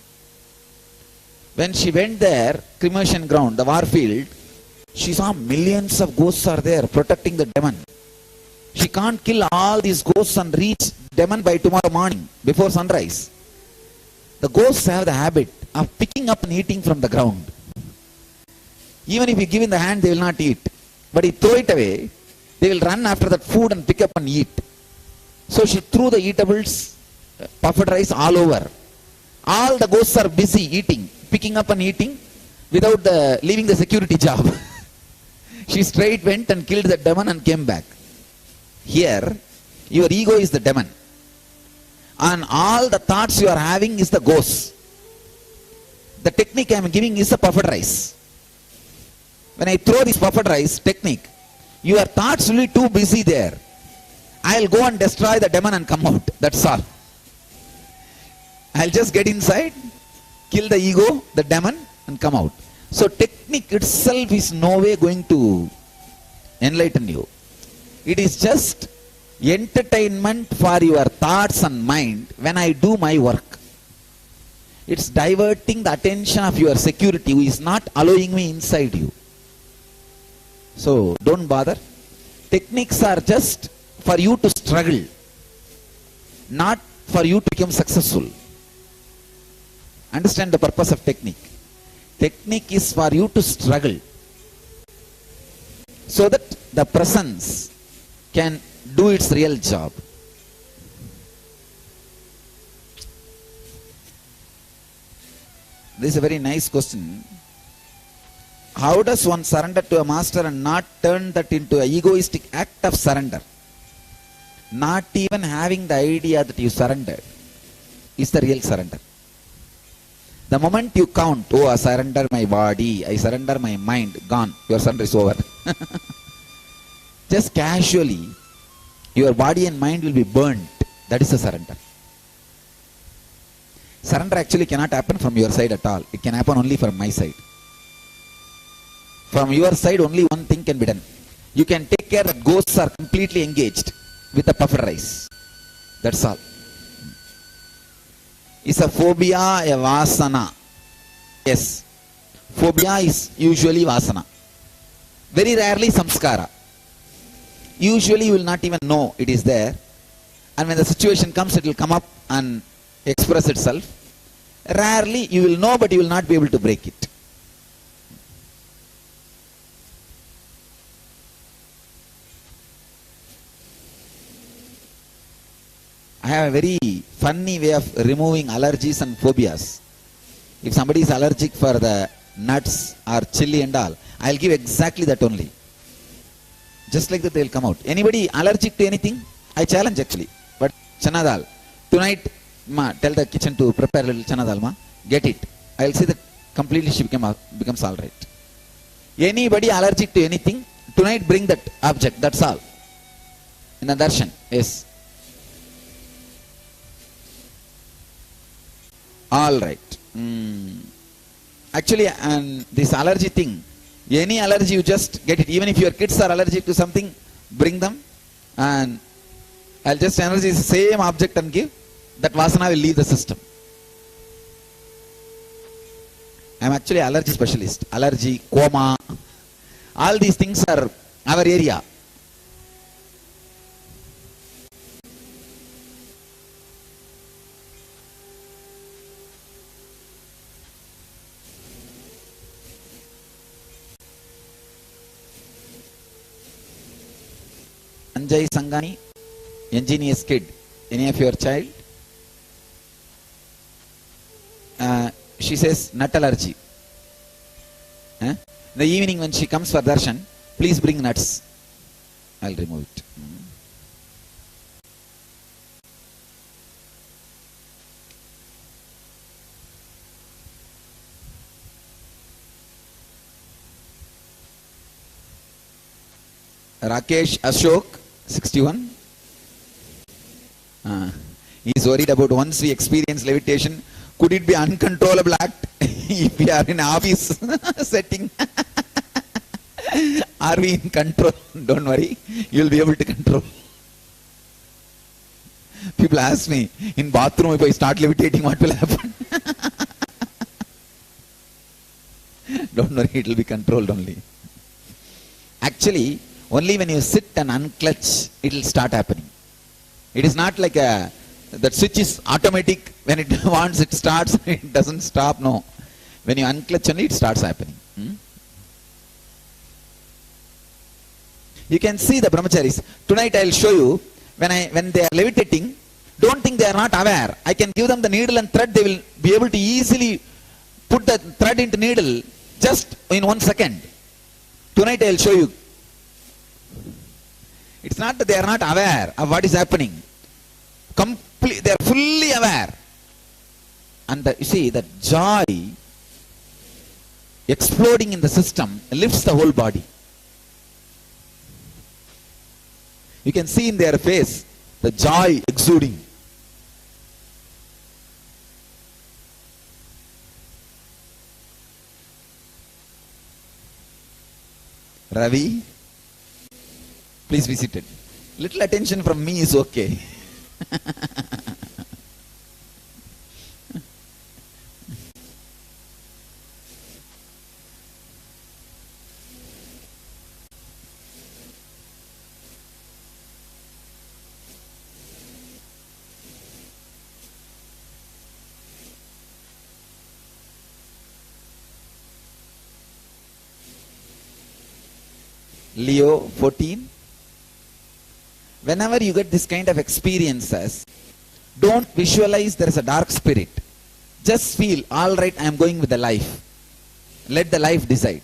When she went there, cremation ground, the war field, she saw millions of ghosts are there protecting the demon. She can't kill all these ghosts and reach demon by tomorrow morning before sunrise. The ghosts have the habit of picking up and eating from the ground. Even if you give in the hand, they will not eat. But you throw it away, they will run after that food and pick up and eat. So she threw the eatables, puffed rice all over. All the ghosts are busy eating, picking up and eating without leaving the security job. She straight went and killed the demon and came back. Here, your ego is the demon. And all the thoughts you are having is the ghost. The technique I am giving is the puffed rice. When I throw this puffed rice technique, your thoughts will be too busy there. I'll go and destroy the demon and come out. That's all. I'll just get inside, kill the ego, the demon, and come out. So technique itself is no way going to enlighten you. It is just entertainment for your thoughts and mind when I do my work. It's diverting the attention of your security who is not allowing me inside you. So don't bother. Techniques are just for you to struggle, not for you to become successful. Understand the purpose of technique. Technique is for you to struggle so that the presence can do its real job. This is a very nice question. How does one surrender to a master and not turn that into an egoistic act of surrender? Not even having the idea that you surrendered is the real surrender. The moment you count, oh, I surrender my body, I surrender my mind, gone, your surrender is over. Just casually, your body and mind will be burnt. That is the surrender. Surrender actually cannot happen from your side at all. It can happen only from my side. From your side, only one thing can be done. You can take care that ghosts are completely engaged with the puffed rice. That's all. Is a phobia a vasana? Yes. Phobia is usually vasana. Very rarely samskara. Usually you will not even know it is there. And when the situation comes, it will come up and express itself. Rarely you will know, but you will not be able to break it. I have a very funny way of removing allergies and phobias. If somebody is allergic for the nuts or chili and all, I'll give exactly that only. Just like that they will come out. Anybody allergic to anything? I challenge actually. But chana dal. Tonight, ma, tell the kitchen to prepare a little chana dal, ma. Get it. I'll see that completely she becomes alright. Anybody allergic to anything, tonight bring that object. That's all. In the darshan. Yes. All right. Actually, and this allergy thing, any allergy you just get it. Even if your kids are allergic to something, bring them and I'll just energize the same object and give. That vasana will leave the system. I am actually allergy specialist. Allergy, coma, all these things are our area. Anjay Sangani, ingenious kid. Any of your child? She says nut allergy. In the evening when she comes for darshan, please bring nuts. I'll remove it. Rakesh Ashok, 61. He's worried about once we experience levitation, could it be uncontrollable act if we are in office setting? Are we in control? Don't worry, you'll be able to control. People ask me, in bathroom if I start levitating, what will happen? Don't worry, it will be controlled only. Actually, only when you sit and unclutch, it will start happening. It is not like that switch is automatic. When it wants, it starts. It doesn't stop. No. When you unclutch only, it starts happening. You can see the brahmacharis. Tonight I will show you, when they are levitating, don't think they are not aware. I can give them the needle and thread. They will be able to easily put the thread into needle just in 1 second. Tonight I will show you. It's not that they are not aware of what is happening. They are fully aware. And you see that joy exploding in the system lifts the whole body. You can see in their face the joy exuding. Ravi, please be seated. Little attention from me is okay. Leo 14. Whenever you get this kind of experiences, don't visualize there is a dark spirit. Just feel, all right, I am going with the life. Let the life decide.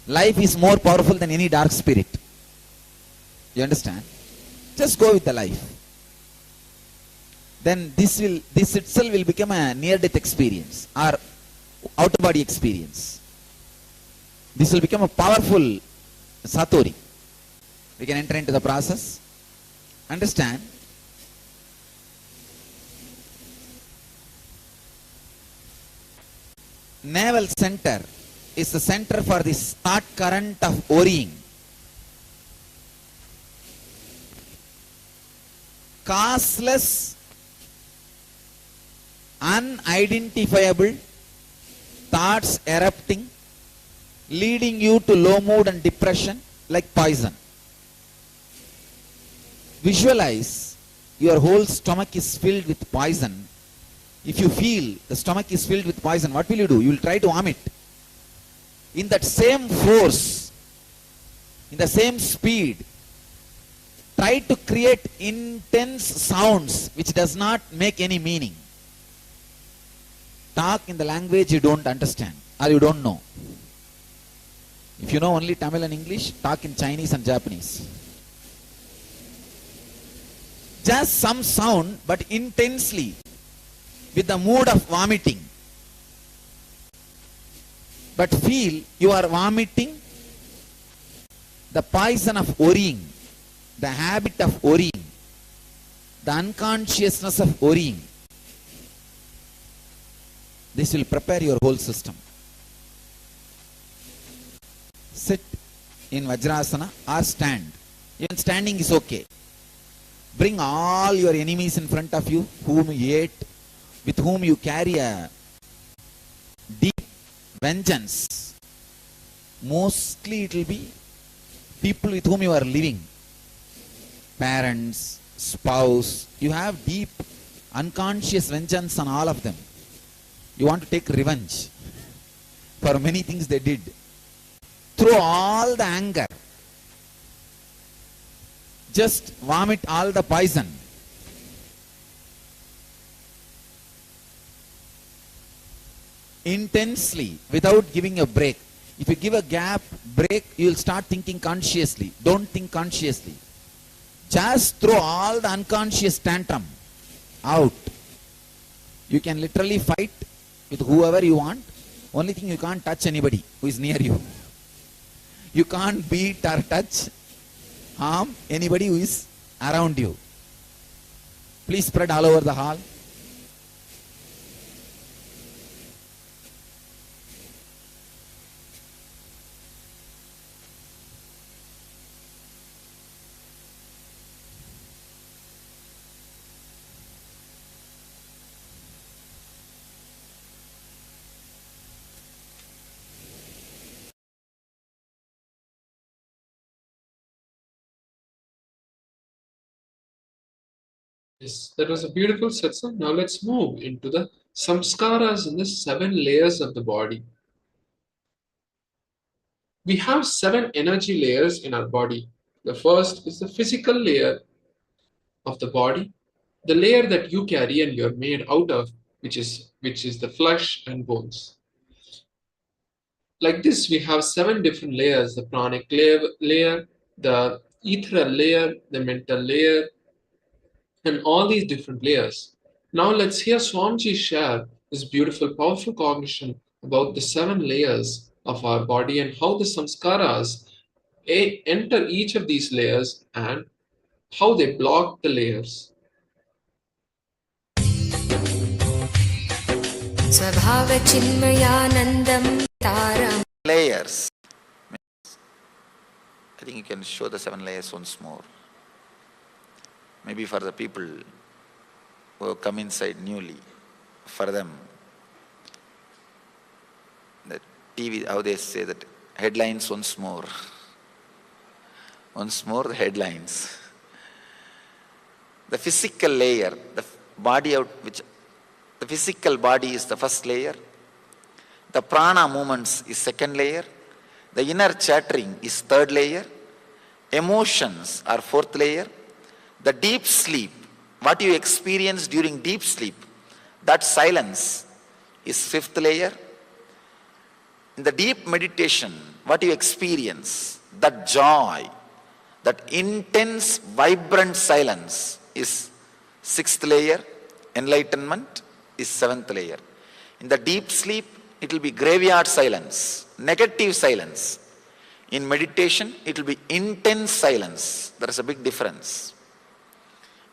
Life is more powerful than any dark spirit. You understand? Just go with the life. Then this itself will become a near-death experience or out-of-body experience. This will become a powerful satori. We can enter into the process. Understand? Navel center is the center for the thought current of worrying. Causeless, unidentifiable thoughts erupting, leading you to low mood and depression like poison. Visualize your whole stomach is filled with poison. If you feel the stomach is filled with poison, what will you do? You will try to vomit. In that same force, in the same speed, try to create intense sounds which does not make any meaning. Talk in the language you don't understand or you don't know. If you know only Tamil and English, talk in Chinese and Japanese. Just some sound, but intensely, with the mood of vomiting. But feel you are vomiting the poison of worrying, the habit of worrying, the unconsciousness of worrying. This will prepare your whole system. Sit in Vajrasana or stand. Even standing is okay. Bring all your enemies in front of you, whom you hate, with whom you carry a deep vengeance. Mostly it will be people with whom you are living. Parents, spouse. You have deep unconscious vengeance on all of them. You want to take revenge for many things they did. Through all the anger. Just vomit all the poison. Intensely, without giving a break. If you give a gap, break, you will start thinking consciously. Don't think consciously. Just throw all the unconscious tantrum out. You can literally fight with whoever you want. Only thing, you can't touch anybody who is near you. You can't beat or touch, harm anybody who is around you. Please spread all over the hall. Yes, that was a beautiful satsang. Now let's move into the samskaras in the 7 layers of the body. We have 7 energy layers in our body. The first is the physical layer of the body, the layer that you carry and you're made out of, which is the flesh and bones. Like this, we have 7 different layers: the pranic layer, the ethereal layer, the mental layer, and all these different layers. Now let's hear Swamiji share this beautiful, powerful cognition about the 7 layers of our body and how the samskaras enter each of these layers and how they block the layers. Layers. I think you can show the 7 layers once more. Maybe for the people who have come inside newly, for them, the TV, how they say that, headlines once more. Once more the headlines. The physical layer, the body out, the physical body is the first layer. The prana movements is second layer. The inner chattering is third layer. Emotions are fourth layer. The deep sleep, what you experience during deep sleep, that silence is fifth layer. In the deep meditation, what you experience, that joy, that intense, vibrant silence is sixth layer. Enlightenment is seventh layer. In the deep sleep, it will be graveyard silence, negative silence. In meditation, it will be intense silence. There is a big difference.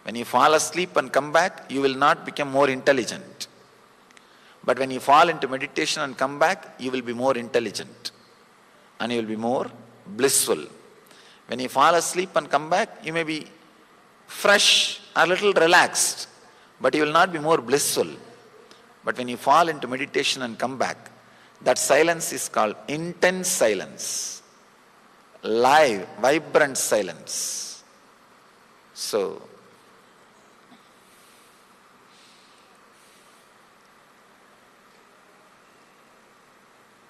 When you fall asleep and come back, you will not become more intelligent. But when you fall into meditation and come back, you will be more intelligent. And you will be more blissful. When you fall asleep and come back, you may be fresh, a little relaxed, but you will not be more blissful. But when you fall into meditation and come back, that silence is called intense silence, live, vibrant silence. So,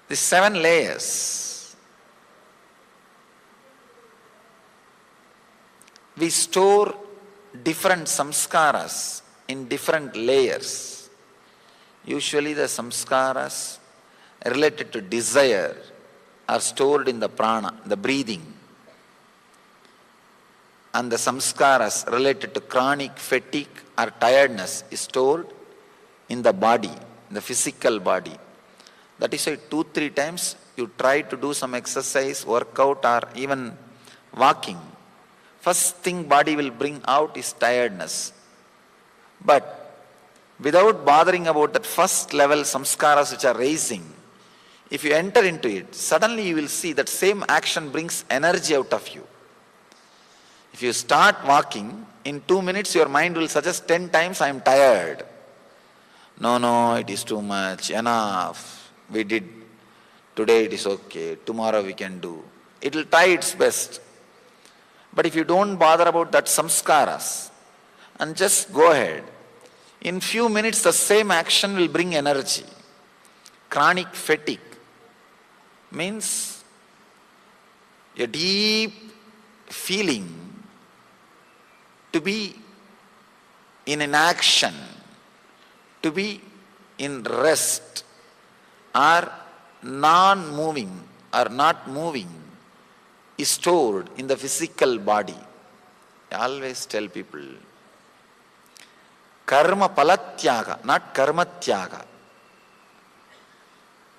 the 7 layers, we store different samskaras in different layers. Usually the samskaras related to desire are stored in the prana, the breathing. And the samskaras related to chronic fatigue or tiredness is stored in the body, the physical body. That is why 2-3 times you try to do some exercise, workout or even walking. First thing body will bring out is tiredness. But without bothering about that first level samskaras which are raising, if you enter into it, suddenly you will see that same action brings energy out of you. If you start walking, in 2 minutes your mind will suggest 10 times, I am tired. No, it is too much, enough. We did, today it is okay, tomorrow we can do. It will try its best. But if you don't bother about that samskaras and just go ahead, in few minutes the same action will bring energy. Chronic fatigue means a deep feeling to be in inaction, to be in rest, or non-moving or not moving is stored in the physical body. I always tell people, karma palatyaga, not karma tyaga.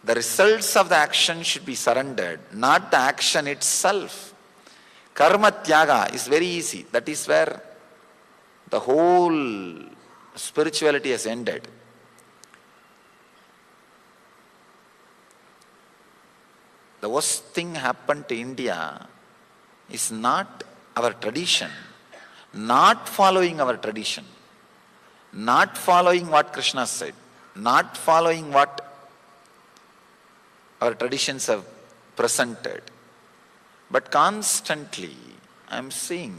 The results of the action should be surrendered, not the action itself. Karma tyaga is very easy. That is where the whole spirituality has ended. The worst thing happened to India is not our tradition, not following our tradition, not following what Krishna said, not following what our traditions have presented, but constantly I am seeing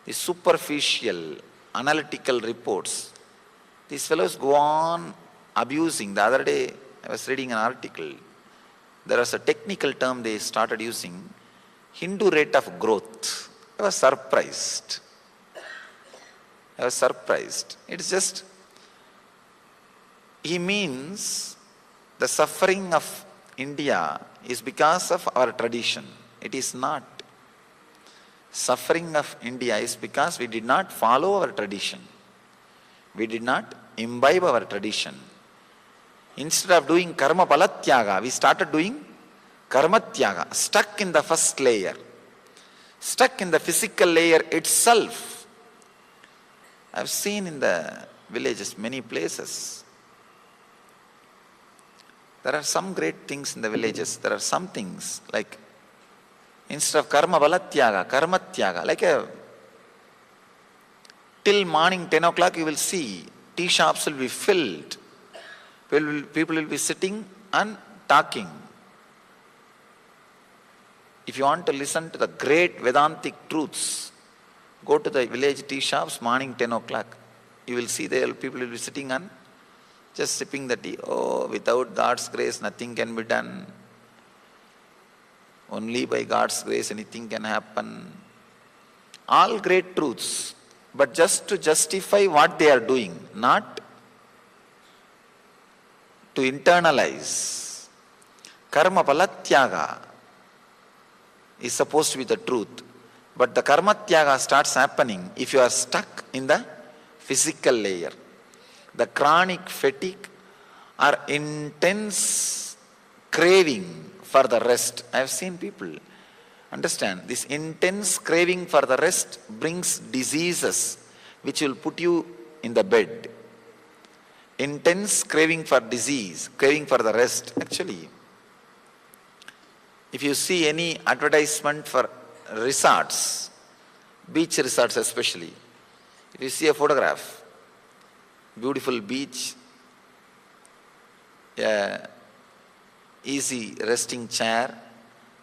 the superficial analytical reports. These fellows go on abusing. The other day I was reading an article. There was a technical term they started using, Hindu rate of growth. I was surprised. It's just, he means the suffering of India is because of our tradition. It is not. Suffering of India is because we did not follow our tradition. We did not imbibe our tradition. Instead of doing karma palatyaga, we started doing karma tyaga, stuck in the first layer, stuck in the physical layer itself. I've seen in the villages, many places. There are some great things in the villages. There are some things like, instead of karma balatyaga, karma tyaga, like till morning 10 o'clock you will see tea shops will be filled. People will be sitting and talking. If you want to listen to the great Vedantic truths, go to the village tea shops morning 10 o'clock. You will see there people will be sitting and just sipping the tea. Oh, without God's grace nothing can be done. Only by God's grace anything can happen. All great truths, but just to justify what they are doing, not to internalize. Karma palatyaga is supposed to be the truth, but the karma tyaga starts happening if you are stuck in the physical layer. The chronic fatigue or intense craving for the rest. I have seen people understand this intense craving for the rest brings diseases which will put you in the bed. Intense craving for disease, craving for the rest. Actually, if you see any advertisement for resorts, beach resorts especially, if you see a photograph, beautiful beach, easy resting chair,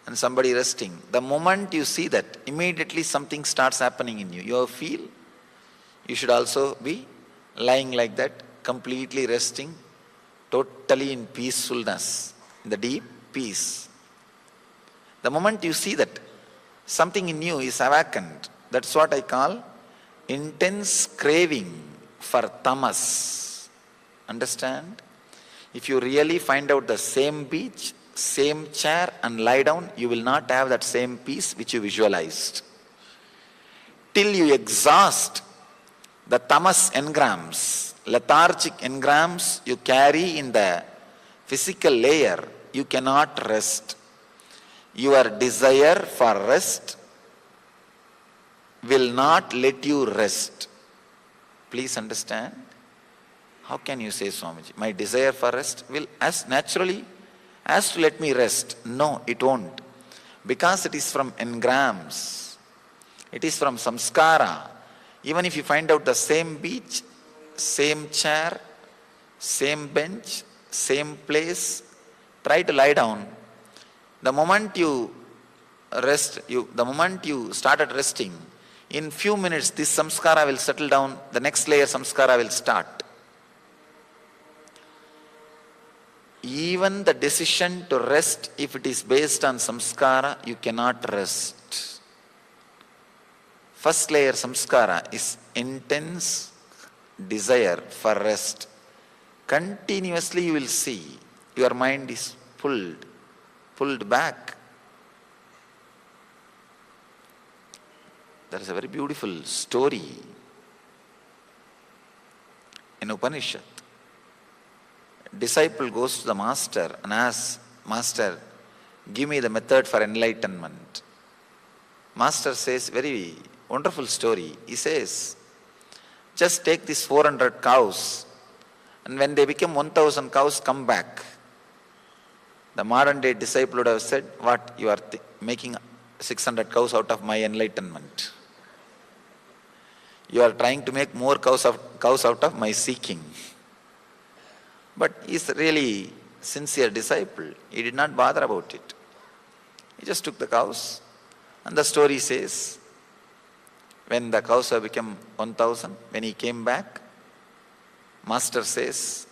and somebody resting. The moment you see that, immediately something starts happening in you. You feel you should also be lying like that, completely resting, totally in peacefulness, in the deep peace. The moment you see that, something in you is awakened. That's what I call intense craving for tamas. Understand? If you really find out the same beach, same chair and lie down, you will not have that same peace which you visualized. Till you exhaust the tamas engrams, lethargic engrams you carry in the physical layer, you cannot rest. Your desire for rest will not let you rest. Please understand. How can you say, Swamiji, my desire for rest will as naturally as to let me rest? No, it won't. Because it is from engrams. It is from samskara. Even if you find out the same beach, same chair, same bench, same place, try to lie down. The moment you rest, the moment you started resting, in few minutes this samskara will settle down, the next layer samskara will start. Even the decision to rest, if it is based on samskara, you cannot rest. First layer samskara is intense desire for rest. Continuously you will see your mind is pulled back. There is a very beautiful story in Upanishad. Disciple goes to the master and asks, Master, give me the method for enlightenment. Master says, very wonderful story. He says, Just take these 400 cows, and when they become 1000 cows, come back. The modern day disciple would have said, what, you are making 600 cows out of my enlightenment. You are trying to make more cows out of my seeking. But he's really sincere disciple. He did not bother about it. He just took the cows, and the story says, when the cows have become 1000, when he came back, Master says,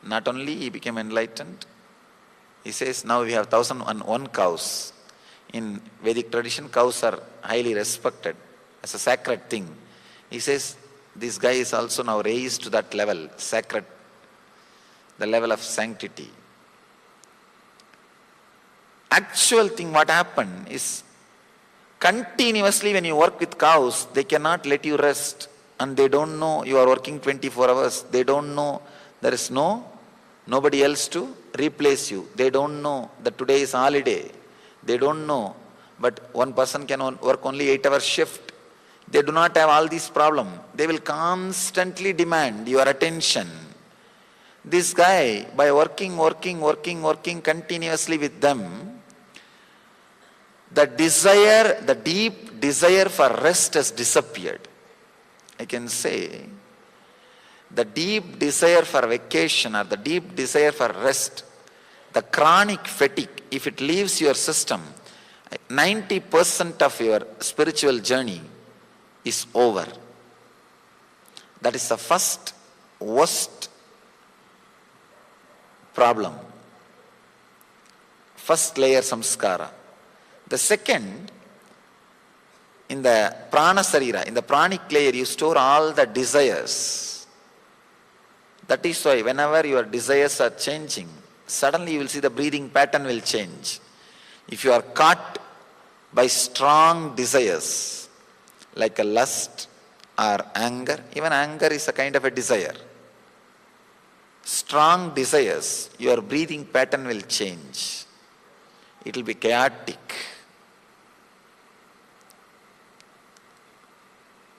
not only he became enlightened, he says, now we have 1001 cows. In Vedic tradition, cows are highly respected as a sacred thing. He says, this guy is also now raised to that level, sacred, the level of sanctity. Actual thing what happened is, continuously when you work with cows, they cannot let you rest, and they don't know you are working 24 hours. They don't know there is nobody else to replace you. They don't know that today is holiday. They don't know, but one person can work only 8-hour shift. They do not have all these problems. They will constantly demand your attention. This guy, by working continuously with them, the deep desire for rest has disappeared. I can say, the deep desire for vacation or the deep desire for rest, the chronic fatigue, if it leaves your system, 90% of your spiritual journey is over. That is the first worst problem. First layer samskara. The second, in the prana sarira, in the pranic layer, you store all the desires. That is why whenever your desires are changing, suddenly you will see the breathing pattern will change. If you are caught by strong desires, like a lust or anger, even anger is a kind of a desire. Strong desires, your breathing pattern will change. It will be chaotic.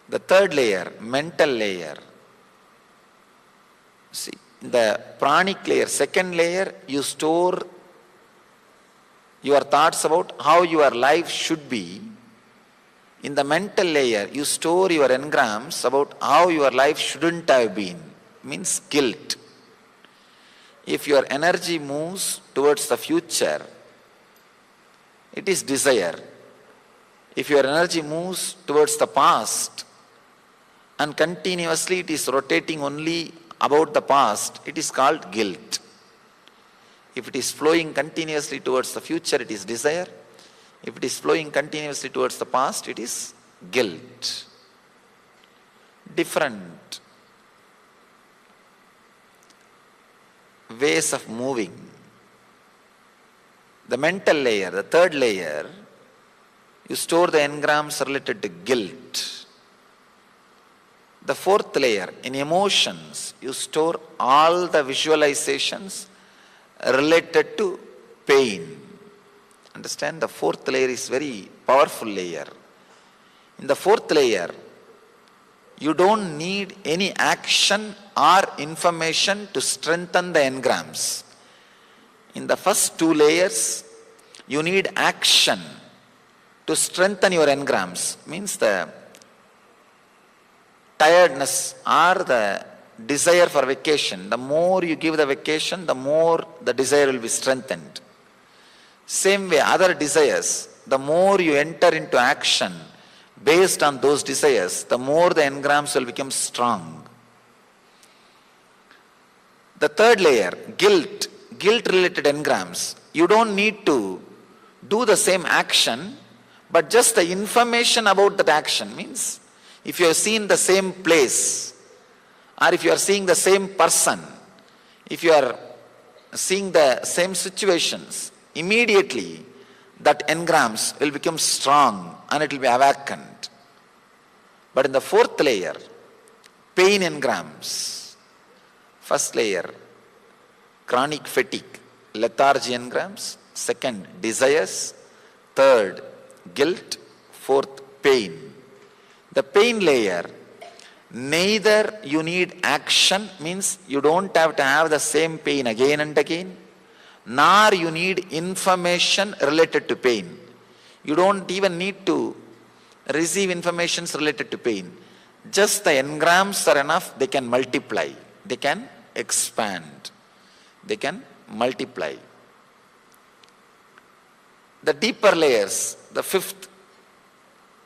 The third layer, mental layer. See, the pranic layer, second layer, you store your thoughts about how your life should be. In the mental layer, you store your engrams about how your life shouldn't have been. Means guilt. If your energy moves towards the future, it is desire. If your energy moves towards the past, and continuously it is rotating only about the past, it is called guilt. If it is flowing continuously towards the future, it is desire. If it is flowing continuously towards the past, it is guilt. Different ways of moving. The mental layer, the third layer, you store the engrams related to guilt. The fourth layer, in emotions, you store all the visualizations related to pain. Understand, the fourth layer is very powerful layer. In the fourth layer, you don't need any action or information to strengthen the engrams. In the first two layers, you need action to strengthen your engrams. Means the tiredness or the desire for vacation. The more you give the vacation, the more the desire will be strengthened. Same way, other desires, the more you enter into action based on those desires, the more the engrams will become strong. The third layer, guilt related engrams. You don't need to do the same action, but just the information about that action. Means, if you have seen the same place, or if you are seeing the same person, if you are seeing the same situations, immediately that engrams will become strong and it will be awakened. But in the fourth layer, pain engrams. First layer, chronic fatigue, lethargy engrams. Second, desires. Third, guilt. Fourth, pain. The pain layer, Neither you need action, means you don't have to have the same pain again and again, nor you need information related to pain. You don't even need to receive informations related to pain. Just the engrams are enough, they can multiply, they can expand, they can multiply. The deeper layers, the fifth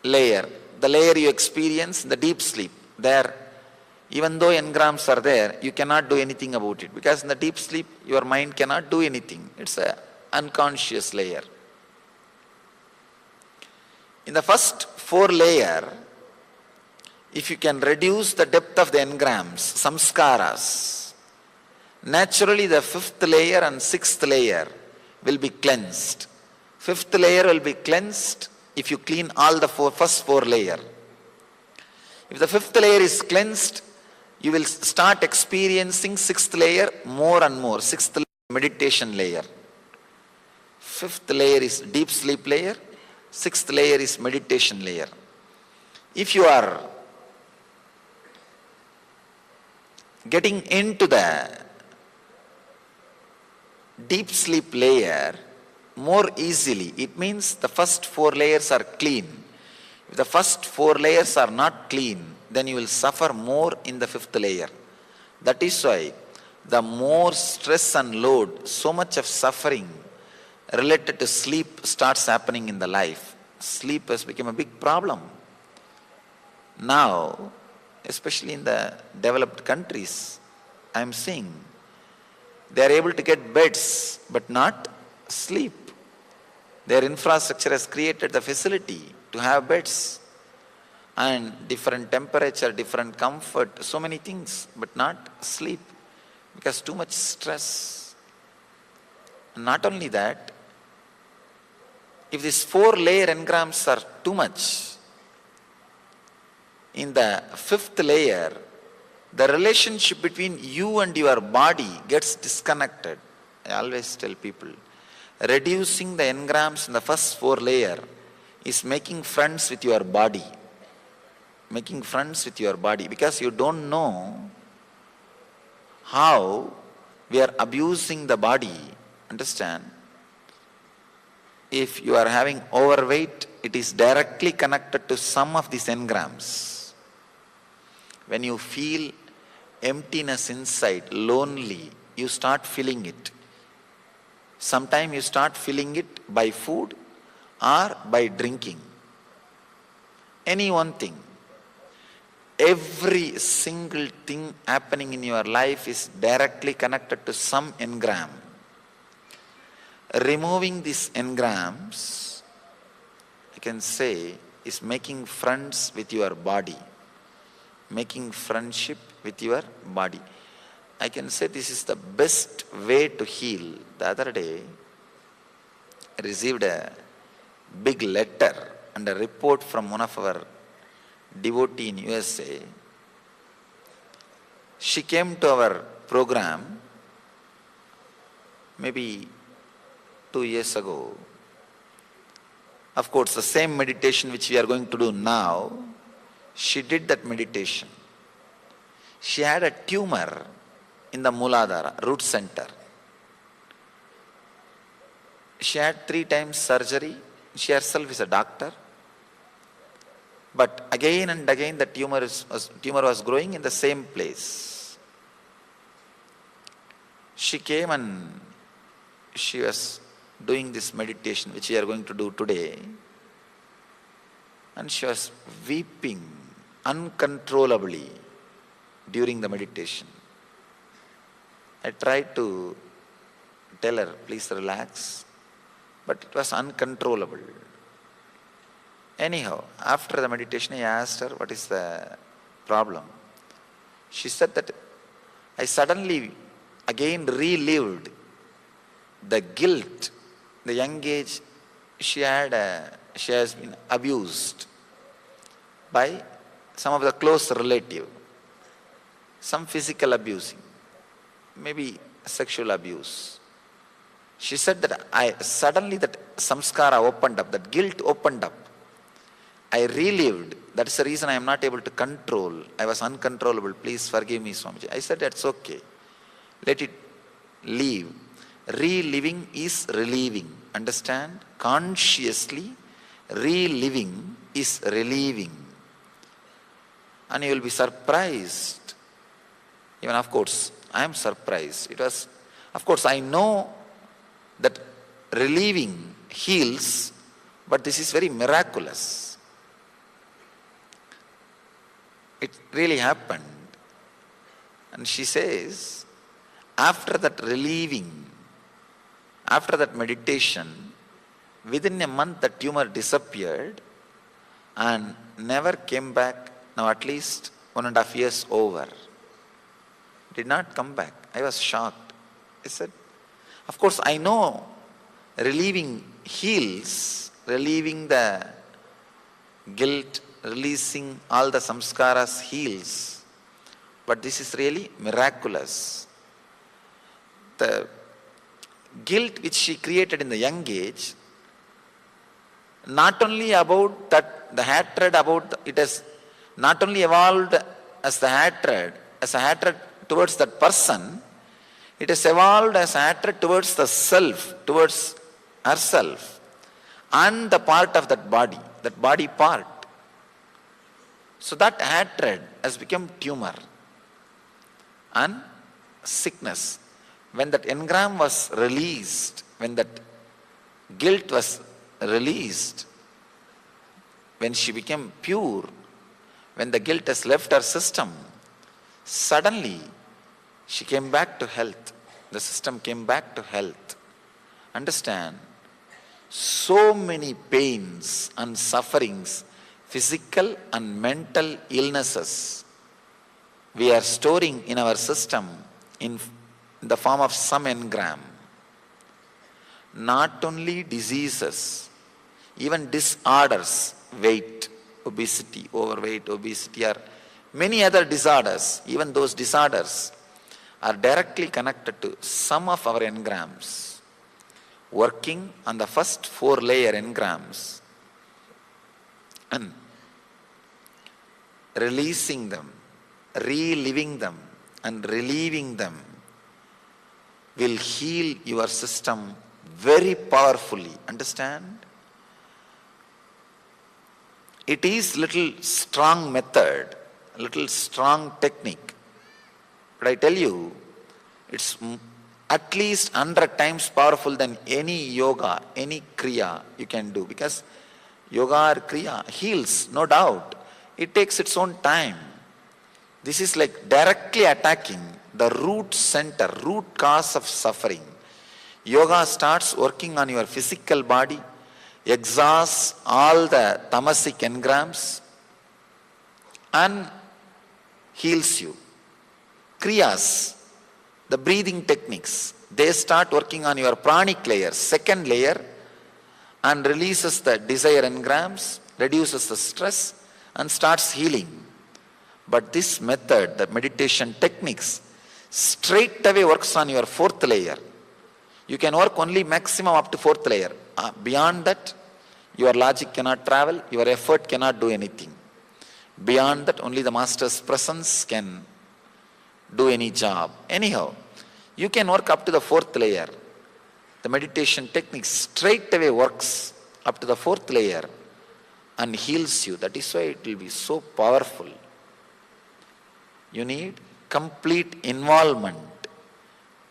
layer, the layer you experience, the deep sleep, there, even though engrams are there, you cannot do anything about it, because in the deep sleep, your mind cannot do anything. It's an unconscious layer. In the first four layer, if you can reduce the depth of the engrams, samskaras, naturally the fifth layer and sixth layer will be cleansed. Fifth layer will be cleansed if you clean all the first four layers. If the fifth layer is cleansed, you will start experiencing sixth layer more and more. Sixth layer, meditation layer. Fifth layer is deep sleep layer. Sixth layer is meditation layer. If you are getting into the deep sleep layer more easily, it means the first four layers are clean. If the first four layers are not clean, then you will suffer more in the fifth layer. That is why the more stress and load, so much of suffering related to sleep starts happening in the life. Sleep has become a big problem. Now, especially in the developed countries, I am seeing they are able to get beds but not sleep. Their infrastructure has created the facility to have beds and different temperature, different comfort, so many things, but not sleep, because too much stress. Not only that, if these four layer engrams are too much, in the fifth layer, the relationship between you and your body gets disconnected. I always tell people, reducing the engrams in the first four layer is making friends with your body. Making friends with your body, because you don't know how we are abusing the body. Understand? If you are having overweight, it is directly connected to some of these engrams. When you feel emptiness inside, lonely, you start feeling it. Sometimes you start feeling it by food or by drinking. Any one thing. Every single thing happening in your life is directly connected to some engram. Removing these engrams, I can say, is making friends with your body. Making friendship with your body. I can say this is the best way to heal. The other day, I received a big letter and a report from one of our devotee in USA. She came to our program maybe 2 years ago. Of course, the same meditation which we are going to do now, she did that meditation. She had a tumor in the Mooladhara, root center. She had 3 times surgery. She herself is a doctor. But again and again the tumor was growing in the same place. She came and she was doing this meditation which we are going to do today. And she was weeping uncontrollably during the meditation. I tried to tell her, please relax, but it was uncontrollable. Anyhow, after the meditation, I asked her, what is the problem? She said that I suddenly again relived the guilt, the young age she has been abused by some of the close relative, some physical abusing, maybe sexual abuse. She said that suddenly that samskara opened up, that guilt opened up. I relived. That's the reason I am not able to control. I was uncontrollable. Please forgive me, Swamiji. I said, that's okay. Let it leave. Reliving is relieving. Understand? Consciously, reliving is relieving. And you will be surprised. Even of course, I am surprised. It was, of course, I know that relieving heals, but this is very miraculous. It really happened. And she says, after that relieving, after that meditation, within a month the tumor disappeared and never came back. Now at least 1.5 years over. Did not come back. I was shocked. I said, of course I know relieving heals, relieving the guilt, releasing all the samskaras heals. But this is really miraculous. The guilt which she created in the young age, not only about that, the hatred about, it has not only evolved as a hatred towards that person, it has evolved as hatred towards the self, towards herself, and the part of that body part. So that hatred has become tumor and sickness. When that engram was released, when that guilt was released, when she became pure, when the guilt has left her system, suddenly she came back to health. The system came back to health. Understand? So many pains and sufferings, physical and mental illnesses, we are storing in our system in the form of some engram. Not only diseases, even disorders, weight, obesity, overweight, obesity, or many other disorders, even those disorders are directly connected to some of our engrams, working on the first 4-layer engrams and releasing them, reliving them and relieving them will heal your system very powerfully. Understand? It is little strong method, little strong technique. But I tell you, it's at least 100 times powerful than any yoga, any kriya you can do. Because yoga or kriya heals, no doubt. It takes its own time. This is like directly attacking the root center, root cause of suffering. Yoga starts working on your physical body, exhausts all the tamasic engrams and heals you. Kriyas, the breathing techniques, they start working on your pranic layer, second layer, and releases the desire engrams, reduces the stress and starts healing. But this method, the meditation techniques, straight away works on your 4th layer. You can work only maximum up to 4th layer. Beyond that, your logic cannot travel, your effort cannot do anything. Beyond that, only the master's presence can do any job. Anyhow, you can work up to the 4th layer. The meditation technique straight away works up to the 4th layer and heals you. That is why it will be so powerful. You need complete involvement,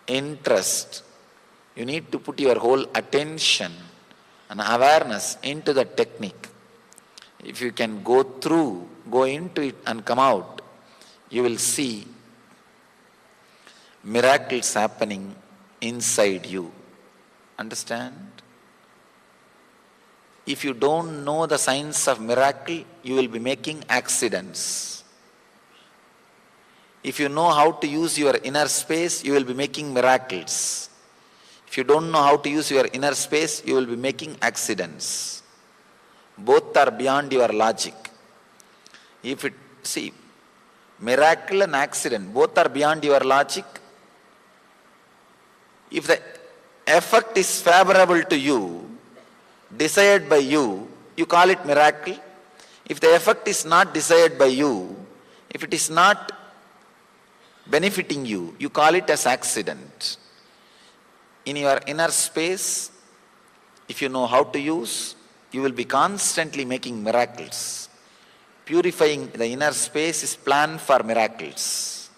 interest. You need to put your whole attention and awareness into the technique. If you can go into it and come out, you will see miracles happening inside you. Understand? If you don't know the science of miracle, you will be making accidents. If you know how to use your inner space, you will be making miracles. If you don't know how to use your inner space, you will be making accidents. Both are beyond your logic. Miracle and accident, both are beyond your logic. If the effect is favorable to you, desired by you, you call it miracle. If the effect is not desired by you, if it is not benefiting you, you call it as accident. In your inner space, if you know how to use, you will be constantly making miracles. Purifying the inner space is plan for miracles.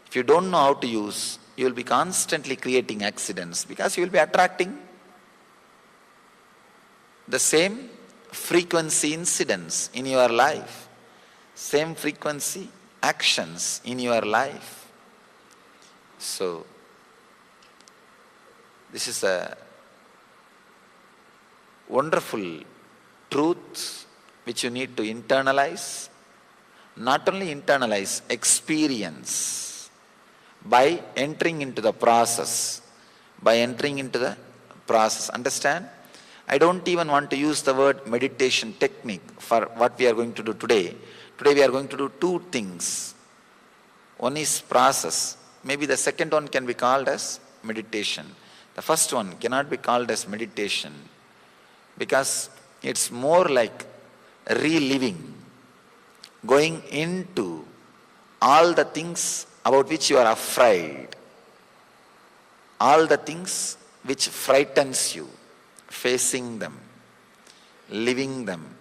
If you don't know how to use, you will be constantly creating accidents because you will be attracting the same frequency incidents in your life, same frequency actions in your life. So, this is a wonderful truth which you need to internalize. Not only internalize, experience by entering into the process. By entering into the process. Understand? I don't even want to use the word meditation technique for what we are going to do today. Today we are going to do two things. One is process. Maybe the second one can be called as meditation. The first one cannot be called as meditation because it's more like reliving, going into all the things about which you are afraid, all the things which frightens you, facing them, living them,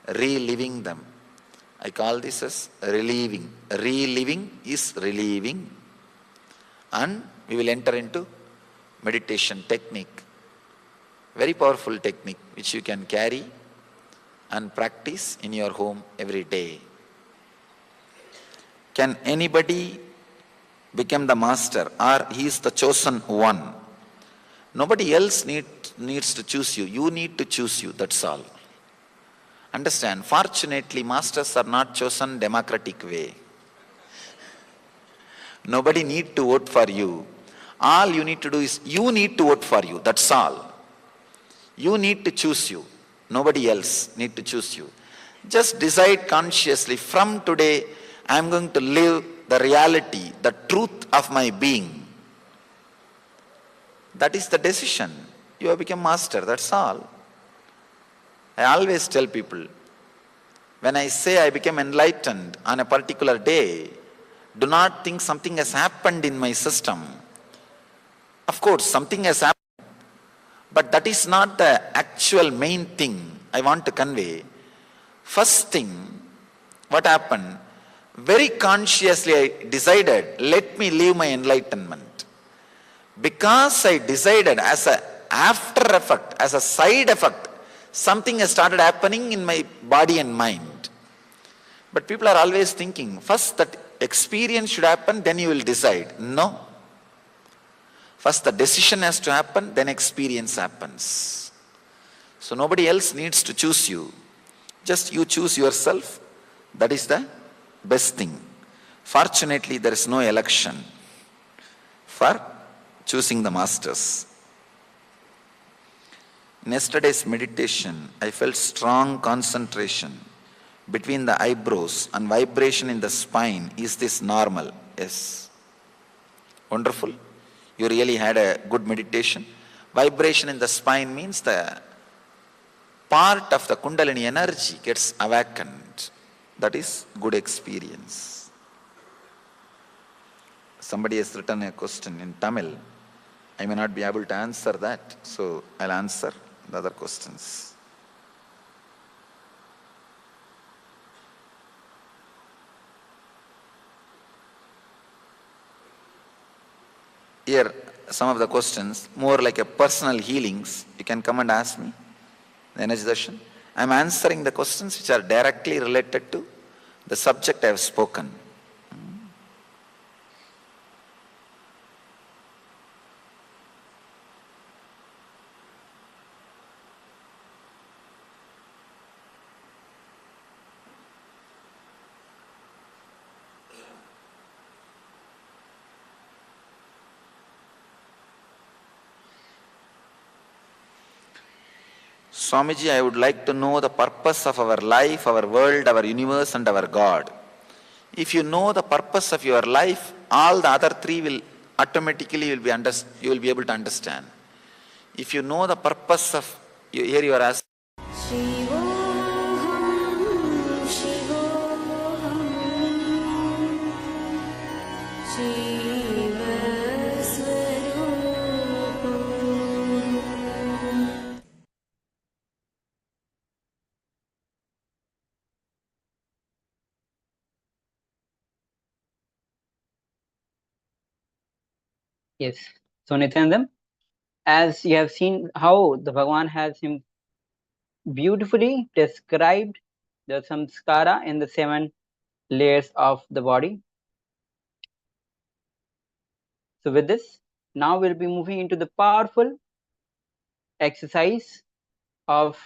reliving them. I call this as reliving. Reliving is relieving, and we will enter into meditation technique. Very powerful technique which you can carry and practice in your home every day. Can anybody become the master, or he is the chosen one? Nobody else needs to choose you. You need to choose you, that's all. Understand, fortunately, masters are not chosen democratic way. Nobody need to vote for you. All you need to do is, you need to vote for you, that's all. You need to choose you. Nobody else need to choose you. Just decide consciously, from today, I am going to live the reality, the truth of my being. That is the decision. You have become master, that's all. I always tell people, when I say I became enlightened on a particular day, do not think something has happened in my system. Of course, something has happened, but that is not the actual main thing I want to convey. First thing, what happened? Very consciously I decided, let me live my enlightenment. Because I decided as a after effect, as a side effect, something has started happening in my body and mind. But people are always thinking, first that experience should happen, then you will decide. No. First the decision has to happen, then experience happens. So nobody else needs to choose you. Just you choose yourself. That is the best thing. Fortunately, there is no election for choosing the masters. In yesterday's meditation, I felt strong concentration between the eyebrows and vibration in the spine. Is this normal? Yes. Wonderful. You really had a good meditation. Vibration in the spine means the part of the Kundalini energy gets awakened. That is good experience. Somebody has written a question in Tamil. I may not be able to answer that, so I'll answer the other questions. Here, some of the questions, more like a personal healings, you can come and ask me, the energy darshan. I am answering the questions which are directly related to the subject I have spoken. Swamiji, I would like to know the purpose of our life, our world, our universe and our God. If you know the purpose of your life, all the other three will automatically you will be able to understand. If you know the purpose of, here you are asking, Yes. So Nithyanandam, as you have seen how the Bhagavan has him beautifully described the samskara in the 7 layers of the body. So with this, now we'll be moving into the powerful exercise of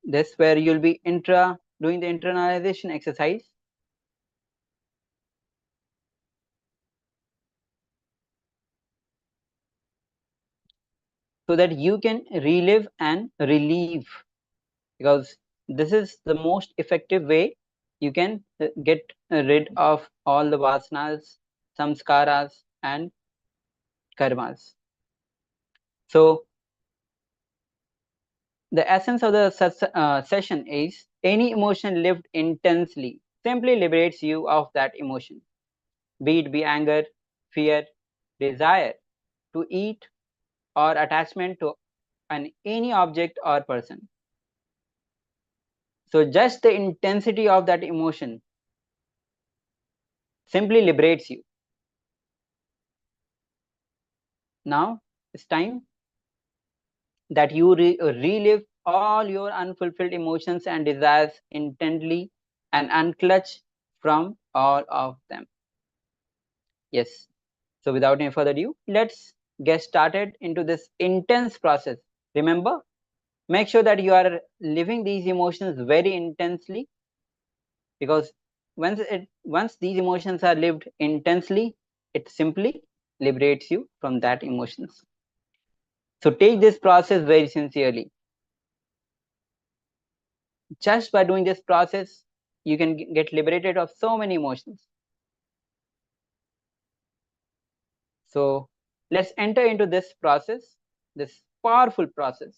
this, where you'll be doing the internalization exercise. So that you can relive and relieve, because this is the most effective way you can get rid of all the vasanas, samskaras and karmas. So the essence of the session is any emotion lived intensely simply liberates you of that emotion, be it be anger, fear, desire to eat, or attachment to any object or person. So just the intensity of that emotion simply liberates you. Now it's time that you relive all your unfulfilled emotions and desires intently and unclutch from all of them. Yes. So without any further ado, let's get started into this intense process. Remember, make sure that you are living these emotions very intensely, because once these emotions are lived intensely, it simply liberates you from that emotions. So take this process very sincerely. Just by doing this process, you can get liberated of so many emotions. So let's enter into this process, this powerful process.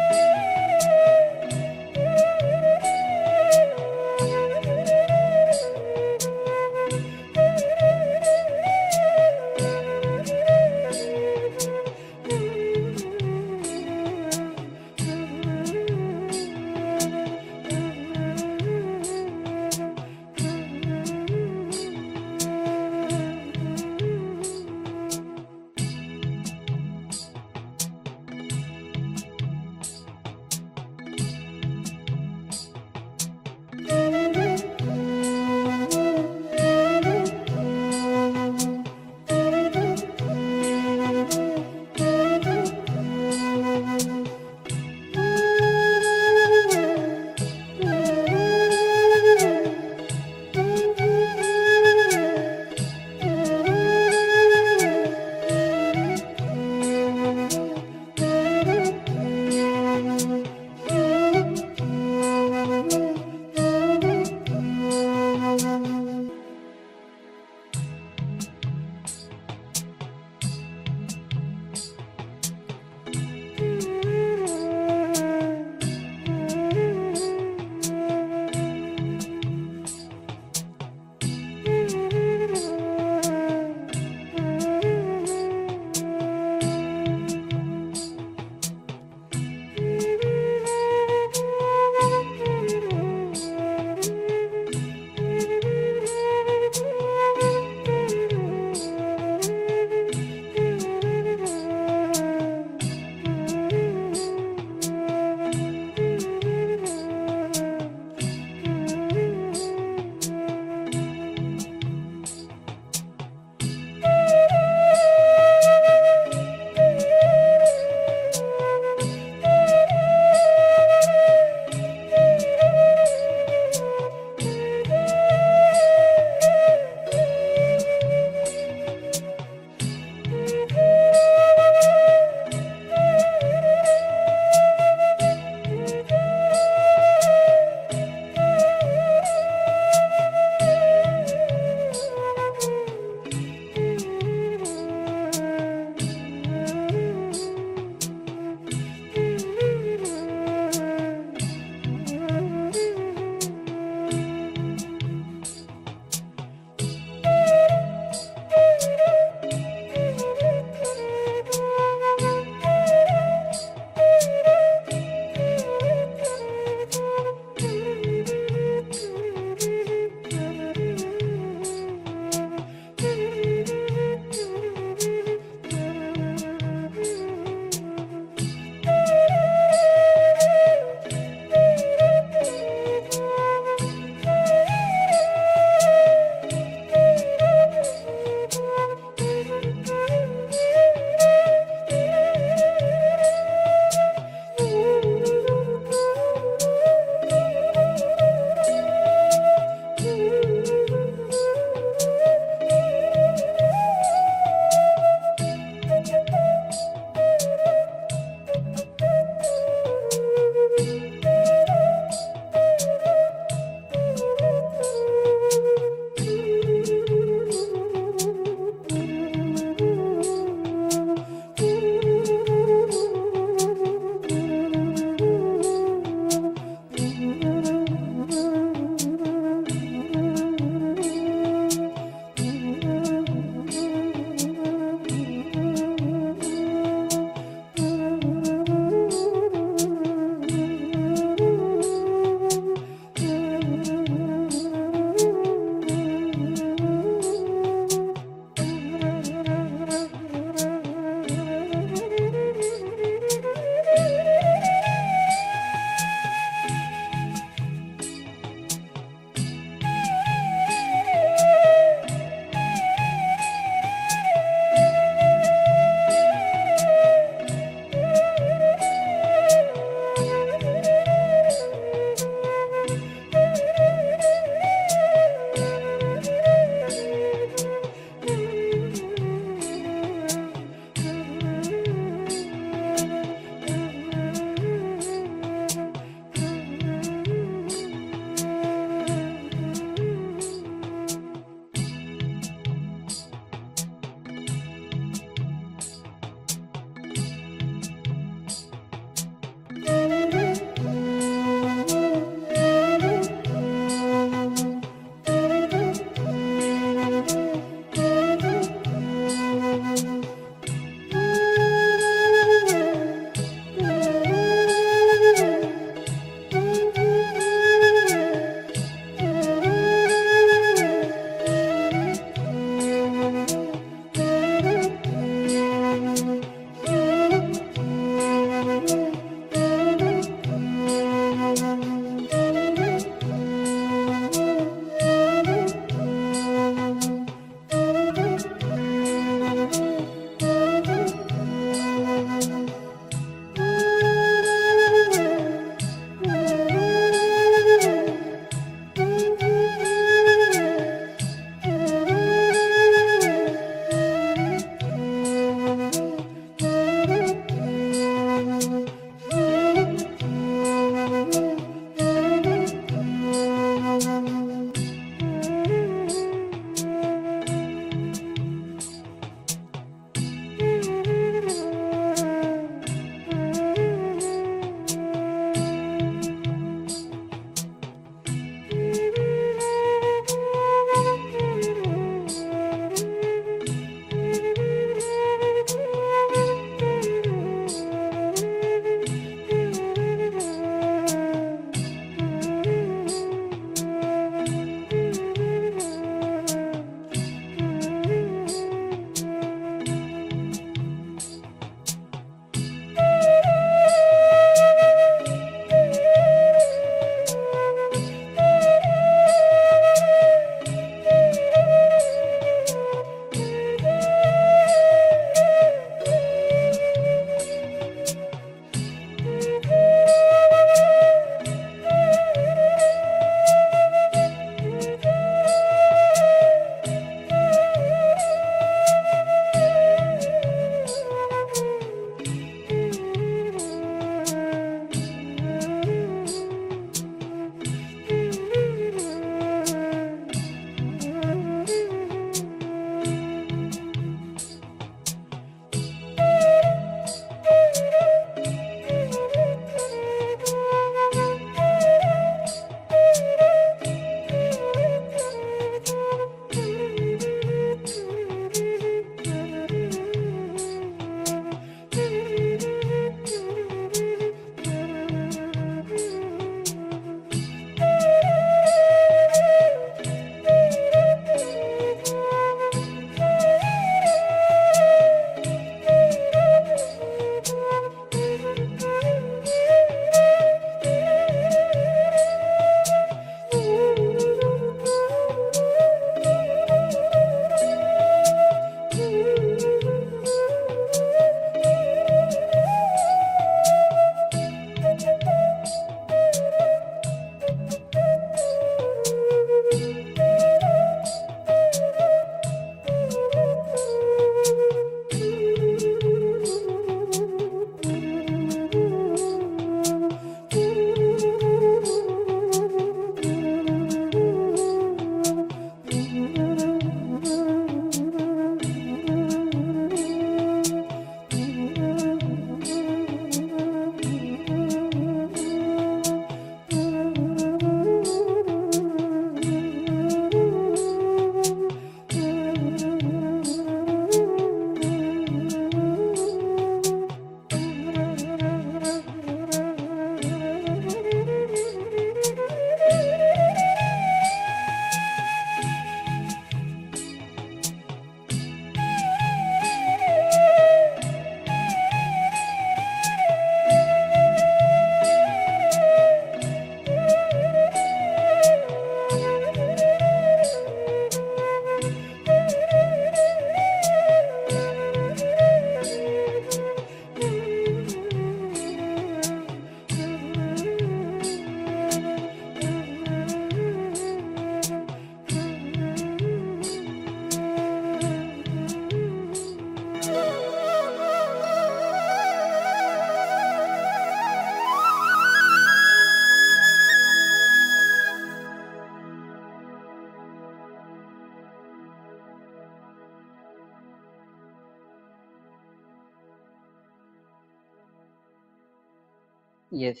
Yes.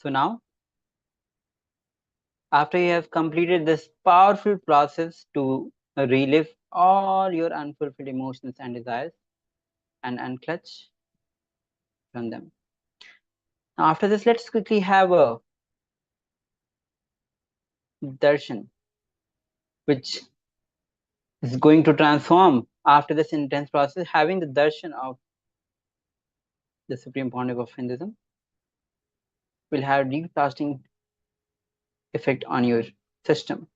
So now, after you have completed this powerful process to relive all your unfulfilled emotions and desires and unclutch from them. Now, after this, let's quickly have a darshan, which is going to transform after this intense process. Having the darshan of the Supreme Pontiff of Hinduism will have deep lasting effect on your system.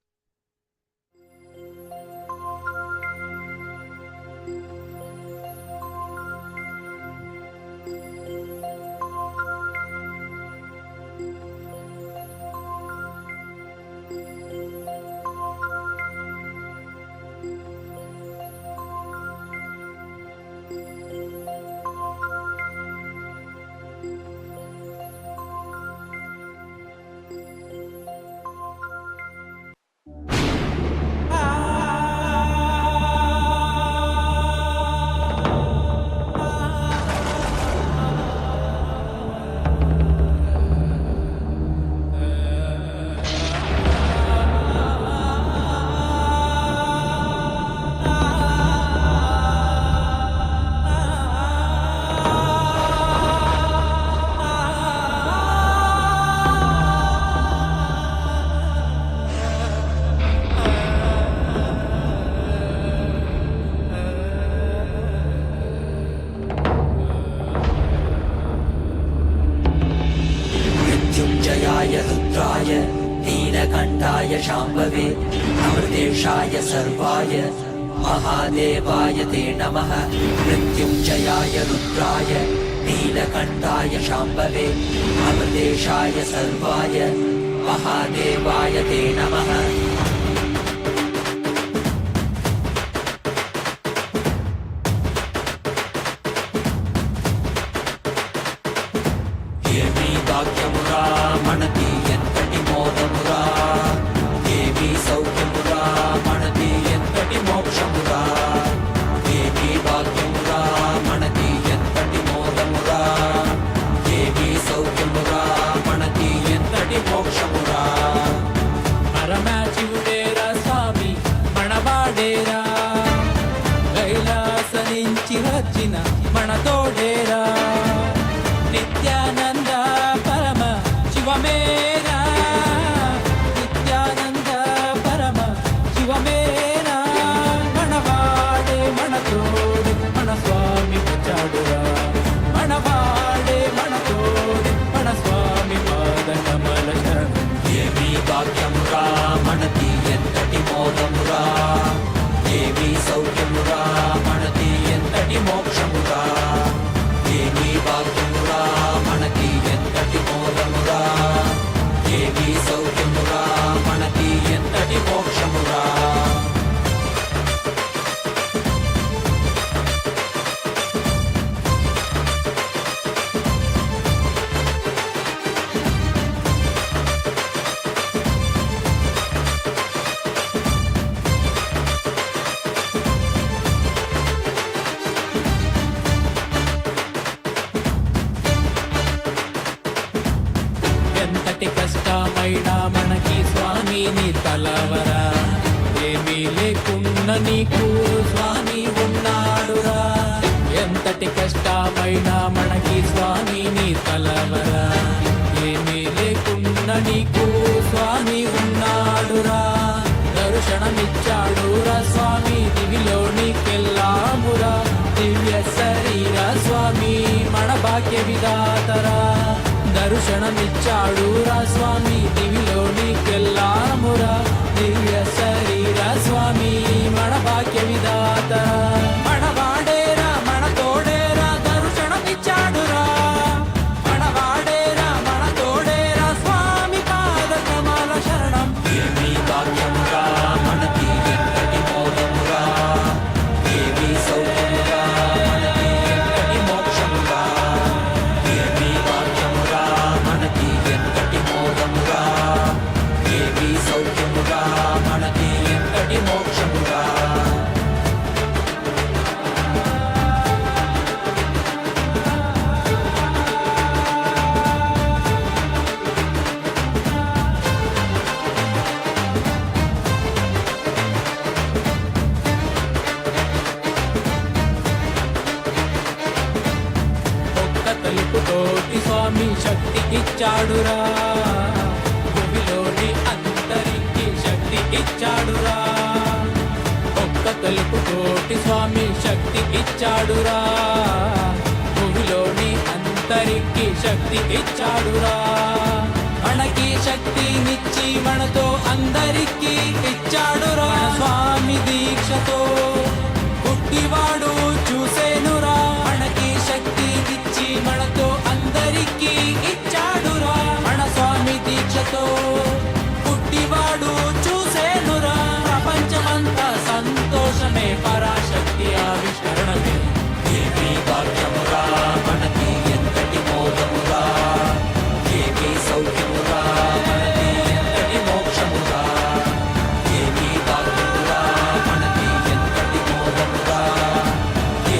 मृत्युञ्जयाय रुद्राय नीलकण्ठाय शाम्भवे अमृतेशाय सर्वाय महादेवाय ते नमः। मृत्युञ्जयाय रुद्राय नीलकण्ठाय शाम्भवे अमृतेशाय सर्वाय महादेवाय ते नमः। భాగ్యమురా మనకి ఎంతటి మోదమురా, దేవి సౌఖ్యమురా మనకి ఎంతటి మోక్షమురా, దేవి భాగ్యమురా మనకి ఎంతటి మోదమురా, దేవి సౌఖ్యమురా మనకి ఎంతటి మోక్షమురా। పరమాశివుడేరా స్వామి మనవాడేరా, కైలాస నుంచి వచ్చిన మన తోడేరా, నిత్యానంద పరమ శివమేరా, నిత్యానంద పరమ శివమేరా, మనవాడే మన తోడు మన స్వామి వచ్చాడురా, మనవాడే మన తోడు మన స్వామి పాద కమల శరణం। దేవి భాగ్యమురా మనకి ఎంతటి మోదమురా, దేవి సౌఖ్యమురా మనకి ఎంతటి మోక్షమురా, దేవి భాగ్యమురా మనకి ఎంతటి మోదమురా, దేవి సౌఖ్యమురా మనకి ఎంతటి మోక్షమురా। ఎంతటి కష్టమైనా మనకి స్వామిని తలవరా, ఏమీ లేకున్నా నీకు స్వామి ఉన్నాడురా, ఎంతటి కష్టమైనా మనకి స్వామిని తలవరా, ఏమీ లేకున్నా నీకు స్వామి ఉన్నాడురా, దర్శనమిచ్చాడురా స్వామి దివిలోనికెళ్ళామురా, దివ్య శరీర స్వామి మన భాగ్య విధాతరా, దర్శనమిచ్చాడురా స్వామి దివిలోనికెళ్ళామురా, దివ్య శరీర స్వామి మన భాగ్య విధాతరా, మనవాడేరా మన తోడేరా దర్శనమిచ్చాడురా, మనవాడేరా మన తోడేరా స్వామి పాద కమల శరణం। దేవి భాగ్యమురా మనకి ఎంతటి మోదమురా, దేవి సౌఖ్యమురా మనకి ఎంతటి మోక్షమురా, దేవి భాగ్యమురా మనకి ఎంతటి మోదమురా, దేవి సౌఖ్యమురా మనకి ఎంతటి మోక్షమురా। తలుపుతోటి స్వామి శక్తి ఇచ్చాడురా భూమిలోని అంతరికి శక్తి ఇచ్చాడురా ఒక్క తలుపుతోటి స్వామి శక్తి ఇచ్చాడురా భూమిలోని అంతరికి శక్తి ఇచ్చాడురా మనకి శక్తినిచ్చి మనతో అందరికీ ఇచ్చాడురా స్వామి దీక్షతో పుట్టివాడు చూసేనురా మనకి శక్తినిచ్చి మనతో అందరికీ ఇచ్చాడురా మన స్వామి దీక్షతో పుట్టివాడు చూసేనురా ప్రపంచమంతా సంతోషమే పరాశక్తి ఆవిష్కరణమే ఏమీ భాగ్యమురా మనకి ఎంతటి మోదమురా ఏమీ సౌఖ్యమురా మనకి ఎంతటి మోక్షమురా ఏమీ భాగ్యమురా మనకి ఎంతటి మోదమురా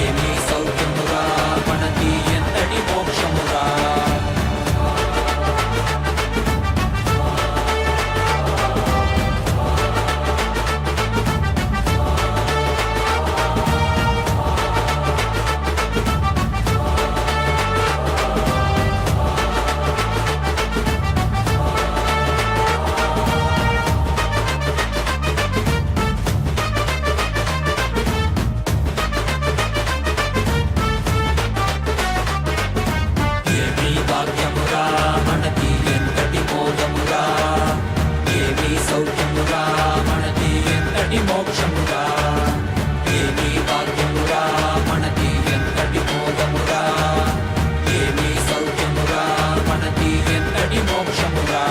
ఏమీ సౌఖ్యమురా మనకి ఎంతటి మోక్షమురా ఏమీ భాగ్యమురా మనకి ఎంతటి మోదమురా ఏమీ సౌఖ్యమురా మనకి ఎంతటి మోక్షమురా ఏమీ భాగ్యమురా మనకి ఎంతటి మోదమురా ఏమీ సౌఖ్యమురా మనకి ఎంతటి మోక్షమురా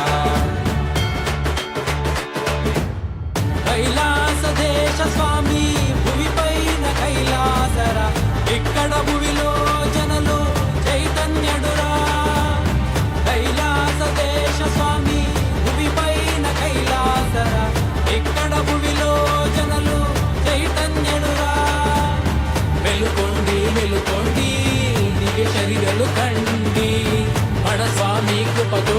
కైలాస దేశ స్వామి భూమిపైన కైలాసరా ఇక్కడ భూమిలో జనులు చైతన్యుడురా కైలాస దేశ స్వామి భూమిపైన కైలాసరా ఇక్కడ భూమిలో జనులు చైతన్యుడురా మెలుకోండి మెలుకోండి దివ్య శరీరలు కండి మన స్వామి కృపతో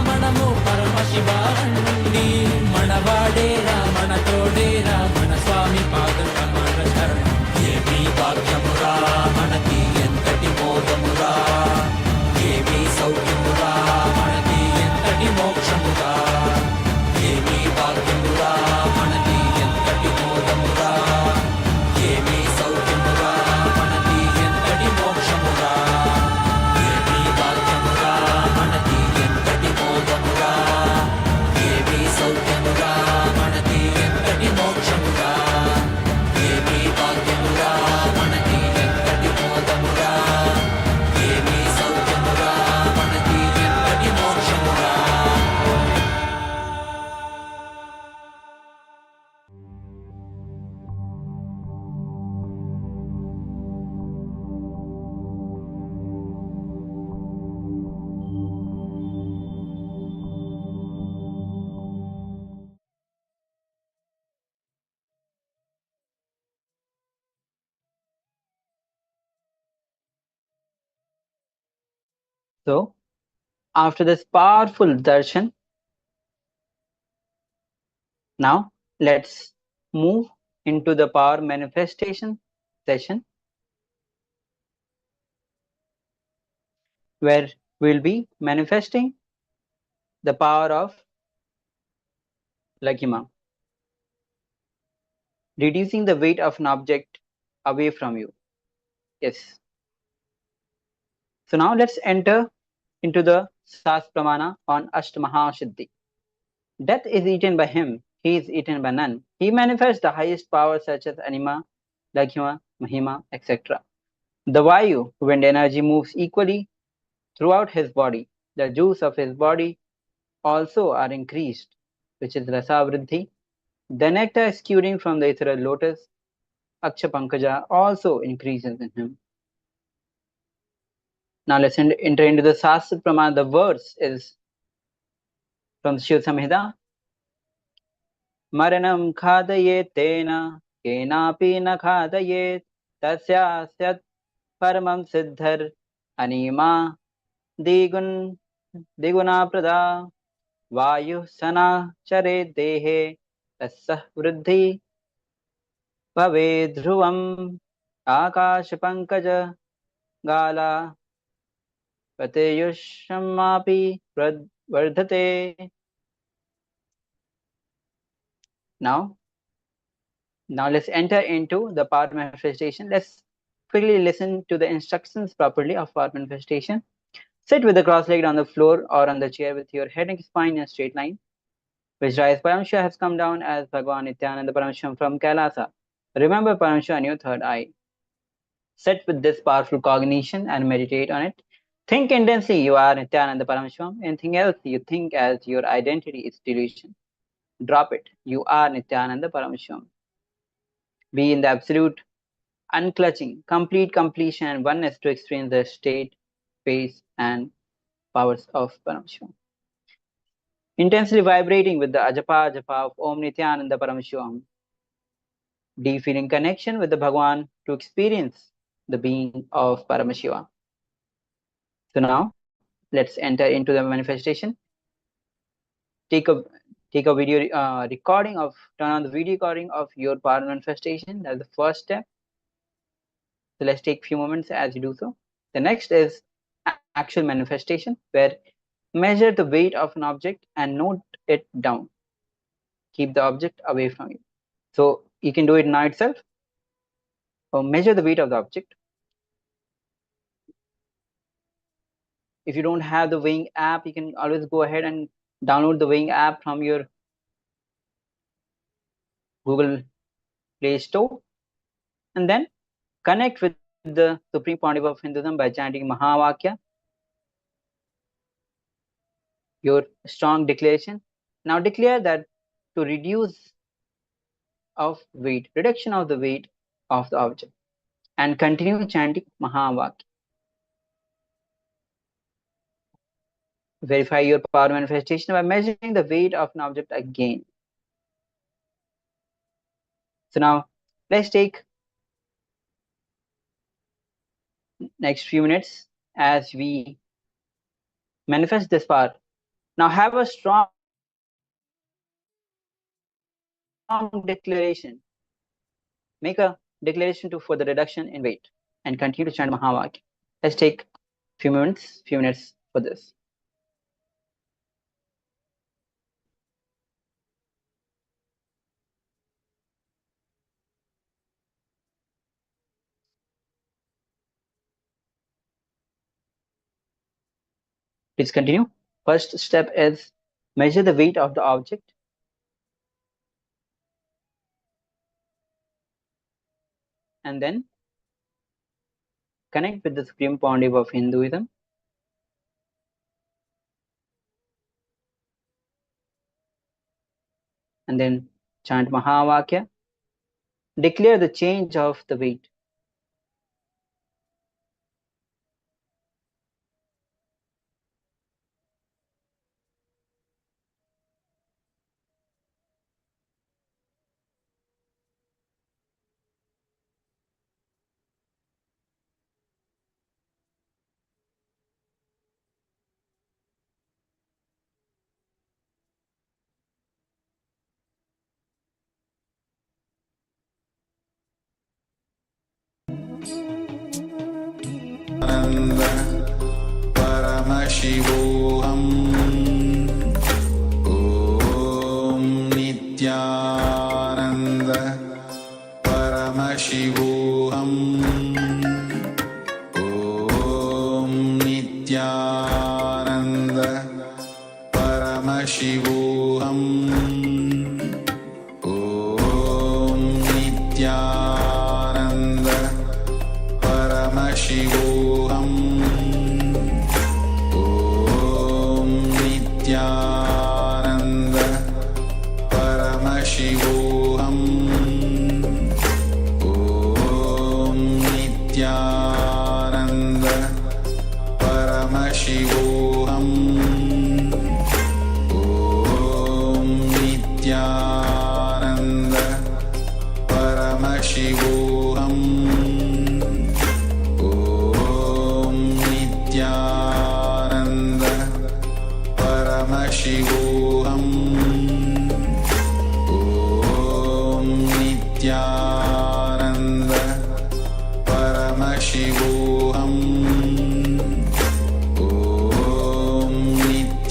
మనము పరమశివాండి మనవాడేరా మన తోడేరా మన స్వామి పాదం మన శరణం ఏమీ భాగ్యమురా మనకి ఎంతటి మోదమురా ఏమీ సౌఖ్యమురా మనకి ఎంతటి మోక్షమురా ఏమీ భాగ్యమురా మనకి ఎంతటి మోదమురా ఏమీ సౌఖ్యమురా మనకి ఎంతటి మోక్షమురా ఏమీ భాగ్యమురా మనకి ఎంతటి మోదమురా ఏమీ సౌఖ్యమురా మనకి ఎంతటి మోక్షమురా ఏమీ భాగ్యమురా మనకి ఎంతటి మోదమురా ఏమీ సౌఖ్యమురా మనకి ఎంతటి మోక్షమురా So, after this powerful darshan, now let's move into the power manifestation session, where we'll be manifesting the power of Laghima, reducing the weight of an object away from you. Yes. So now let's enter into the Sas Pramana on Ashtamaha Siddhi. Death is eaten by him, he is eaten by none. He manifests the highest powers such as Anima, Laghima, Mahima, etc. The Vayu, wind energy, moves equally throughout his body. The juice of his body also are increased, which is Rasa Vriddhi. The nectar exuding from the ethereal lotus, Aksha Pankaja, also increases in him. Now let's enter into the Sastra Pramana. The verse is from Shiv Samhita. Maranam khadayet tena kenapi na khadayet tasyasyat paramam siddhar anima diguna prada vayu sana chare dehe tasah vriddhi भवे ध्रुवम आकाश पंकज गाला pateyushamapi vardhate. Now let's enter into the power manifestation. Let's quickly listen to the instructions properly of power manifestation. Sit with the cross-legged on the floor or on the chair with your head and spine in a straight line. Vajrayas Paramashiva has come down as Bhagavan Nithyananda Paramashivoham from KAILASA. Remember Paramashiva on your third eye. Sit with this powerful cognition and meditate on it. Think intensely you are Nithyananda Paramashivoham. Anything else you think as your identity is delusion. Drop it. You are Nithyananda Paramashivoham. Be in the absolute, unclutching, complete completion and oneness to experience the state, space, and powers of Paramashivoham. Intensely vibrating with the ajapa of Om Nithyananda Paramashivoham. Deep feeling connection with the Bhagwan to experience the being of Paramashiva. So now, let's enter into the manifestation. Take a video recording of, turn on the video recording of your power manifestation. That's the first step. So let's take a few moments as you do so. The next is actual manifestation, where measure the weight of an object and note it down. Keep the object away from you. So you can do it now itself. Or measure the weight of the object. If you don't have the weighing app, you can always go ahead and download the weighing app from your Google Play Store, and then connect with the Supreme Pontiff of Hinduism by chanting Mahavakya, your strong declaration. Now declare that to reduce of weight, reduction of the weight of the object, and continue chanting Mahavakya. Verify your power manifestation by measuring the weight of an object again. So now let's take next few minutes as we manifest this power. Now have a strong declaration. Make a declaration for the reduction in weight and continue to chant Mahavakya. Let's take few minutes for this. Please continue. First step is measure the weight of the object. And then connect with the Supreme Pontiff of Hinduism. And then chant Mahavakya. Declare the change of the weight. Paramashivoham. Om Nithyananda Paramashivoham. Om Nithyananda Paramashivoham. Om Nithyananda Paramashivoham. Nithyananda Paramashivoham. Om Nithyananda Paramashivoham. Om Nithyananda Paramashivoham. Om Nithyananda Paramashivoham. Om Nithyananda Paramashivoham. Om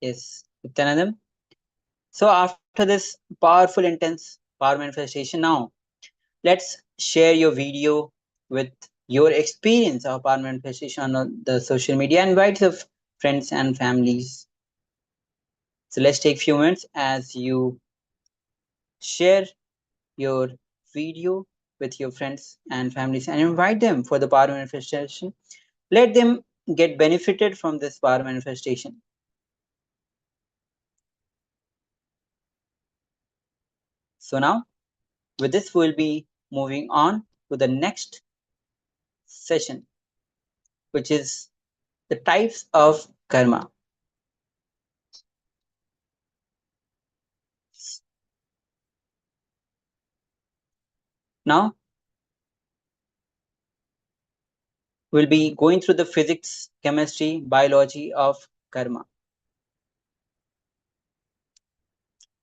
Yes, Nithyanandam. So after this powerful, intense power manifestation, now let's share your video with your experience of power manifestation on the social media and invite of friends and families. So let's take few minutes as you share your video with your friends and families and invite them for the power manifestation. Let them get benefited from this power manifestation. So now with this, we'll be moving on to the next session, which is the types of karma. Now we'll be going through the physics, chemistry, biology of karma.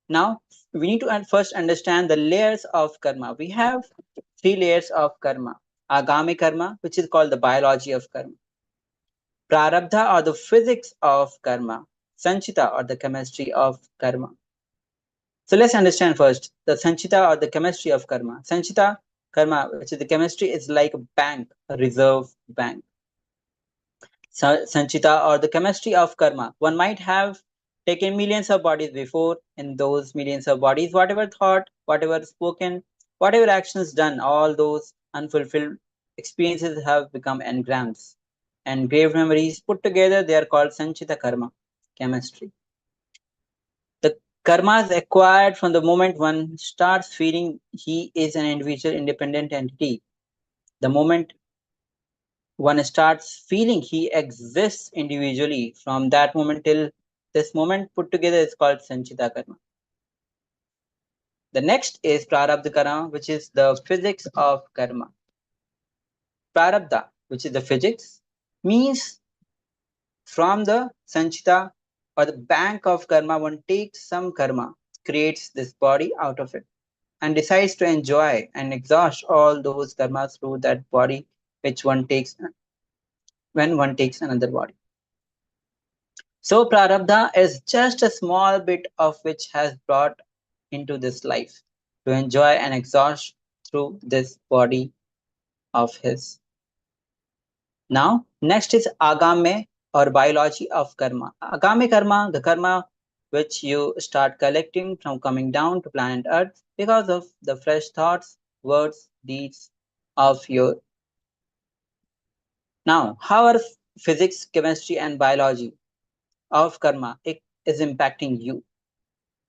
Now we need to first understand the layers of karma. We have 3 layers of karma. Agami karma, which is called the biology of karma. Prarabdha, or the physics of karma. Sanchita, or the chemistry of karma. So let's understand first the Sanchita, or the chemistry of karma. Sanchita karma, which is the chemistry, is like a bank, a reserve bank. Sanchita, or the chemistry of karma. One might have taken millions of bodies before. In those millions of bodies, whatever thought, whatever spoken, whatever actions done, all those unfulfilled experiences have become engrams. Engraved memories put together, they are called Sanchita karma, chemistry. The karma is acquired from the moment one starts feeling he is an individual independent entity. The moment one starts feeling he exists individually, from that moment till this moment put together is called Sanchita karma. The next is Prarabdha karma, which is the physics of karma. Prarabdha, which is the physics, means from the Sanchita, or the bank of karma, one takes some karma, creates this body out of it, and decides to enjoy and exhaust all those karmas through that body which one takes when one takes another body. So prarabdha is just a small bit of which has brought into this life to enjoy and exhaust through this body of his. Now, next is agame, or biology of karma. Agame karma, the karma which you start collecting from coming down to planet Earth because of the fresh thoughts, words, deeds of your. Now, how are physics, chemistry, and biology of karma is impacting you?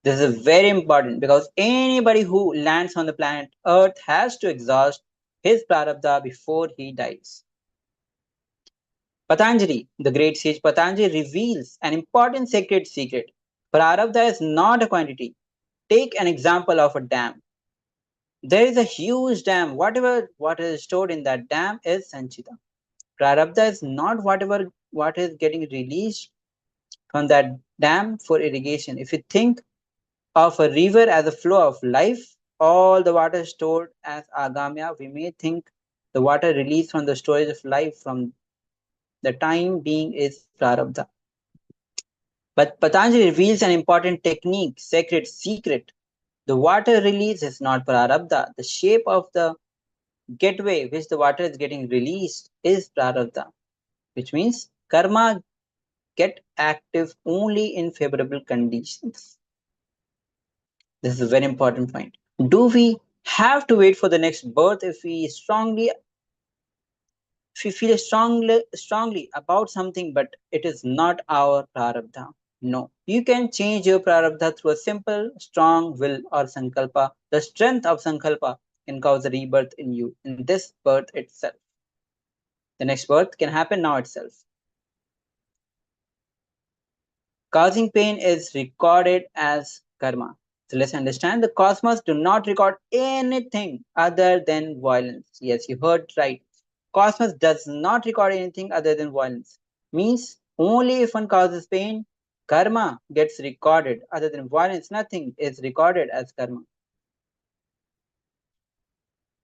This is very important because anybody who lands on the planet Earth has to exhaust his prarabdha before he dies. Patanjali, the great sage Patanjali, reveals an important sacred secret. Prarabdha is not a quantity. Take an example of a dam. There is a huge dam. Whatever water is stored in that dam is Sanchita. Prarabdha is not whatever water is getting released from that dam for irrigation. If you think of a river as a flow of life, all the water stored as agamya, we may think the water released from the storage of life from the time being is prarabdha. But Patanjali reveals an important technique, sacred secret. The water release is not prarabdha. The shape of the gateway which the water is getting released is prarabdha, which means karma get active only in favorable conditions. This is a very important point. Do we have to wait for the next birth if we feel strongly about something, but it is not our prarabdha? No. You can change your prarabdha through a simple, strong will or sankalpa. The strength of sankalpa can cause a rebirth in you, in this birth itself. The next birth can happen now itself. Causing pain is recorded as karma. So let's understand the cosmos do not record anything other than violence. Yes, you heard right. Cosmos does not record anything other than violence. Means only if one causes pain, karma gets recorded. Other than violence, nothing is recorded as karma.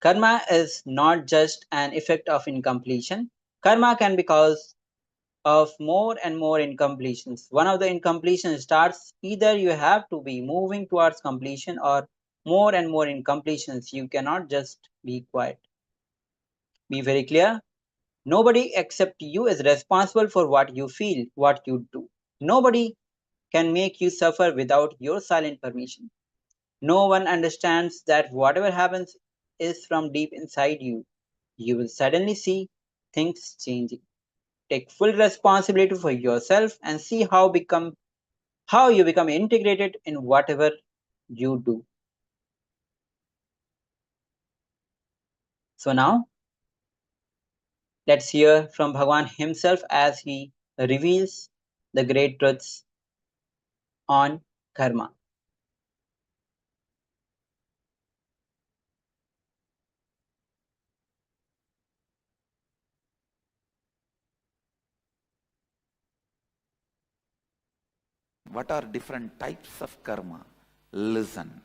Karma is not just an effect of incompletion. Karma can be caused of more and more incompletions. One of the incompletions starts either you have to be moving towards completion or more and more incompletions. You cannot just be quiet. Be very clear. Nobody except you is responsible for what you feel, what you do. Nobody can make you suffer without your silent permission. No one understands that whatever happens is from deep inside you. You will suddenly see things changing. Take full responsibility for yourself and see how you become integrated in whatever you do. So now let's hear from Bhagwan himself as he reveals the great truths on karma. What are different types of karma? Listen.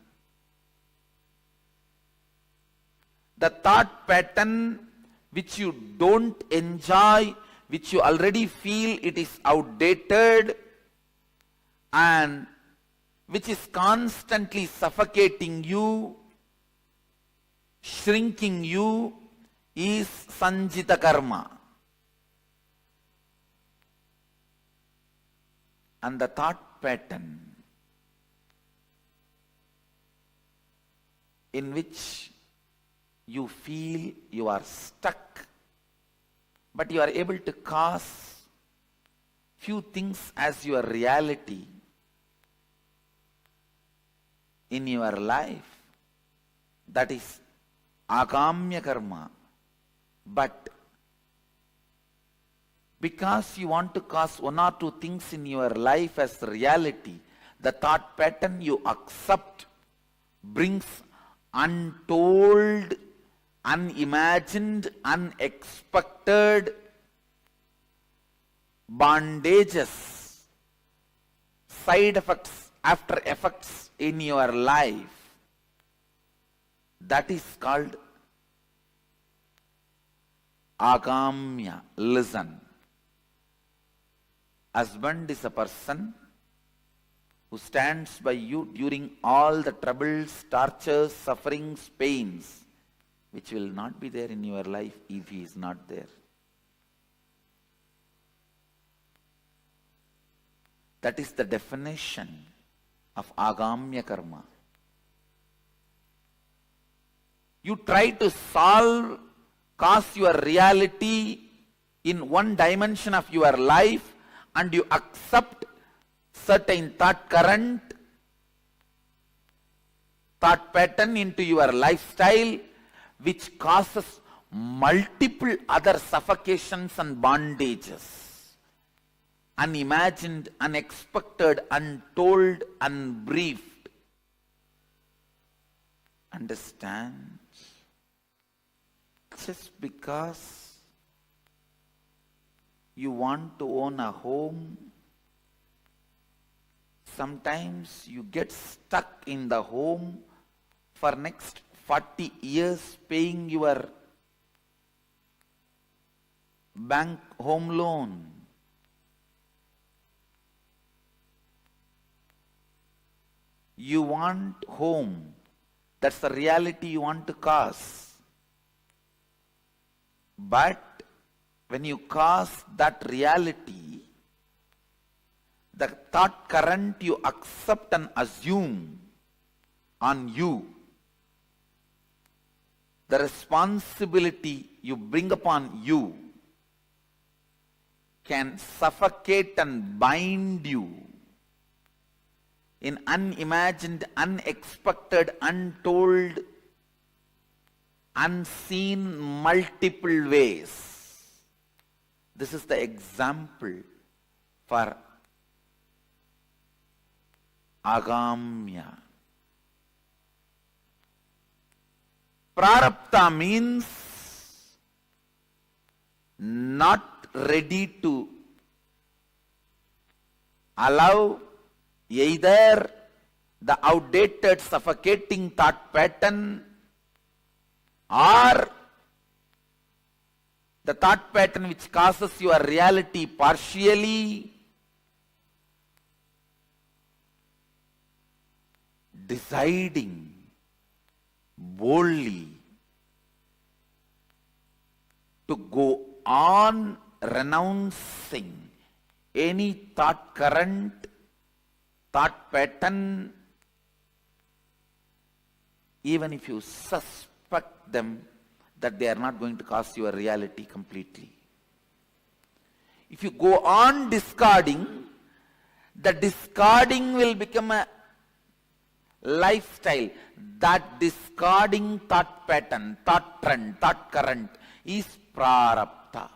The thought pattern which you don't enjoy, which you already feel it is outdated, and which is constantly suffocating you, shrinking you, is sanjita karma. And the thought pattern in which you feel you are stuck, but you are able to cause few things as your reality in your life, that is agamya karma. But because you want to cause one or two things in your life as reality, the thought pattern you accept brings untold, unimagined, unexpected bondages, side effects, after effects in your life. That is called agamya. Listen. Husband is a person who stands by you during all the troubles, tortures, sufferings, pains, which will not be there in your life if he is not there. That is the definition of agamya karma. You try to cause your reality in one dimension of your life, and you accept certain thought current, thought pattern into your lifestyle, which causes multiple other suffocations and bondages. Unimagined, unexpected, untold, unbriefed. Understand? Just because you want to own a home, sometimes you get stuck in the home for next 40 years paying your bank home loan. You want home. That's the reality you want to cause. But when you cause that reality, the thought current you accept and assume on you, the responsibility you bring upon you, can suffocate and bind you in unimagined, unexpected, untold, unseen multiple ways. This is the example for agamya. Prarabdha means not ready to allow either the outdated, suffocating thought pattern or the thought pattern which causes your reality partially, deciding boldly to go on renouncing any thought current, thought pattern, even if you suspect them that they are not going to cause your reality completely. If you go on discarding, the discarding will become a lifestyle. That discarding thought pattern, thought trend, thought current is prarabdha.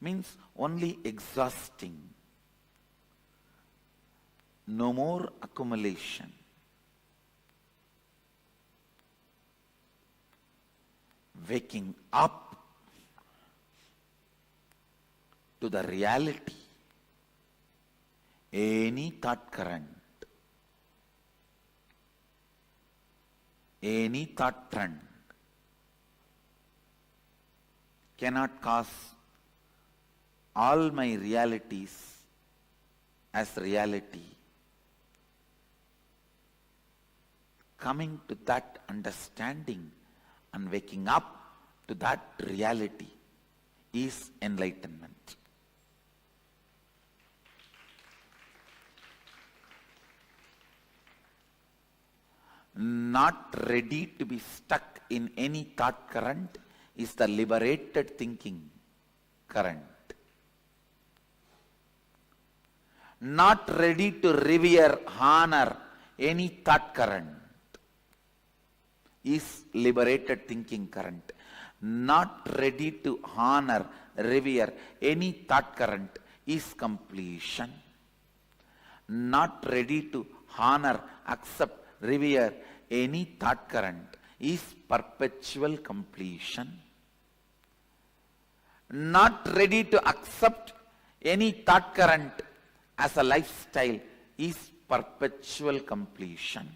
Means only exhausting. No more accumulation. Waking up to the reality. Any thought current, any thought trend cannot cause all my realities as reality. Coming to that understanding and waking up to that reality is enlightenment. Not ready to be stuck in any thought current is the liberated thinking current. Not ready to revere, honor any thought current is liberated thinking current. Not ready to honor, revere any thought current is completion. Not ready to honor, accept, revere any thought current is perpetual completion. Not ready to accept any thought current as a lifestyle is perpetual completion.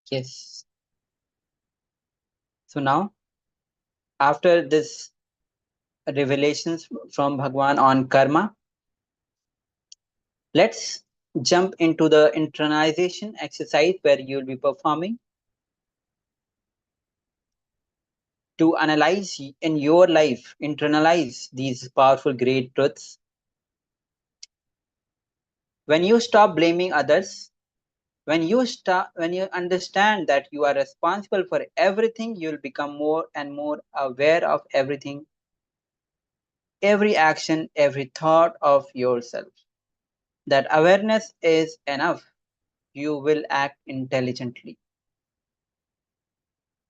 Yes. So now, after this revelations from Bhagwan on karma, let's jump into the internalization exercise where you'll be performing to analyze in your life, internalize these powerful great truths. When you stop blaming others, when you understand that you are responsible for everything, you'll become more and more aware of everything, every action, every thought of yourself. That awareness is enough. You will act intelligently.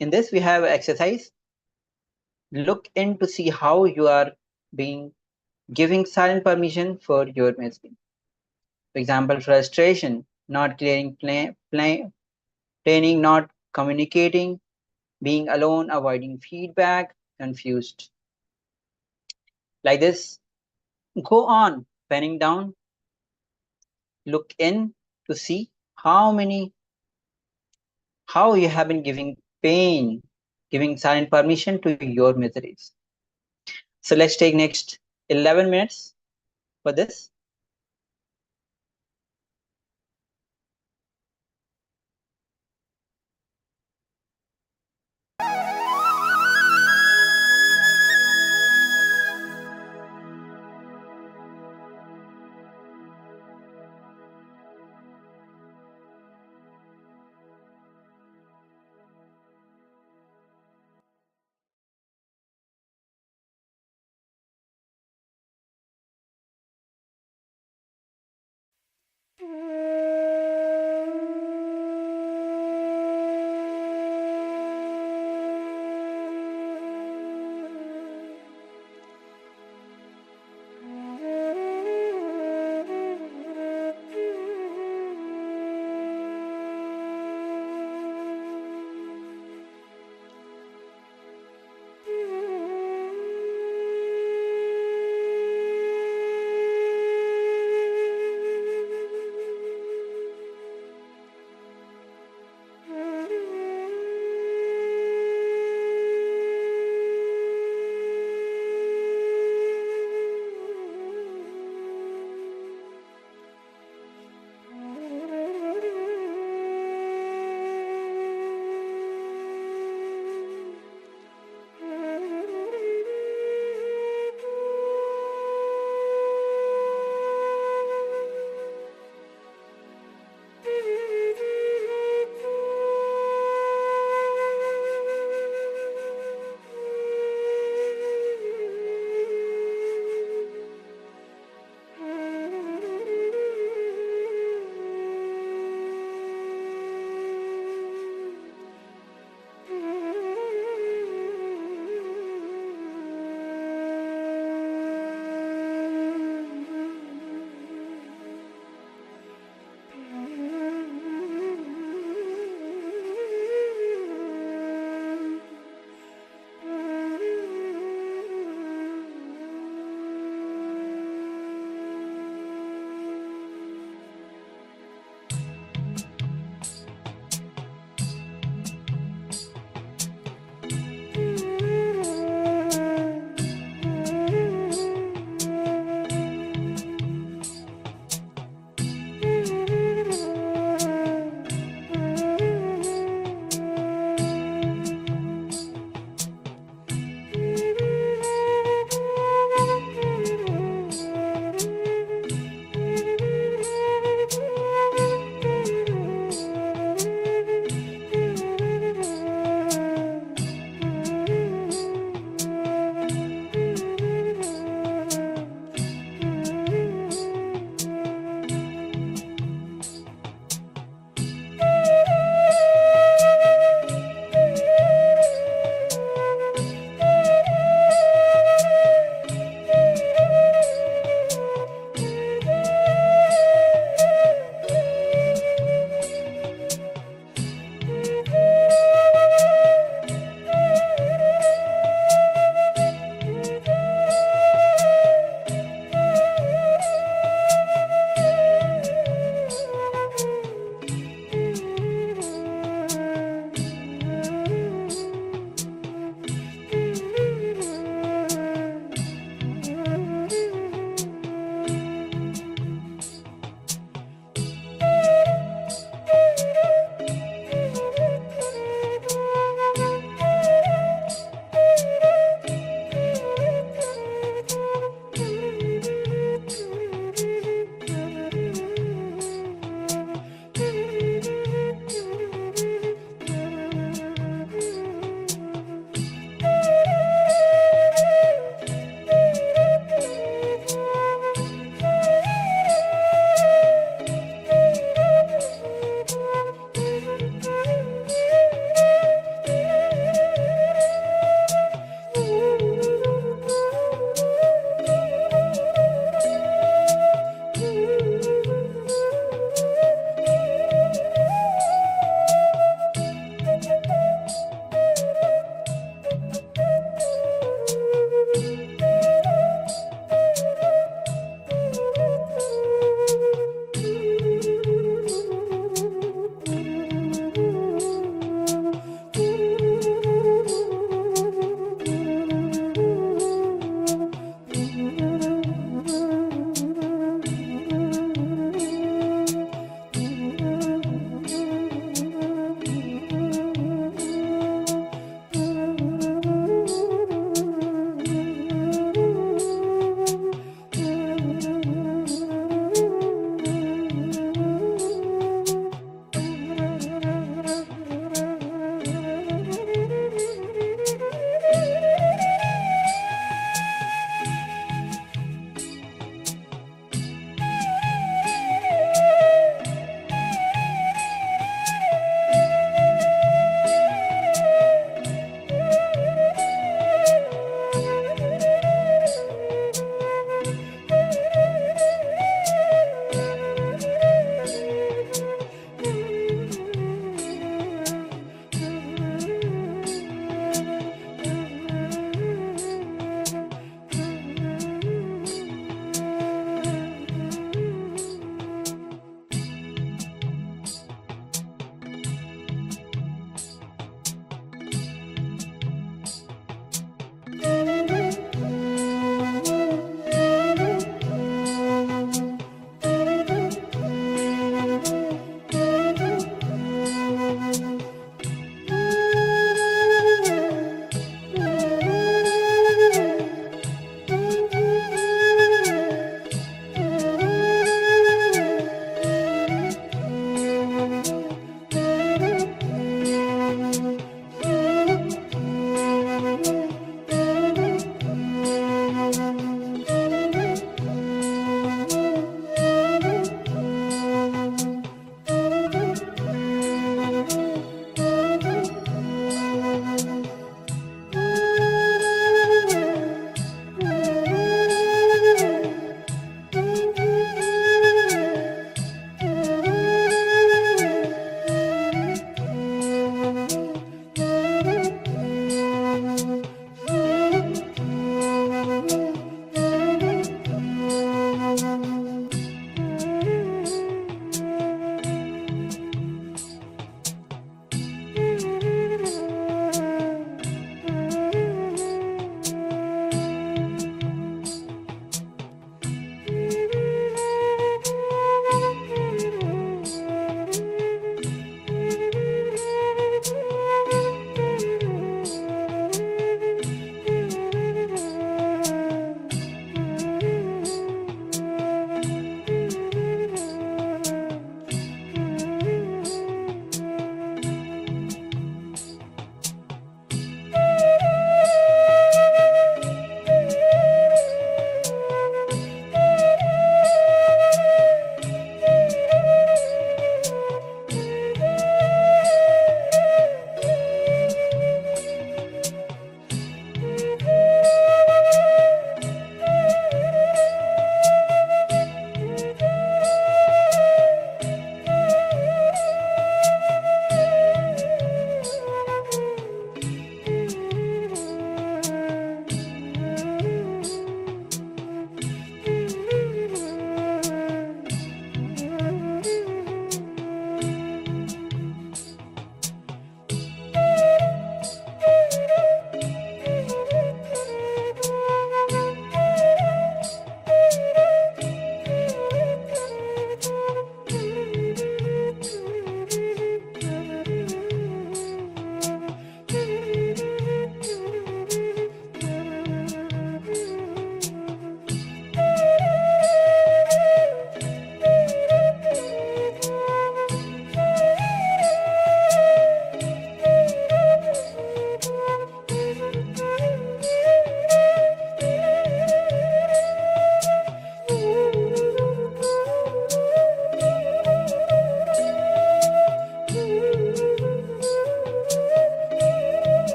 In this, we have exercise. Look in to see how you are being giving silent permission for your misery. For example, frustration, not clearing planning, not communicating, being alone, avoiding feedback, confused. Like this, go on penning down, look in to see how you have been giving pain, giving silent permission to your miseries. So let's take next 11 minutes for this.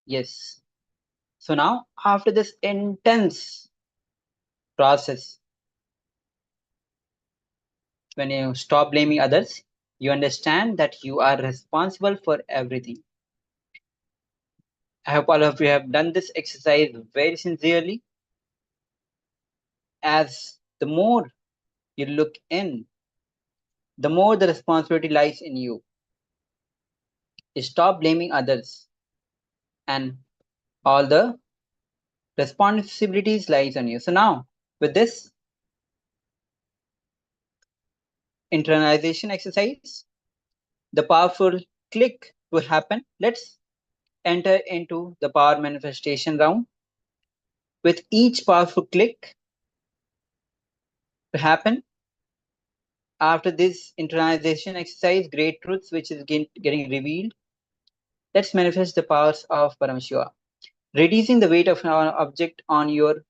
Yes. So now, after this intense process, when you stop blaming others, you understand that you are responsible for everything. I hope all of you have done this exercise very sincerely, as the more you look in, the more the responsibility lies in you. You stop blaming others, and all the responsibilities lies on you. So now, with this internalization exercise, the powerful click will happen. Let's enter into the power manifestation round. With each powerful click to happen, after this internalization exercise, great truths which is getting revealed, let's manifest the powers of Paramashiva, reducing the weight of an object on your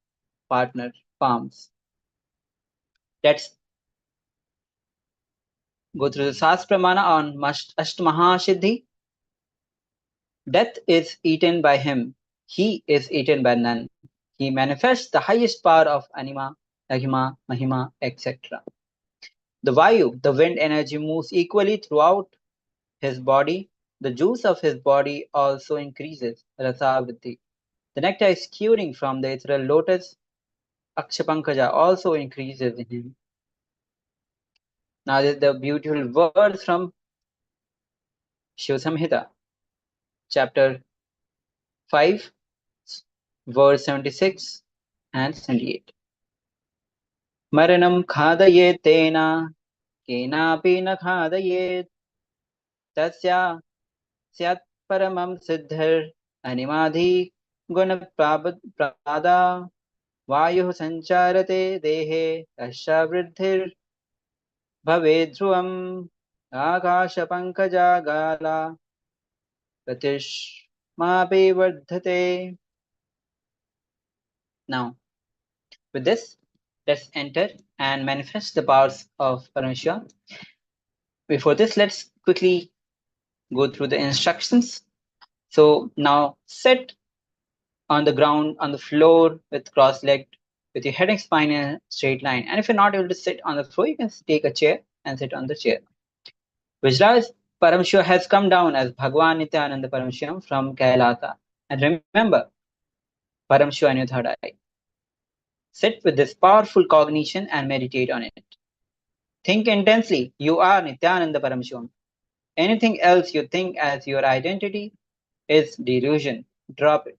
partner palms. Let's go through the Sas Pramana on Ashtamaha Death is eaten by him. He is eaten by none. He manifests the highest power of anima, lahima, mahima, etc. The Vayu, the wind energy, moves equally throughout his body. The juice of his body also increases, rasavritti. The nectar is curing from the ethereal lotus, akshapankaja, also increases in him. Now the beautiful words from Shiv Samhita, chapter 5, verse 76 and 78. Maranam khadaye tena kenapi na khadayet tasya syat paramam siddhar animadhi guna prada vayuh sancharate dehe tasya vriddhir bhave dhruvam akasha pankaja gala pratishmapi vardhate. Now, with this, let's enter and manifest the powers of Paramashiva. Before this, let's quickly go through the instructions. So now sit on the ground, on the floor with cross-legged, with your head and spine in a straight line. And if you're not able to sit on the floor, you can take a chair and sit on the chair. Vajraj Paramashiva has come down as Bhagwan Nithyananda Paramashivam from KAILASA. And remember, Paramashiva in your third eye. Sit with this powerful cognition and meditate on it. Think intensely. You are Nithyananda Paramashivam. Anything else you think as your identity is delusion. Drop it.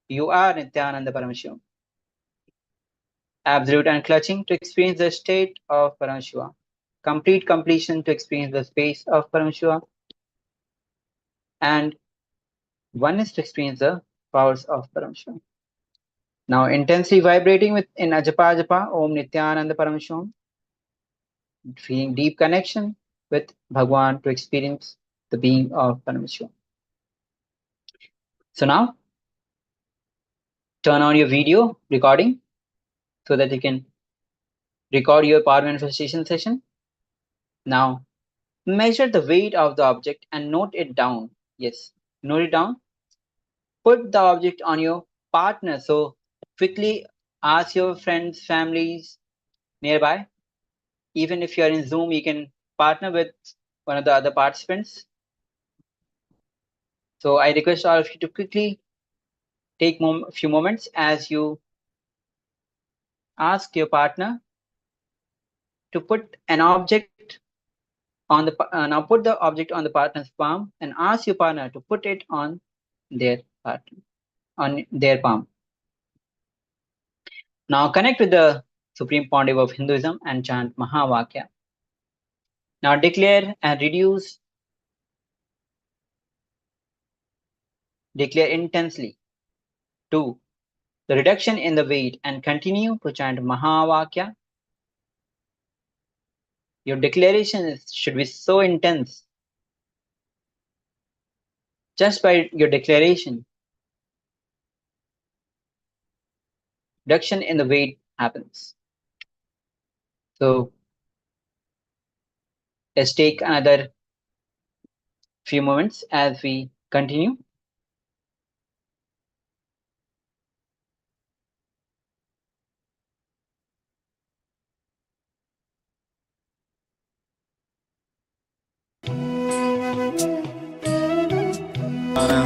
You are Nithyananda Paramashivam. Absolute unclutching to experience the state of Paramashiva. Complete completion to experience the space of Paramashiva. And oneness to experience the powers of Paramashiva. Now intensely vibrating in Ajapa Japa, Om Nithyananda Paramashivam. Feeling deep connection with Bhagwan to experience the being of Paramashiva. So now, turn on your video recording so that you can record your power manifestation session. Now, measure the weight of the object and note it down. Yes, note it down. Put the object on your partner. So quickly ask your friends, families nearby. Even if you are in Zoom, you can partner with one of the other participants. So I request all of you to quickly take a few moments as you ask your partner to put an object on the now put the object on the partner's palm and ask your partner to put it on their partner on their palm. Now connect with the Supreme Pontiff of Hinduism and chant Mahavakya. Now declare and declare intensely 2. The reduction in the weight and continue to chant Mahavakya. Your declaration should be so intense. Just by your declaration, reduction in the weight happens. So let's take another few moments as we continue.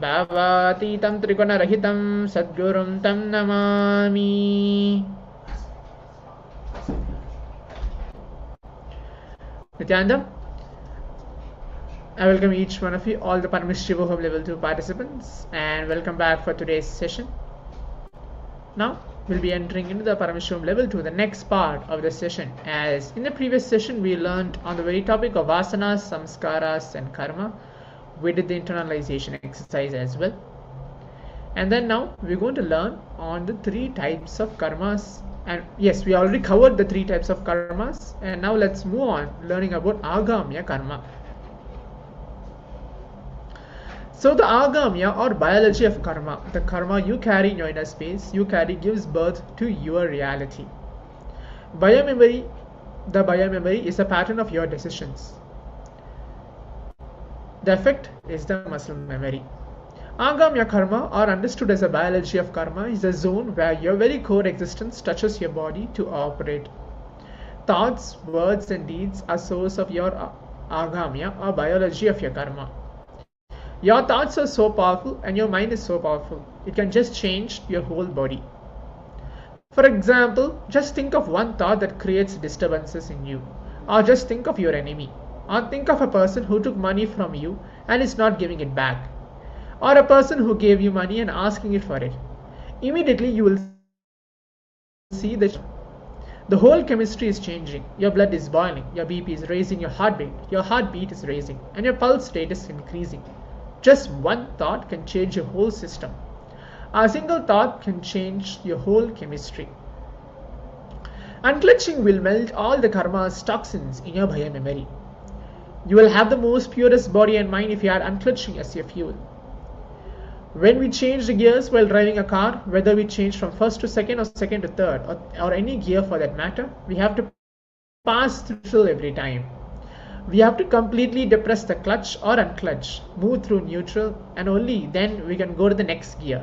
Bhavatītam Trigunarahitam Sadgurum Tam Namami. Nithyananda, I welcome each one of you, all the Paramashivoham Level 2 participants, and welcome back for today's session. Now, we'll be entering into the Paramashivoham Level 2, the next part of the session. As in the previous session, we learned on the very topic of vasanas, samskaras, and karma. We did the internalization exercise as well. And then now, we're going to learn on the 3 types of karmas. And yes, we already covered the 3 types of karmas. And now let's move on learning about agamya karma. So the agamya or biology of karma, the karma you carry in your inner space, you carry gives birth to your reality. Biomemory, the biomemory is a pattern of your decisions. The effect is the muscle memory. Agamya karma, or understood as a biology of karma, is a zone where your very core existence touches your body to operate. Thoughts, words and deeds are source of your agamya or biology of your karma. Your thoughts are so powerful and your mind is so powerful. It can just change your whole body. For example, just think of one thought that creates disturbances in you. Or just think of your enemy. Or think of a person who took money from you and is not giving it back. Or a person who gave you money and asking it for it. Immediately you will see that the whole chemistry is changing. Your blood is boiling, your BP is raising, your heartbeat is raising, and your pulse rate is increasing. Just one thought can change your whole system. A single thought can change your whole chemistry. Unclenching will melt all the karma's toxins in your bhaya memory. You will have the most purest body and mind if you are unclenching as your fuel. When we change the gears while driving a car, whether we change from first to second or second to third or any gear for that matter, we have to pass through every time. We have to completely depress the clutch or unclutch, move through neutral, and only then we can go to the next gear.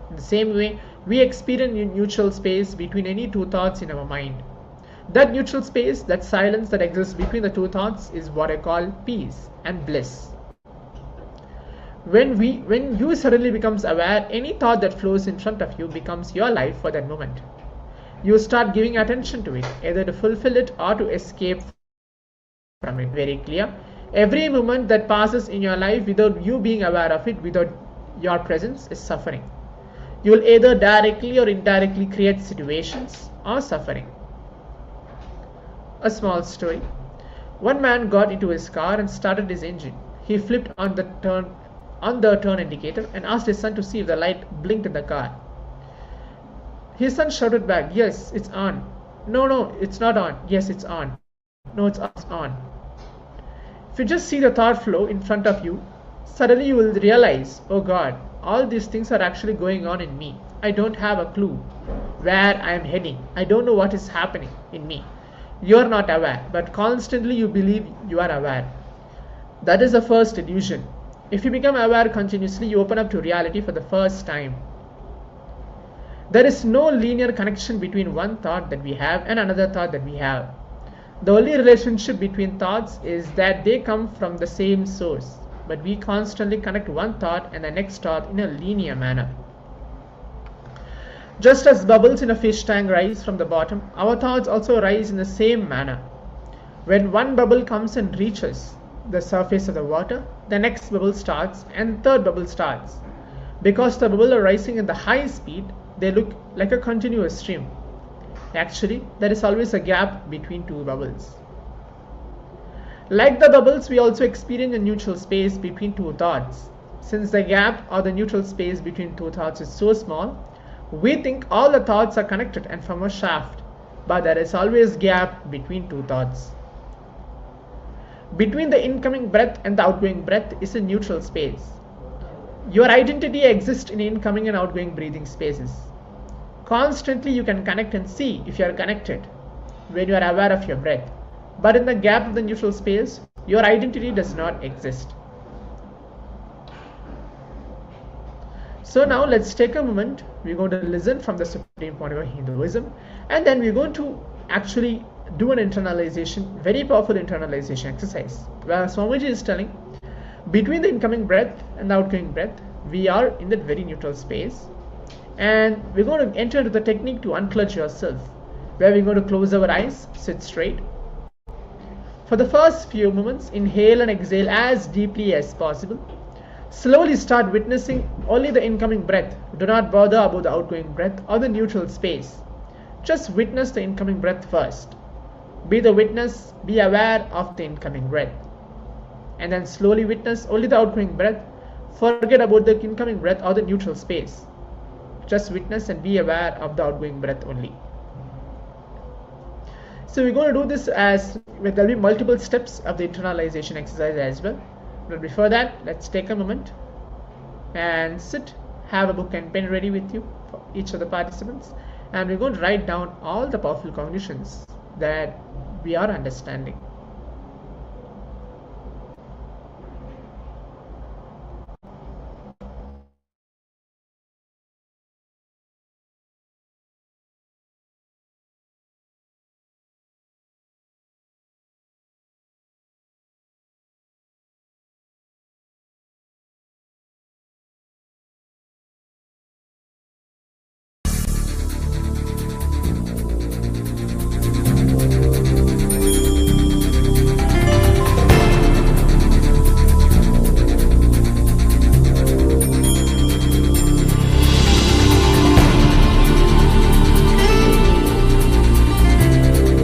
In the same way, we experience neutral space between any 2 thoughts in our mind. That neutral space, that silence that exists between the 2 thoughts is what I call peace and bliss. When you suddenly becomes aware, any thought that flows in front of you becomes your life for that moment. You start giving attention to it, either to fulfill it or to escape from it. Very clear. Every moment that passes in your life without you being aware of it, without your presence, is suffering. You will either directly or indirectly create situations or suffering. A small story. One man got into his car and started his engine. He flipped on the turn indicator and asked his son to see if the light blinked in the car. His son shouted back, "Yes, it's on." No, it's not on." "Yes, it's on." "No, it's on." If you just see the thought flow in front of you, suddenly you will realize, oh God, all these things are actually going on in me. I don't have a clue where I am heading. I don't know what is happening in me. You are not aware, but constantly you believe you are aware. That is the first illusion. If you become aware continuously, you open up to reality for the first time. There is no linear connection between one thought that we have and another thought that we have. The only relationship between thoughts is that they come from the same source, but we constantly connect one thought and the next thought in a linear manner. Just as bubbles in a fish tank rise from the bottom, our thoughts also rise in the same manner. When one bubble comes and reaches the surface of the water, the next bubble starts and the third bubble starts. Because the bubbles are rising at the high speed, they look like a continuous stream. Actually, there is always a gap between 2 bubbles. Like the bubbles, we also experience a neutral space between 2 thoughts. Since the gap or the neutral space between 2 thoughts is so small, we think all the thoughts are connected and form a shaft, but there is always gap between 2 thoughts. Between the incoming breath and the outgoing breath is a neutral space. Your identity exists in incoming and outgoing breathing spaces. Constantly you can connect and see if you are connected when you are aware of your breath. But in the gap of the neutral space, your identity does not exist. So now let's take a moment. We're going to listen from the supreme point of Hinduism, and then we're going to actually do an internalization, very powerful internalization exercise, where Swamiji is telling, between the incoming breath and the outgoing breath, we are in that very neutral space. And we're going to enter into the technique to unclench yourself, where we're going to close our eyes, sit straight. For the first few moments, inhale and exhale as deeply as possible. Slowly start witnessing only the incoming breath. Do not bother about the outgoing breath or the neutral space. Just witness the incoming breath first. Be the witness, be aware of the incoming breath. And then slowly witness only the outgoing breath. Forget about the incoming breath or the neutral space. Just witness and be aware of the outgoing breath only. So we're going to do this as there will be multiple steps of the internalization exercise as well. But before that, let's take a moment and sit, have a book and pen ready with you for each of the participants, and we're going to write down all the powerful cognitions that we are understanding.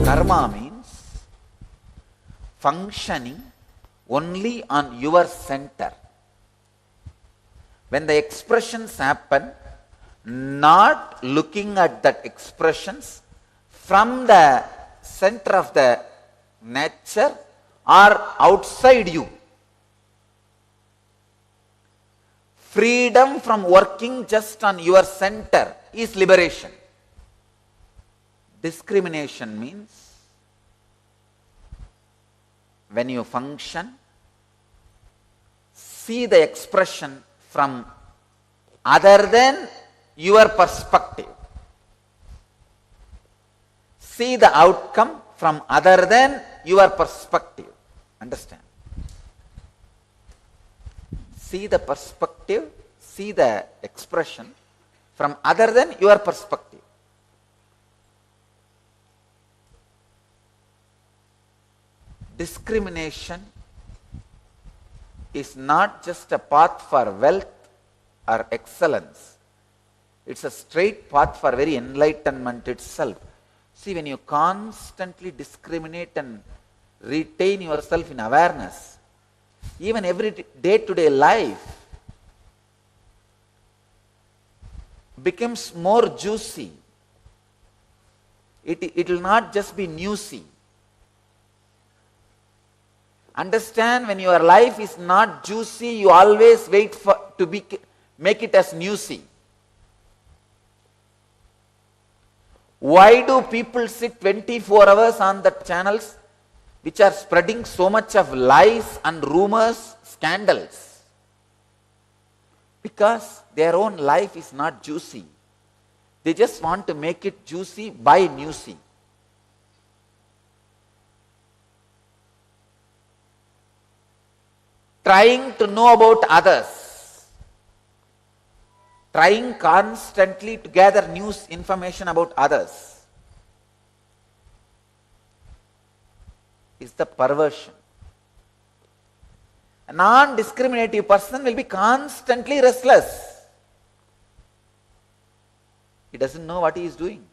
Karma means functioning only on your center. When the expressions happen, not looking at that expressions from the center of the nature or outside you. Freedom from working just on your center is liberation. Discrimination means when you function, see the expression from other than your perspective. See the outcome from other than your perspective. Understand? See the perspective, see the expression from other than your perspective. Discrimination is not just a path for wealth or excellence. It's a straight path for very enlightenment itself. See, when you constantly discriminate and retain yourself in awareness, even every day-to-day life becomes more juicy. It will not just be newsy. Understand, when your life is not juicy, you always wait for make it as newsy. Why do people sit 24 hours on the channels which are spreading so much of lies and rumors, scandals? Because their own life is not juicy. They just want to make it juicy by newsy. Trying to know about others, trying constantly to gather news information about others is the perversion. A non-discriminative person will be constantly restless. He doesn't know what he is doing.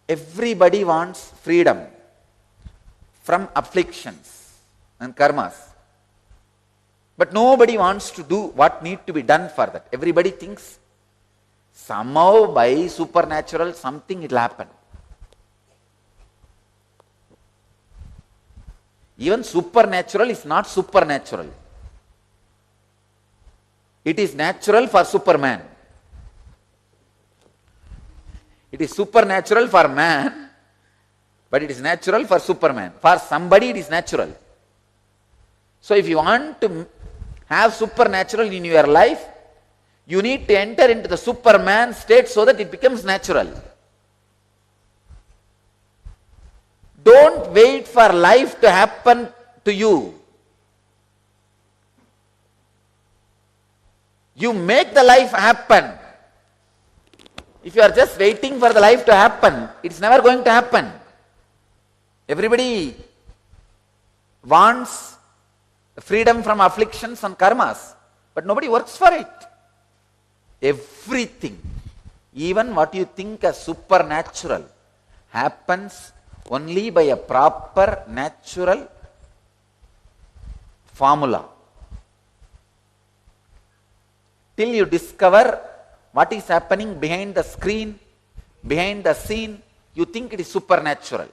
Everybody wants freedom from afflictions and karmas. But nobody wants to do what needs to be done for that. Everybody thinks somehow by supernatural something will happen. Even supernatural is not supernatural. It is natural for Superman. It is supernatural for man, but it is natural for Superman. For somebody it is natural. So if you want to have supernatural in your life, you need to enter into the Superman state so that it becomes natural. Don't wait for life to happen to you. You make the life happen. If you are just waiting for the life to happen, it's never going to happen. Everybody wants freedom from afflictions and karmas, but nobody works for it. Everything, even what you think as supernatural, happens only by a proper natural formula. Till you discover what is happening behind the screen, behind the scene, you think it is supernatural.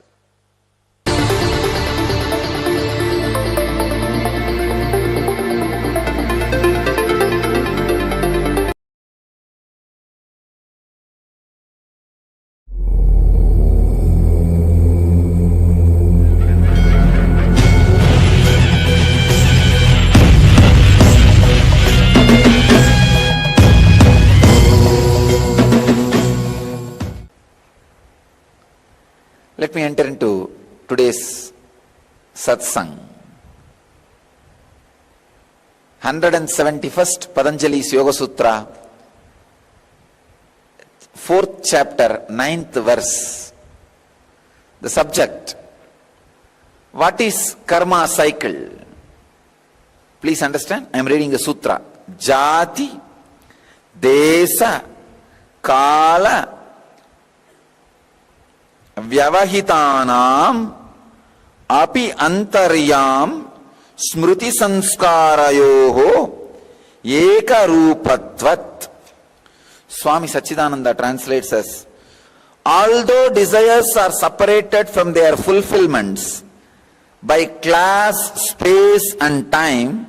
Let me enter into today's satsang. 171st Patanjali's Yoga Sutra, 4th chapter, 9th verse. The subject, what is karma cycle? Please understand, I am reading the sutra. Jati, desa, kala, vyavahitanam api antaryam smruti sanskarayoho eka rupatvat. Swami Sachidananda translates as, although desires are separated from their fulfillments by class, space and time,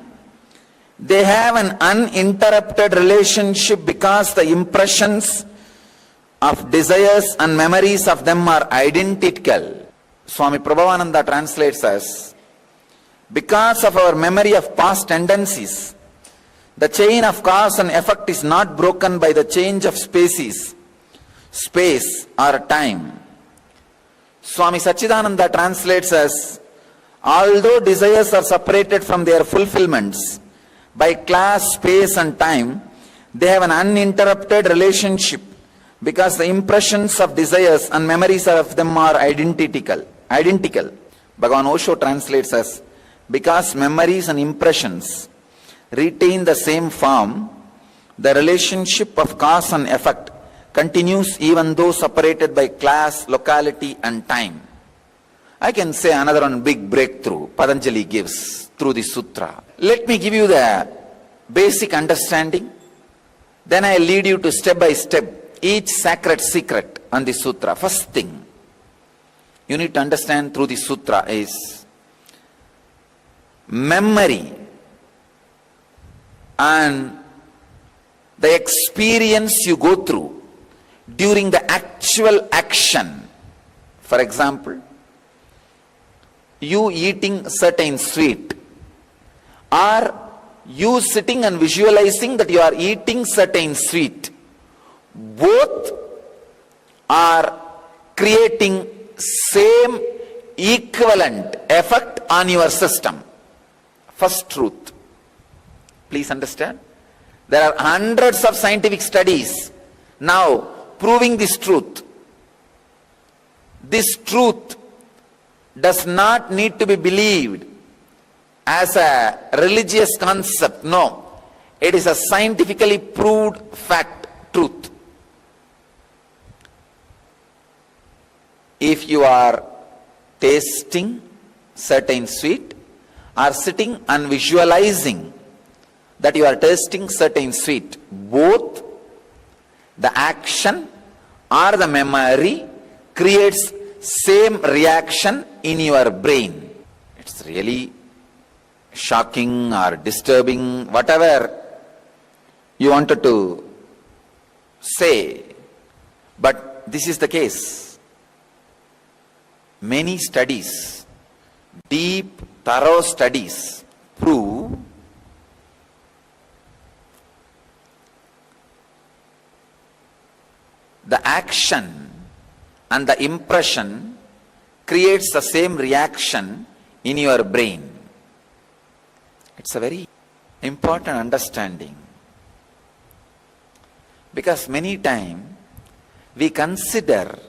they have an uninterrupted relationship because the impressions of desires and memories of them are identical. Swami Prabhavananda translates as, because of our memory of past tendencies, the chain of cause and effect is not broken by the change of space or time. Swami Sachidananda translates as, although desires are separated from their fulfillments by class, space and time, they have an uninterrupted relationship because the impressions of desires and memories of them are identical. Bhagavan Osho translates as, because memories and impressions retain the same form, the relationship of cause and effect continues even though separated by class, locality and time. I can say another one big breakthrough Patanjali gives through this sutra. Let me give you the basic understanding, then I lead you to step by step each sacred secret on this sutra. First thing you need to understand through this sutra is memory and the experience you go through during the actual action. For example, you eating certain sweet, or you sitting and visualizing that you are eating certain sweet, both are creating same equivalent effect on your system. First truth. Please understand. There are hundreds of scientific studies now proving this truth. This truth does not need to be believed as a religious concept. No. It is a scientifically proved fact, truth. If you are tasting certain sweet or sitting and visualizing that you are tasting certain sweet, both the action or the memory creates same reaction in your brain. It's really shocking or disturbing, whatever you wanted to say, but this is the case. Many studies, deep, thorough studies, prove the action and the impression creates the same reaction in your brain. It's a very important understanding. Because many times we consider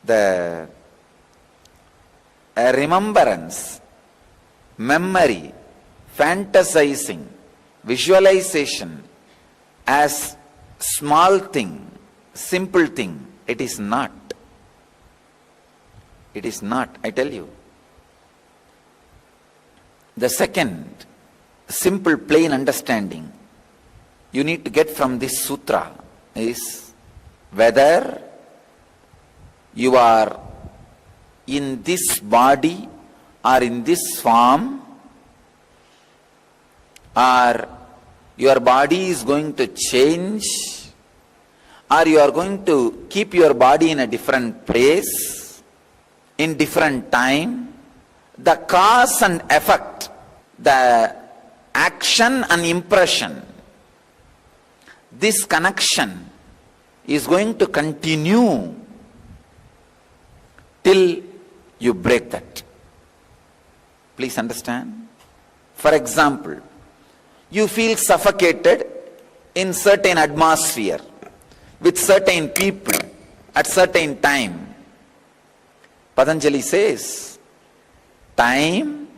the remembrance, memory, fantasizing, visualization as small thing, simple thing. It is not. It is not, I tell you. The second simple plain understanding you need to get from this sutra is whether you are in this body or in this form, or your body is going to change, or you are going to keep your body in a different place, in different time. The cause and effect, the action and impression, this connection is going to continue till you break that. Please understand. For example, you feel suffocated in certain atmosphere with certain people at certain time. Patanjali says, time,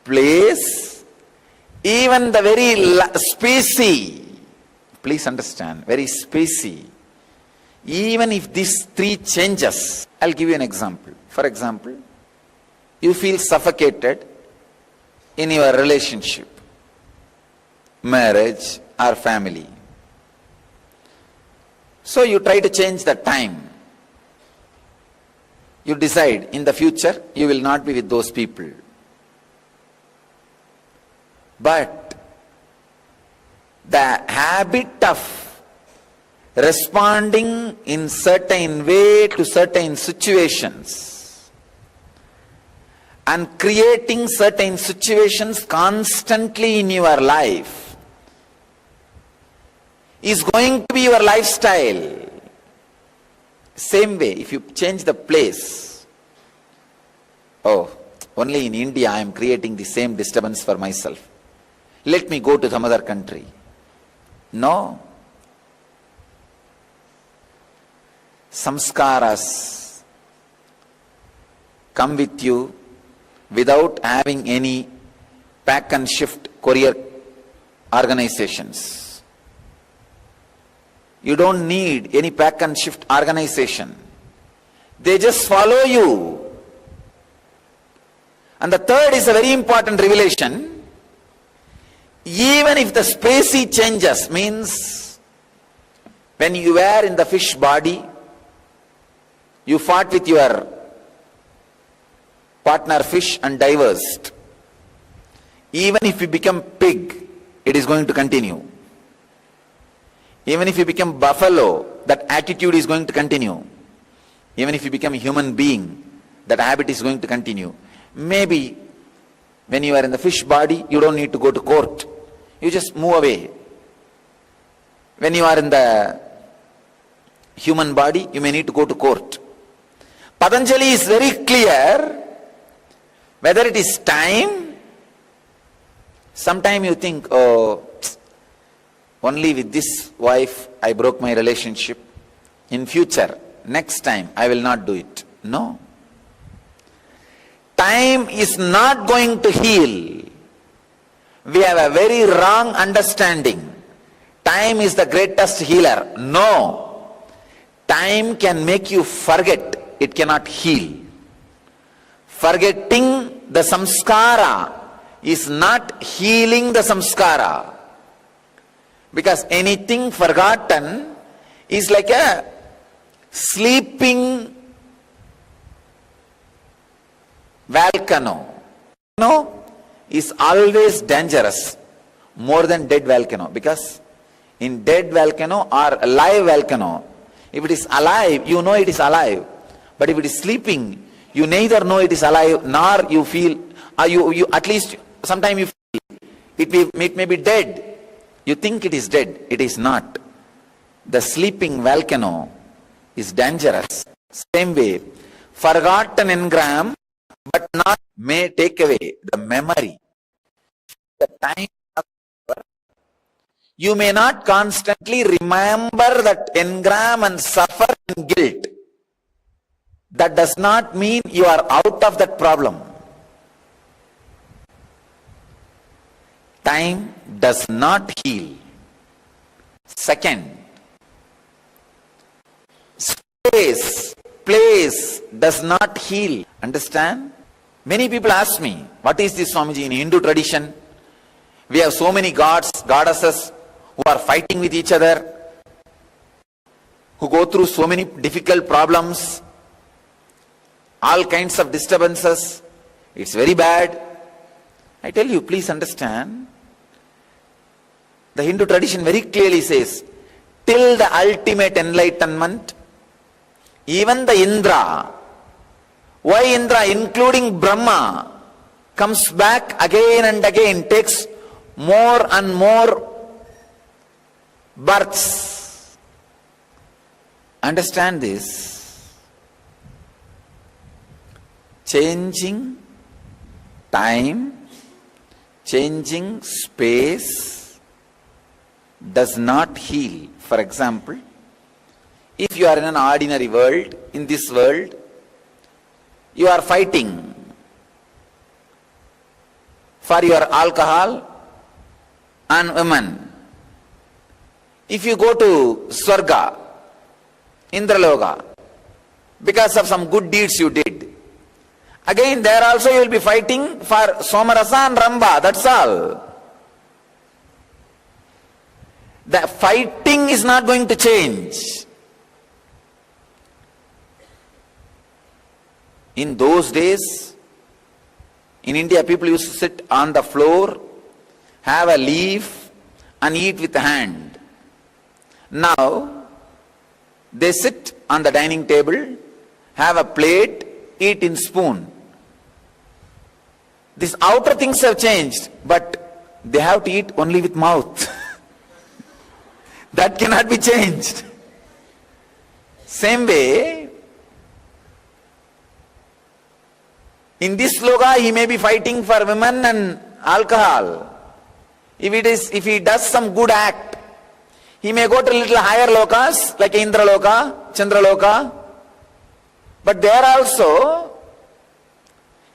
place, even the very species, please understand, very species, even if these three changes, I'll give you an example. For example, you feel suffocated in your relationship, marriage or family. So you try to change the time. You decide in the future you will not be with those people. But the habit of responding in certain way to certain situations and creating certain situations constantly in your life is going to be your lifestyle. Same way, if you change the place, oh, only in India I am creating the same disturbance for myself. Let me go to some other country. No. Samskaras come with you without having any pack and shift courier organizations. You don't need any pack and shift organization. They just follow you. And the third is a very important revelation. Even if the species changes, means when you were in the fish body, you fought with your partner fish and diverged. Even if you become pig, it is going to continue. Even if you become buffalo, that attitude is going to continue. Even if you become a human being, that habit is going to continue. Maybe when you are in the fish body, you don't need to go to court. You just move away. When you are in the human body, you may need to go to court. Patanjali is very clear, whether it is time. Sometime you think, oh, only with this wife I broke my relationship. In future, next time, I will not do it. No. Time is not going to heal. We have a very wrong understanding. Time is the greatest healer. No. Time can make you forget. It cannot heal. Forgetting the samskara is not healing the samskara. Because anything forgotten is like a sleeping volcano. Volcano is always dangerous more than dead volcano. Because in dead volcano or alive volcano, if it is alive, you know it is alive. But if it is sleeping, you neither know it is alive nor you feel, or you at least sometime you feel it may be dead. You think it is dead. It is not. The sleeping volcano is dangerous. Same way, forgotten engram but not may take away the memory. The time You may not constantly remember that engram and suffer in guilt. That does not mean you are out of that problem. Time does not heal. Second, space, place does not heal. Understand? Many people ask me, what is this, Swamiji? In Hindu tradition, we have so many gods, goddesses who are fighting with each other, who go through so many difficult problems, all kinds of disturbances. It's very bad. I tell you, please understand, the Hindu tradition very clearly says, till the ultimate enlightenment, even the Indra, why Indra, including Brahma, comes back again and again, takes more and more births. Understand this. Changing time, changing space does not heal. For example, if you are in an ordinary world, in this world, you are fighting for your alcohol and women. If you go to Swarga, Indraloka, because of some good deeds you did, again there also you will be fighting for Somarasa and Ramba, that's all. The fighting is not going to change. In those days, in India, people used to sit on the floor, have a leaf and eat with the hand. Now, they sit on the dining table, have a plate, eat in spoon. These outer things have changed, but they have to eat only with mouth. That cannot be changed. Same way, in this sloka, he may be fighting for women and alcohol. If he does some good act, he may go to little higher lokas, like Indra Loka, Chandra Loka. But there also,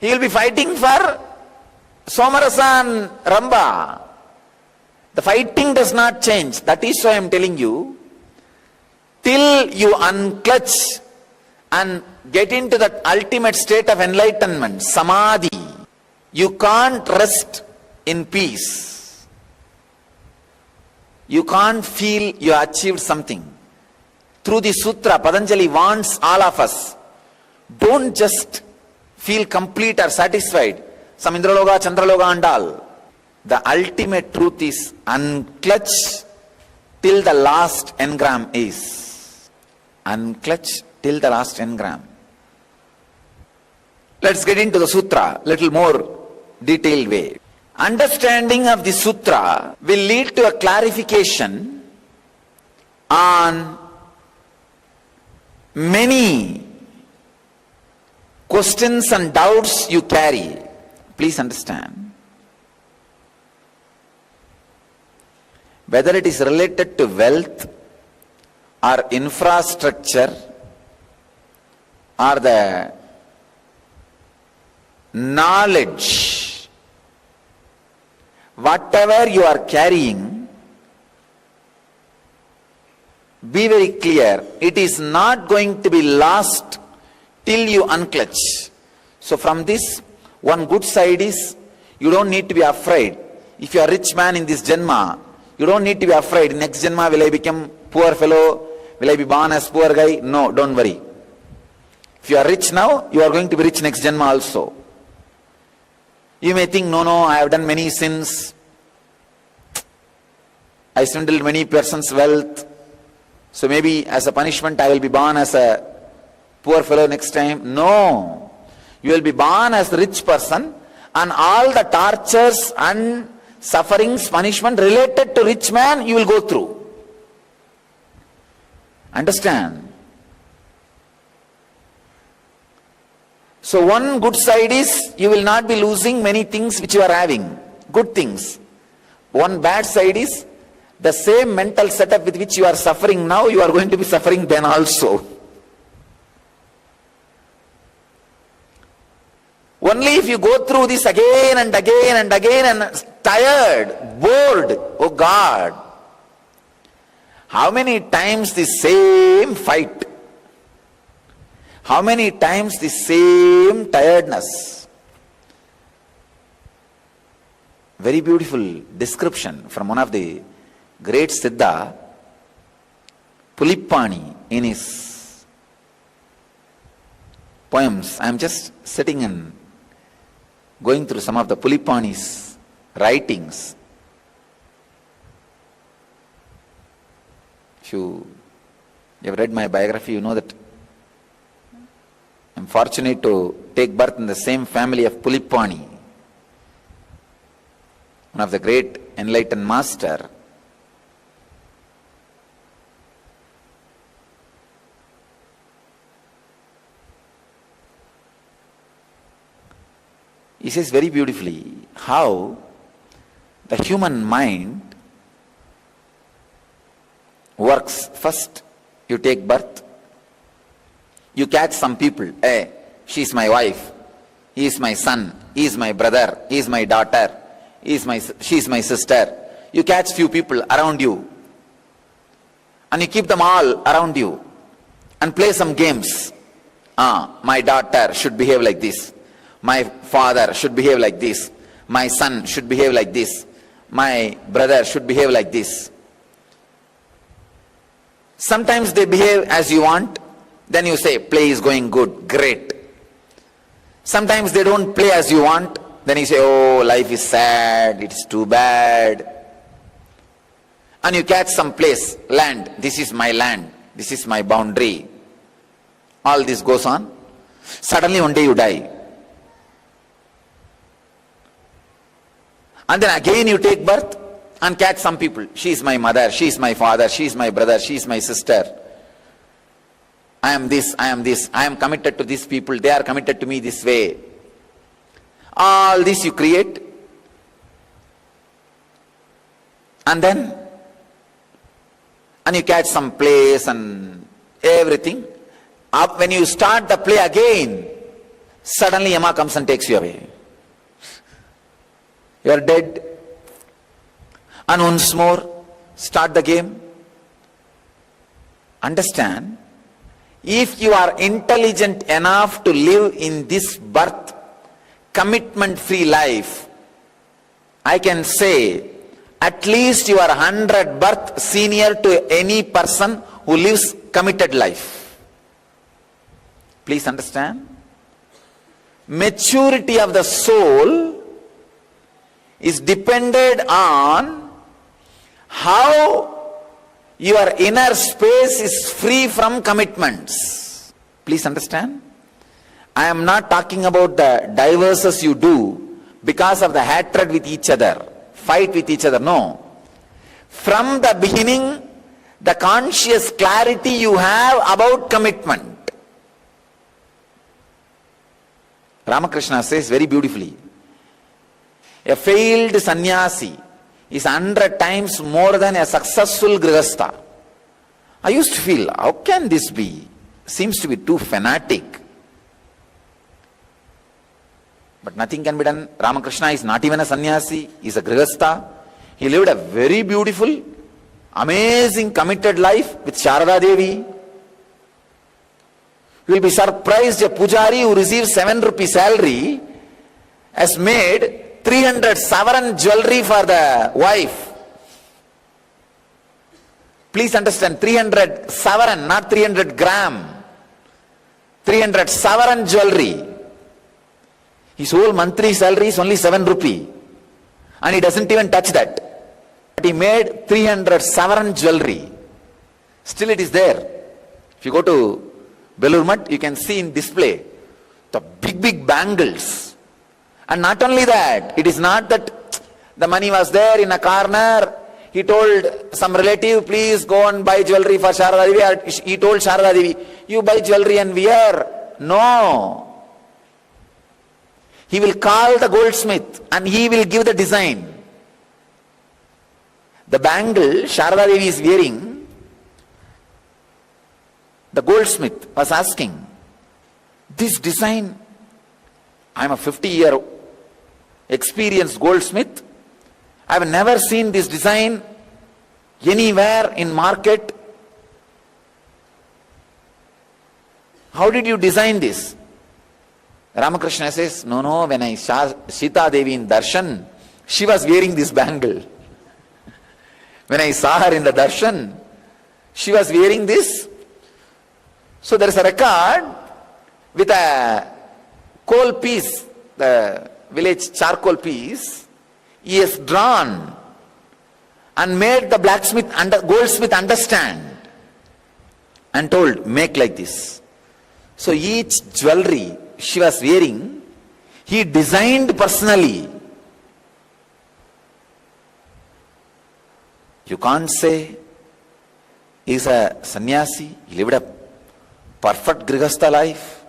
he will be fighting for Somarasa and Ramba. The fighting does not change. That is why I am telling you, till you unclutch and get into that ultimate state of enlightenment, samadhi, you can't rest in peace. You can't feel you achieved something. Through the sutra, Patanjali wants all of us, don't just feel complete or satisfied. Some Indraloka, Chandraloka and all. The ultimate truth is unclutch till the last engram is. Unclutch till the last engram. Let's get into the sutra little more detailed way. Understanding of the sutra will lead to a clarification on many questions and doubts you carry. Please understand. Whether it is related to wealth or infrastructure or the knowledge, whatever you are carrying, be very clear, it is not going to be lost till you unclutch. So from this, one good side is, you don't need to be afraid. If you are a rich man in this Janma, you don't need to be afraid. Next Janma, will I become poor fellow? Will I be born as poor guy? No, don't worry. If you are rich now, you are going to be rich next Janma also. You may think, no, I have done many sins. I swindled many persons' wealth. So maybe as a punishment, I will be born as a poor fellow next time. No. You will be born as a rich person, and all the tortures and sufferings, punishment related to rich man, you will go through. Understand? So one good side is, you will not be losing many things which you are having. Good things. One bad side is, the same mental setup with which you are suffering now, you are going to be suffering then also. Only if you go through this again and again and again and tired, bored, oh God, how many times the same fight? How many times the same tiredness? Very beautiful description from one of the great Siddha, Pulippani, in his poems. I am just sitting and going through some of the Pulippani's writings. If you have read my biography, you know that I am fortunate to take birth in the same family of Pulippani, one of the great enlightened master. He says very beautifully how the human mind works. First, you take birth, you catch some people. Hey, she's my wife, he is my son, he is my brother, he is my daughter, she is my sister. You catch few people around you and you keep them all around you and play some games. My daughter should behave like this. My father should behave like this. My son should behave like this. My brother should behave like this. Sometimes they behave as you want. Then you say, play is going good, great. Sometimes they don't play as you want. Then you say, oh, life is sad, it's too bad. And you catch some place, land, this is my land, this is my boundary. All this goes on. Suddenly one day you die. And then again you take birth and catch some people. She is my mother, she is my father, she is my brother, she is my sister. I am this, I am this, I am committed to these people, they are committed to me this way. All this you create. And then, and you catch some place and everything. Up when you start the play again, suddenly Yama comes and takes you away. You are dead. And once more, start the game. Understand, if you are intelligent enough to live in this birth, commitment-free life, I can say, at least you are 100 birth senior to any person who lives committed life. Please understand. Maturity of the soul is dependent on how your inner space is free from commitments. Please understand. I am not talking about the divorces you do because of the hatred with each other, fight with each other. No. From the beginning, the conscious clarity you have about commitment. Ramakrishna says very beautifully, a failed sannyasi is 100 times more than a successful grihastha. I used to feel, how can this be? Seems to be too fanatic. But nothing can be done. Ramakrishna is not even a sannyasi, he is a grihastha. He lived a very beautiful, amazing, committed life with Sharada Devi. You will be surprised, a pujari who receives 7 rupee salary has made 300 sovereign jewelry for the wife. Please understand, 300 sovereign, not 300 gram. 300 sovereign jewelry. His whole monthly salary is only 7 rupee. And he doesn't even touch that. But he made 300 sovereign jewelry. Still it is there. If you go to Belur Math, you can see in display the big bangles. And not only that, it is not that the money was there in a corner. He told some relative, please go and buy jewelry for Sharada Devi. Or he told Sharada Devi, you buy jewelry and wear. No. He will call the goldsmith and he will give the design. The bangle Sharada Devi is wearing, the goldsmith was asking, this design, I am a 50-year experienced goldsmith, I have never seen this design anywhere in market. How did you design this? Ramakrishna says, no, when I saw Sita Devi in darshan, she was wearing this bangle. When I saw her in the darshan, she was wearing this. So there is a record with a coal piece, the village charcoal piece, he has drawn and made the blacksmith and goldsmith understand and told, make like this. So each jewelry she was wearing, he designed personally. You can't say he's a sannyasi, he lived a perfect grihastha life.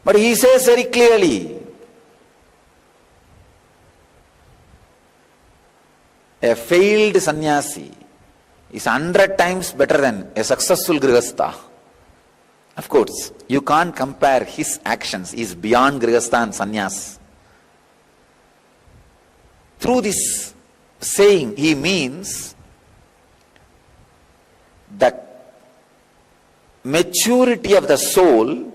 But he says very clearly, a failed sannyasi is 100 times better than a successful grihastha. Of course, you can't compare his actions. He is beyond grihastha and sannyas. Through this saying, he means the maturity of the soul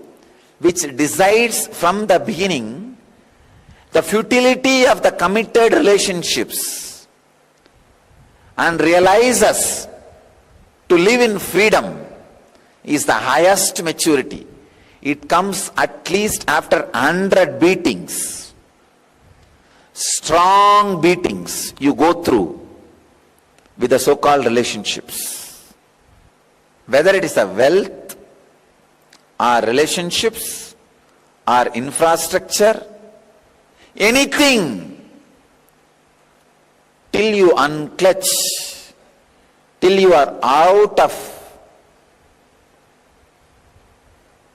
which decides from the beginning the futility of the committed relationships and realizes to live in freedom is the highest maturity. It comes at least after 100 beatings, strong beatings you go through with the so-called relationships. Whether it is a wealth or relationships or infrastructure, anything, till you unclutch, till you are out of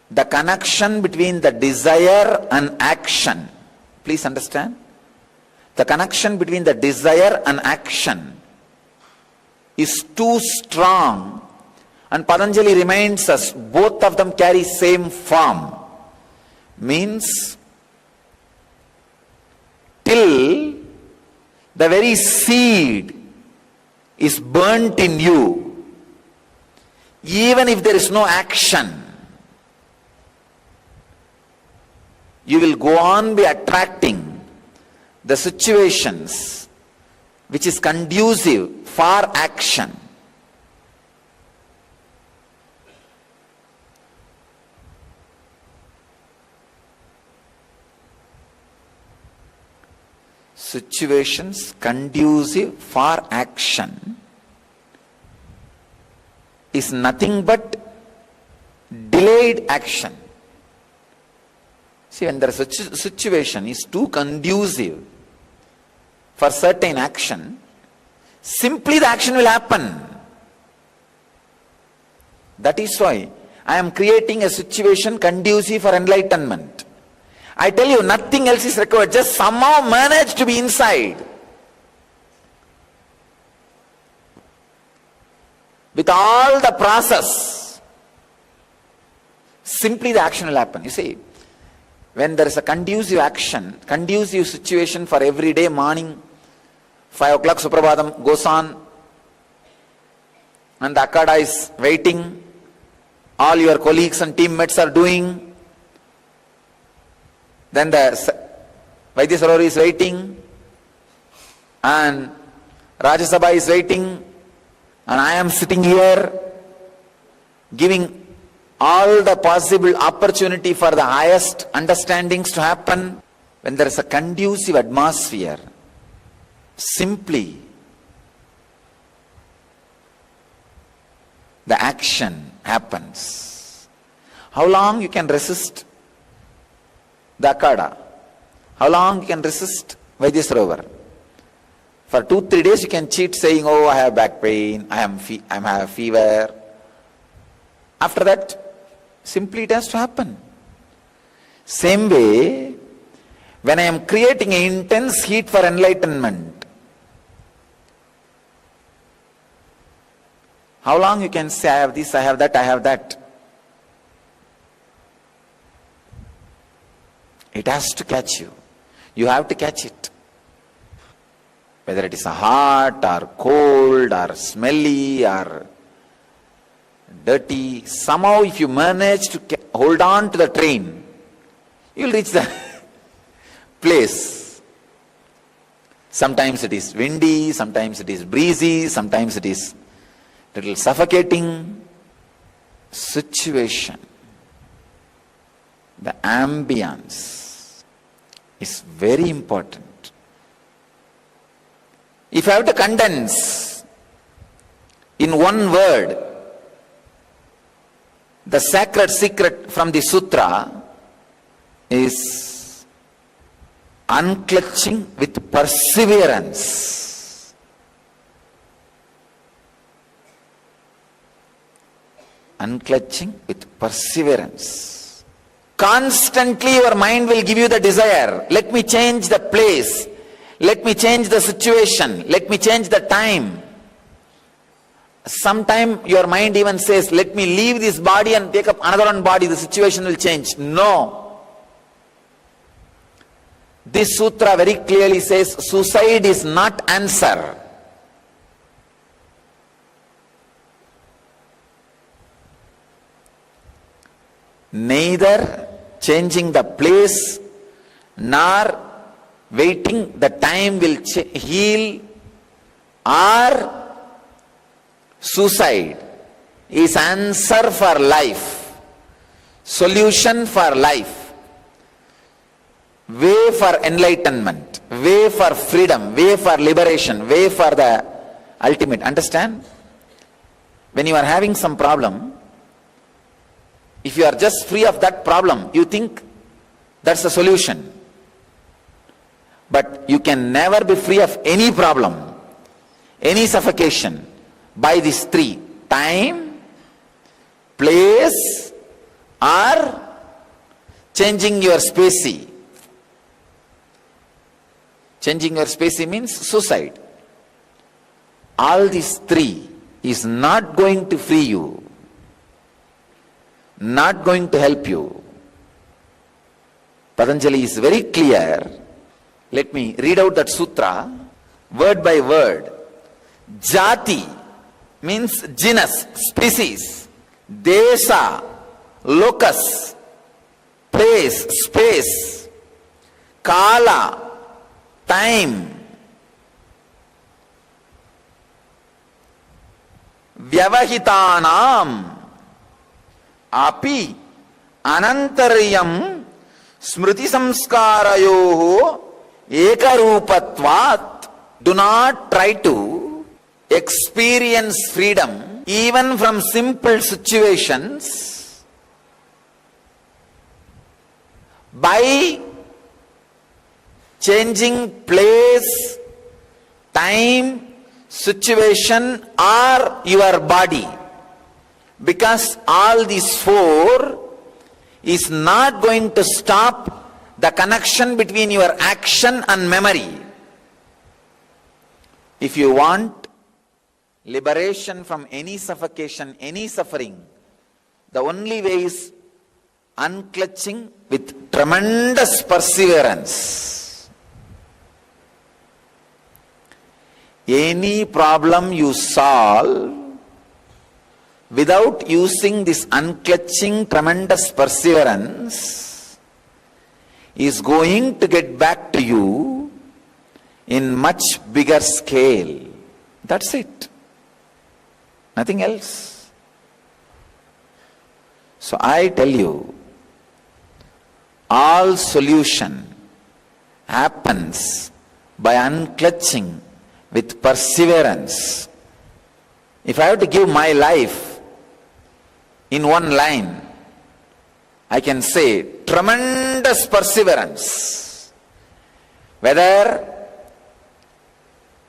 the connection between the desire and action. Please understand, the connection between the desire and action is too strong, and Patanjali reminds us both of them carry same form. Means till the very seed is burnt in you, even if there is no action, you will go on be attracting the situations which is conducive for action. Situations conducive for action is nothing but delayed action. See, when the situation is too conducive for certain action, simply the action will happen. That is why I am creating a situation conducive for enlightenment. I tell you, nothing else is required. Just somehow manage to be inside. With all the process, simply the action will happen. You see, when there is a conducive action, conducive situation for every day morning, 5 o'clock Suprabhatam goes on, and the Akada is waiting, all your colleagues and teammates are doing, then the Vaidya Sarori is waiting, and Rajya Sabha is waiting, and I am sitting here giving all the possible opportunity for the highest understandings to happen. When there is a conducive atmosphere, simply the action happens. How long you can resist the Akada? How long you can resist Vaidya Sarovar? For 2-3 days you can cheat saying, oh, I have back pain, I have fever. After that, simply it has to happen. Same way, when I am creating an intense heat for enlightenment, how long you can say, I have this, I have that, I have that? It has to catch you. You have to catch it. Whether it is hot or cold or smelly or dirty, somehow if you manage to hold on to the train, you will reach the place. Sometimes it is windy, sometimes it is breezy, sometimes it is little suffocating. Situation, the ambience is very important. If I have to condense in one word the sacred secret from the sutra, is unclutching with perseverance. Unclutching with perseverance. Constantly your mind will give you the desire. Let me change the place. Let me change the situation. Let me change the time. Sometime your mind even says, let me leave this body and take up another one body. The situation will change. No. This sutra very clearly says, suicide is not answer. Neither changing the place nor waiting the time will heal or suicide is answer for life, solution for life, way for enlightenment, way for freedom, way for liberation, way for the ultimate. Understand? When you are having some problem, if you are just free of that problem, you think that's the solution. But you can never be free of any problem, any suffocation, by these three: time, place, or changing your specie. Changing your specie means suicide. All these three is not going to free you, not going to help you. Patanjali is very clear. Let me read out that sutra word by word. Jati means genus, species. Desha, locus, place, space. Kala, time. Vyavahitanam api anantaryam smriti samskarayoho ekarupatvat. Do not try to experience freedom even from simple situations by changing place, time, situation or your body, because all these four is not going to stop the connection between your action and memory. If you want liberation from any suffocation, any suffering, the only way is unclutching with tremendous perseverance. Any problem you solve without using this unclutching tremendous perseverance is going to get back to you in much bigger scale. That's it. Nothing else. So I tell you, all solution happens by unclutching with perseverance. If I have to give my life in one line, I can say tremendous perseverance. Whether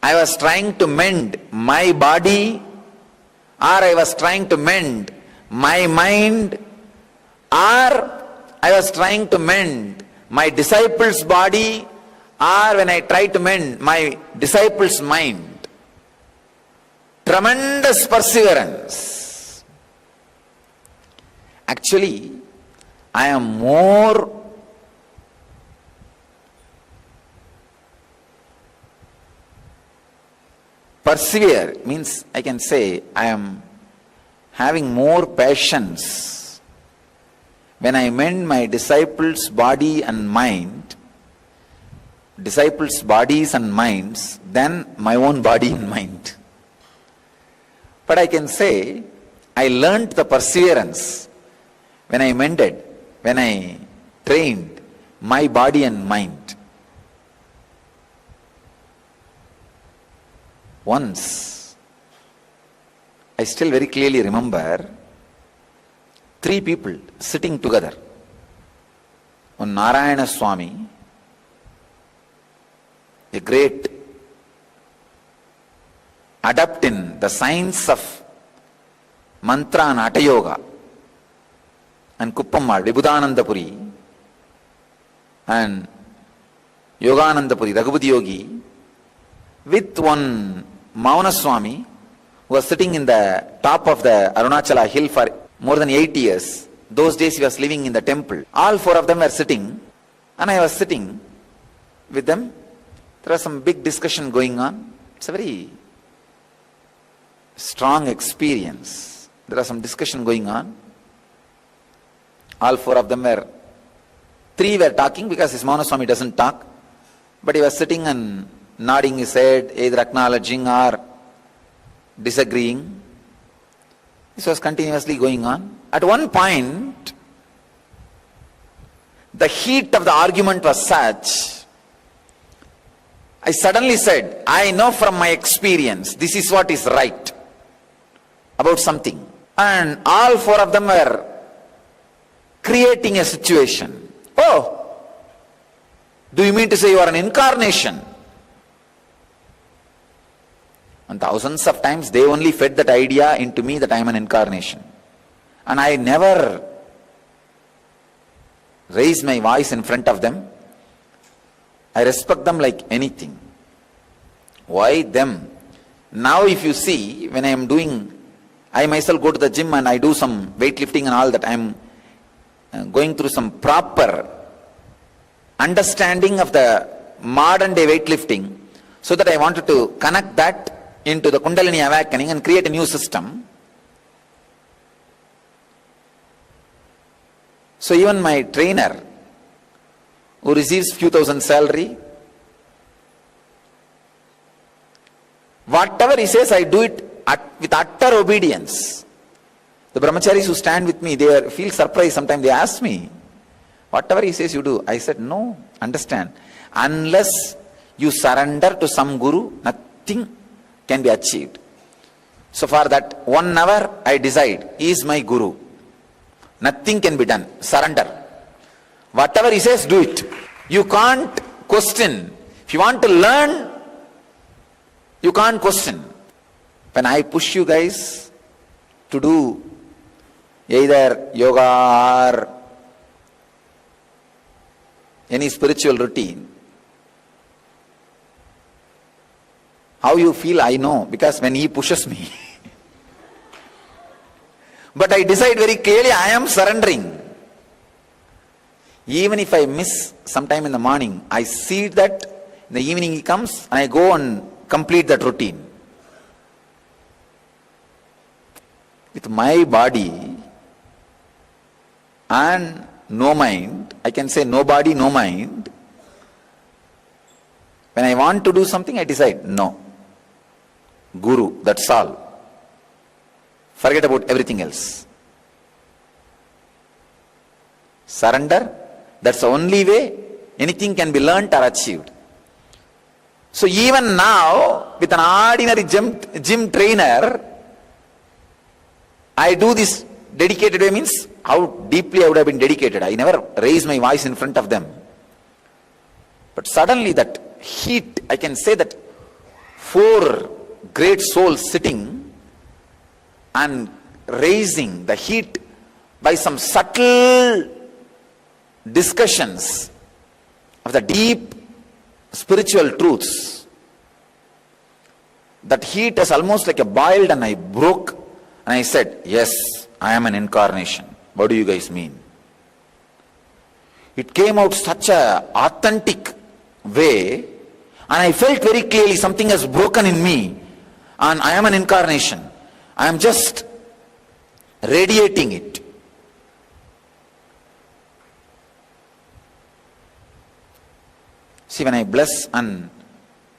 I was trying to mend my body, or I was trying to mend my mind, or I was trying to mend my disciple's body or when I try to mend my disciple's mind. Tremendous perseverance. Actually, I am more persevere means I can say I am having more patience when I mend my disciples' body and mind, disciples' bodies and minds, than my own body and mind. But I can say I learned the perseverance when I mended, when I trained my body and mind. Once, I still very clearly remember 3 people sitting together. One Narayana Swami, a great adept in the science of mantra and Hatha Yoga, and Kuppammal, Vibhudanandapuri, and Yoganandapuri, Raghupati Yogi, with one Mauna Swami, who was sitting in the top of the Arunachala hill for more than 8 years. Those days he was living in the temple. All 4 of them were sitting, and I was sitting with them. There was some big discussion going on. It's a very strong experience. There was some discussion going on. All 4 of them were, 3 were talking because his Mauna Swami doesn't talk, but he was sitting and nodding his head, either acknowledging or disagreeing. This was continuously going on. At one point, the heat of the argument was such, I suddenly said, I know from my experience, this is what is right about something. And all 4 of them were creating a situation. Oh, do you mean to say you are an incarnation? And thousands of times they only fed that idea into me that I am an incarnation. And I never raised my voice in front of them. I respect them like anything. Why them? Now if you see, when I myself go to the gym and I do some weightlifting and all that, I am going through some proper understanding of the modern day weightlifting, so that I wanted to connect that into the Kundalini awakening and create a new system. So even my trainer, who receives few thousand salary, whatever he says, I do it with utter obedience. The brahmacharis who stand with me, they feel surprised. Sometimes they ask me, whatever he says you do. I said, no, understand. Unless you surrender to some guru, nothing can be achieved. So for that 1 hour, I decide, he is my guru. Nothing can be done. Surrender. Whatever he says, do it. You can't question. If you want to learn, you can't question. When I push you guys to do either yoga or any spiritual routine, how you feel, I know, because when he pushes me. But I decide very clearly, I am surrendering. Even if I miss sometime in the morning, I see that in the evening he comes and I go and complete that routine. With my body and no mind, I can say no body, no mind. When I want to do something, I decide, no. Guru, that's all. Forget about everything else. Surrender, that's the only way anything can be learnt or achieved. So even now, with an ordinary gym trainer, I do this dedicated way. Means how deeply I would have been dedicated. I never raised my voice in front of them. But suddenly that heat, I can say that 4 great souls sitting and raising the heat by some subtle discussions of the deep spiritual truths, that heat is almost like a boiled, and I broke and I said, yes, I am an incarnation. What do you guys mean? It came out such a authentic way, and I felt very clearly something has broken in me, and I am an incarnation. I am just radiating it. See, when I bless, and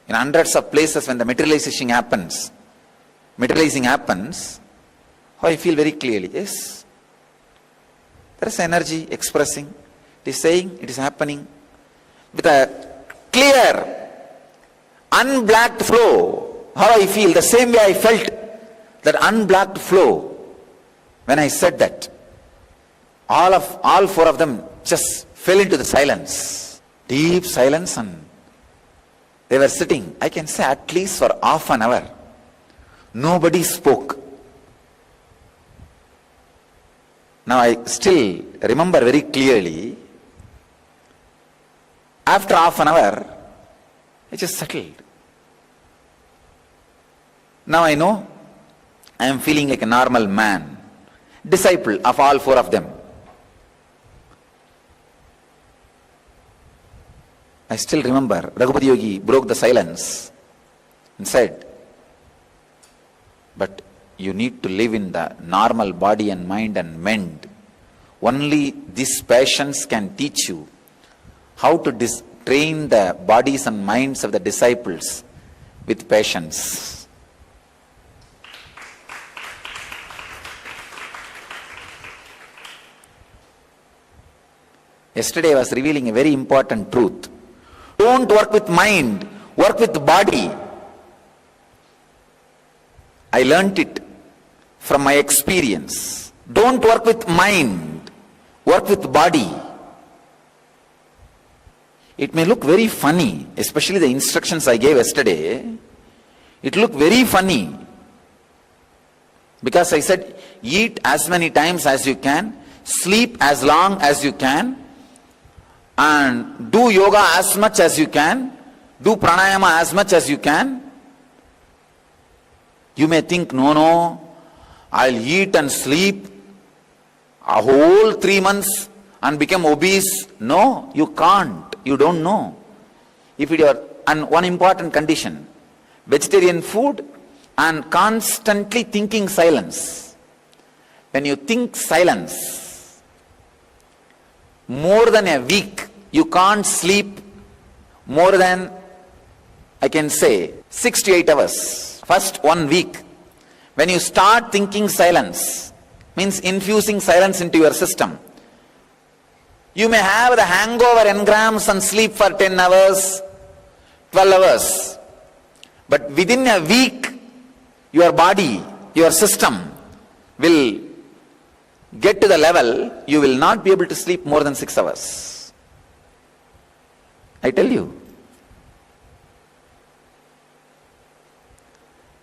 in hundreds of places when the materializing happens, how I feel very clearly, yes, there is energy expressing, it is saying, it is happening, with a clear, unblacked flow. How I feel, the same way I felt that unblacked flow when I said that. All four of them just fell into the silence, deep silence, and they were sitting, I can say at least for half an hour. Nobody spoke. Now I still remember very clearly, after half an hour, I just settled. Now I know I am feeling like a normal man, disciple of all four of them. I still remember Raghupati Yogi broke the silence and said, but you need to live in the normal body and mind and mend. Only these passions can teach you how to train the bodies and minds of the disciples with patience. Yesterday I was revealing a very important truth. Don't work with mind, work with body. I learnt it from my experience. Don't work with mind, work with body. It may look very funny, especially the instructions I gave yesterday. It looked very funny because I said, eat as many times as you can, sleep as long as you can, and do yoga as much as you can, do pranayama as much as you can. You may think, no, I'll eat and sleep a whole 3 months and become obese. No, you can't. You don't know. If it are, and one important condition, vegetarian food and constantly thinking silence. When you think silence, more than a week, you can't sleep more than, I can say, 6 to 8 hours. First 1 week. When you start thinking silence, means infusing silence into your system, you may have the hangover engrams and sleep for 10 hours, 12 hours. But within a week, your body, your system will get to the level you will not be able to sleep more than 6 hours. I tell you.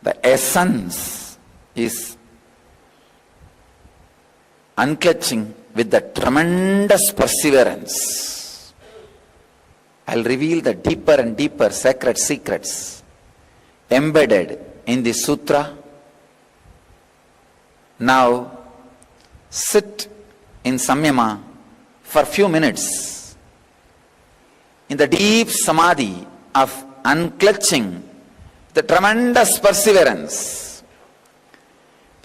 The essence is unclutching with the tremendous perseverance. I'll reveal the deeper and deeper sacred secrets embedded in the sutra. Now, sit in samyama for a few minutes in the deep samadhi of unclutching, the tremendous perseverance,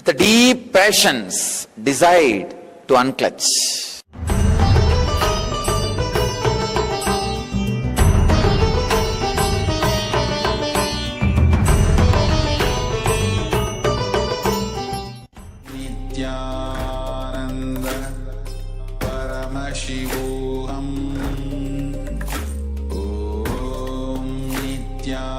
the deep passions desired to unclutch. Nithyananda Paramashivoham Om Nithyananda.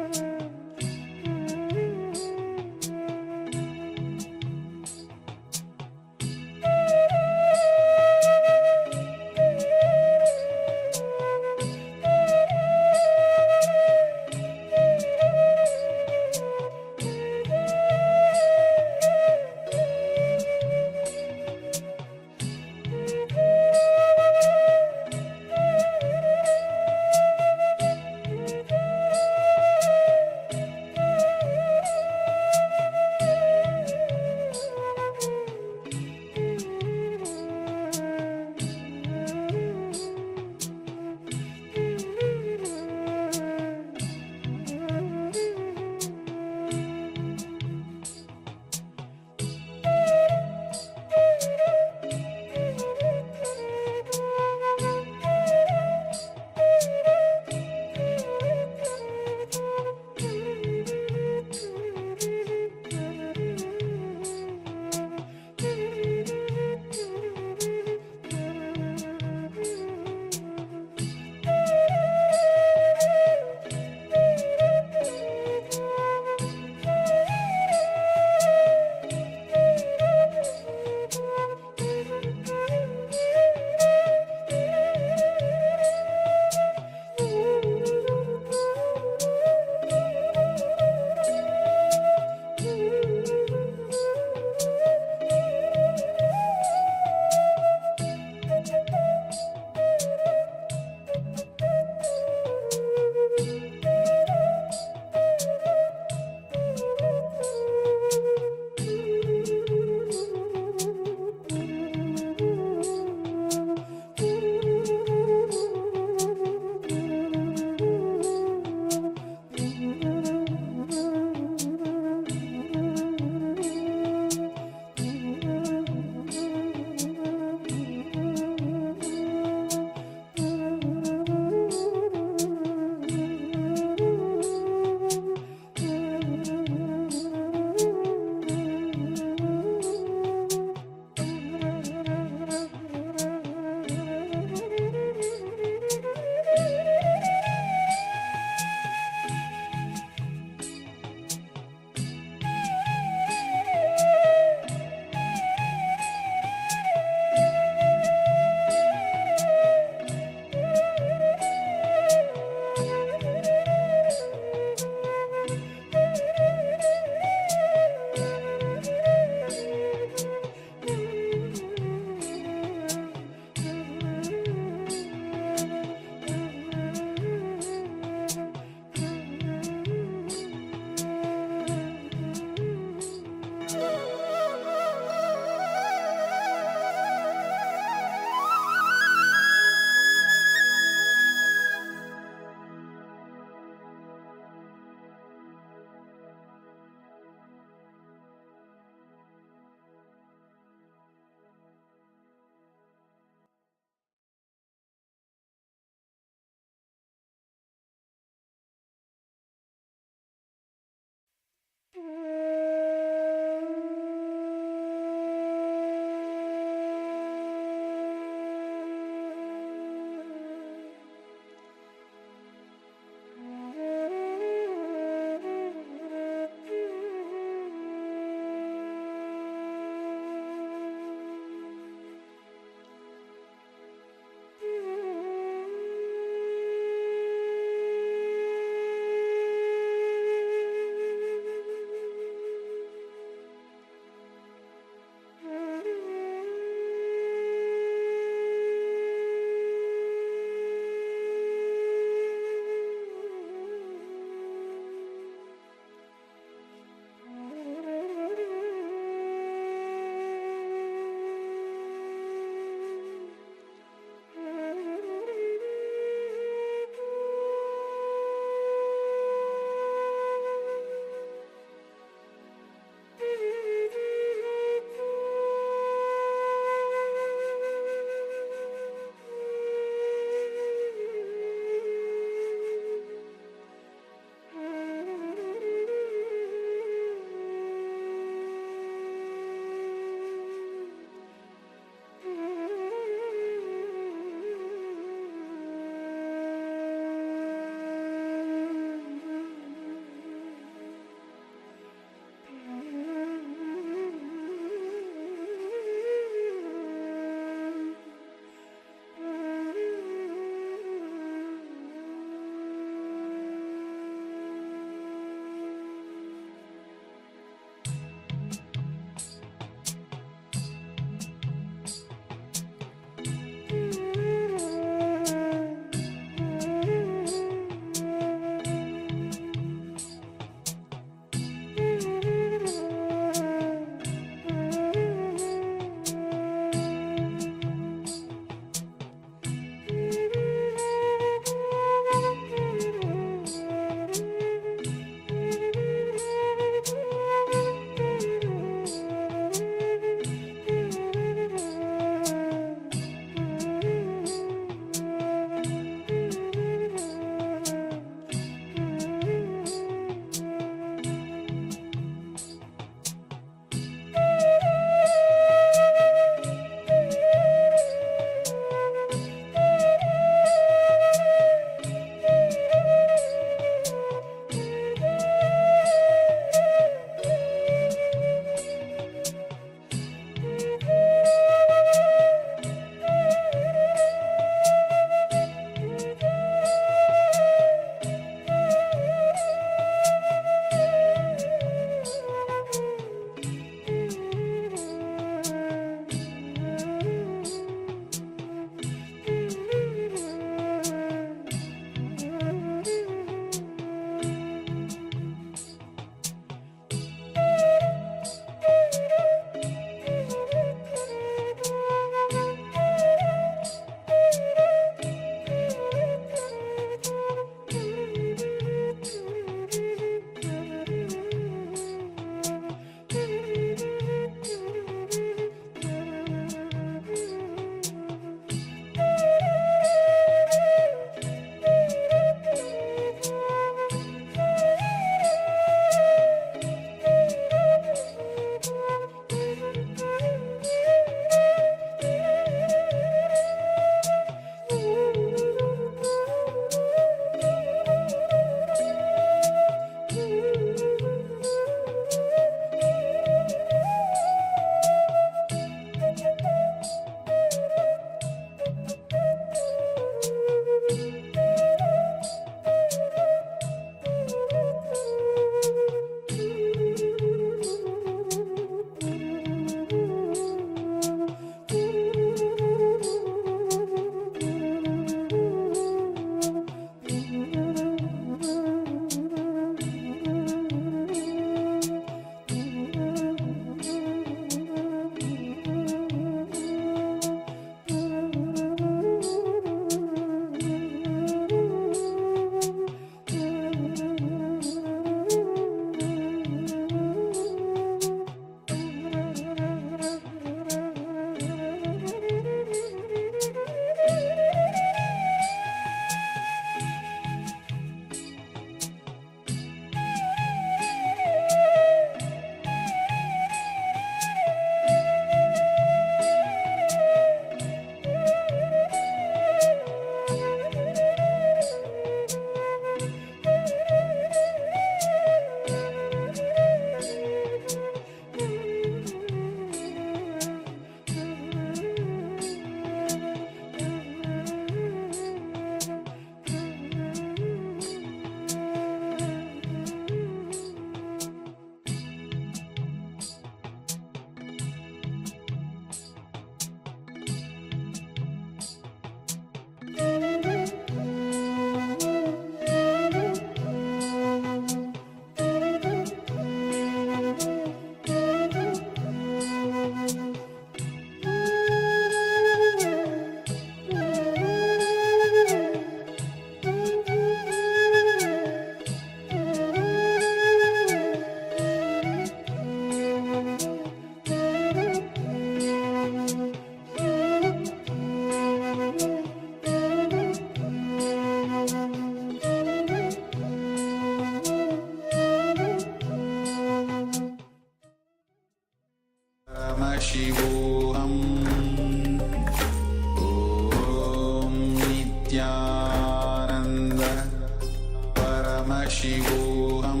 Paramashivoham.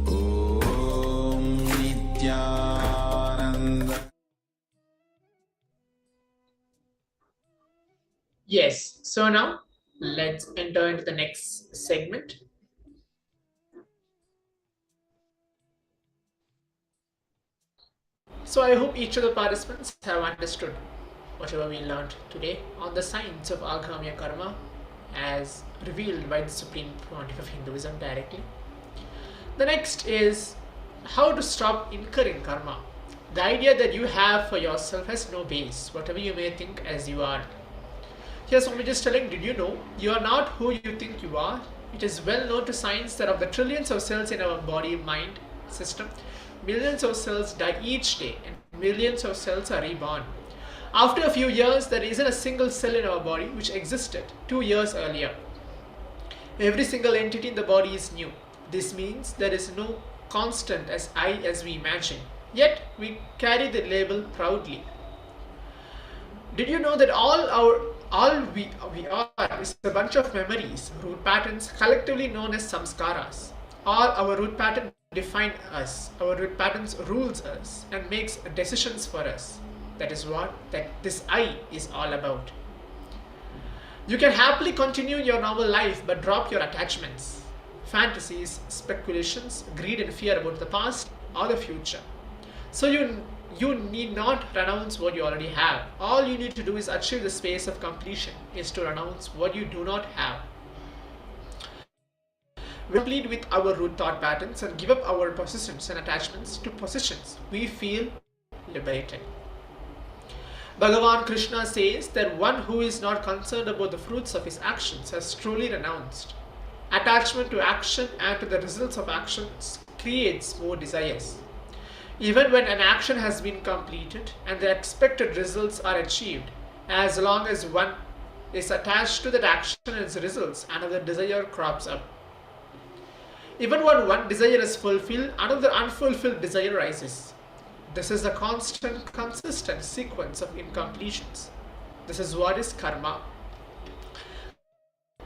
Om Nithyananda. Yes, so now let's enter into the next segment. So I hope each of the participants have understood whatever we learned today on the science of Agami Karma as revealed by the Supreme Pontiff of Hinduism directly. The next is how to stop incurring karma. The idea that you have for yourself has no base, whatever you may think as you are. Here Swami is telling, did you know you are not who you think you are? It is well known to science that of the trillions of cells in our body-mind system, millions of cells die each day and millions of cells are reborn. After a few years, there isn't a single cell in our body which existed 2 years earlier. Every single entity in the body is new. This means there is no constant as I as we imagine. Yet we carry the label proudly. Did you know that all we are is a bunch of memories, root patterns collectively known as samskaras. All our root patterns define us. Our root patterns rules us and makes decisions for us. That is what this I is all about. You can happily continue your normal life but drop your attachments, fantasies, speculations, greed and fear about the past or the future. So you need not renounce what you already have. All you need to do is achieve the space of completion, is to renounce what you do not have. We complete with our root thought patterns and give up our possessions and attachments to possessions. We feel liberated. Bhagavan Krishna says that one who is not concerned about the fruits of his actions has truly renounced. Attachment to action and to the results of actions creates more desires. Even when an action has been completed and the expected results are achieved, as long as one is attached to that action and its results, another desire crops up. Even when one desire is fulfilled, another unfulfilled desire rises. This is a constant, consistent sequence of incompletions. This is what is karma.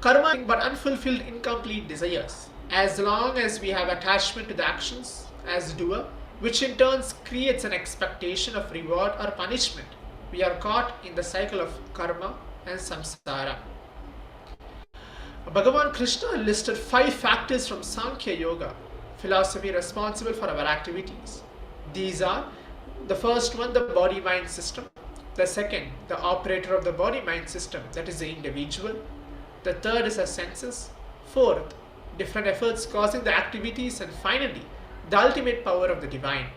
Karma but unfulfilled incomplete desires. As long as we have attachment to the actions as doer, which in turn creates an expectation of reward or punishment, we are caught in the cycle of karma and samsara. Bhagavan Krishna listed 5 factors from Sankhya Yoga philosophy responsible for our activities. These are: the first one, the body-mind system; the second, the operator of the body-mind system, that is the individual; the third is the senses; fourth, different efforts causing the activities; and finally, the ultimate power of the divine.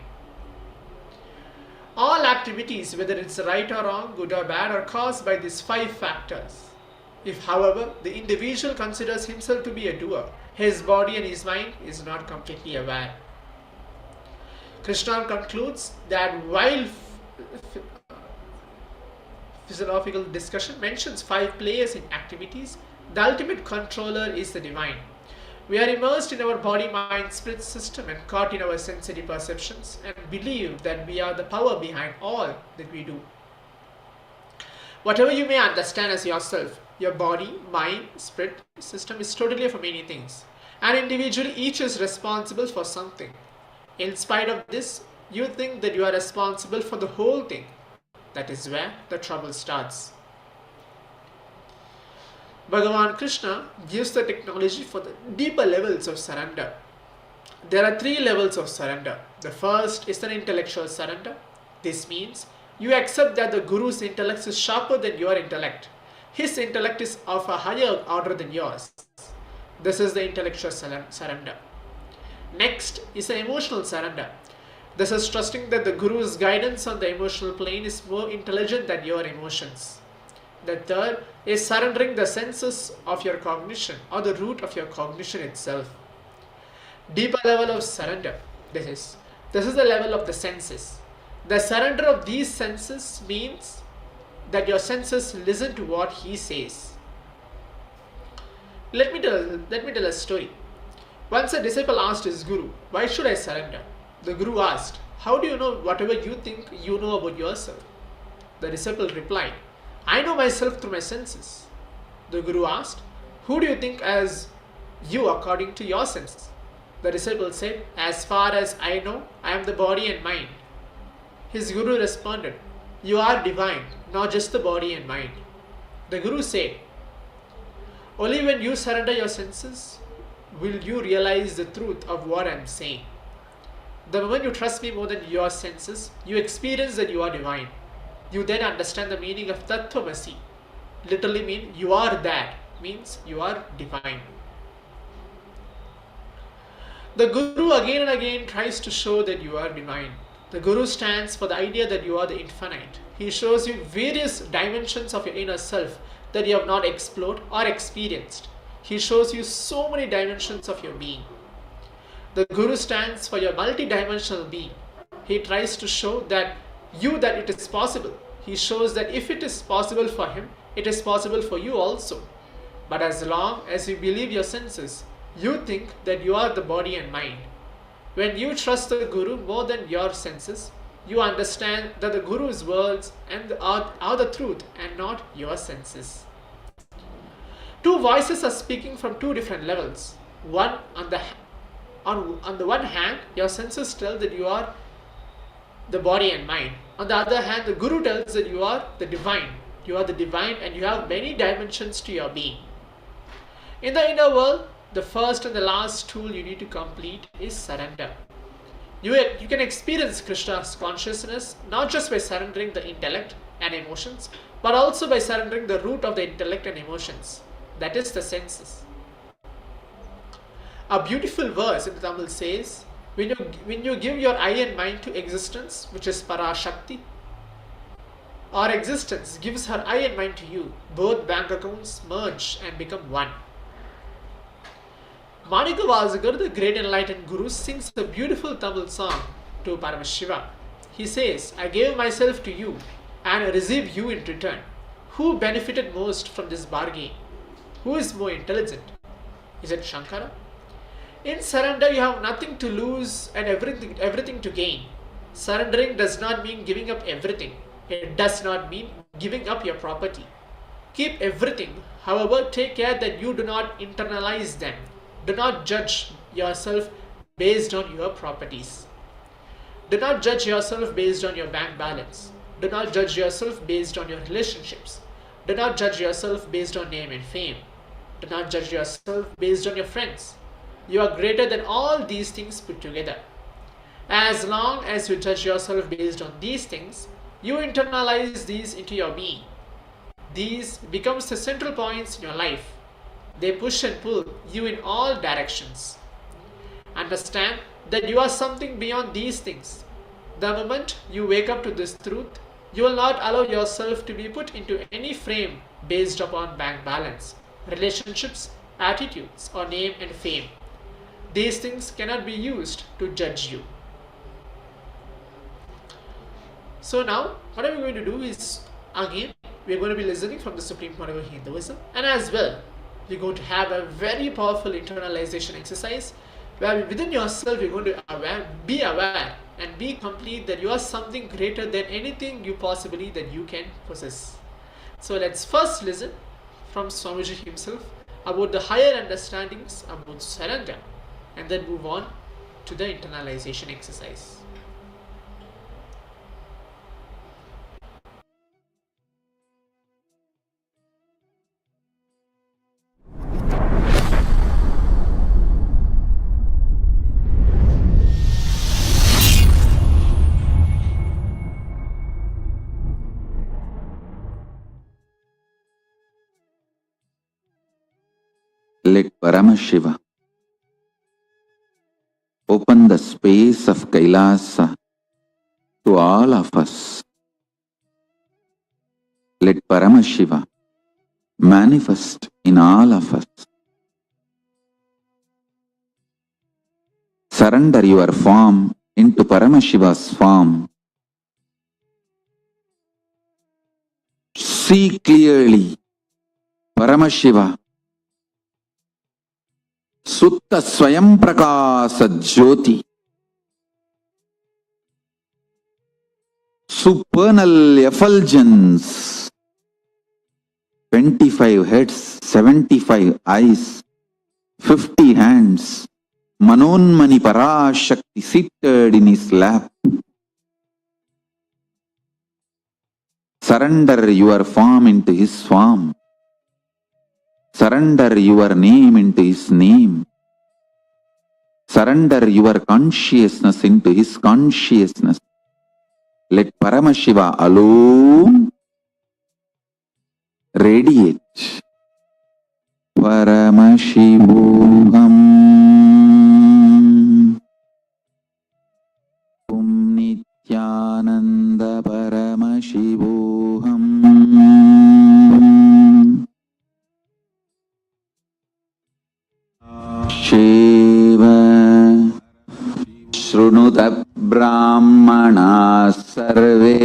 All activities, whether it's right or wrong, good or bad, are caused by these 5 factors. If, however, the individual considers himself to be a doer, his body and his mind is not completely aware. Krishna concludes that while philosophical discussion mentions 5 players in activities, the ultimate controller is the divine. We are immersed in our body-mind-spirit system and caught in our sensory perceptions and believe that we are the power behind all that we do. Whatever you may understand as yourself, your body, mind, spirit system is totally for many things, and individually each is responsible for something. In spite of this, you think that you are responsible for the whole thing. That is where the trouble starts. Bhagavan Krishna gives the technology for the deeper levels of surrender. There are 3 levels of surrender. The first is an intellectual surrender. This means you accept that the Guru's intellect is sharper than your intellect. His intellect is of a higher order than yours. This is the intellectual surrender. Next is an emotional surrender. This is trusting that the Guru's guidance on the emotional plane is more intelligent than your emotions. The third is surrendering the senses of your cognition or the root of your cognition itself. Deeper level of surrender. This is the level of the senses. The surrender of these senses means that your senses listen to what he says. Let me tell a story. Once a disciple asked his guru, "Why should I surrender?" The guru asked, "How do you know whatever you think you know about yourself?" The disciple replied, "I know myself through my senses." The guru asked, "Who do you think as you according to your senses. The disciple said, as far as I know, I am the body and mind. His guru responded, you are divine, not just the body and mind. The guru said, only when you surrender your senses will you realize the truth of what I am saying. The moment you trust me more than your senses, you experience that you are divine. You then understand the meaning of Tattvamasi. Literally mean you are that, means you are divine. The Guru again and again tries to show that you are divine. The Guru stands for the idea that you are the infinite. He shows you various dimensions of your inner self that you have not explored or experienced. He shows you so many dimensions of your being. The Guru stands for your multidimensional being. He tries to show that it is possible. He shows that if it is possible for him, it is possible for you also. But as long as you believe your senses, you think that you are the body and mind. When you trust the Guru more than your senses, you understand that the Guru's words are the truth and not your senses. Two voices are speaking from two different levels. One on the one hand, your senses tell that you are the body and mind. On the other hand, the Guru tells that you are the divine. You are the divine and you have many dimensions to your being. In the inner world, the first and the last tool you need to complete is surrender. You can experience Krishna's consciousness not just by surrendering the intellect and emotions, but also by surrendering the root of the intellect and emotions, that is the senses. A beautiful verse in Tamil says, when you give your eye and mind to existence, which is Parashakti, or existence gives her eye and mind to you, both bank accounts merge and become one. Manikavasagar, the great enlightened Guru, sings a beautiful Tamil song to Paramashiva. He says, I gave myself to you and receive you in return. Who benefited most from this bargain? Who is more intelligent? Is it Shankara? In surrender, you have nothing to lose and everything to gain. Surrendering does not mean giving up everything. It does not mean giving up your property. Keep everything. However, take care that you do not internalize them. Do not judge yourself based on your properties. Do not judge yourself based on your bank balance. Do not judge yourself based on your relationships. Do not judge yourself based on name and fame. Do not judge yourself based on your friends. You are greater than all these things put together. As long as you judge yourself based on these things, you internalize these into your being. These becomes the central points in your life. They push and pull you in all directions. Understand that you are something beyond these things. The moment you wake up to this truth, you will not allow yourself to be put into any frame based upon bank balance, relationships, attitudes, or name and fame. These things cannot be used to judge you. So now, what are we going to do is, again, we are going to be listening from the Supreme Point of Hinduism, and as well, we're going to have a very powerful internalization exercise where within yourself you're going to be aware and be complete that you are something greater than anything you possibly that you can possess. So let's first listen from Swamiji himself about the higher understandings about surrender, and then move on to the internalization exercise. Let Paramashiva open the space of KAILASA to all of us. Let Paramashiva manifest in all of us. Surrender your form into Paramashiva's form. See clearly Paramashiva Sutta Swayam Prakasa Jyoti, supernal effulgence, 25 heads, 75 eyes, 50 hands. Manonmani Parashakti seated in his lap. Surrender your form into his form. Surrender your name into his name. Surrender your consciousness into his consciousness. Let Paramashiva alone radiate. Paramashivoham. Om Nithyananda Paramashivoham. Shiva Shrunuta Brahmana Sarve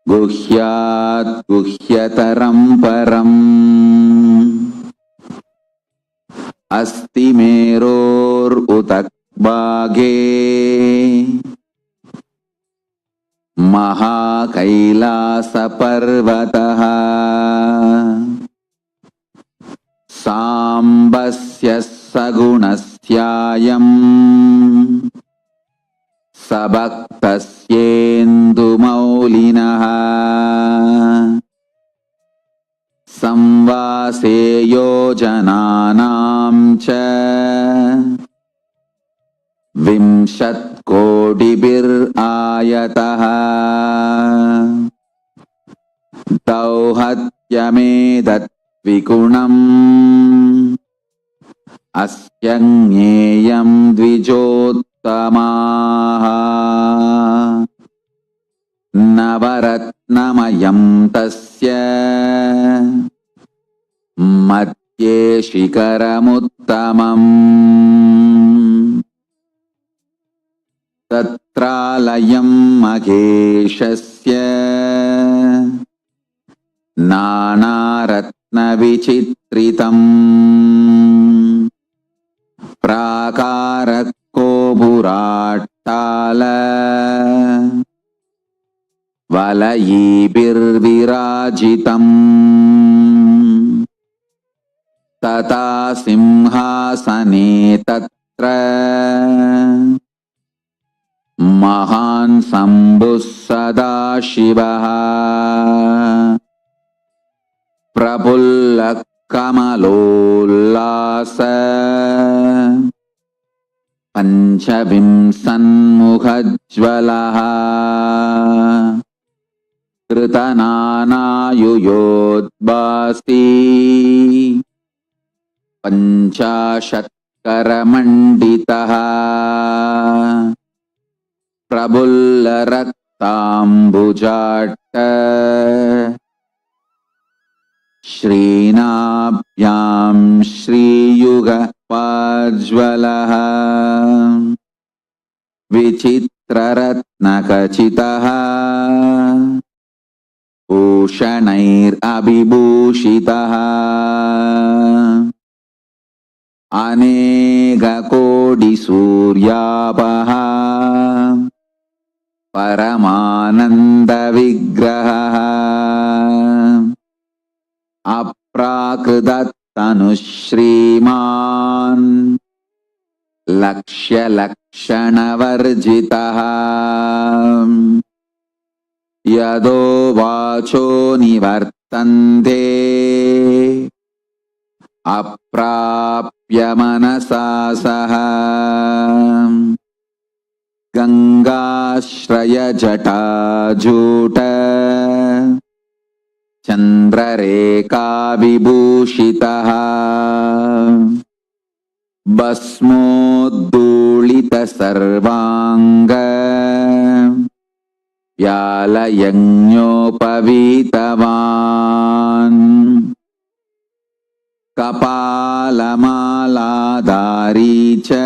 Guhyat Guhyataram Param Asti Meror Utak Bhage Maha Kailasa Parvataha Sambasya Sagunastyayam Sabaktasyendu Maulinaha Samvase Yojananam Cha Vimshat Kodibir Ayataha Dauhatyamedat Vikunam Asyanyeyam Dvijottamaha Navaratnamayam tasya Madhye Shikaramuttamam Tatralayam Maheshasya Nanaratna Vichitritam Prakarakko Burattala Valayibir Virajitam Tata Simhasane Tatra Mahan Sambhus Sadashivaha Prapulla Kamalollasa Panchavimsanmukhajvalaha Kritanana Yuyodbasti Panchashatkaramanditaha Prabulla Raktambujatta Srinabhyam Shriyuga Pajvalaha Vichitraratnakachitaha Ushanair Abhibhushitaha Anega Kodi Suryapaha Paramananda Vigraha Aprakridattanushriman Lakshya Lakshanavarjitaha Yado Vacho Nivartante Aprapya Manasasaha Gangashraya Jata Juta Chandrareka Vibhushitaha Basmodulita Sarvanga Vyalayanyopavitavan Kapalamaladari Cha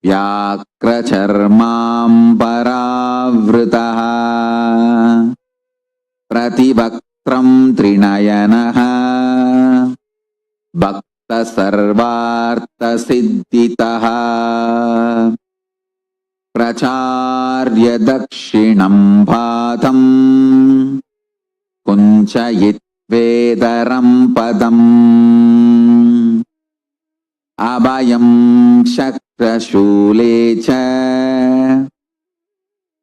Vyakracharmam Paravritaha Pratibhaktram Trinayanaha Bhakta Sarvartha Siddhitaha Pracharya Dakshinam Bhatam Kunchayit Vedaram padam abhayam shakrashulecha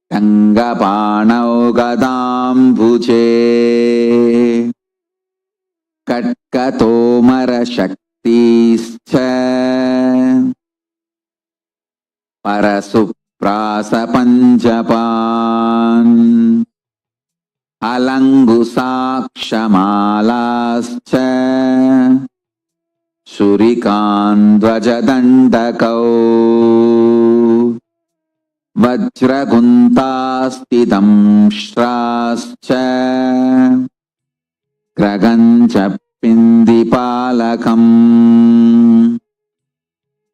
Tangapanau gadam bhuje Katkatomara shaktischa Parasuprasa panjapan Alangusaksamalascha Shurikan dvajadandakau Vajraguntasthidam shrascha Kragancha pindipalakam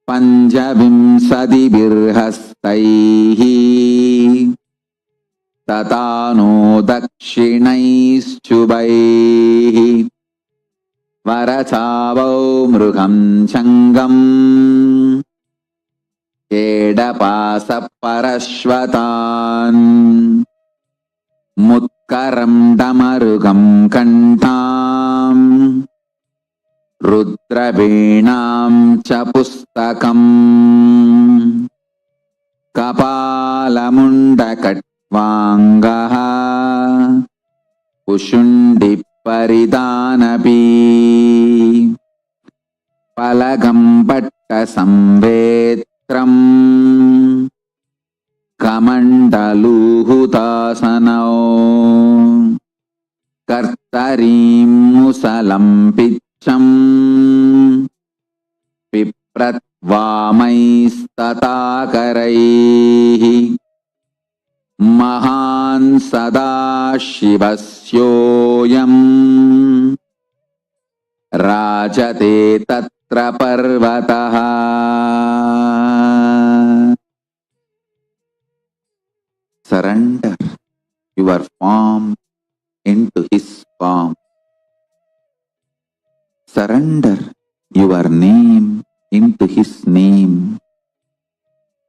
Panjavimsadibirhastaihi Tatano dakshinaischubaihi Varachavau mrugham changam Kedapasa parashvatan Mutkaram damarugam kantam Rudravinam cha pustakam Kapalamundakatvangaha Pushundi paridanapi Palagam patta samvetram Kamandaluhutasanau Kartarim musalam pitcham Vipratvamaystatakaraih Mahan sadashivasyoyam Rajate tatra parvataha. Surrender your form into his form. Surrender your name into his name.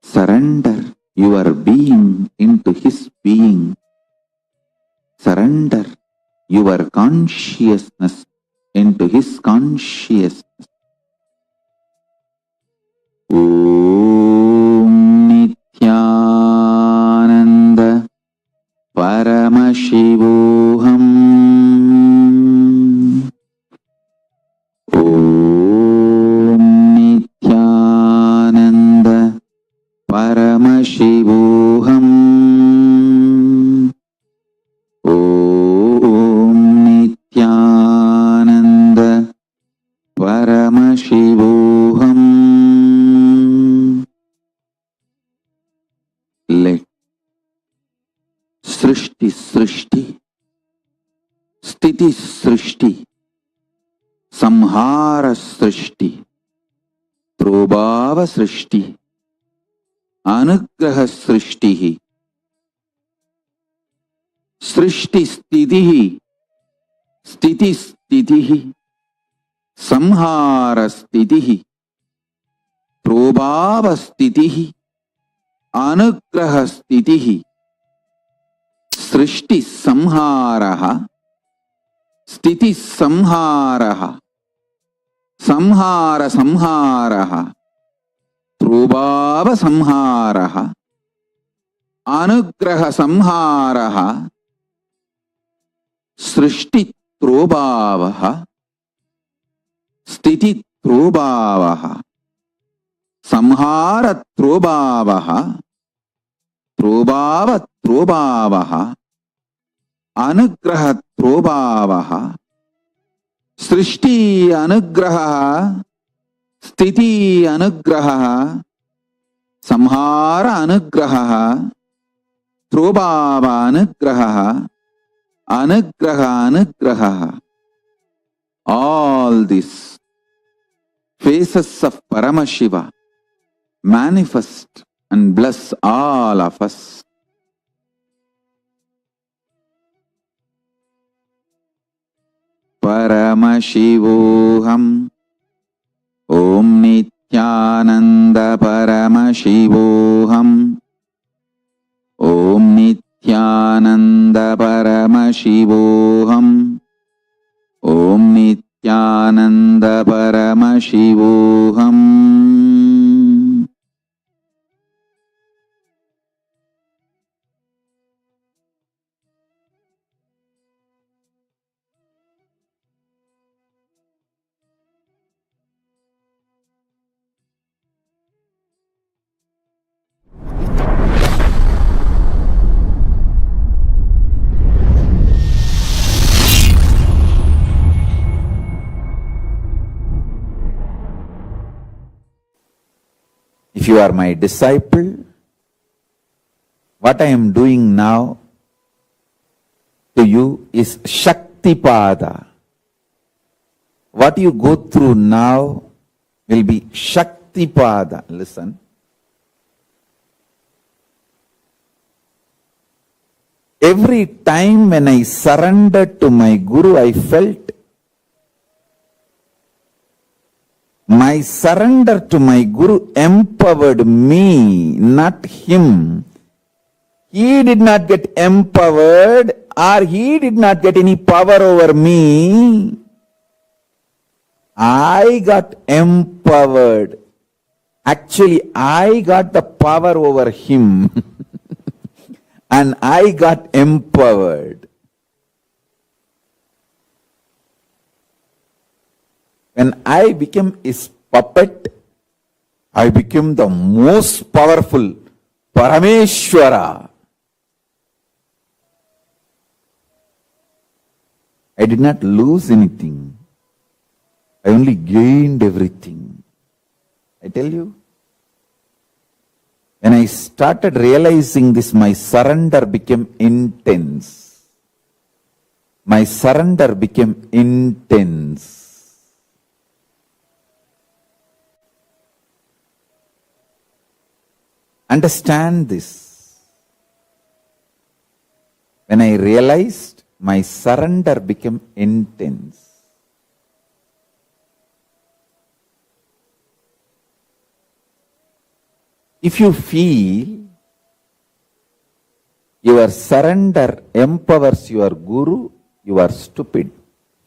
Surrender your being into his being. Surrender your consciousness into his consciousness. Om Nithyananda Paramashivoham. Om Nithyananda Paramashivoham. Om Nithyananda Paramashivoham. Let Srishti Srishti, Sthiti Srishti, Samhara Srishti, Prabhava Srishti, Anugraha Srishti, Srishti Sthitihi, Sthiti Sthitihi, Samhara Sthitihi, Prabhava Sthitihi, Anugraha Sthitihi, Srishti Samharaha, Sthiti Samharaha, Samhara Samharaha, Prabhava Samharaha, Anugraha Samharaha, Srishti Prabhavaha, Sthiti Prabhavaha, Samhara Prabhavaha, Prabhava Prabhavaha, Anugraha Prabhavaha, Srishti Anugraha, Sthiti Anugraha, Samhara Anugraha, Prabhava Anugraha, Anugraha Anugraha. All these faces of Paramashiva manifest and bless all of us. Paramashivoham. Om Nithyananda Paramashivoham. Om Nithyananda Paramashivoham. Om Nithyananda Paramashivoham. If you are my disciple, what I am doing now to you is Shaktipada. What you go through now will be Shaktipada. Listen. Every time when I surrendered to my Guru, I felt my surrender to my Guru empowered me, not him. He did not get empowered, or he did not get any power over me. I got empowered. Actually, I got the power over him. And I got empowered. When I became his puppet, I became the most powerful Parameshwara. I did not lose anything. I only gained everything. I tell you, when I started realizing this, my surrender became intense. My surrender became intense. Understand this. When I realized, my surrender became intense. If you feel your surrender empowers your Guru, you are stupid,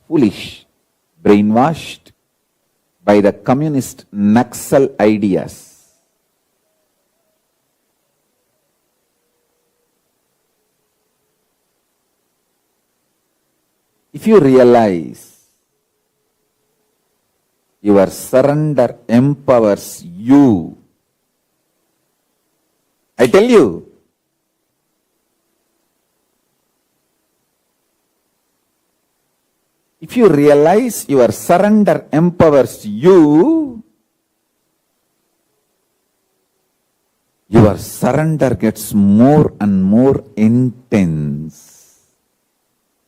foolish, brainwashed by the communist Naxal ideas. If you realize your surrender empowers you, I tell you, if you realize your surrender empowers you, your surrender gets more and more intense,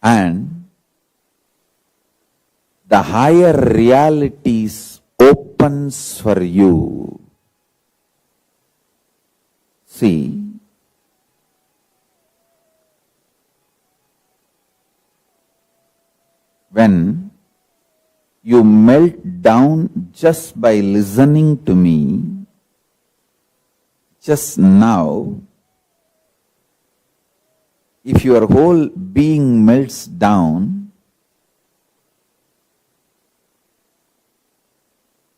and the higher realities opens for you. See, when you melt down just by listening to me, just now, if your whole being melts down,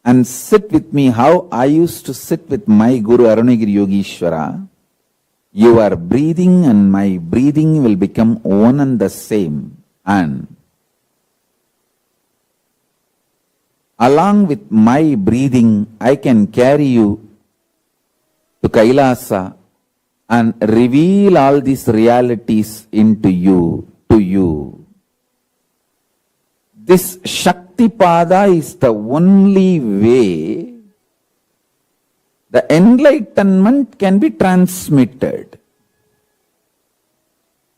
and sit with me how I used to sit with my Guru Arunagiri Yogeshwara, your breathing and my breathing will become one and the same. And along with my breathing, I can carry you to KAILASA and reveal all these realities into you, to you. This Shaktipada is the only way the enlightenment can be transmitted.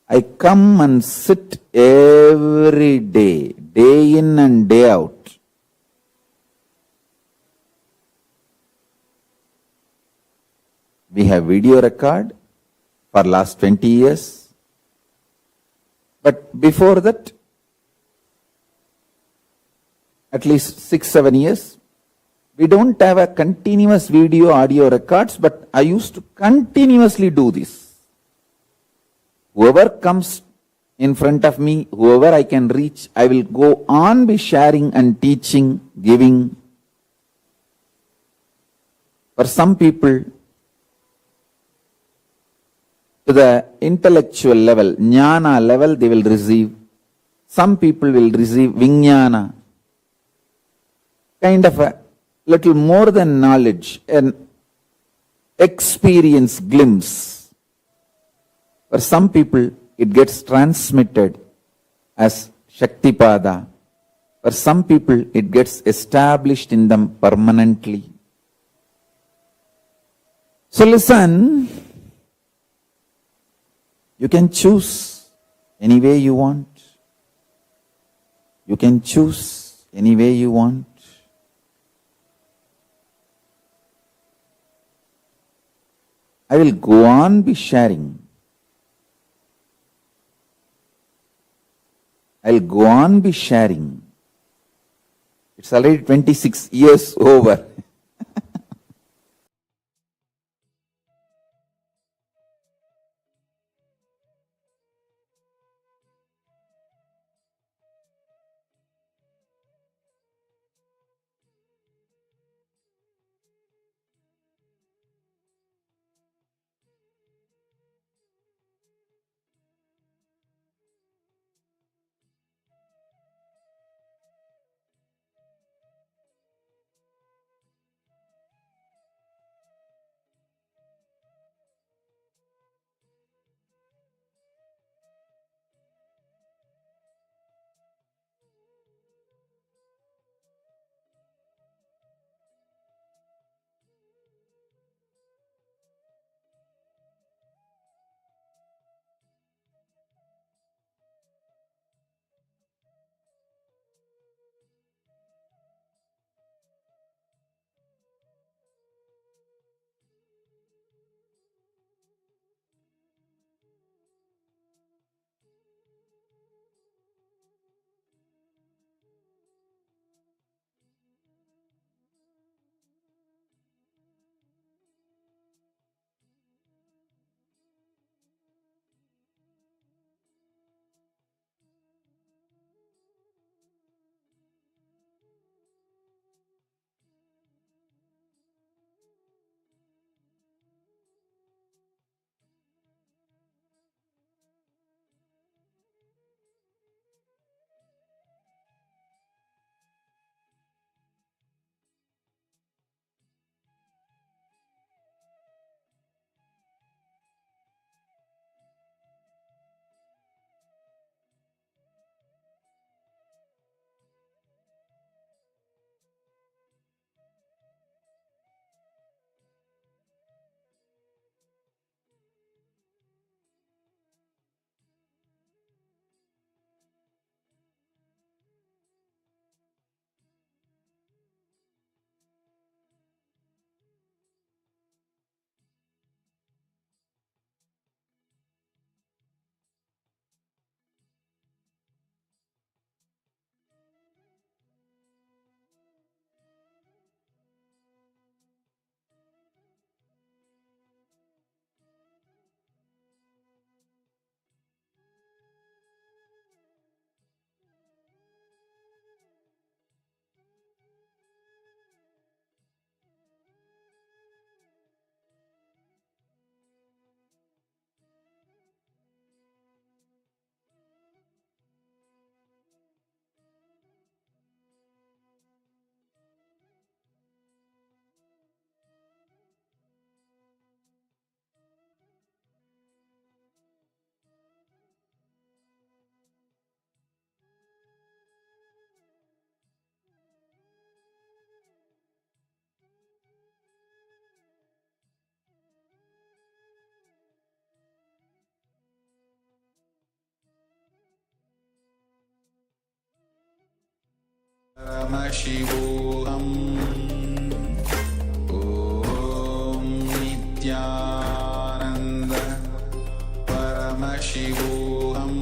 I come and sit every day, day in and day out. We have video record for last 20 years. But before that, at least 6-7 years, we don't have a continuous video audio records, but I used to continuously do this. Whoever comes in front of me, whoever I can reach, I will go on be sharing and teaching, giving. For some people, to the intellectual level, jnana level, they will receive. Some people will receive vijnana, kind of a little more than knowledge, an experience glimpse. For some people, it gets transmitted as Shaktipada. For some people, it gets established in them permanently. So listen, you can choose any way you want. You can choose any way you want. I will go on be sharing. I'll go on be sharing. It's already 26 years over. Paramashivoham. Om Nithyananda. Paramashivoham.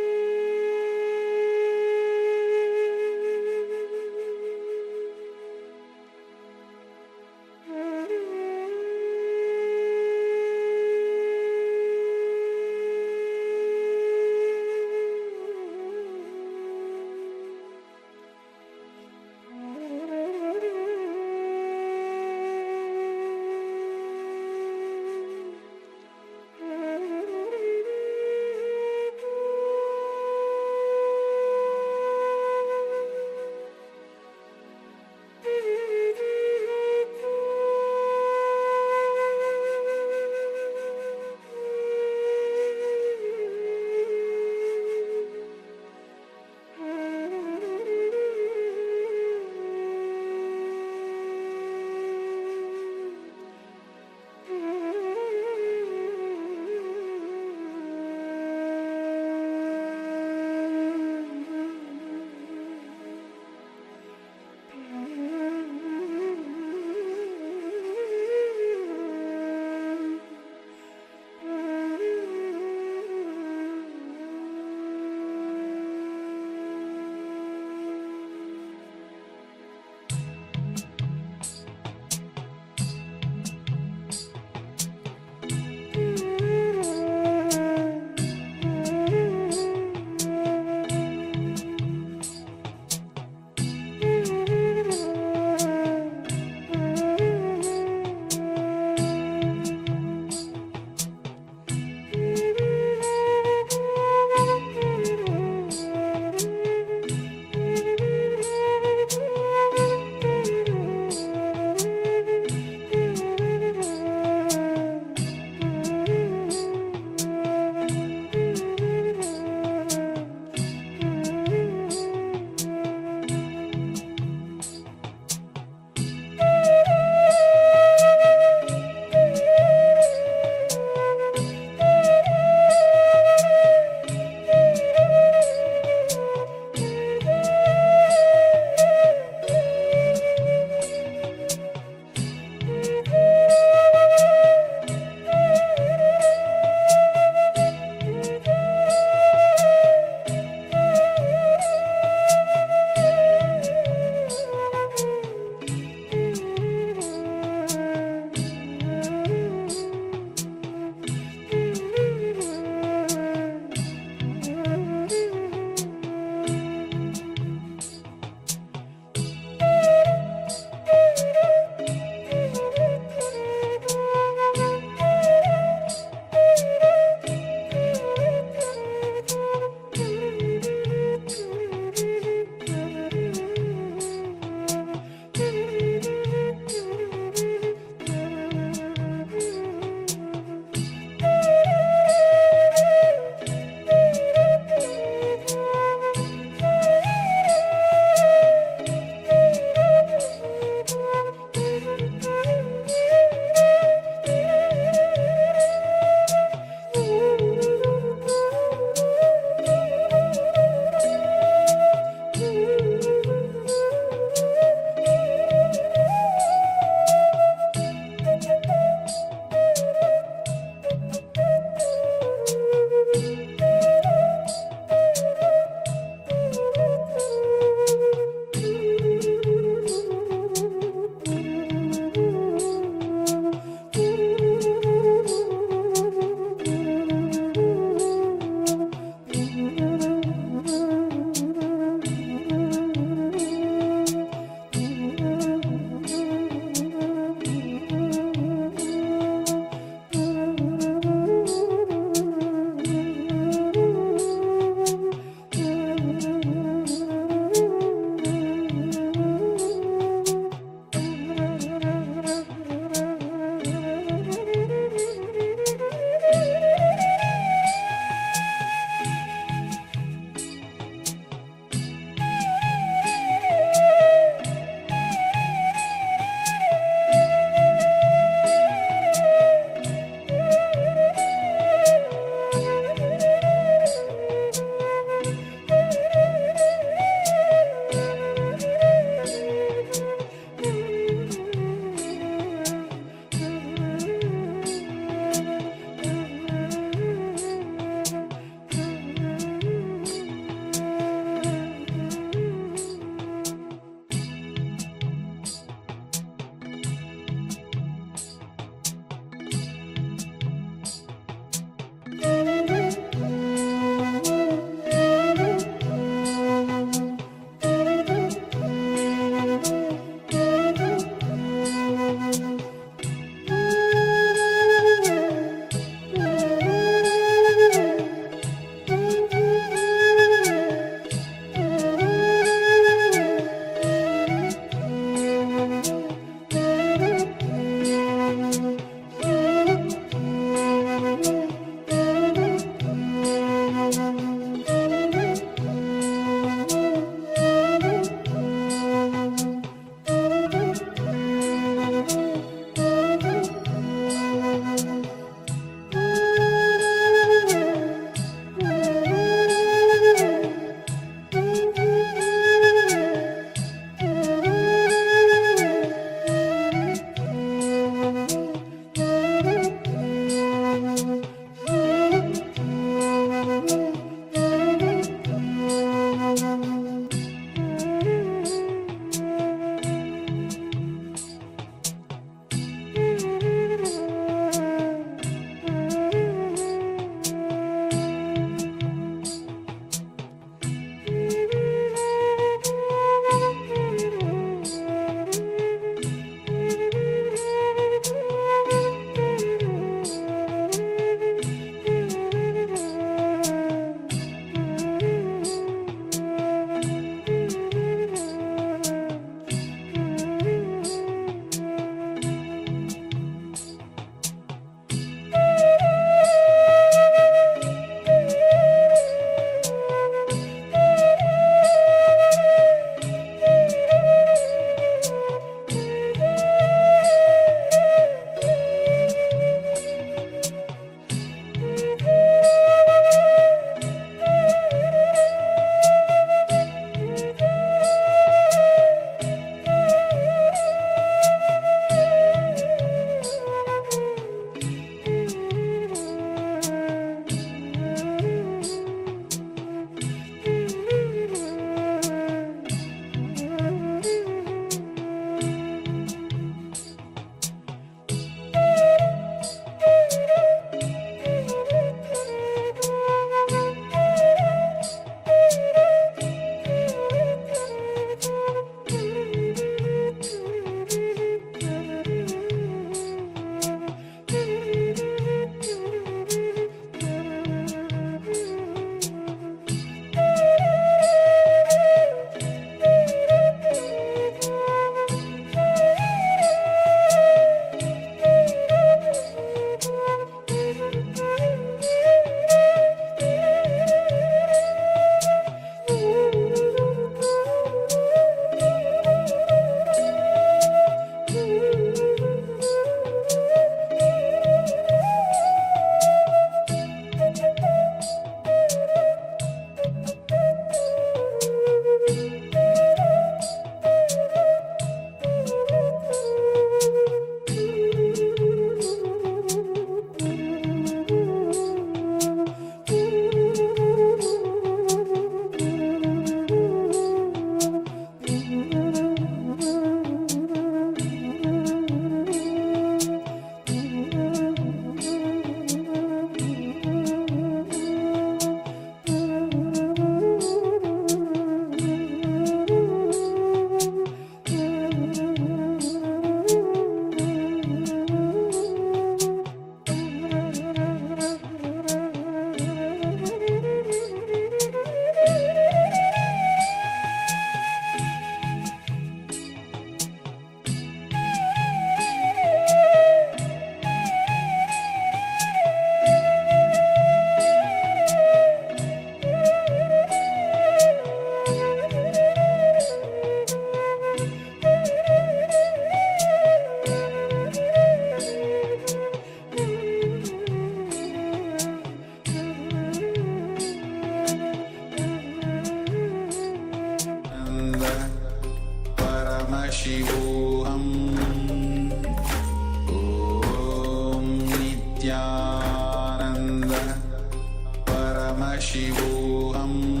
Paramashivoham.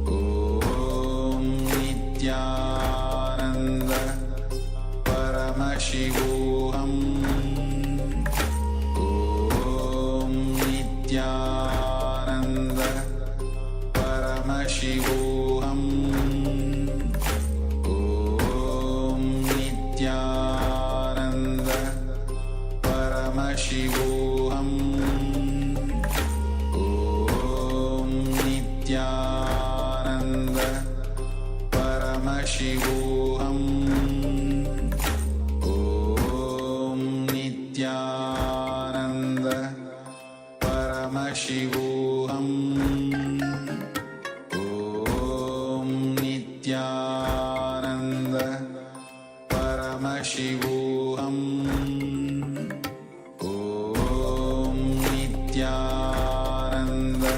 Om Nithyananda. Paramashivoham. Om Nithyananda. Paramashivoham. Om Nithyananda. Paramashivoham. Om Nithyananda. Paramashivoham. Om Nithyananda. Paramashivoham. Om Nithyananda. Paramashivoham. Om Nithyananda.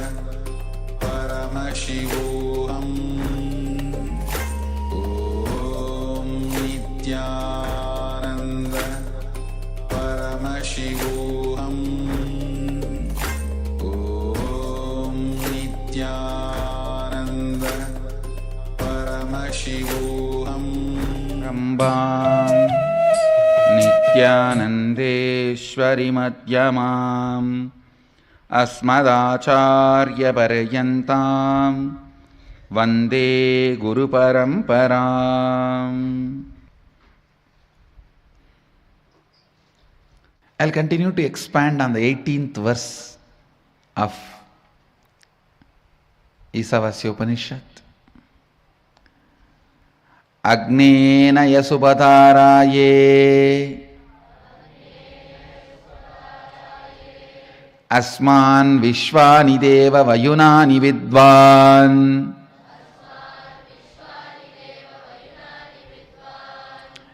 Paramashivoham. Om Nithyananda. Paramashivoham. Om Nithyananda. Paramashivoham. Rambam Nithyanandeshwari Madhyamam Asmadacharya Paryantam Vande Guru Paramparam. I'll continue to expand on the 18th verse of Isavasya Upanishad. Agnena yasubhataraye asman vishvani deva vayunani vidvan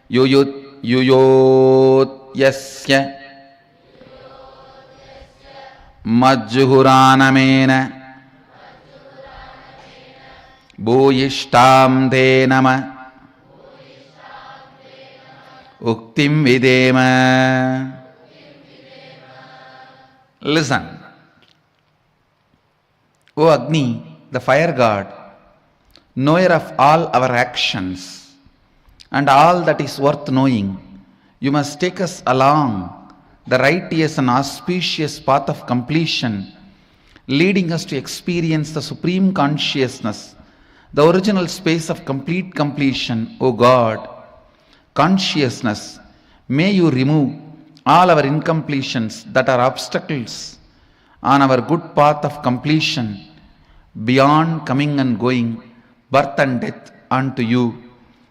yuyot yasya majjuhuranamena bhuyishtam te nama uktim videma. Listen. O Agni, the fire god, knower of all our actions and all that is worth knowing, you must take us along the righteous and auspicious path of completion, leading us to experience the supreme consciousness, the original space of complete completion. O God, consciousness, may you remove all our incompletions that are obstacles on our good path of completion, beyond coming and going, birth and death unto you.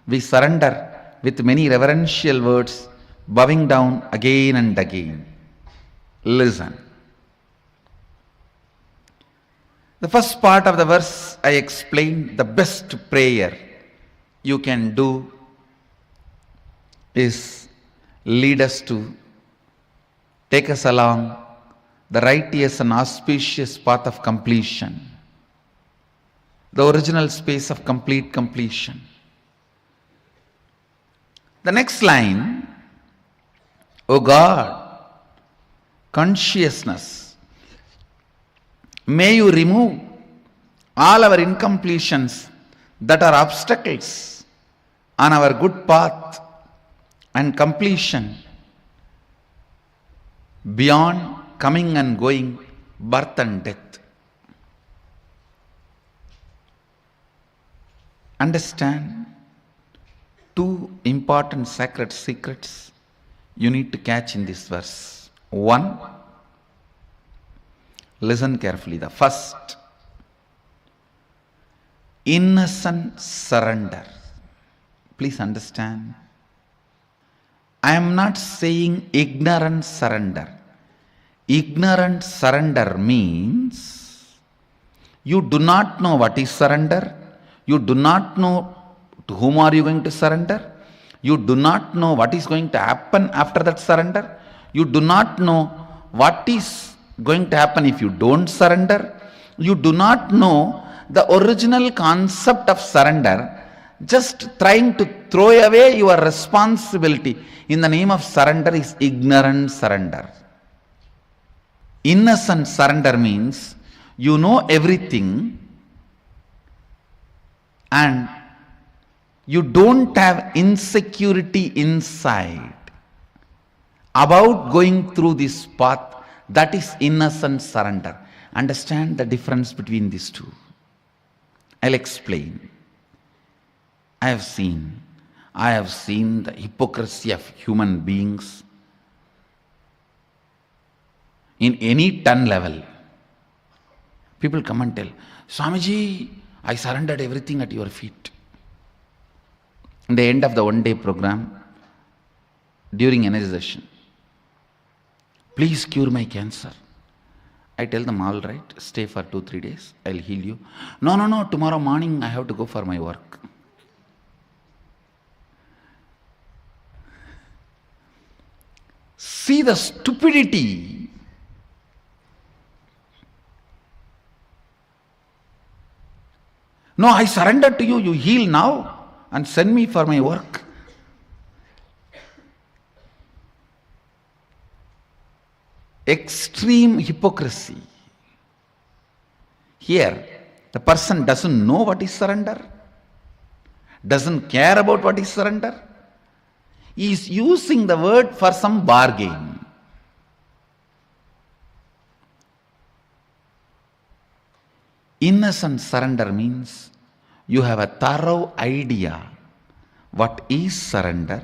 We surrender with many reverential words, bowing down again and again. Listen. The first part of the verse I explained, the best prayer you can do is lead us to, take us along the righteous and auspicious path of completion, the original space of complete completion. The next line, O God, consciousness, may you remove all our incompletions that are obstacles on our good path and completion, beyond coming and going, birth and death. Understand two important sacred secrets you need to catch in this verse. One, listen carefully. The first, innocent surrender. Please understand. I am not saying ignorant surrender. Ignorant surrender means you do not know what is surrender. You do not know to whom are you going to surrender. You do not know what is going to happen after that surrender. You do not know what is going to happen if you don't surrender. You do not know the original concept of surrender. Just trying to throw away your responsibility in the name of surrender is ignorant surrender. Innocent surrender means You know everything and you don't have insecurity inside about going through this path, that is innocent surrender. Understand the difference between these two. I'll explain. I have seen the hypocrisy of human beings in any 10 level. People come and tell, Swamiji, I surrendered everything at your feet. In the end of the one-day program, during energy session, please cure my cancer. I tell them, all right, stay for 2-3 days, I'll heal you. No, tomorrow morning I have to go for my work. See the stupidity. No, I surrender to you, you heal now and send me for my work. Extreme hypocrisy. Here, the person doesn't know what is surrender, doesn't care about what is surrender. He is using the word for some bargain. Innocent surrender means you have a thorough idea what is surrender,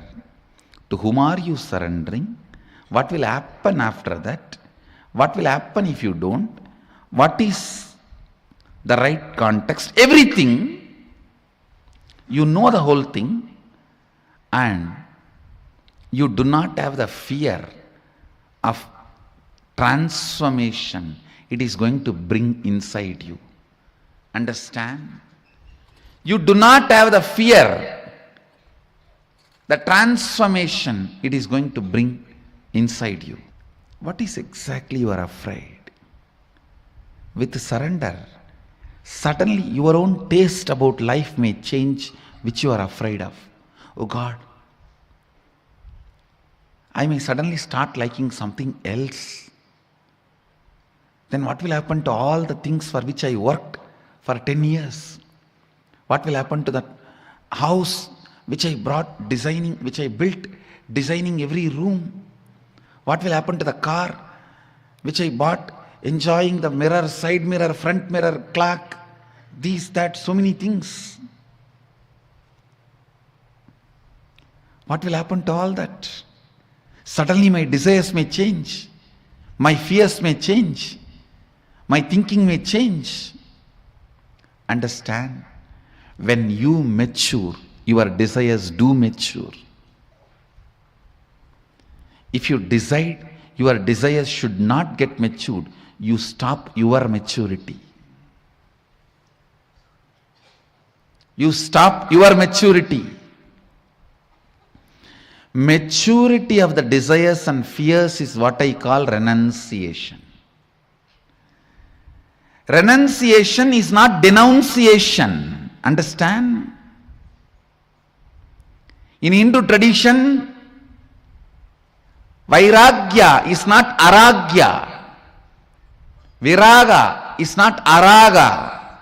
to whom are you surrendering, what will happen after that, what will happen if you don't, what is the right context, everything. You know the whole thing and you do not have the fear of transformation it is going to bring inside you. Understand? You do not have the fear, the transformation it is going to bring inside you. What is exactly you are afraid? With surrender, suddenly your own taste about life may change, which you are afraid of. Oh God, I may suddenly start liking something else. Then what will happen to all the things for which I worked for 10 years? What will happen to that house which I brought designing, which I built designing every room? What will happen to the car which I bought enjoying the mirror, side mirror, front mirror, clock, these, that, so many things? What will happen to all that? Suddenly my desires may change, my fears may change, my thinking may change. Understand? When you mature, your desires do mature. If you decide your desires should not get matured, you stop your maturity. You stop your maturity. Maturity of the desires and fears is what I call renunciation. Renunciation is not denunciation. Understand? In Hindu tradition, Vairagya is not aragya. Viraga is not araga.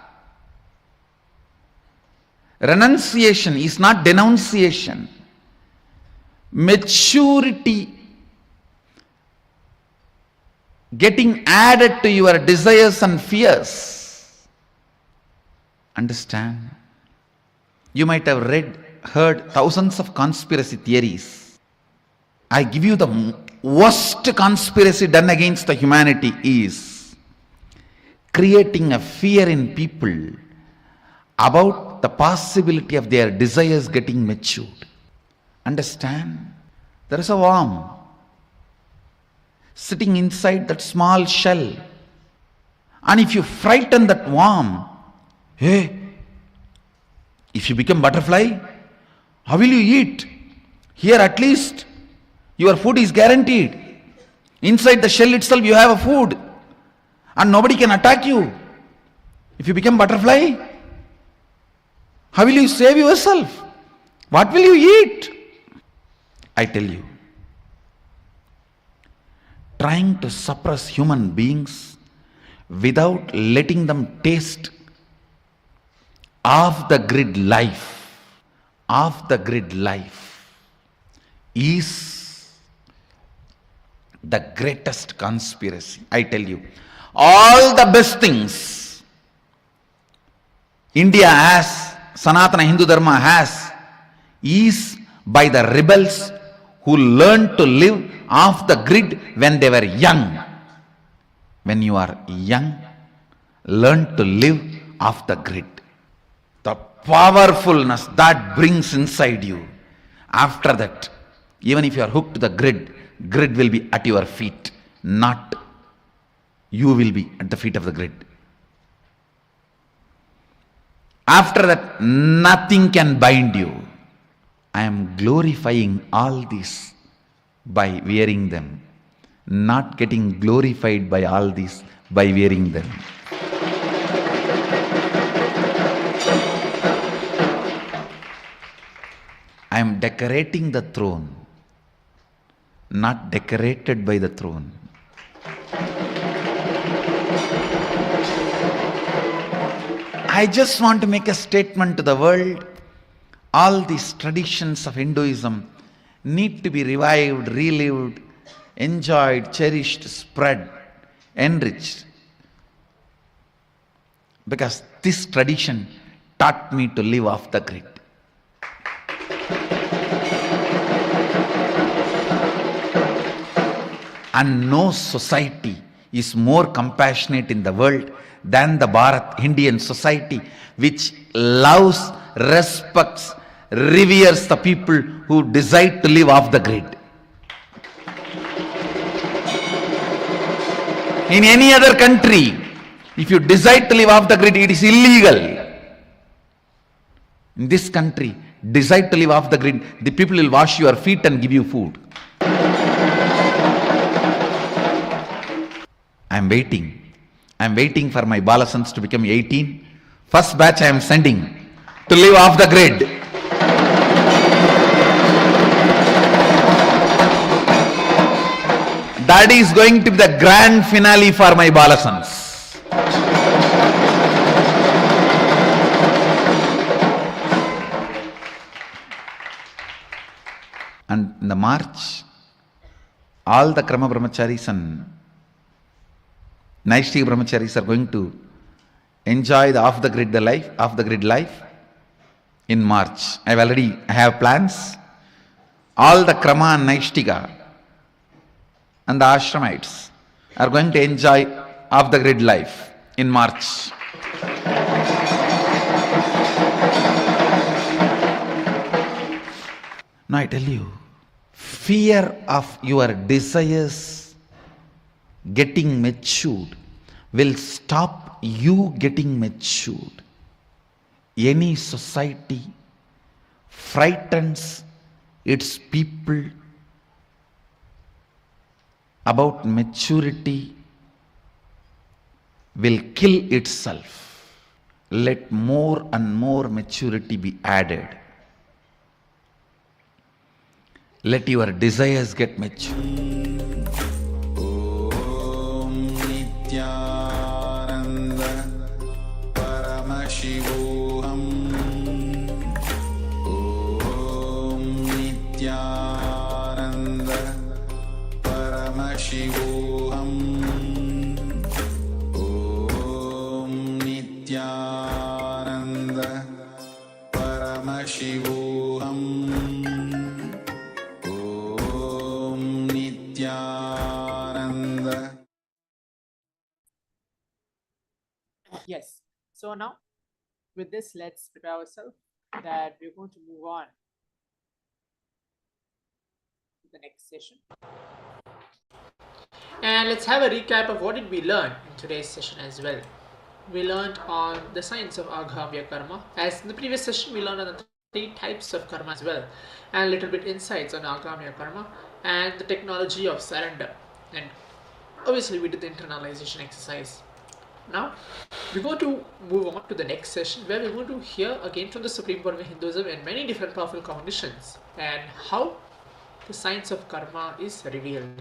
Renunciation is not denunciation. Maturity getting added to your desires and fears. Understand? You might have heard thousands of conspiracy theories. I give you the worst conspiracy done against the humanity is creating a fear in people about the possibility of their desires getting matured. Understand? There is a worm sitting inside that small shell. And if you frighten that worm, hey, if you become butterfly, how will you eat? Here at least your food is guaranteed. Inside the shell itself you have a food and nobody can attack you. If you become butterfly, how will you save yourself? What will you eat? I tell you, trying to suppress human beings without letting them taste off the grid life, is the greatest conspiracy. I tell you, all the best things India has, Sanatana Hindu Dharma has, is by the rebels who learned to live off the grid when they were young. When you are young, learn to live off the grid. The powerfulness that brings inside you. After that, even if you are hooked to the grid, grid will be at your feet, not you will be at the feet of the grid. After that, nothing can bind you. I am glorifying all this by wearing them, not getting glorified by all this by wearing them. I am decorating the throne, not decorated by the throne. I just want to make a statement to the world. All these traditions of Hinduism need to be revived, relived, enjoyed, cherished, spread, enriched. Because this tradition taught me to live off the grid. And no society is more compassionate in the world than the Bharat Indian society, which loves, respects, reveres the people who decide to live off the grid. In any other country, if you decide to live off the grid, it is illegal. In this country, decide to live off the grid, the people will wash your feet and give you food. I am waiting. I am waiting for my Balasans to become 18. First batch I am sending to live off the grid. That is going to be the grand finale for my Balasans. And in the March, all the Krama Brahmacharis and Naishtik Brahmacharis are going to enjoy the off the grid life in March. I have plans. All the Krama and Naishtika and the Ashramites are going to enjoy off the grid life in March. Now I tell you, fear of your desires getting matured will stop you getting matured. Any society frightens its people about maturity will kill itself. Let more and more maturity be added. Let your desires get mature. Nithyananda Paramashivoham. Om Nithyananda Paramashivoham. Om Nithyananda Paramashivoham. Om Nithyananda. Yes. So now, with this, let's prepare ourselves that we're going to move on to the next session. And let's have a recap of what did we learn in today's session as well. We learned on the science of aghamya karma. As in the previous session, we learned on the 3 types of karma as well, and a little bit insights on aghamya karma and the technology of surrender. And obviously, we did the internalization exercise. Now, we're going to move on to the next session where we're going to hear again from the Supreme Court of Hinduism in many different powerful cognitions and how the science of karma is revealed.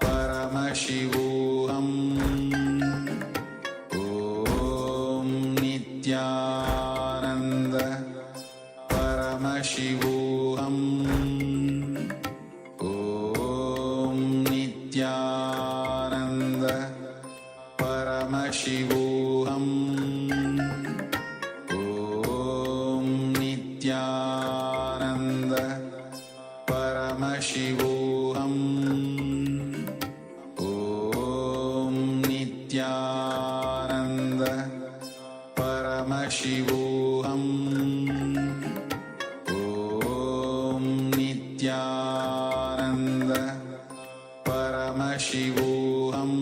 Paramashivoham. Om Nithyananda. Paramashivoham. Om Nithyananda. Paramashivoham. Om Nithyananda. Paramashivoham. Om Nithyananda. Paramashivoham. Om Nithyananda. Paramashivoham.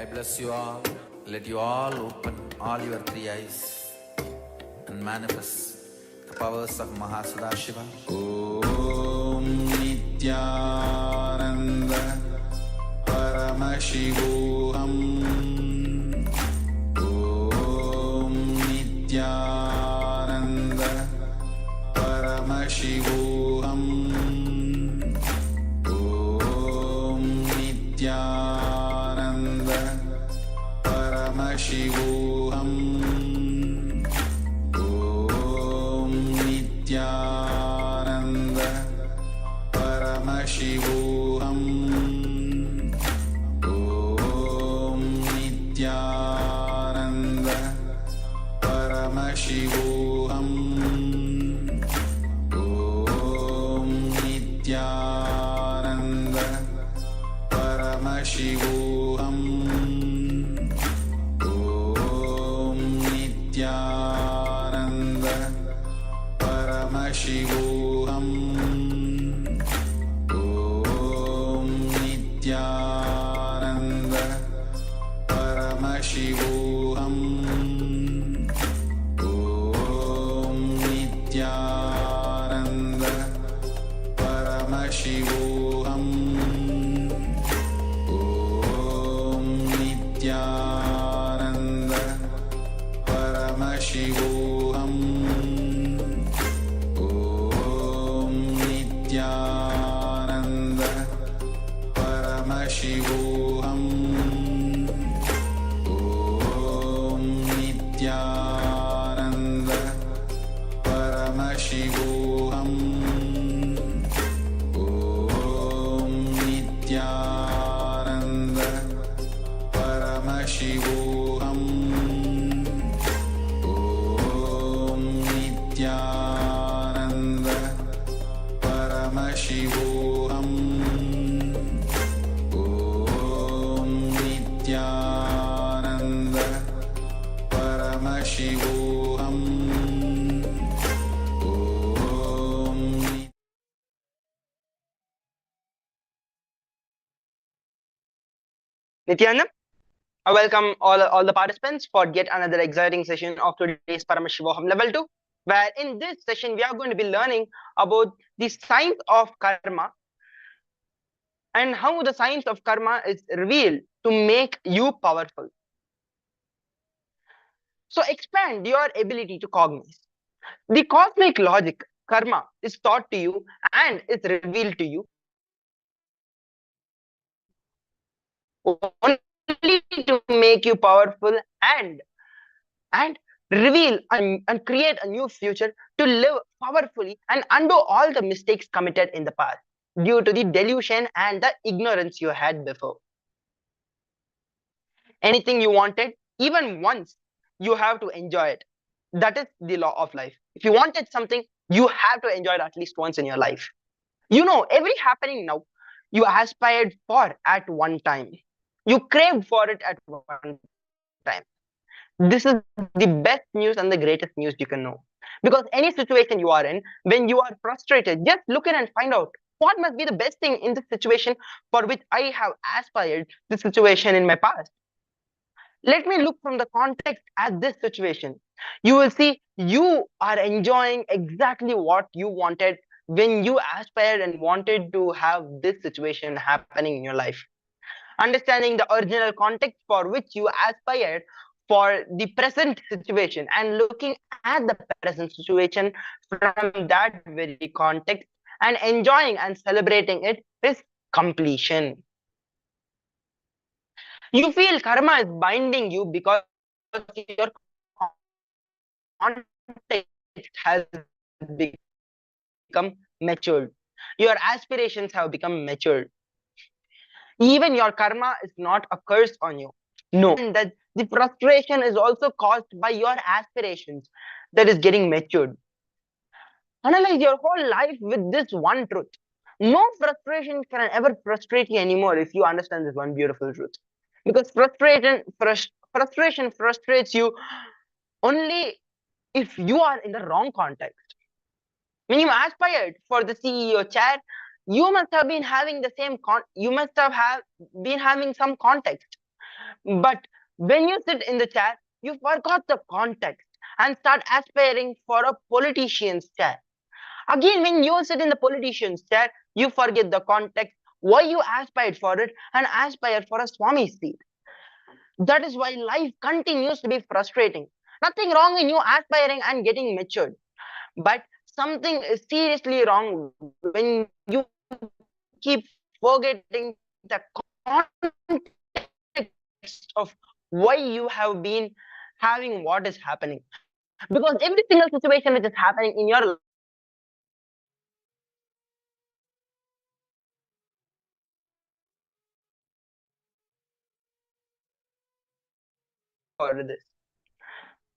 I bless you all. Let you all open all your three eyes and manifest the powers of Mahasadashiva. Om Nithyananda. Paramashivoham. Om Nithyananda. Paramashivoham. Om Nithyananda. Paramashivoham. Om Nithyananda. Paramashivoham. Om Nithyananda. Paramashivoham. Om Nithyananda. Paramashivoham. Om Nithyananda. Paramashivoham. Om Nithyananda. Paramashivoham. Om Nithyananda. Paramashivoham. Om Nithyananda. Paramashivoham. Om Nithyananda. Paramashivoham. Om Nithyananda. Paramashivoham. Om Nithyananda. Paramashivoham. Om Nithyananda. Paramashivoham. Om Nithyananda. Paramashivoham. Om Nithyananda, I welcome all the participants for yet another exciting session of today's Paramashivoham Level 2, where in this session we are going to be learning about the science of karma and how the science of karma is revealed to make you powerful. So expand your ability to cognize. The cosmic logic, karma, is taught to you and is revealed to you only to make you powerful and reveal and create a new future to live powerfully and undo all the mistakes committed in the past due to the delusion and the ignorance you had before. Anything you wanted, even once, you have to enjoy it. That is the law of life. If you wanted something, you have to enjoy it at least once in your life. You know, every happening now, you aspired for at one time. You craved for it at one time. This is the best news and the greatest news you can know. Because any situation you are in, when you are frustrated, just look in and find out what must be the best thing in this situation for which I have aspired this situation in my past. Let me look from the context at this situation. You will see you are enjoying exactly what you wanted when you aspired and wanted to have this situation happening in your life. Understanding the original context for which you aspired for the present situation and looking at the present situation from that very context and enjoying and celebrating it is completion. You feel karma is binding you because your context has become matured. Your aspirations have become matured. Even your karma is not a curse on you. No, and that the frustration is also caused by your aspirations that is getting matured. Analyze your whole life with this one truth. No frustration can ever frustrate you anymore if you understand this one beautiful truth. Because frustration frustrates you only if you are in the wrong context. When you aspired for the CEO chair, you must have been having the same been having some context. But when you sit in the chair, you forgot the context and start aspiring for a politician's chair. Again, when you sit in the politician's chair, you forget the context, why you aspired for it, and aspire for a Swami's seat. That is why life continues to be frustrating. Nothing wrong in you aspiring and getting matured. But something is seriously wrong when you keep forgetting the context of why you have been having what is happening. Because every single situation which is happening in your life for this.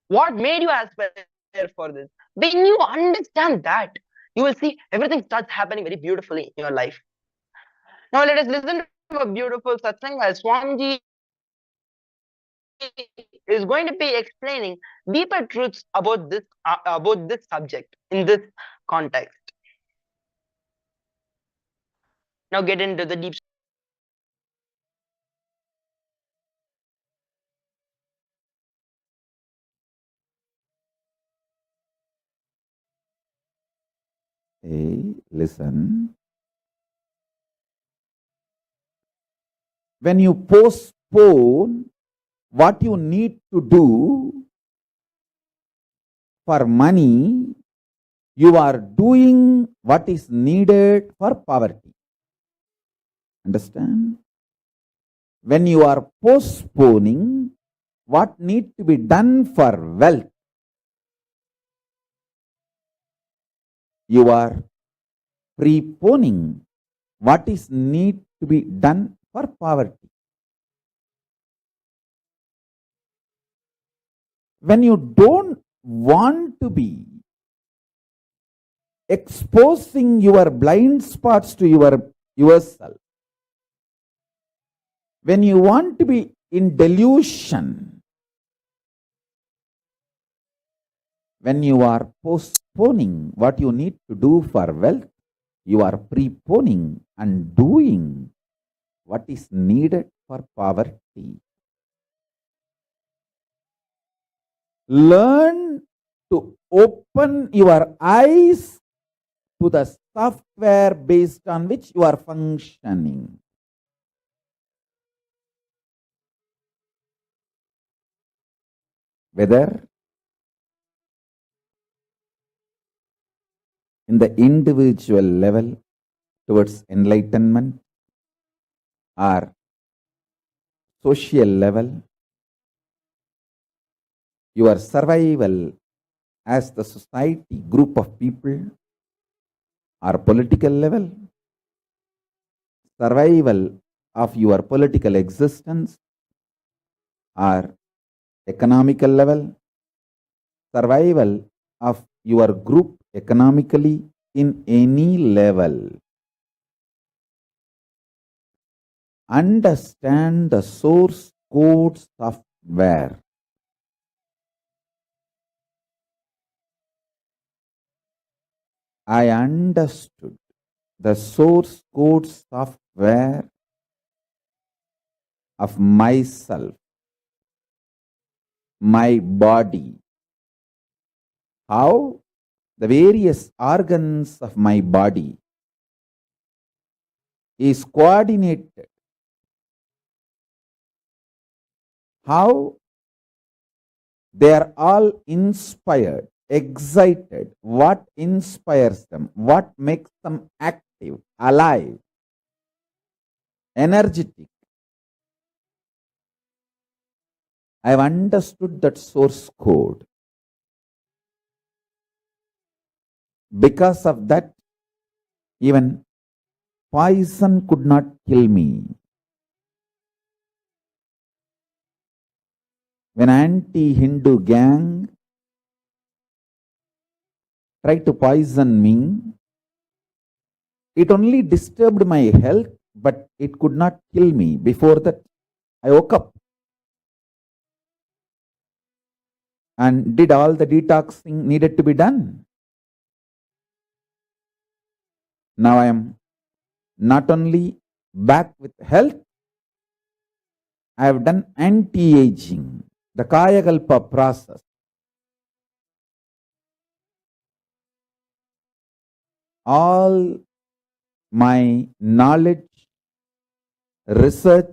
What made you aspire for this? When you understand that, you will see everything starts happening very beautifully in your life. Now let us listen to a beautiful satsang while Swamiji is going to be explaining deeper truths about this subject in this context. Now get into the deep. Hey, listen. When you postpone what you need to do for money, you are doing what is needed for poverty. Understand? When you are postponing what needs to be done for wealth, you are preponing what is need to be done for poverty. When you don't want to be exposing your blind spots to yourself, when you want to be in delusion, when you are postponing what you need to do for wealth, you are preponing and doing what is needed for poverty. Learn to open your eyes to the software based on which you are functioning. Whether in the individual level towards enlightenment or social level, your survival as the society, group of people, or political level, survival of your political existence, or economical level, survival of your group economically in any level. Understand the source code software. I understood the source code software of myself my body. How the various organs of my body is coordinated. How they are all inspired, excited. What inspires them? What makes them active, alive, energetic? I have understood that source code. Because of that, even poison could not kill me. When anti-Hindu gang tried to poison me, it only disturbed my health, but it could not kill me. Before that, I woke up and did all the detoxing needed to be done. Now I am not only back with health, I have done anti-aging, the Kayakalpa process. All my knowledge, research,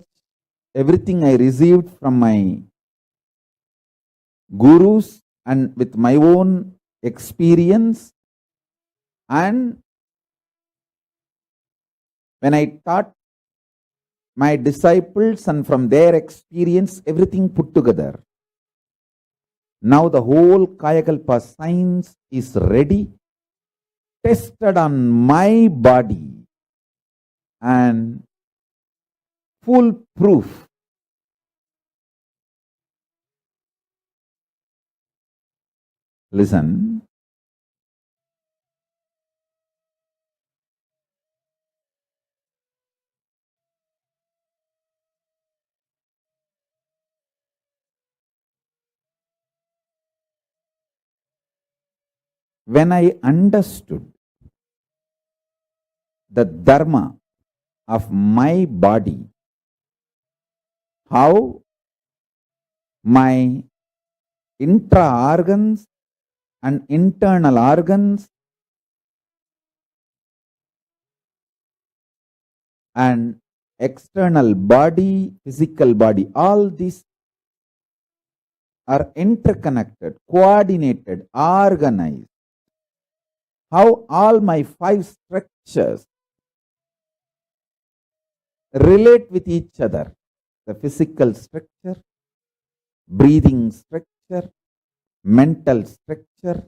everything I received from my gurus and with my own experience, and when I taught my disciples and from their experience, everything put together. Now the whole Kayakalpa science is ready, tested on my body, and foolproof. Listen. When I understood the dharma of my body, how my intra-organs and internal organs and external body, physical body, all these are interconnected, coordinated, organized. How all my 5 structures relate with each other. The physical structure, breathing structure, mental structure,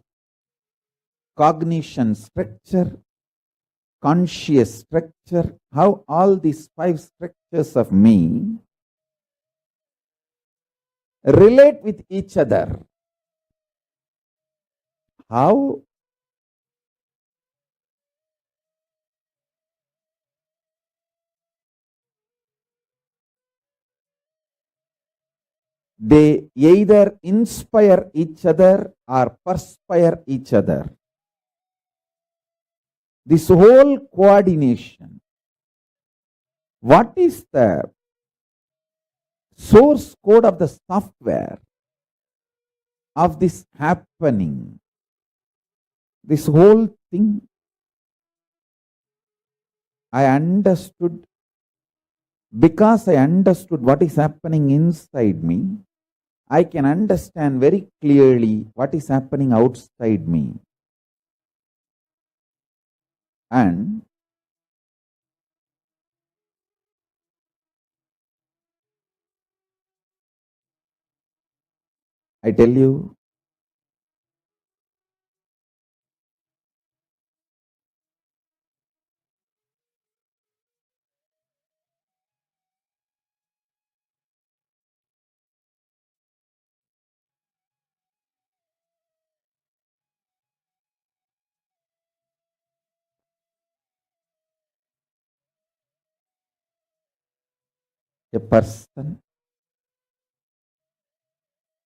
cognition structure, conscious structure, how all these 5 structures of me relate with each other. How? They either inspire each other or perspire each other. This whole coordination. What is the source code of the software of this happening? This whole thing I understood. Because I understood what is happening inside me, I can understand very clearly what is happening outside me. And I tell you, a person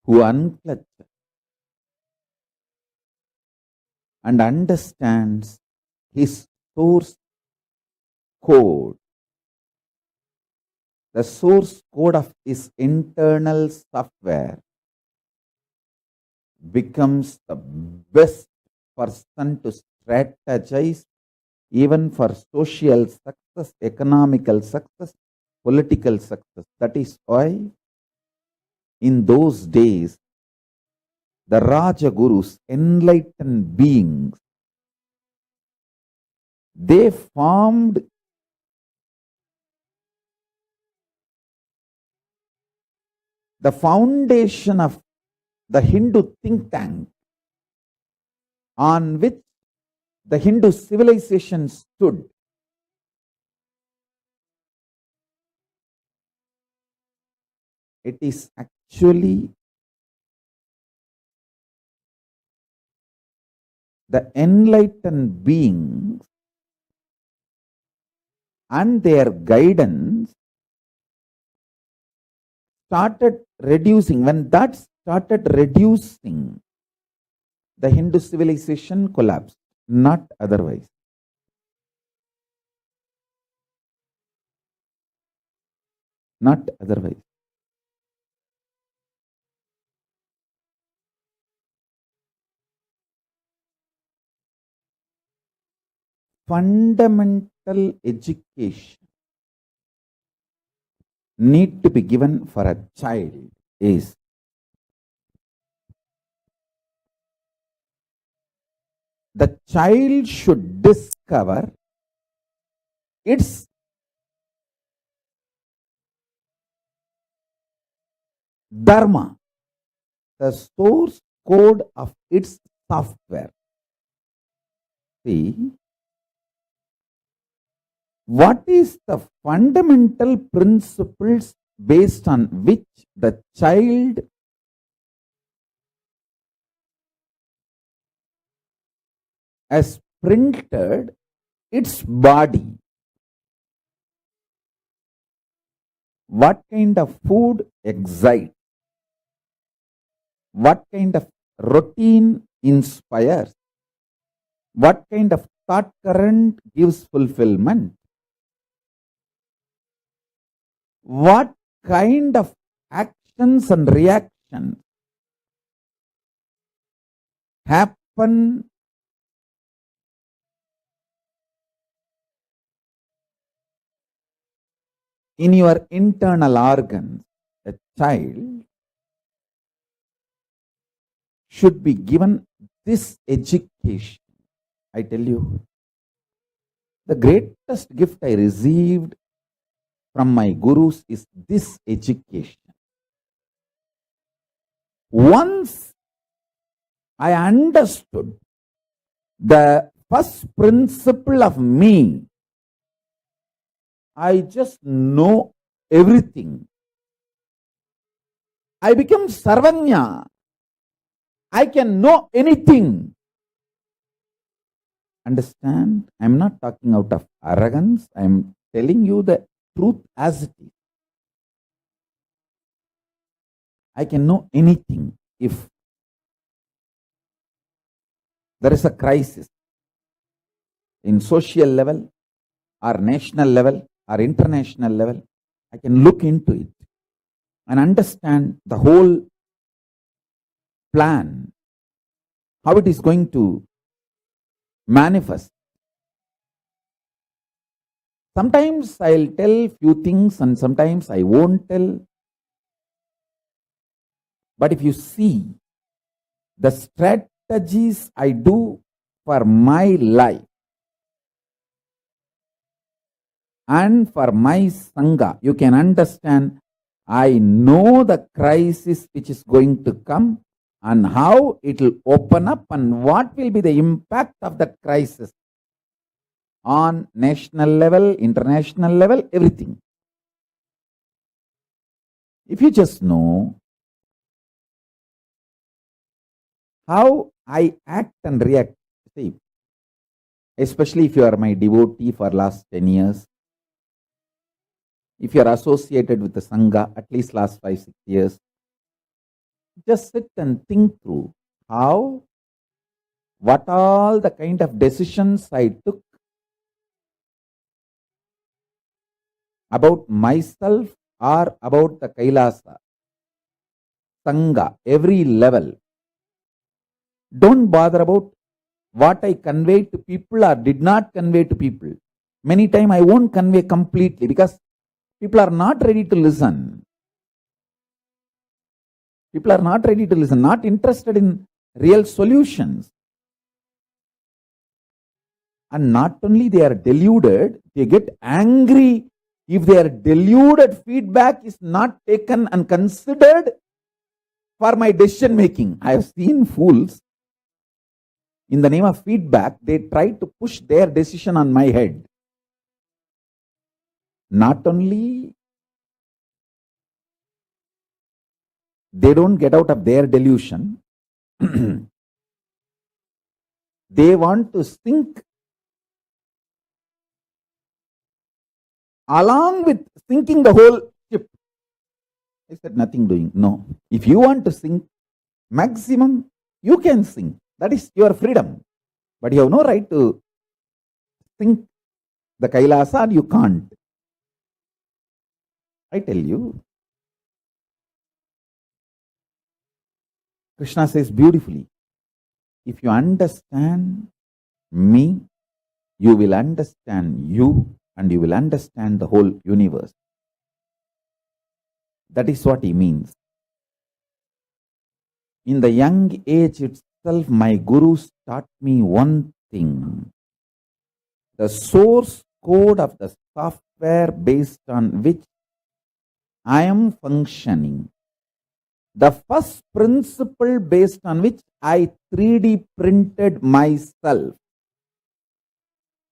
who unclutches and understands his source code, the source code of his internal software, becomes the best person to strategize even for social success, economical success, political success. That is why in those days, the Raja Gurus, enlightened beings, they formed the foundation of the Hindu think tank on which the Hindu civilization stood. It is actually the enlightened beings and their guidance started reducing. When that started reducing, the Hindu civilization collapsed, not otherwise. Not otherwise. Fundamental education need to be given for a child is the child should discover its dharma, the source code of its software. See, what is the fundamental principles based on which the child has printed its body? What kind of food excites? What kind of routine inspires? What kind of thought current gives fulfillment? What kind of actions and reactions happen in your internal organs? A child should be given this education. I tell you, the greatest gift I received from my gurus is this education. Once I understood the first principle of me, I just know everything. I become Sarvanya. I can know anything. Understand? I am not talking out of arrogance. I am telling you the truth as it is. I can know anything. If there is a crisis in social level or national level or international level, I can look into it and understand the whole plan, how it is going to manifest. Sometimes I'll tell few things and sometimes I won't tell. But if you see the strategies I do for my life and for my Sangha, you can understand I know the crisis which is going to come and how it will open up and what will be the impact of that crisis on national level, international level, everything. If you just know how I act and react, see, especially if you are my devotee for last 10 years, if you are associated with the Sangha at least last 5-6 years, just sit and think through how, what all the kind of decisions I took about myself or about the KAILASA, Sangha, every level. Don't bother about what I conveyed to people or did not convey to people. Many times I won't convey completely because people are not ready to listen. People are not ready to listen, not interested in real solutions. And not only they are deluded, they get angry if their deluded feedback is not taken and considered for my decision making. I have seen fools, in the name of feedback, they try to push their decision on my head. Not only they don't get out of their delusion, they want to sink along with sinking the whole ship. I said, nothing doing. No. If you want to sink, maximum you can sink. That is your freedom. But you have no right to sink the KAILASA and you can't. I tell you. Krishna says beautifully, if you understand me, you will understand you and you will understand the whole universe. That is what he means. In the young age itself, my gurus taught me one thing. The source code of the software based on which I am functioning. The first principle based on which I 3D printed myself.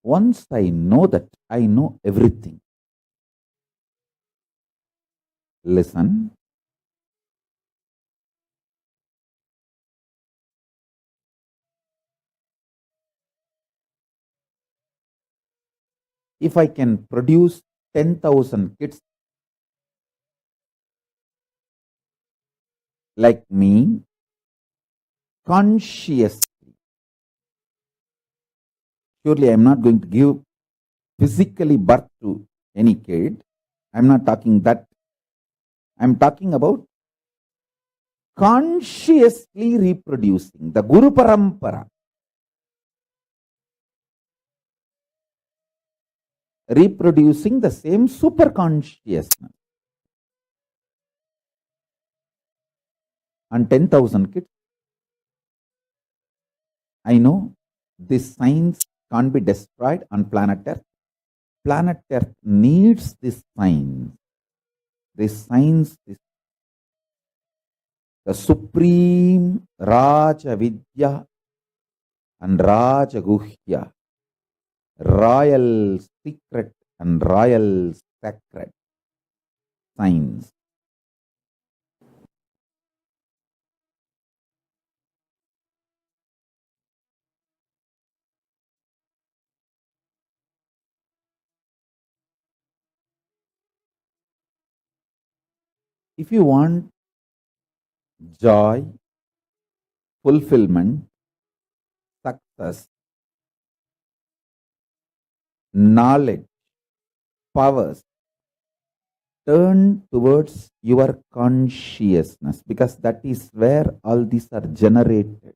Once I know that, I know everything. Listen. If I can produce 10,000 kids like me, consciously, surely I am not going to give physically birth to any kid. I am not talking that. I am talking about consciously reproducing the Guru Parampara. Reproducing the same super consciousness. And 10,000 kids. I know this science can't be destroyed on planet Earth. Planet Earth needs this science. This science is the supreme Raja Vidya and Raja Guhya, royal secret and royal sacred science. If you want joy, fulfillment, success, knowledge, powers, turn towards your consciousness because that is where all these are generated.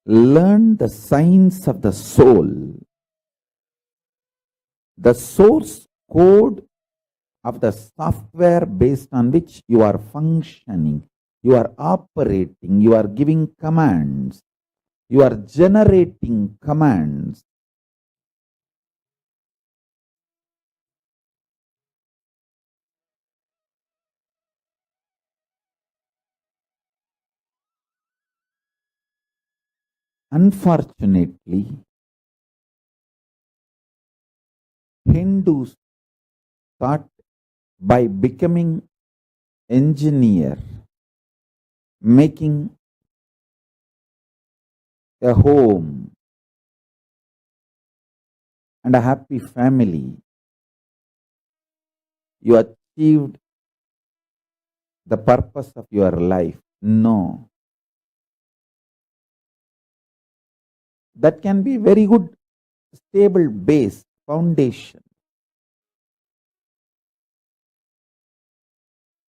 Learn the science of the soul. The source code of the software based on which you are functioning, you are operating, you are giving commands, you are generating commands. Unfortunately, Hindus thought by becoming engineer, making a home and a happy family, you achieved the purpose of your life. No. That can be very good, stable base, foundation.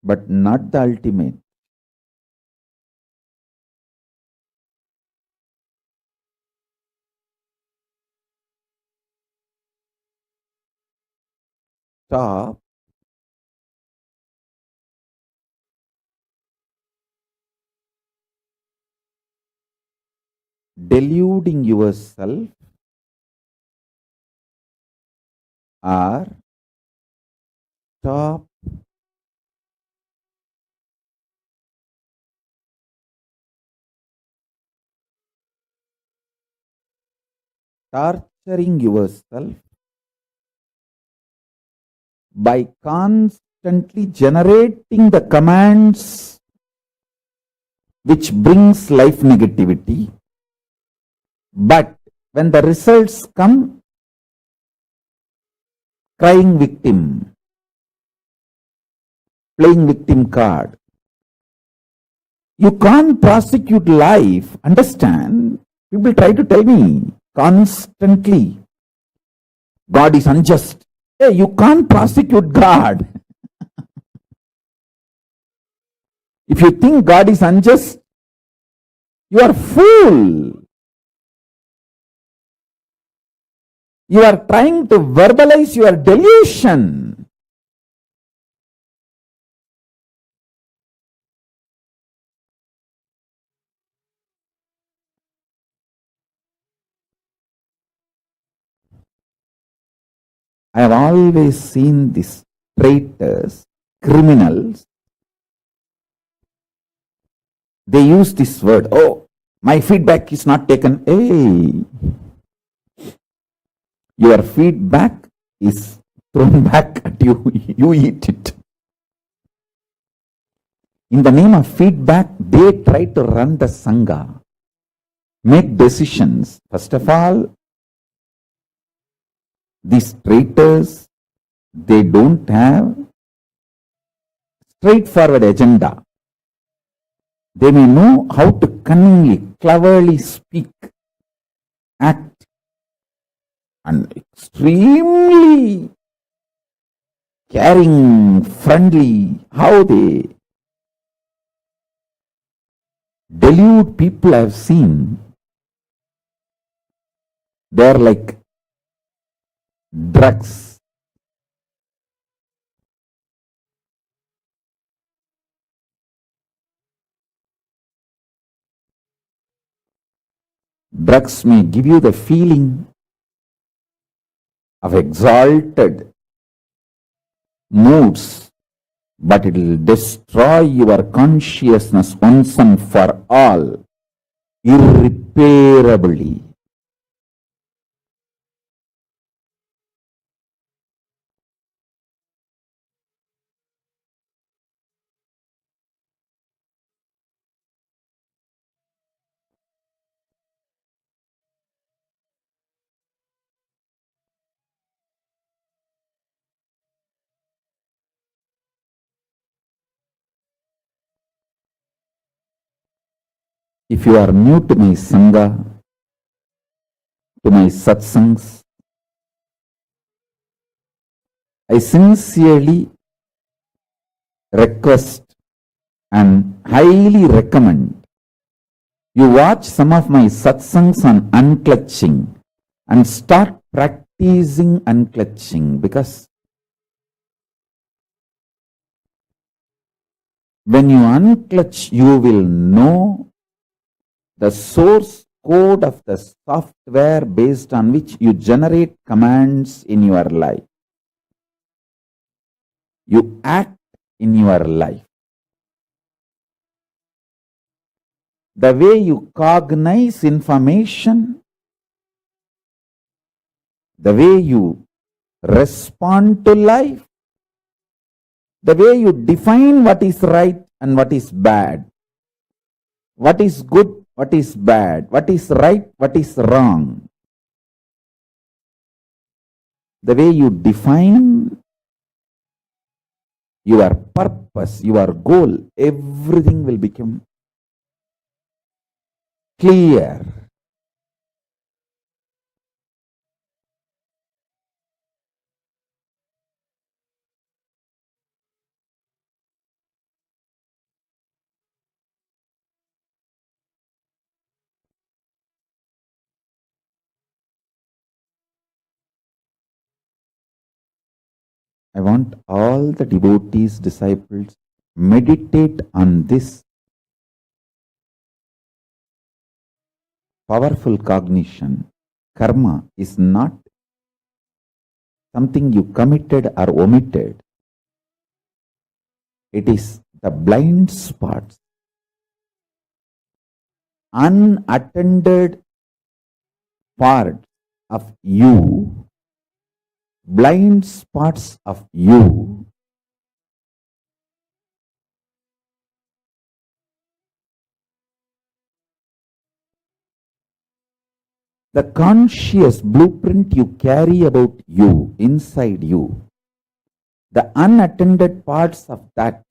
but not the ultimate. Stop deluding yourself or stop torturing yourself by constantly generating the commands which brings life negativity. But when the results come, crying victim, playing victim card. You can't prosecute life. Understand? People try to tell me constantly, God is unjust. Hey, you can't prosecute God. If you think God is unjust, you are fool. You are trying to verbalize your delusion. I have always seen these traitors, criminals. They use this word, oh, my feedback is not taken. Hey, your feedback is thrown back at you. You eat it. In the name of feedback, they try to run the Sangha, make decisions. First of all, these traitors, they don't have straightforward agenda. They may know how to cunningly, cleverly speak, act, and extremely caring, friendly, how they delude people I've seen. They're like drugs. Drugs may give you the feeling of exalted moods, but it will destroy your consciousness once and for all, irreparably. If you are new to my Sangha, to my satsangs, I sincerely request and highly recommend you watch some of my satsangs on unclutching and start practicing unclutching, because when you unclutch, you will know the source code of the software based on which you generate commands in your life. You act in your life. The way you cognize information, the way you respond to life, the way you define what is right and what is bad, what is good, what is bad, what is right, what is wrong, the way you define your purpose, your goal, everything will become clear. I want all the devotees, disciples, meditate on this powerful cognition. Karma is not something you committed or omitted. It is the blind spots, unattended parts of you, blind spots of you, the conscious blueprint you carry about you, inside you, the unattended parts of that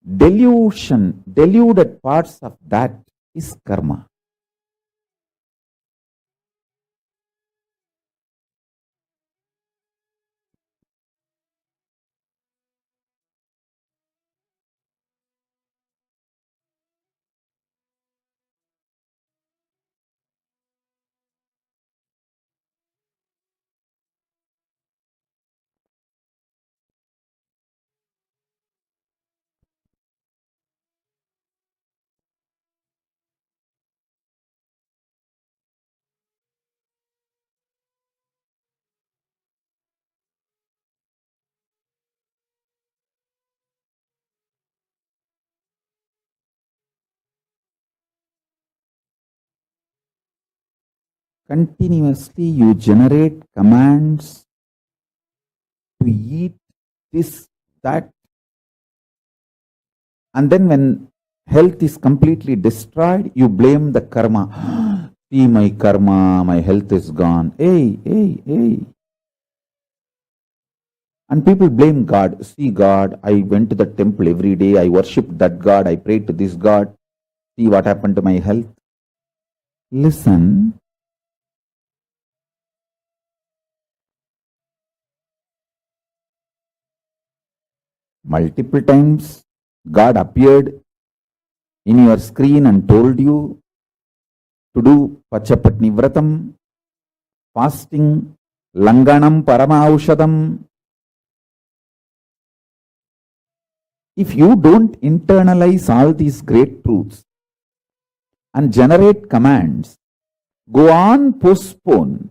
deluded parts of that is karma. Continuously you generate commands to eat this, that, and then when health is completely destroyed, you blame the karma. See my karma, my health is gone. Hey. And people blame God. See God, I went to the temple every day, I worshipped that God, I prayed to this God. See what happened to my health. Listen. Multiple times God appeared in your screen and told you to do Pachapatni Vratam, fasting, Langanam Paramaushadam. If you don't internalize all these great truths and generate commands, go on postpone,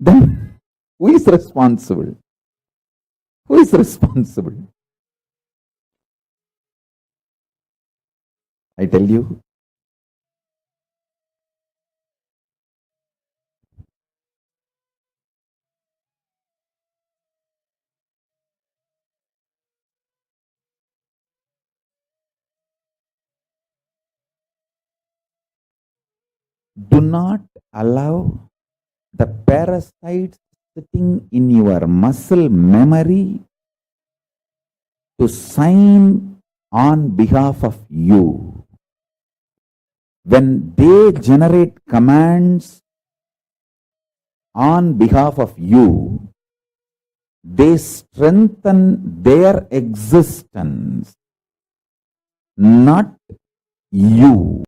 then who is responsible? Who is responsible? I tell you, do not allow the parasites sitting in your muscle memory to sign on behalf of you. When they generate commands on behalf of you, they strengthen their existence, not you.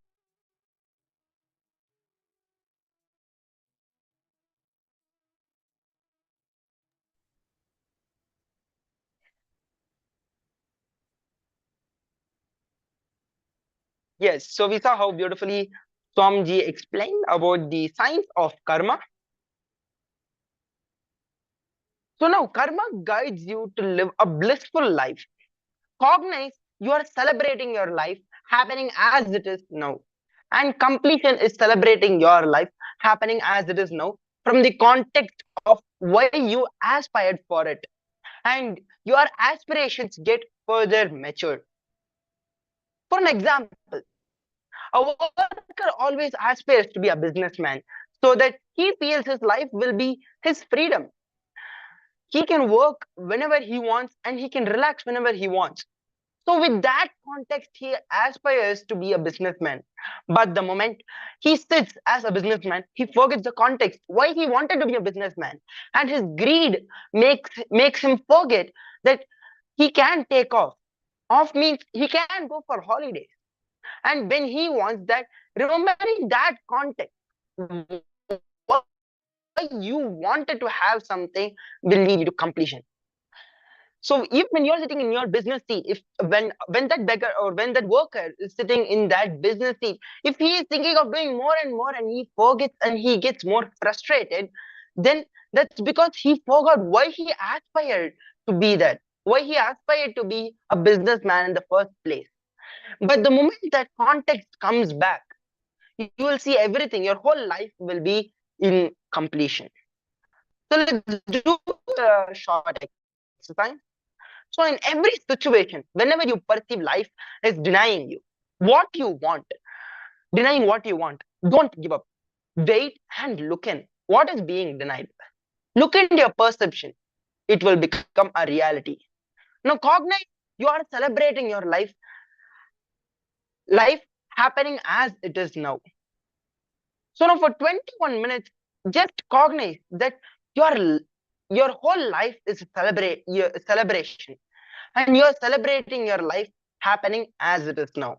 Yes, so we saw how beautifully Swamiji explained about the science of karma. So now karma guides you to live a blissful life. Cognize you are celebrating your life happening as it is now. And completion is celebrating your life happening as it is now from the context of why you aspired for it. And your aspirations get further matured. For an example, a worker always aspires to be a businessman so that he feels his life will be his freedom. He can work whenever he wants and he can relax whenever he wants. So with that context, he aspires to be a businessman. But the moment he sits as a businessman, he forgets the context, why he wanted to be a businessman. And his greed makes him forget that he can take off. Off means he can go for holidays. And when he wants that, remembering that context, why you wanted to have something will lead you to completion. So if when you're sitting in your business seat, if when that beggar or when that worker is sitting in that business seat, if he is thinking of doing more and more and he forgets and he gets more frustrated, then that's because he forgot why he aspired to be that, why he aspired to be a businessman in the first place. But the moment that context comes back, you will see everything. Your whole life will be in completion. So let's do a short exercise. So in every situation, whenever you perceive life is denying you what you want, denying what you want, don't give up. Wait and look in what is being denied. Look into your perception. It will become a reality. Now cognize you are celebrating your life happening as it is now. So now for 21 minutes, just cognize that your whole life is a celebration. And you're celebrating your life happening as it is now.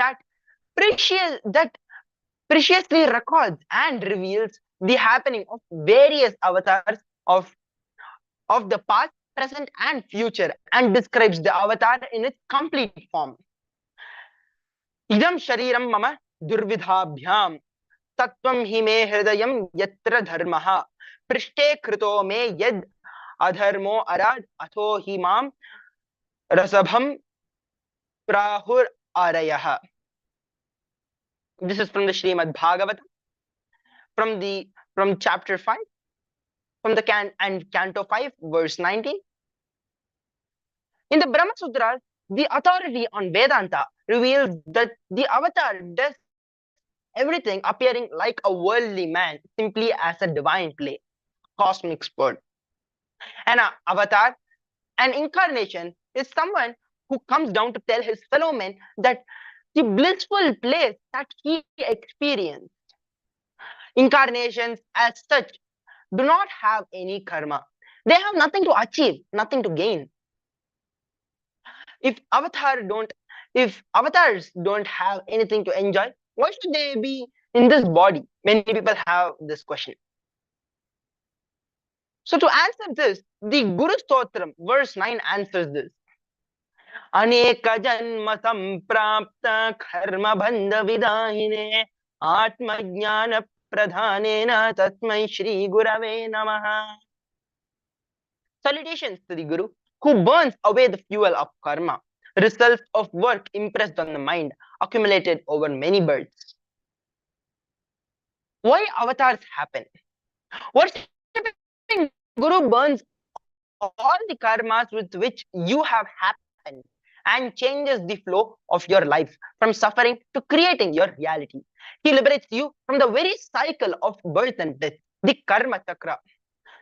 that preciously records and reveals the happening of various avatars of the past, present, and future, and describes the avatar in its complete form. Idam shariram mama durvidhabhyam tattvam hi me hridayam yatra dharmaha prishte krito me yad adharmo arad atho hi mam rasabham prahur arayah. This is from the Srimad Bhagavatam, from chapter 5, from the canto 5, verse 19. In the Brahma Sutras, the authority on Vedanta reveals that the avatar does everything appearing like a worldly man, simply as a divine play, cosmic sport. An avatar, an incarnation, is someone who comes down to tell his fellow men that the blissful place that he experienced. Incarnations, as such, do not have any karma. They have nothing to achieve, nothing to gain. If avatars don't have anything to enjoy, why should they be in this body? Many people have this question. So to answer this, the Guru Stotram, verse 9, answers this. Aneka janma samprapta karma bandha vidahine atma jnana pradhanena tasmai shri gurave namaha. Salutations to the Guru, who burns away the fuel of karma, results of work impressed on the mind, accumulated over many births. Why avatars happen? Worshipping Guru burns all the karmas with which you have happened and changes the flow of your life from suffering to creating your reality. He liberates you from the very cycle of birth and death, the karma chakra.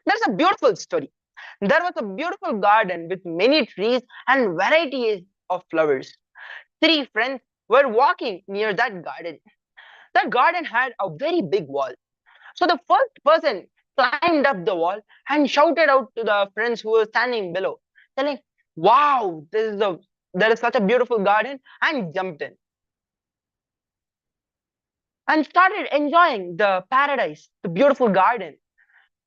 There's a beautiful story. There was a beautiful garden with many trees and varieties of flowers. 3 friends were walking near that garden. That garden had a very big wall. So the first person climbed up the wall and shouted out to the friends who were standing below, telling, "Wow, there is such a beautiful garden," and jumped in and started enjoying the paradise, the beautiful garden,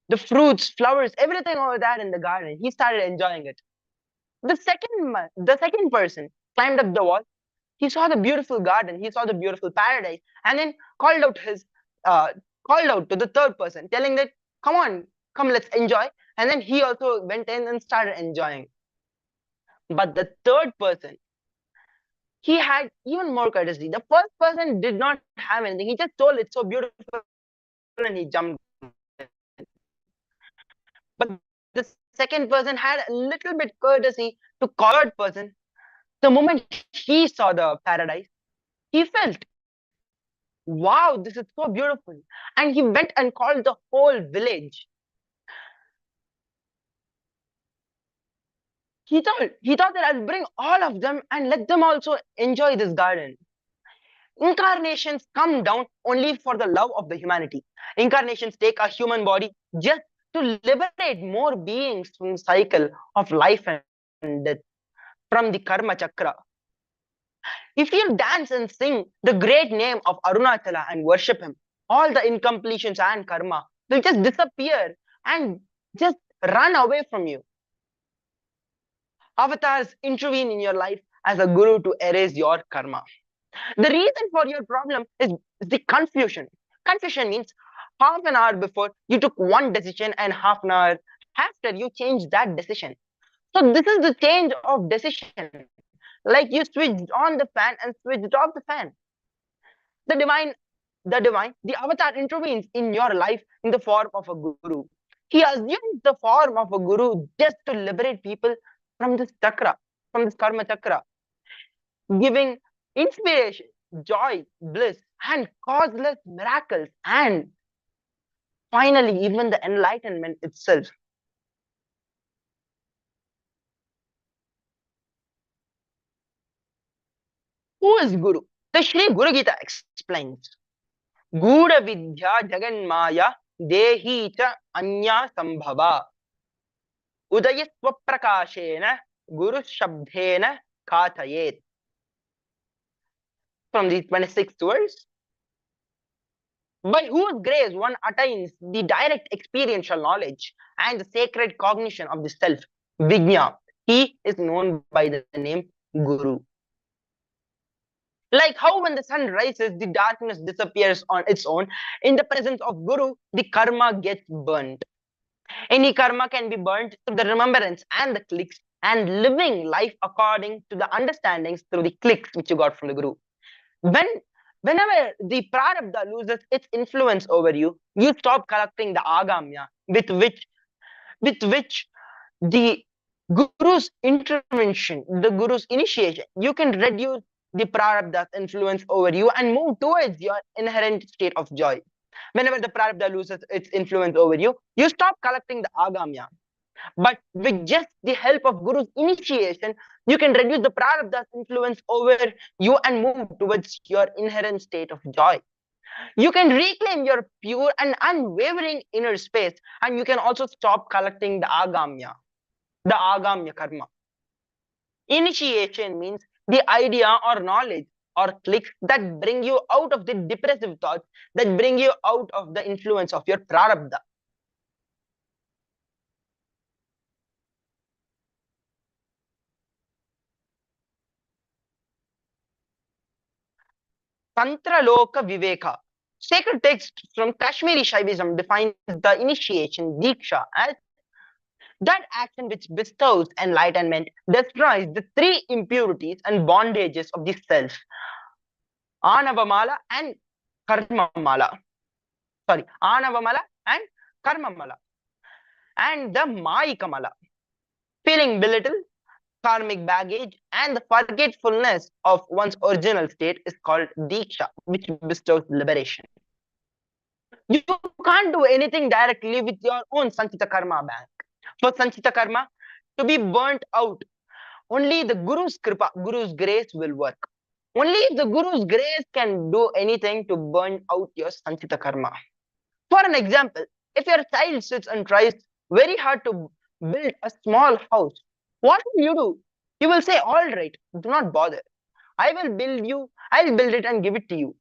the fruits, flowers, everything over there in the garden. He started enjoying it. The second person climbed up the wall. He saw the beautiful garden, he saw the beautiful paradise, and then called out to the third person, telling that, "Come on, come, let's enjoy." And then he also went in and started enjoying. But the third person, he had even more courtesy. The first person did not have anything. He just told, "It's so beautiful," and he jumped. But the second person had a little bit courtesy to third person. The moment he saw the paradise, he felt, "Wow, this is so beautiful." And he went and called the whole village. He thought that I'll bring all of them and let them also enjoy this garden. Incarnations come down only for the love of the humanity. Incarnations take a human body just to liberate more beings from the cycle of life and death, from the karma chakra. If you dance and sing the great name of Arunachala and worship him, all the incompletions and karma will just disappear and just run away from you. Avatars intervene in your life as a guru to erase your karma. The reason for your problem is the confusion. Confusion means half an hour before you took one decision and half an hour after you changed that decision. So this is the change of decision. Like you switched on the fan and switched off the fan. The avatar intervenes in your life in the form of a guru. He assumes the form of a guru just to liberate people from this chakra, from this karma chakra, giving inspiration, joy, bliss, and causeless miracles, and finally, even the enlightenment itself. Who is Guru? The Sri Guru Gita explains, Gura Vidya Jagan Maya Dehi Cha Anya Sambhava Udayasva Prakashena Guru Shabdhena Kathayet. from the 26th verse. By whose grace one attains the direct experiential knowledge and the sacred cognition of the self, Vijna. He is known by the name Guru. Like how when the sun rises, the darkness disappears on its own. In the presence of Guru, the karma gets burnt. Any karma can be burnt through the remembrance and the clicks, and living life according to the understandings through the clicks which you got from the Guru. Whenever the prarabdha loses its influence over you, you stop collecting the agamya with which the Guru's intervention, the Guru's initiation, you can reduce the prarabdha's influence over you and move towards your inherent state of joy. Whenever the prarabdha loses its influence over you, you stop collecting the agamya. But with just the help of Guru's initiation, you can reduce the prarabdha's influence over you and move towards your inherent state of joy. You can reclaim your pure and unwavering inner space, and you can also stop collecting the agamya karma. Initiation means the idea or knowledge or clicks that bring you out of the depressive thoughts, that bring you out of the influence of your prarabdha. Tantraloka Viveka. Sacred text from Kashmiri Shaivism defines the initiation, Diksha, as that action which bestows enlightenment, destroys the three impurities and bondages of the self, Anavamala and Karmamala. Sorry, Anavamala and Karmamala. And the Maikamala. Feeling belittled, karmic baggage, and the forgetfulness of one's original state is called Diksha, which bestows liberation. You can't do anything directly with your own Sanchita Karma bank. For Sanchita Karma to be burnt out, only the Guru's Kripa, Guru's grace will work. Only if the Guru's grace can do anything to burn out your Sanchita Karma. For an example, if your child sits and tries very hard to build a small house, what will you do? You will say, all right, do not bother. I'll build it and give it to you.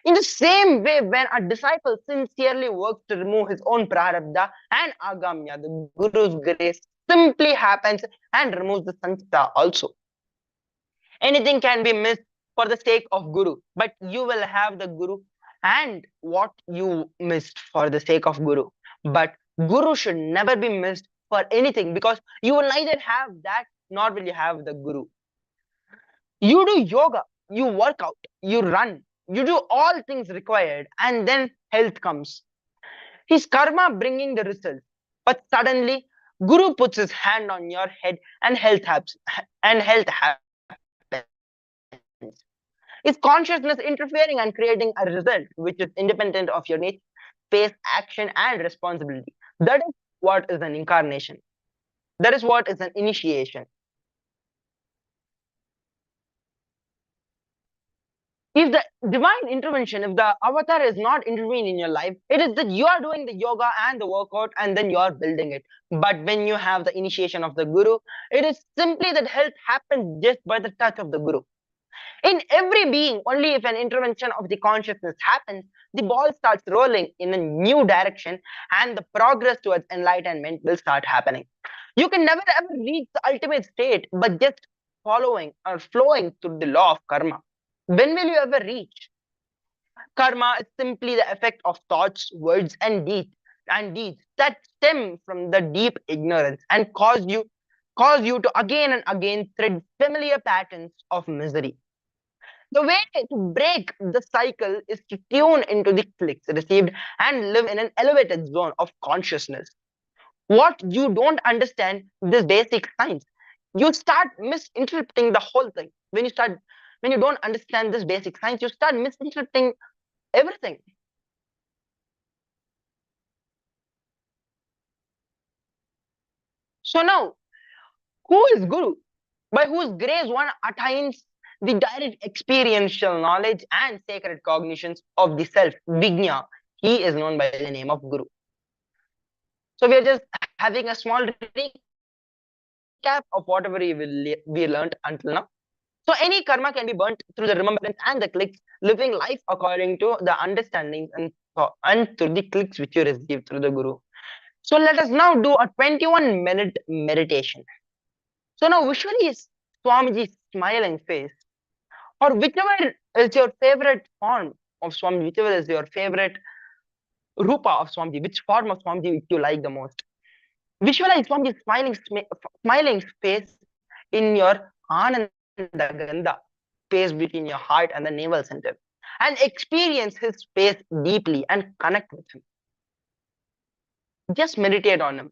In the same way, when a disciple sincerely works to remove his own prarabdha and agamya, the Guru's grace simply happens and removes the sanchita also. Anything can be missed for the sake of Guru, but you will have the Guru and what you missed for the sake of Guru. But Guru should never be missed for anything, because you will neither have that nor will you have the Guru. You do yoga, you work out, you run, you do all things required, and then health comes. His karma bringing the result. But suddenly, Guru puts his hand on your head and health happens. Is consciousness interfering and creating a result which is independent of your nature, space, action, and responsibility. That is what is an incarnation. That is what is an initiation. If the divine intervention, if the avatar is not intervening in your life, it is that you are doing the yoga and the workout and then you are building it. But when you have the initiation of the Guru, it is simply that health happens just by the touch of the Guru. In every being, only if an intervention of the consciousness happens, the ball starts rolling in a new direction and the progress towards enlightenment will start happening. You can never ever reach the ultimate state but just following or flowing through the law of karma. When will you ever reach? Karma is simply the effect of thoughts, words, and deeds that stem from the deep ignorance and cause you to again and again thread familiar patterns of misery. The way to break the cycle is to tune into the clicks received and live in an elevated zone of consciousness. What you don't understand, this basic science, you start misinterpreting the whole thing. When you don't understand this basic science, you start misinterpreting everything. So now, who is Guru? By whose grace one attains the direct experiential knowledge and sacred cognitions of the self, Vijna. He is known by the name of Guru. So we are just having a small recap of whatever we learned until now. So any karma can be burnt through the remembrance and the clicks, living life according to the understandings and through the clicks which you receive through the Guru. So let us now do a 21-minute meditation. So now visualize Swamiji's smiling face, or whichever is your favorite form of Swamiji, whichever is your favorite rupa of Swamiji, which form of Swamiji you like the most. Visualize Swamiji's smiling face in your Ananda Gandha, space between your heart and the navel center, and experience his face deeply and connect with him. Just meditate on him.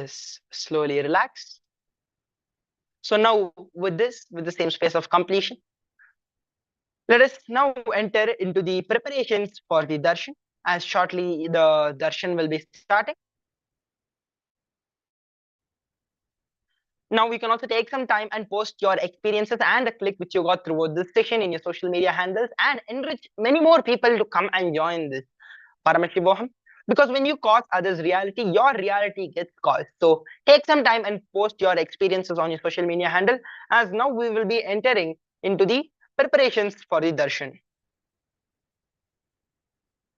us slowly relax. So now with the same space of completion, let us now enter into the preparations for the darshan, as shortly the darshan will be starting. Now we can also take some time and post your experiences and the click which you got throughout this session in your social media handles and enrich many more people to come and join this Paramashivoham. Because when you cause others reality, your reality gets caused. So take some time and post your experiences on your social media handle, as now we will be entering into the preparations for the darshan.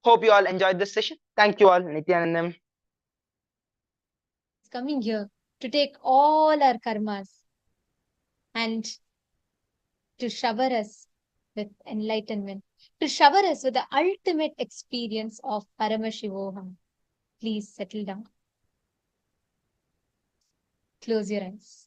Hope you all enjoyed this session. Thank you all. Nithyanandam. Coming here to take all our karmas and to shower us with enlightenment, to shower us with the ultimate experience of Paramashivoham. Please settle down. Close your eyes.